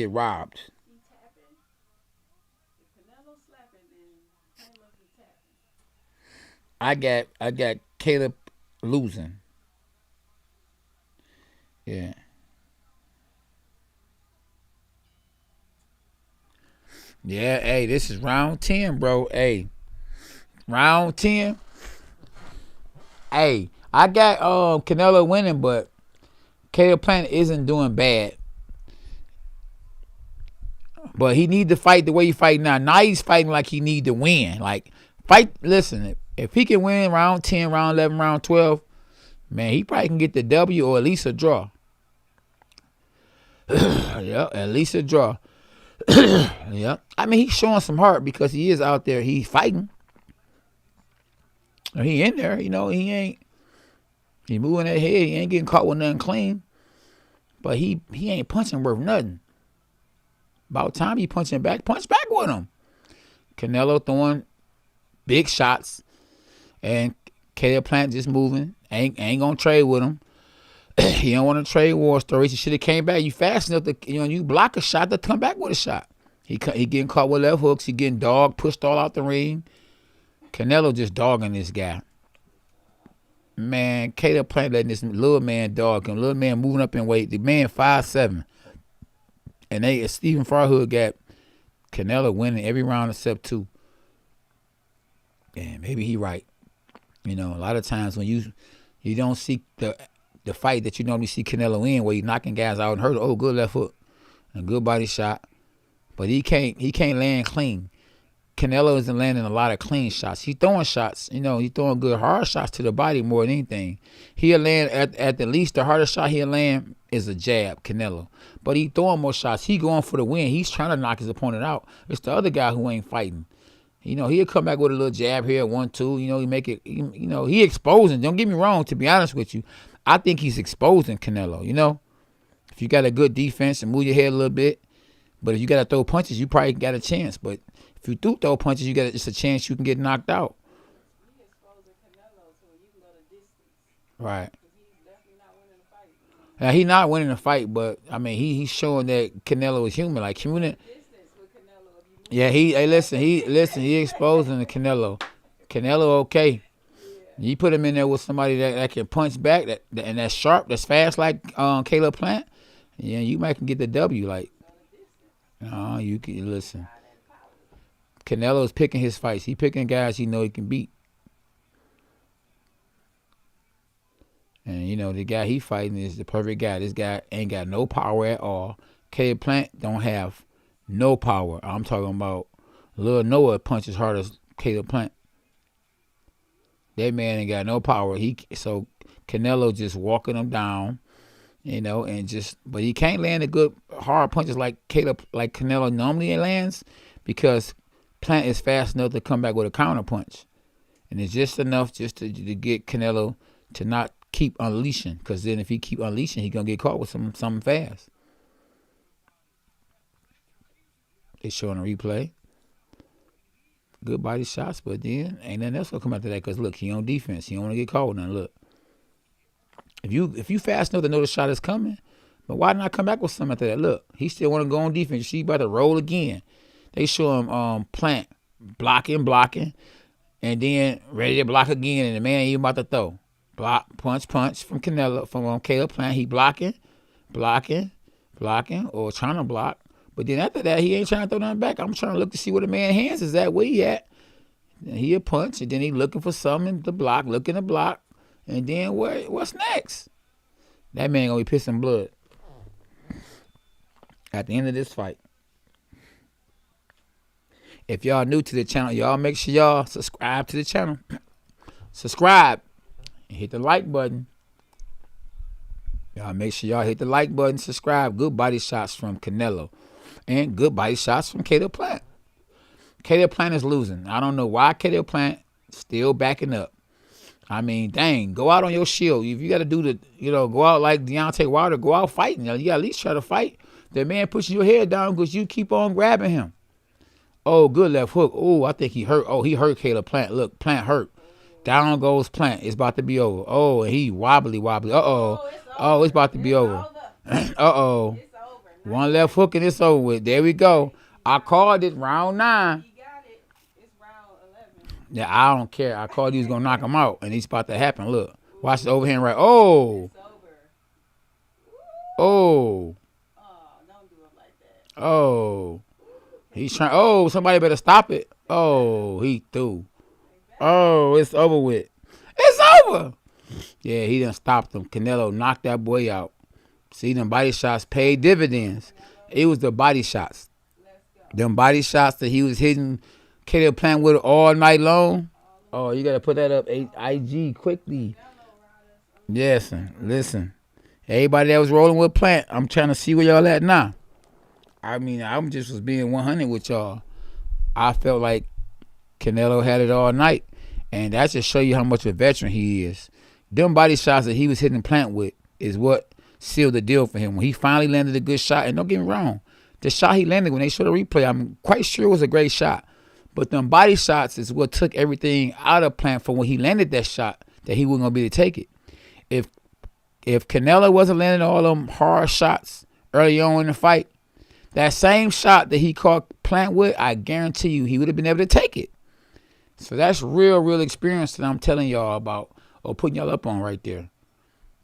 If Canelo slapping, then Plant must be tapping.
I got Caleb losing. Yeah. Yeah, hey, this is round 10, bro. Hey. Round 10. Hey, I got Canelo winning, but Caleb Plant isn't doing bad. But he need to fight the way he fight now. Now he's fighting like he need to win. Like, fight, listen, if he can win round 10, round 11, round 12, man, he probably can get the W or at least a draw. Yeah, at least a draw. Yeah. I mean, he's showing some heart because he is out there. He's fighting. He in there, he moving that head. He ain't getting caught with nothing clean. But he ain't punching worth nothing. About time he punching back. Punch back with him. Canelo throwing big shots. And Caleb Plant just moving. Ain't gonna trade with him. He don't want to trade war stories. He should have came back. You fast enough to, you block a shot to come back with a shot. He getting caught with left hooks. He getting dogged, pushed all out the ring. Canelo just dogging this guy. Man, Caleb Plant letting this little man dog him. Little man moving up in weight. The man 5'7". And Stephen Farhood got Canelo winning every round except 2. And maybe he right. A lot of times when you don't see the fight that you normally see Canelo in, where he's knocking guys out and hurt. Oh, good left hook and good body shot, but he can't land clean. Canelo isn't landing a lot of clean shots. He's throwing shots. He's throwing good hard shots to the body more than anything. He'll land at the least the hardest shot he'll land is a jab, Canelo. But he throwing more shots. He going for the win. He's trying to knock his opponent out. It's the other guy who ain't fighting. He'll come back with a little jab here, 1-2. He make it. He exposing. Don't get me wrong. To be honest with you, I think he's exposing Canelo. If you got a good defense and move your head a little bit, but if you got to throw punches, you probably got a chance. But if you do throw punches, it's a chance you can get knocked out.
He exposing Canelo so you can go the distance.
Right.
Because he's definitely not winning the fight.
Now he's not winning the fight, but I mean he's showing that Canelo is human. Like human.
Distance with Canelo. If you
Yeah, he exposing the Canelo. Canelo okay. You put him in there with somebody that can punch back, and that's sharp, that's fast like Caleb Plant. Yeah, you might can get the W. Like, you can listen. Canelo's picking his fights. He picking guys he know he can beat. And the guy he fighting is the perfect guy. This guy ain't got no power at all. Caleb Plant don't have no power. I'm talking about Lil Noah punches hard as Caleb Plant. That man ain't got no power. So Canelo just walking him down, but he can't land a good hard punches like Canelo normally lands, because Plant is fast enough to come back with a counter punch, and it's just enough just to get Canelo to not keep unleashing, because then if he keep unleashing, he gonna get caught with something fast. They showing a replay. Good body shots, but then ain't nothing else gonna come after that, because look, he on defense. He don't want to get caught with nothing. Look, if you fast enough to know the shot is coming, but why not come back with something after that? Look, he still want to go on defense. She about to roll again. They show him Plant blocking, and then ready to block again, and the man ain't even about to throw. Block, punch from Canelo, from Caleb Plant. He blocking, or trying to block. But then after that, he ain't trying to throw nothing back. I'm trying to look to see where the man's hands is at, where he at. And he'll punch, and then he looking for something to block, looking to block. And then what's next? That man gonna be pissing blood at the end of this fight. If y'all new to the channel, y'all make sure y'all subscribe to the channel. Subscribe and hit the like button. Y'all make sure y'all hit the like button, subscribe. Good body shots from Canelo. And good body shots from Caleb Plant. Caleb Plant is losing. I don't know why Caleb Plant still backing up. I mean, dang, go out on your shield. If you got to do the, go out like Deontay Wilder, go out fighting. You got to at least try to fight. The man pushes your head down because you keep on grabbing him. Oh, good left hook. Oh, I think he hurt. Oh, he hurt Caleb Plant. Look, Plant hurt. Down goes Plant. It's about to be over. Oh, and he wobbly. Uh-oh. Oh, it's about to be over. Uh-oh. One left hook and it's over with. There we go. I called it round 9.
He got it. It's round 11.
Yeah, I don't care. I called he was going to knock him out, and it's about to happen. Look. Watch the overhand right. Oh.
It's over.
Oh.
Oh, don't do it like that.
Oh. He's trying. Oh, somebody better stop it. Oh, he threw. Oh, it's over with. It's over. Yeah, he done stopped him. Canelo knocked that boy out. See, them body shots paid dividends. It was the body shots. Them body shots that he was hitting Caleb Plant with all night long. Oh, you got to put that up, IG, quickly. Yes, listen. Everybody that was rolling with Plant, I'm trying to see where y'all at now. I mean, I'm just was being 100 with y'all. I felt like Canelo had it all night. And that just show you how much of a veteran he is. Them body shots that he was hitting Plant with is what sealed the deal for him. When he finally landed a good shot, and don't get me wrong, the shot he landed when they showed the replay, I'm quite sure it was a great shot. But them body shots is what took everything out of Plant from when he landed that shot that he wasn't going to be able to take it. If Canelo wasn't landing all them hard shots early on in the fight, that same shot that he caught Plant with, I guarantee you he would have been able to take it. So that's real experience that I'm telling y'all about or putting y'all up on right there.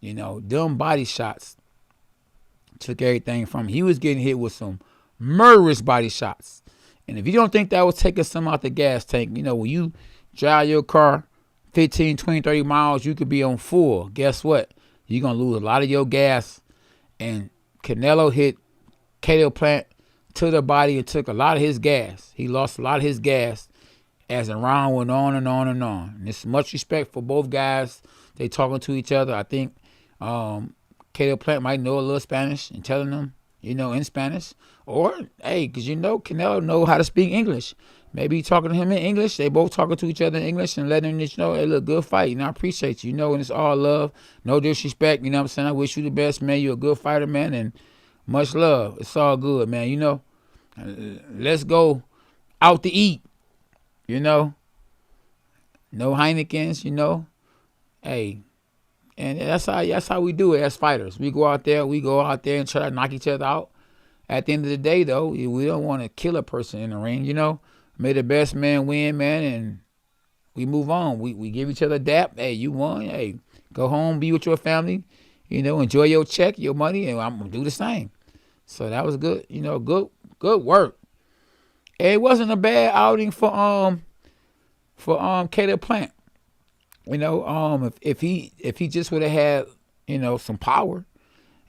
Them body shots took everything from him. He was getting hit with some murderous body shots. And if you don't think that was taking some out the gas tank, when you drive your car 15, 20, 30 miles, you could be on full. Guess what? You're going to lose a lot of your gas. And Canelo hit Caleb Plant to the body and took a lot of his gas. He lost a lot of his gas as the round went on and on and on. And it's much respect for both guys. They talking to each other. I think Caleb Plant might know a little Spanish and telling them, in Spanish. Or, hey, because Canelo know how to speak English. Maybe he talking to him in English. They both talking to each other in English and letting him know, hey, look, good fight. I appreciate you. And it's all love. No disrespect. You know what I'm saying? I wish you the best, man. You're a good fighter, man. And much love. It's all good, man. Let's go out to eat. No Heinekens, Hey, and that's how we do it as fighters. We go out there and try to knock each other out. At the end of the day, though, we don't want to kill a person in the ring, May the best man win, man, and we move on. We give each other a dap. Hey, you won. Hey, go home, be with your family, enjoy your check, your money, and I'm going to do the same. So that was good, good work. It wasn't a bad outing for Caleb Plant. If he just would have had, some power,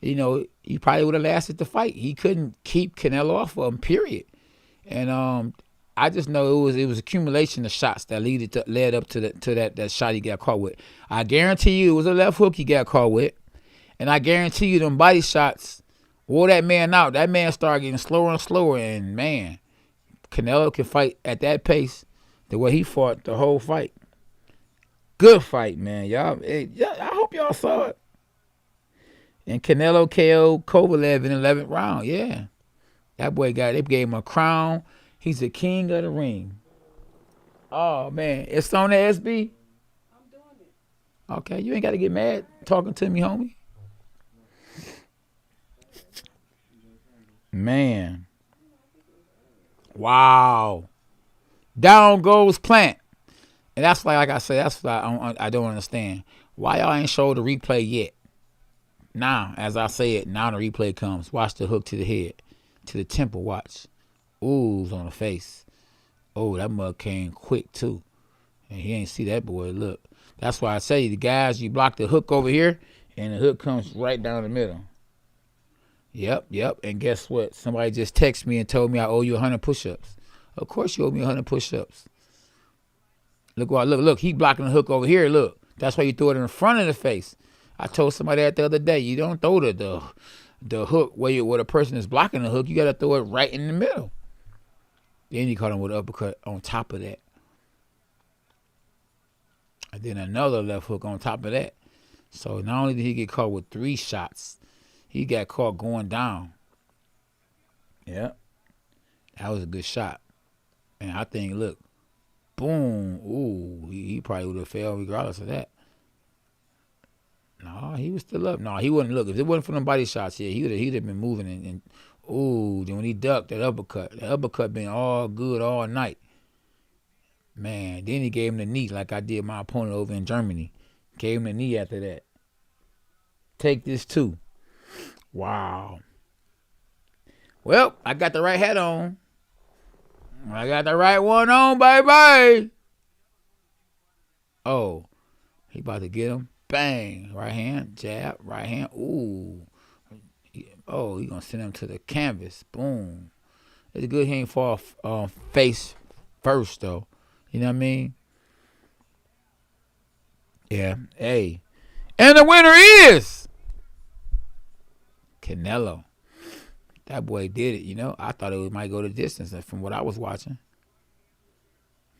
he probably would have lasted the fight. He couldn't keep Canelo off of him, period. And I just know it was accumulation of shots that led up to that shot he got caught with. I guarantee you it was a left hook he got caught with, and I guarantee you them body shots wore that man out. That man started getting slower and slower, and man, Canelo can fight at that pace the way he fought the whole fight. Good fight, man. Y'all, I hope y'all saw it. And Canelo KO'd Kovalev in the 11th round. Yeah. That boy they gave him a crown. He's the king of the ring. Oh, man. It's on the SB?
I'm doing it.
Okay. You ain't got to get mad talking to me, homie. Man. Wow. Down goes Plant. And that's like I said, that's what I don't understand. Why y'all ain't showed the replay yet? Now, as I said, now the replay comes. Watch the hook to the head, to the temple, watch. Ooh, on the face. Oh, that mug came quick, too. And he ain't see that boy, look. That's why I say, the guys, you block the hook over here, and the hook comes right down the middle. Yep. And guess what? Somebody just texted me and told me I owe you 100 push-ups. Of course you owe me 100 push-ups. Look. He blocking the hook over here. Look. That's why you throw it in front of the face. I told somebody that the other day. You don't throw the hook where the person is blocking the hook. You got to throw it right in the middle. Then he caught him with an uppercut on top of that. And then another left hook on top of that. So not only did he get caught with 3 shots, he got caught going down. Yeah. That was a good shot. And I think, look, boom. Ooh, he probably would have failed regardless of that. No, he was still up. No, he wouldn't. Look, if it wasn't for them body shots, yeah, he'd have been moving. And ooh, then when he ducked that uppercut been all good all night. Man, then he gave him the knee like I did my opponent over in Germany. Gave him the knee after that. Take this too. Wow. Well, I got the right hat on. I got the right one on, baby. Oh, he about to get him. Bang. Right hand, jab, right hand. Ooh. Oh, he going to send him to the canvas. Boom. It's good he ain't fall face first, though. You know what I mean? Yeah. Hey. And the winner is Canelo. That boy did it, you know. I thought it might go the distance from what I was watching.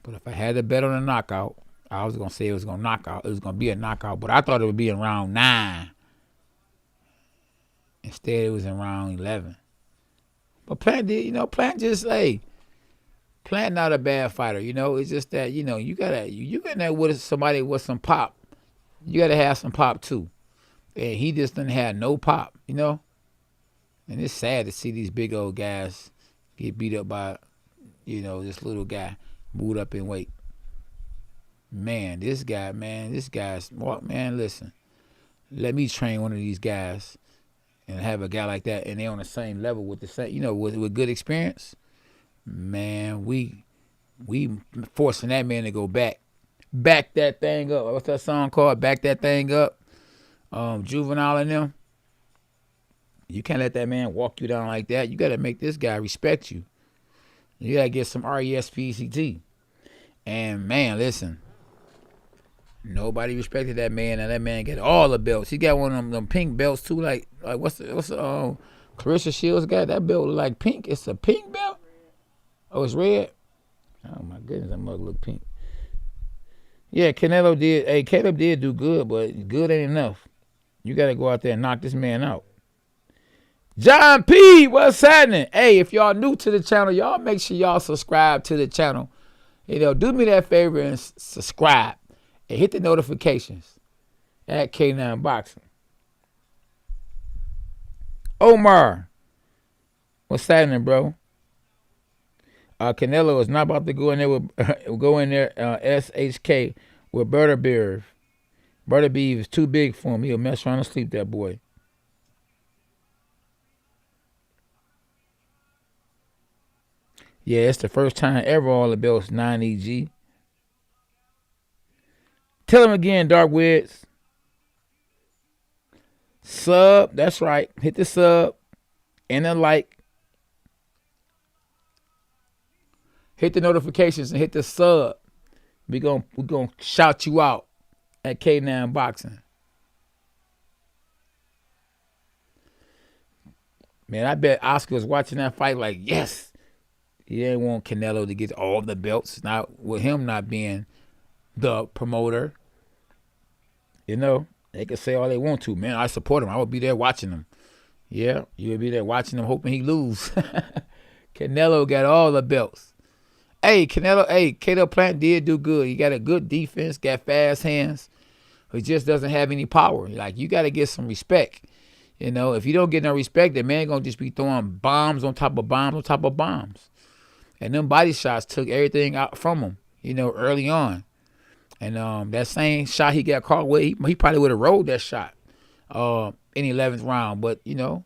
But if I had to bet on a knockout, I was going to say it was going to knock out. It was going to be a knockout, but I thought it would be in round 9. Instead, it was in round 11. But Plant did, you know, Plant just, hey, Plant not a bad fighter, you know. It's just that, you know, you got there with somebody with some pop. You got to have some pop, too. And he just didn't have no pop, you know. And it's sad to see these big old guys get beat up by, you know, this little guy moved up in weight. Man, this guy's, man, listen. Let me train one of these guys and have a guy like that, and they're on the same level with the same, you know, with good experience. Man, we forcing that man to go back that thing up. What's that song called? Back that thing up. Juvenile and them. You can't let that man walk you down like that. You got to make this guy respect you. You got to get some RESPCT. And, man, listen. Nobody respected that man, and that man got all the belts. He got one of them pink belts, too. Like what's the Clarissa Shields got? That belt like pink. It's a pink belt? Oh, it's red? Oh, my goodness. That mug look pink. Yeah, Canelo did. Hey, Caleb did do good, but good ain't enough. You got to go out there and knock this man out. John P, what's happening? Hey, if y'all new to the channel, y'all make sure y'all subscribe to the channel. You know, do me that favor and subscribe and hit the notifications at K9 Boxing. Omar, what's happening, bro? Canelo is not about to go in there with SHK with Berta Beef is too big for him. He'll mess around and sleep, that boy. Yeah, it's the first time ever all the belts 9EG. Tell him again, Dark Wids. Sub, that's right. Hit the sub and the like. Hit the notifications and hit the sub. We're gonna shout you out at K9 Boxing. Man, I bet Oscar was watching that fight like, yes. He didn't want Canelo to get all the belts. Not with him not being the promoter. You know, they can say all they want to. Man, I support him. I would be there watching him. Yeah, you would be there watching him, hoping he lose. Canelo got all the belts. Hey, Caleb Plant did do good. He got a good defense, got fast hands. He just doesn't have any power. Like, you got to get some respect. You know, if you don't get no respect, the man going to just be throwing bombs on top of bombs on top of bombs. And them body shots took everything out from him, you know, early on. And that same shot he got caught with, he probably would have rolled that shot in the 11th round. But, you know,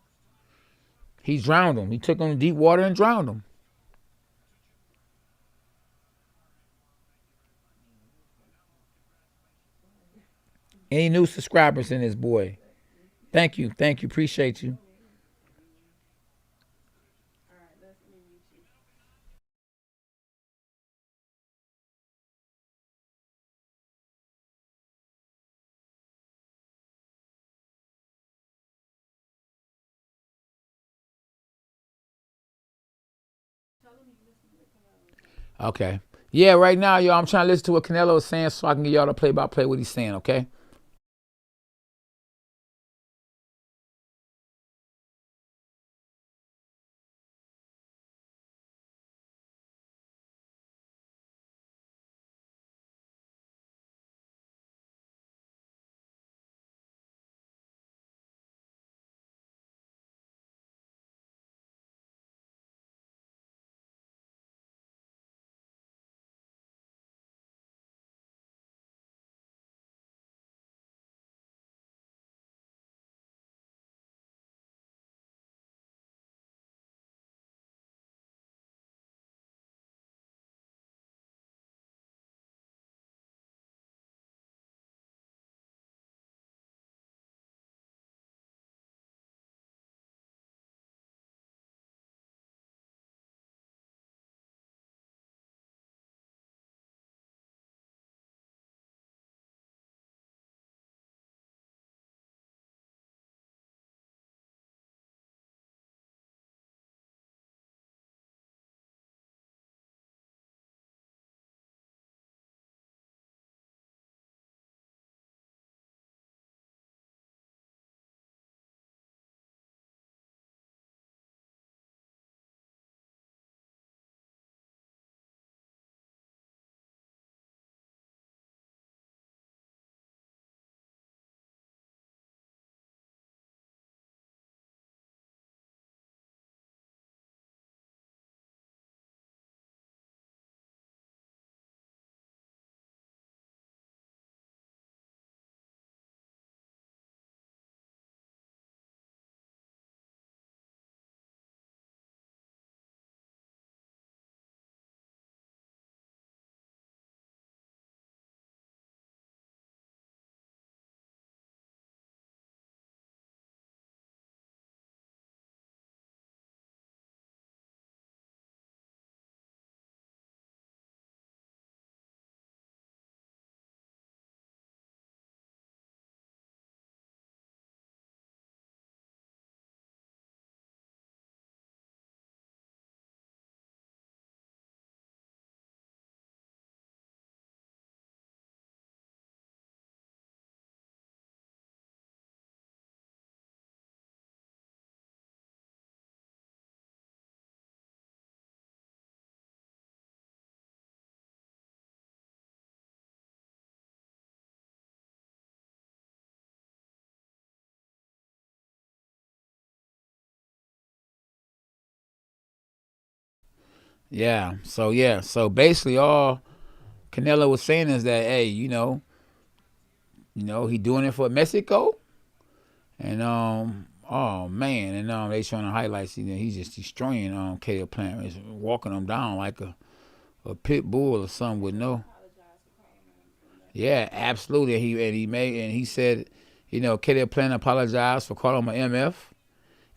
he drowned him. He took him to deep water and drowned him. Any new subscribers in this boy? Thank you. Appreciate you. Okay. Yeah, right now, y'all, I'm trying to listen to what Canelo is saying so I can get y'all to play-by-play what he's saying, okay? So basically all Canelo was saying is that, hey, he doing it for Mexico, and oh man, and they showing the highlights. He's just destroying Caleb Plant, he's walking him down like a pit bull or something with no. Yeah, absolutely. He said, Caleb Plant apologized for calling him an MF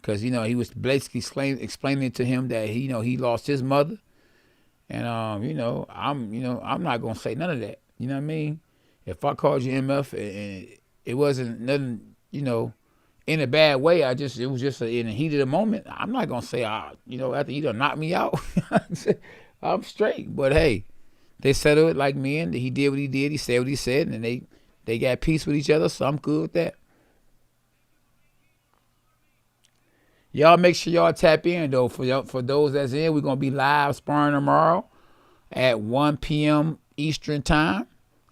because he was basically explaining to him that he lost his mother, and I'm not gonna say none of that. You know what I mean? If I called you MF and it wasn't nothing, in a bad way, it was just in the heat of the moment. I'm not gonna say, after you done knocked me out, I'm straight. But hey, they settled it like men. He did what he did. He said what he said, and they got peace with each other. So I'm good with that. Y'all make sure y'all tap in though. For those that's in, we're gonna be live sparring tomorrow at 1 p.m. Eastern time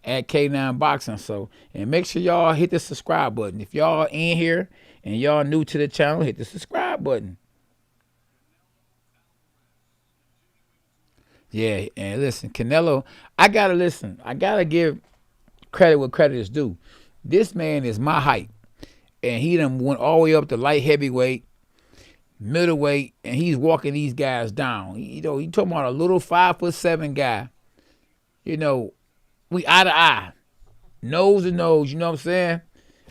at K9 Boxing. So, and make sure y'all hit the subscribe button. If y'all in here and y'all new to the channel, hit the subscribe button. Yeah, and listen, Canelo, I gotta give credit where credit is due. This man is my height, and he done went all the way up to light heavyweight, middleweight, and he's walking these guys down. He talking about a little 5'7" guy. We eye to eye, nose to nose. You know what I'm saying?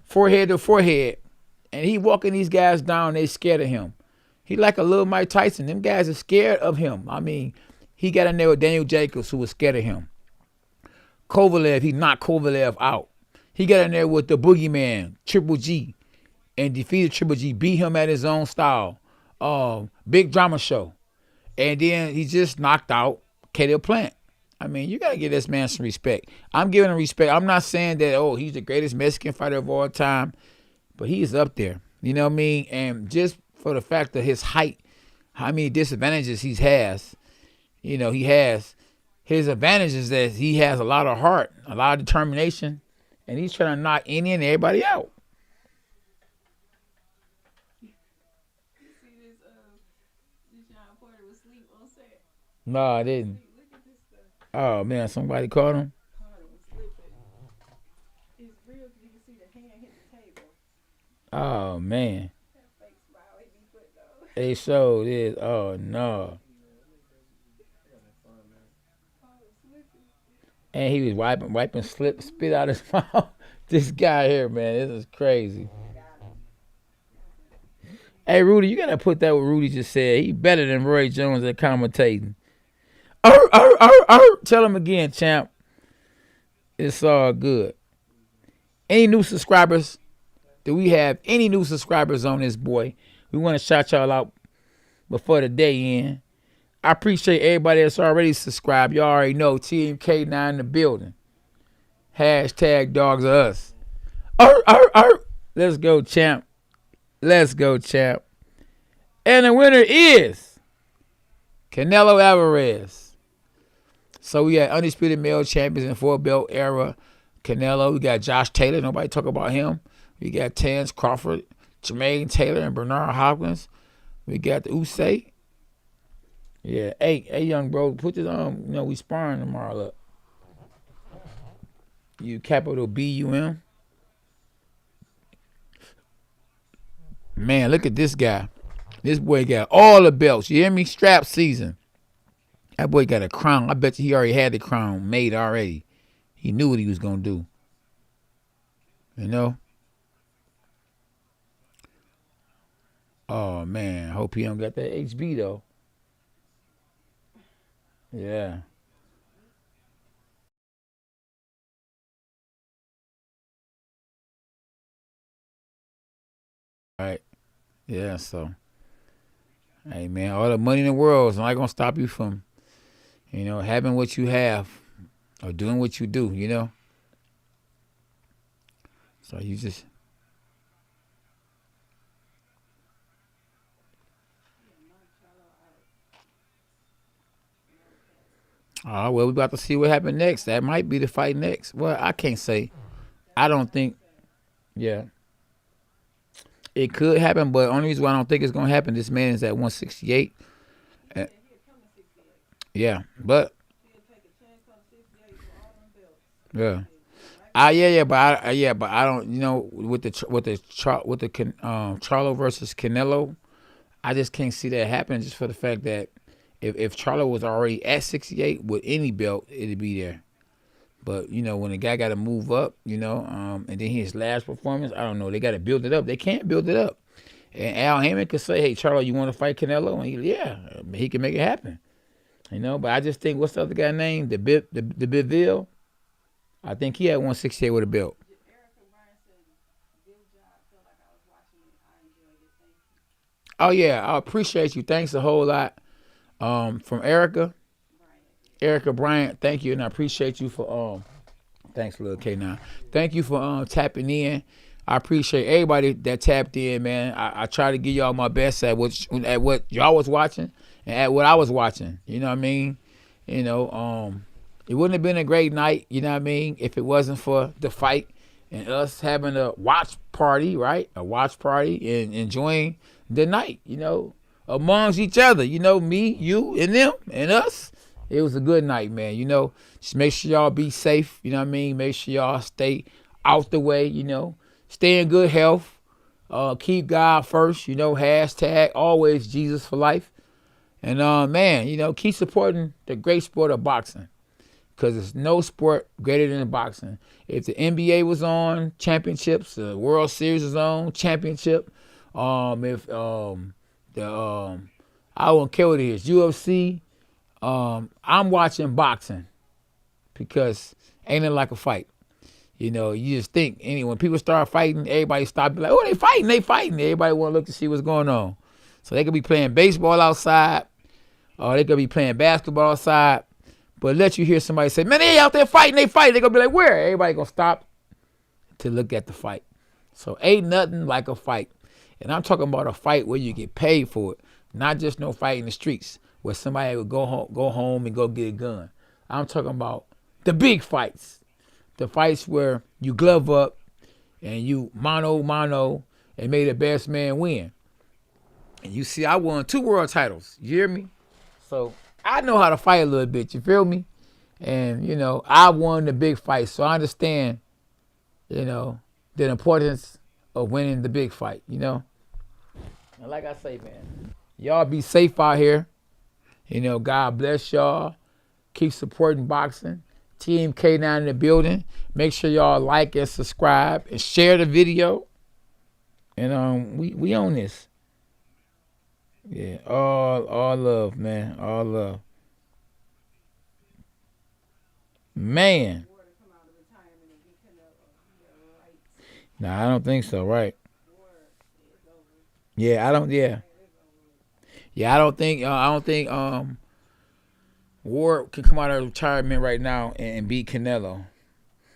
Forehead to forehead, and he walking these guys down. They scared of him. He like a little Mike Tyson. Them guys are scared of him. I mean, he got in there with Daniel Jacobs, who was scared of him. Kovalev, he knocked Kovalev out. He got in there with the boogeyman, Triple G, and defeated Triple G, beat him at his own style. Big drama show. And then he just knocked out Caleb Plant. I mean, you got to give this man some respect. I'm giving him respect. I'm not saying that, oh, he's the greatest Mexican fighter of all time, but he's up there. You know what I mean? And just for the fact of his height, how many disadvantages he has, you know, he has. His advantage is that he has a lot of heart, a lot of determination, and he's trying to knock any and everybody out.
You see this? John Porter was asleep on set.
No, I didn't.
Look at this stuff.
Oh, man, somebody caught him?
Porter was slipping. It's real. You can see the hand hit the table.
Oh, man.
That fake smile he be putting on.
They showed it. Oh, no. And he was wiping spit out his mouth. This guy here, man, this is crazy. Hey, Rudy, you got to put that what Rudy just said. He better than Roy Jones at commentating. Tell him again, champ. It's all good. Any new subscribers? Do we have any new subscribers on this boy? We want to shout y'all out before the day end. I appreciate everybody that's already subscribed. Y'all already know Team K9 in the building. Hashtag dogs are us. Let's go, champ. Let's go, champ. And the winner is Canelo Alvarez. So we got undisputed male champions in 4-belt era. Canelo. We got Josh Taylor. Nobody talk about him. We got Terence Crawford, Jermaine Taylor, and Bernard Hopkins. We got the Usyk. Yeah, hey, young bro, put this on. You know, we sparring tomorrow. Look, you capital BUM. Man, look at this guy. This boy got all the belts. You hear me? Strap season. That boy got a crown. I bet you he already had the crown made already. He knew what he was gonna do. You know. Oh man, I hope he don't got that HB though. Yeah. All right. Yeah, so. Hey, man, all the money in the world is not going to stop you from, you know, having what you have or doing what you do, you know. So you just. Oh, well, we about to see what happened next. That might be the fight next. Well, I can't say. I don't think. Yeah. It could happen, but the only reason why I don't think it's going to happen, this man is at 168. Yeah, but. Yeah. But I don't, you know, with the Charlo versus Canelo, I just can't see that happening just for the fact that if Charlo was already at 68 with any belt, it'd be there. But, you know, when the guy got to move up, you know, and then his last performance, I don't know. They got to build it up. They can't build it up. And Al Heyman could say, hey, Charlo, you want to fight Canelo? And he can make it happen. You know, but I just think, what's the other guy's name? The Biville? I think he had 168 with a belt. Oh, yeah. I appreciate you. Thanks a whole lot. From Erica Bryant, thank you, and I appreciate you for thanks, little K9. Thank you for tapping in. I appreciate everybody that tapped in, man. I try to give y'all my best at what y'all was watching and at what I was watching. You know what I mean? You know, it wouldn't have been a great night, you know what I mean, if it wasn't for the fight and us having a watch party, right? A watch party and enjoying the night, you know, amongst each other. You know, me, you, and them, and us. It was a good night, man. You know, just make sure y'all be safe. You know what I mean? Make sure y'all stay out the way, you know. Stay in good health. Keep God first, you know. Hashtag always Jesus for life. And, man, you know, keep supporting the great sport of boxing. Because there's no sport greater than boxing. If the NBA was on, championships. The World Series was on, championship. I don't care what it is, UFC. I'm watching boxing because ain't it like a fight. You know, you just think, when people start fighting, everybody stop, be like, oh, they fighting. Everybody want to look to see what's going on. So they could be playing baseball outside, or they could be playing basketball outside, But let you hear somebody say, man, they out there fighting, they fight. They're going to be like, where? Everybody going to stop to look at the fight. So ain't nothing like a fight. And I'm talking about a fight where you get paid for it. Not just no fight in the streets where somebody would go home and go get a gun. I'm talking about the big fights. The fights where you glove up and you mano and made the best man win. And you see, I won 2 world titles. You hear me? So I know how to fight a little bit. You feel me? And, you know, I won the big fight. So I understand, you know, the importance of winning the big fight, you know? And like I say, man, y'all be safe out here. You know, God bless y'all. Keep supporting boxing. Team K9 in the building. Make sure y'all like and subscribe and share the video. And we on this. Yeah, all love, man. All love. Man. Nah, I don't think so, right? Yeah, I don't think Ward can come out of retirement right now and beat Canelo.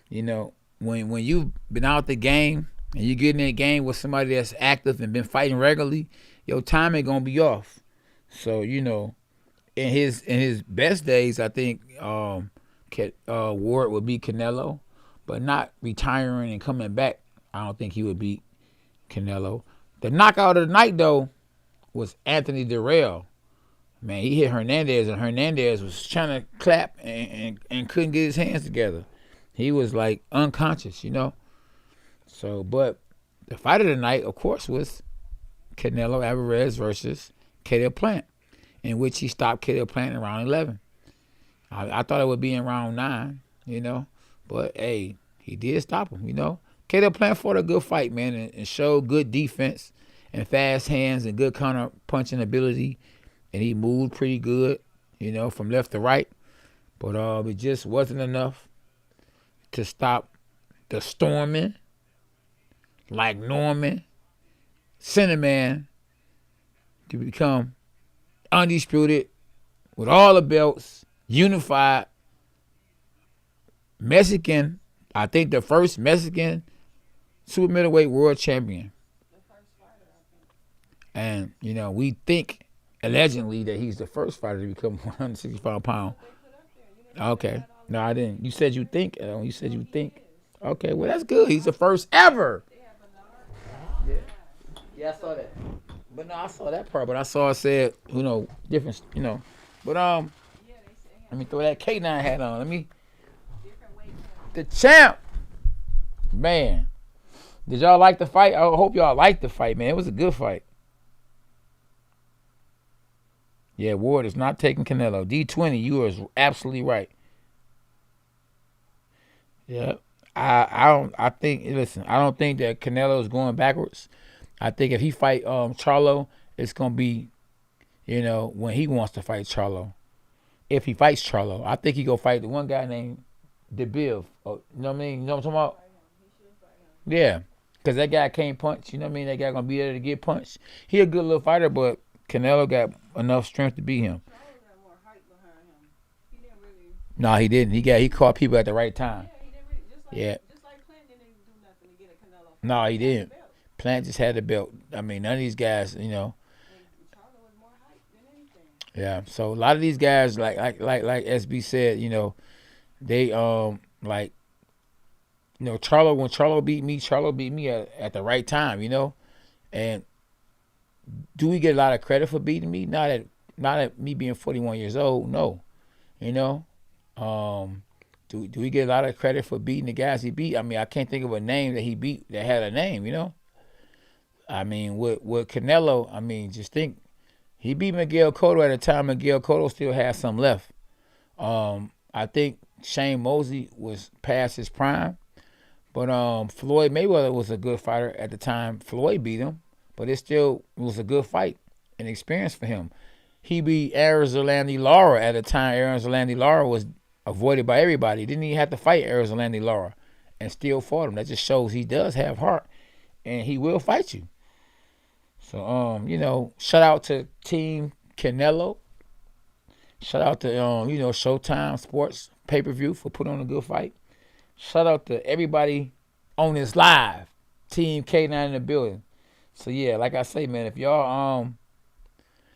You know, when you've been out the game and you get in a game with somebody that's active and been fighting regularly, your timing gonna be off. So, you know, in his best days, I think Ward would beat Canelo, but not retiring and coming back. I don't think he would beat Canelo. The knockout of the night though was Anthony Dirrell. Man, he hit Hernandez, and Hernandez was trying to clap and couldn't get his hands together. He was like unconscious, you know. So, but the fight of the night, of course, was Canelo Alvarez versus Caleb Plant, in which he stopped Caleb Plant in round 11. I thought it would be in round 9, you know. But, hey, he did stop him, you know. Caleb Plant fought a good fight, man, and showed good defense and fast hands and good counter punching ability. And he moved pretty good, you know, from left to right. But it just wasn't enough to stop the storming, like Norman, Cinnamon, to become undisputed with all the belts, unified, Mexican, I think the first Mexican super middleweight world champion. And, you know, we think allegedly that he's the first fighter to become 165 pounds. Okay. No, I didn't. You said you think. You said you think. Okay, well, that's good. He's the first ever. Yeah, I saw that. But no, I saw that part. But I saw it said, you know, different, you know. But let me throw that K9 hat on. Let me. The champ. Man. Did y'all like the fight? I hope y'all liked the fight, man. It was a good fight. Yeah, Ward is not taking Canelo. D20, you are absolutely right. Yeah. I think that Canelo is going backwards. I think if he fight Charlo, it's gonna be, you know, when he wants to fight Charlo. If he fights Charlo. I think he go fight the one guy named DeBiv. Oh, you know what I mean? You know what I'm talking about? Yeah. Because that guy can't punch. You know what I mean? That guy gonna be there to get punched. He a good little fighter, but Canelo got enough strength to beat him. No, he didn't. He caught people at the right time. Yeah. No, he didn't. Plant just had the belt. I mean, none of these guys, you know. Yeah. So a lot of these guys, like SB said, you know, they like, you know, when Charlo beat me at the right time, you know. And do we get a lot of credit for beating me? Not at me being 41 years old, no. You know? Do we get a lot of credit for beating the guys he beat? I mean, I can't think of a name that he beat that had a name, you know? I mean, with Canelo, I mean, just think, he beat Miguel Cotto at a time Miguel Cotto still had some left. I think Shane Mosley was past his prime. But Floyd Mayweather was a good fighter at the time Floyd beat him. But it still was a good fight and experience for him. He beat Aaron Zolandi Lara at a time Aaron Zolandi Lara was avoided by everybody. Didn't even have to fight Aaron Zolandi Lara and still fought him. That just shows he does have heart and he will fight you. So, you know, shout out to Team Canelo. Shout out to Showtime Sports pay-per-view for putting on a good fight. Shout out to everybody on this live. Team K9 in the building. So yeah, like I say, man, if y'all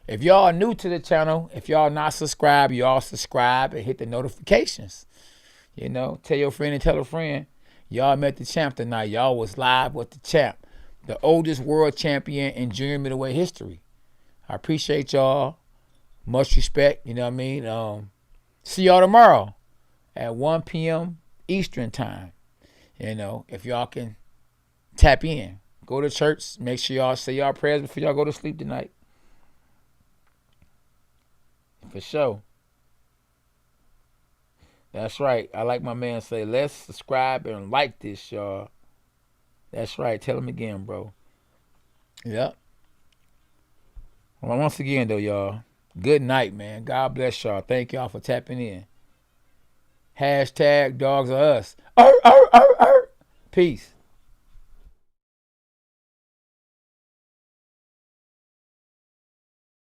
are new to the channel, if y'all not subscribed, y'all subscribe and hit the notifications. Tell your friend and tell a friend. Y'all met the champ tonight. Y'all was live with the champ, the oldest world champion in junior middleweight history. I appreciate y'all. Much respect. You know what I mean? See y'all tomorrow at 1 p.m. Eastern time. If y'all can tap in. Go to church. Make sure y'all say y'all prayers before y'all go to sleep tonight. For sure. That's right. I like my man say, let's subscribe and like this, y'all. That's right. Tell him again, bro. Yep. Well, once again, though, y'all, good night, man. God bless y'all. Thank y'all for tapping in. Hashtag dogs are us. Peace.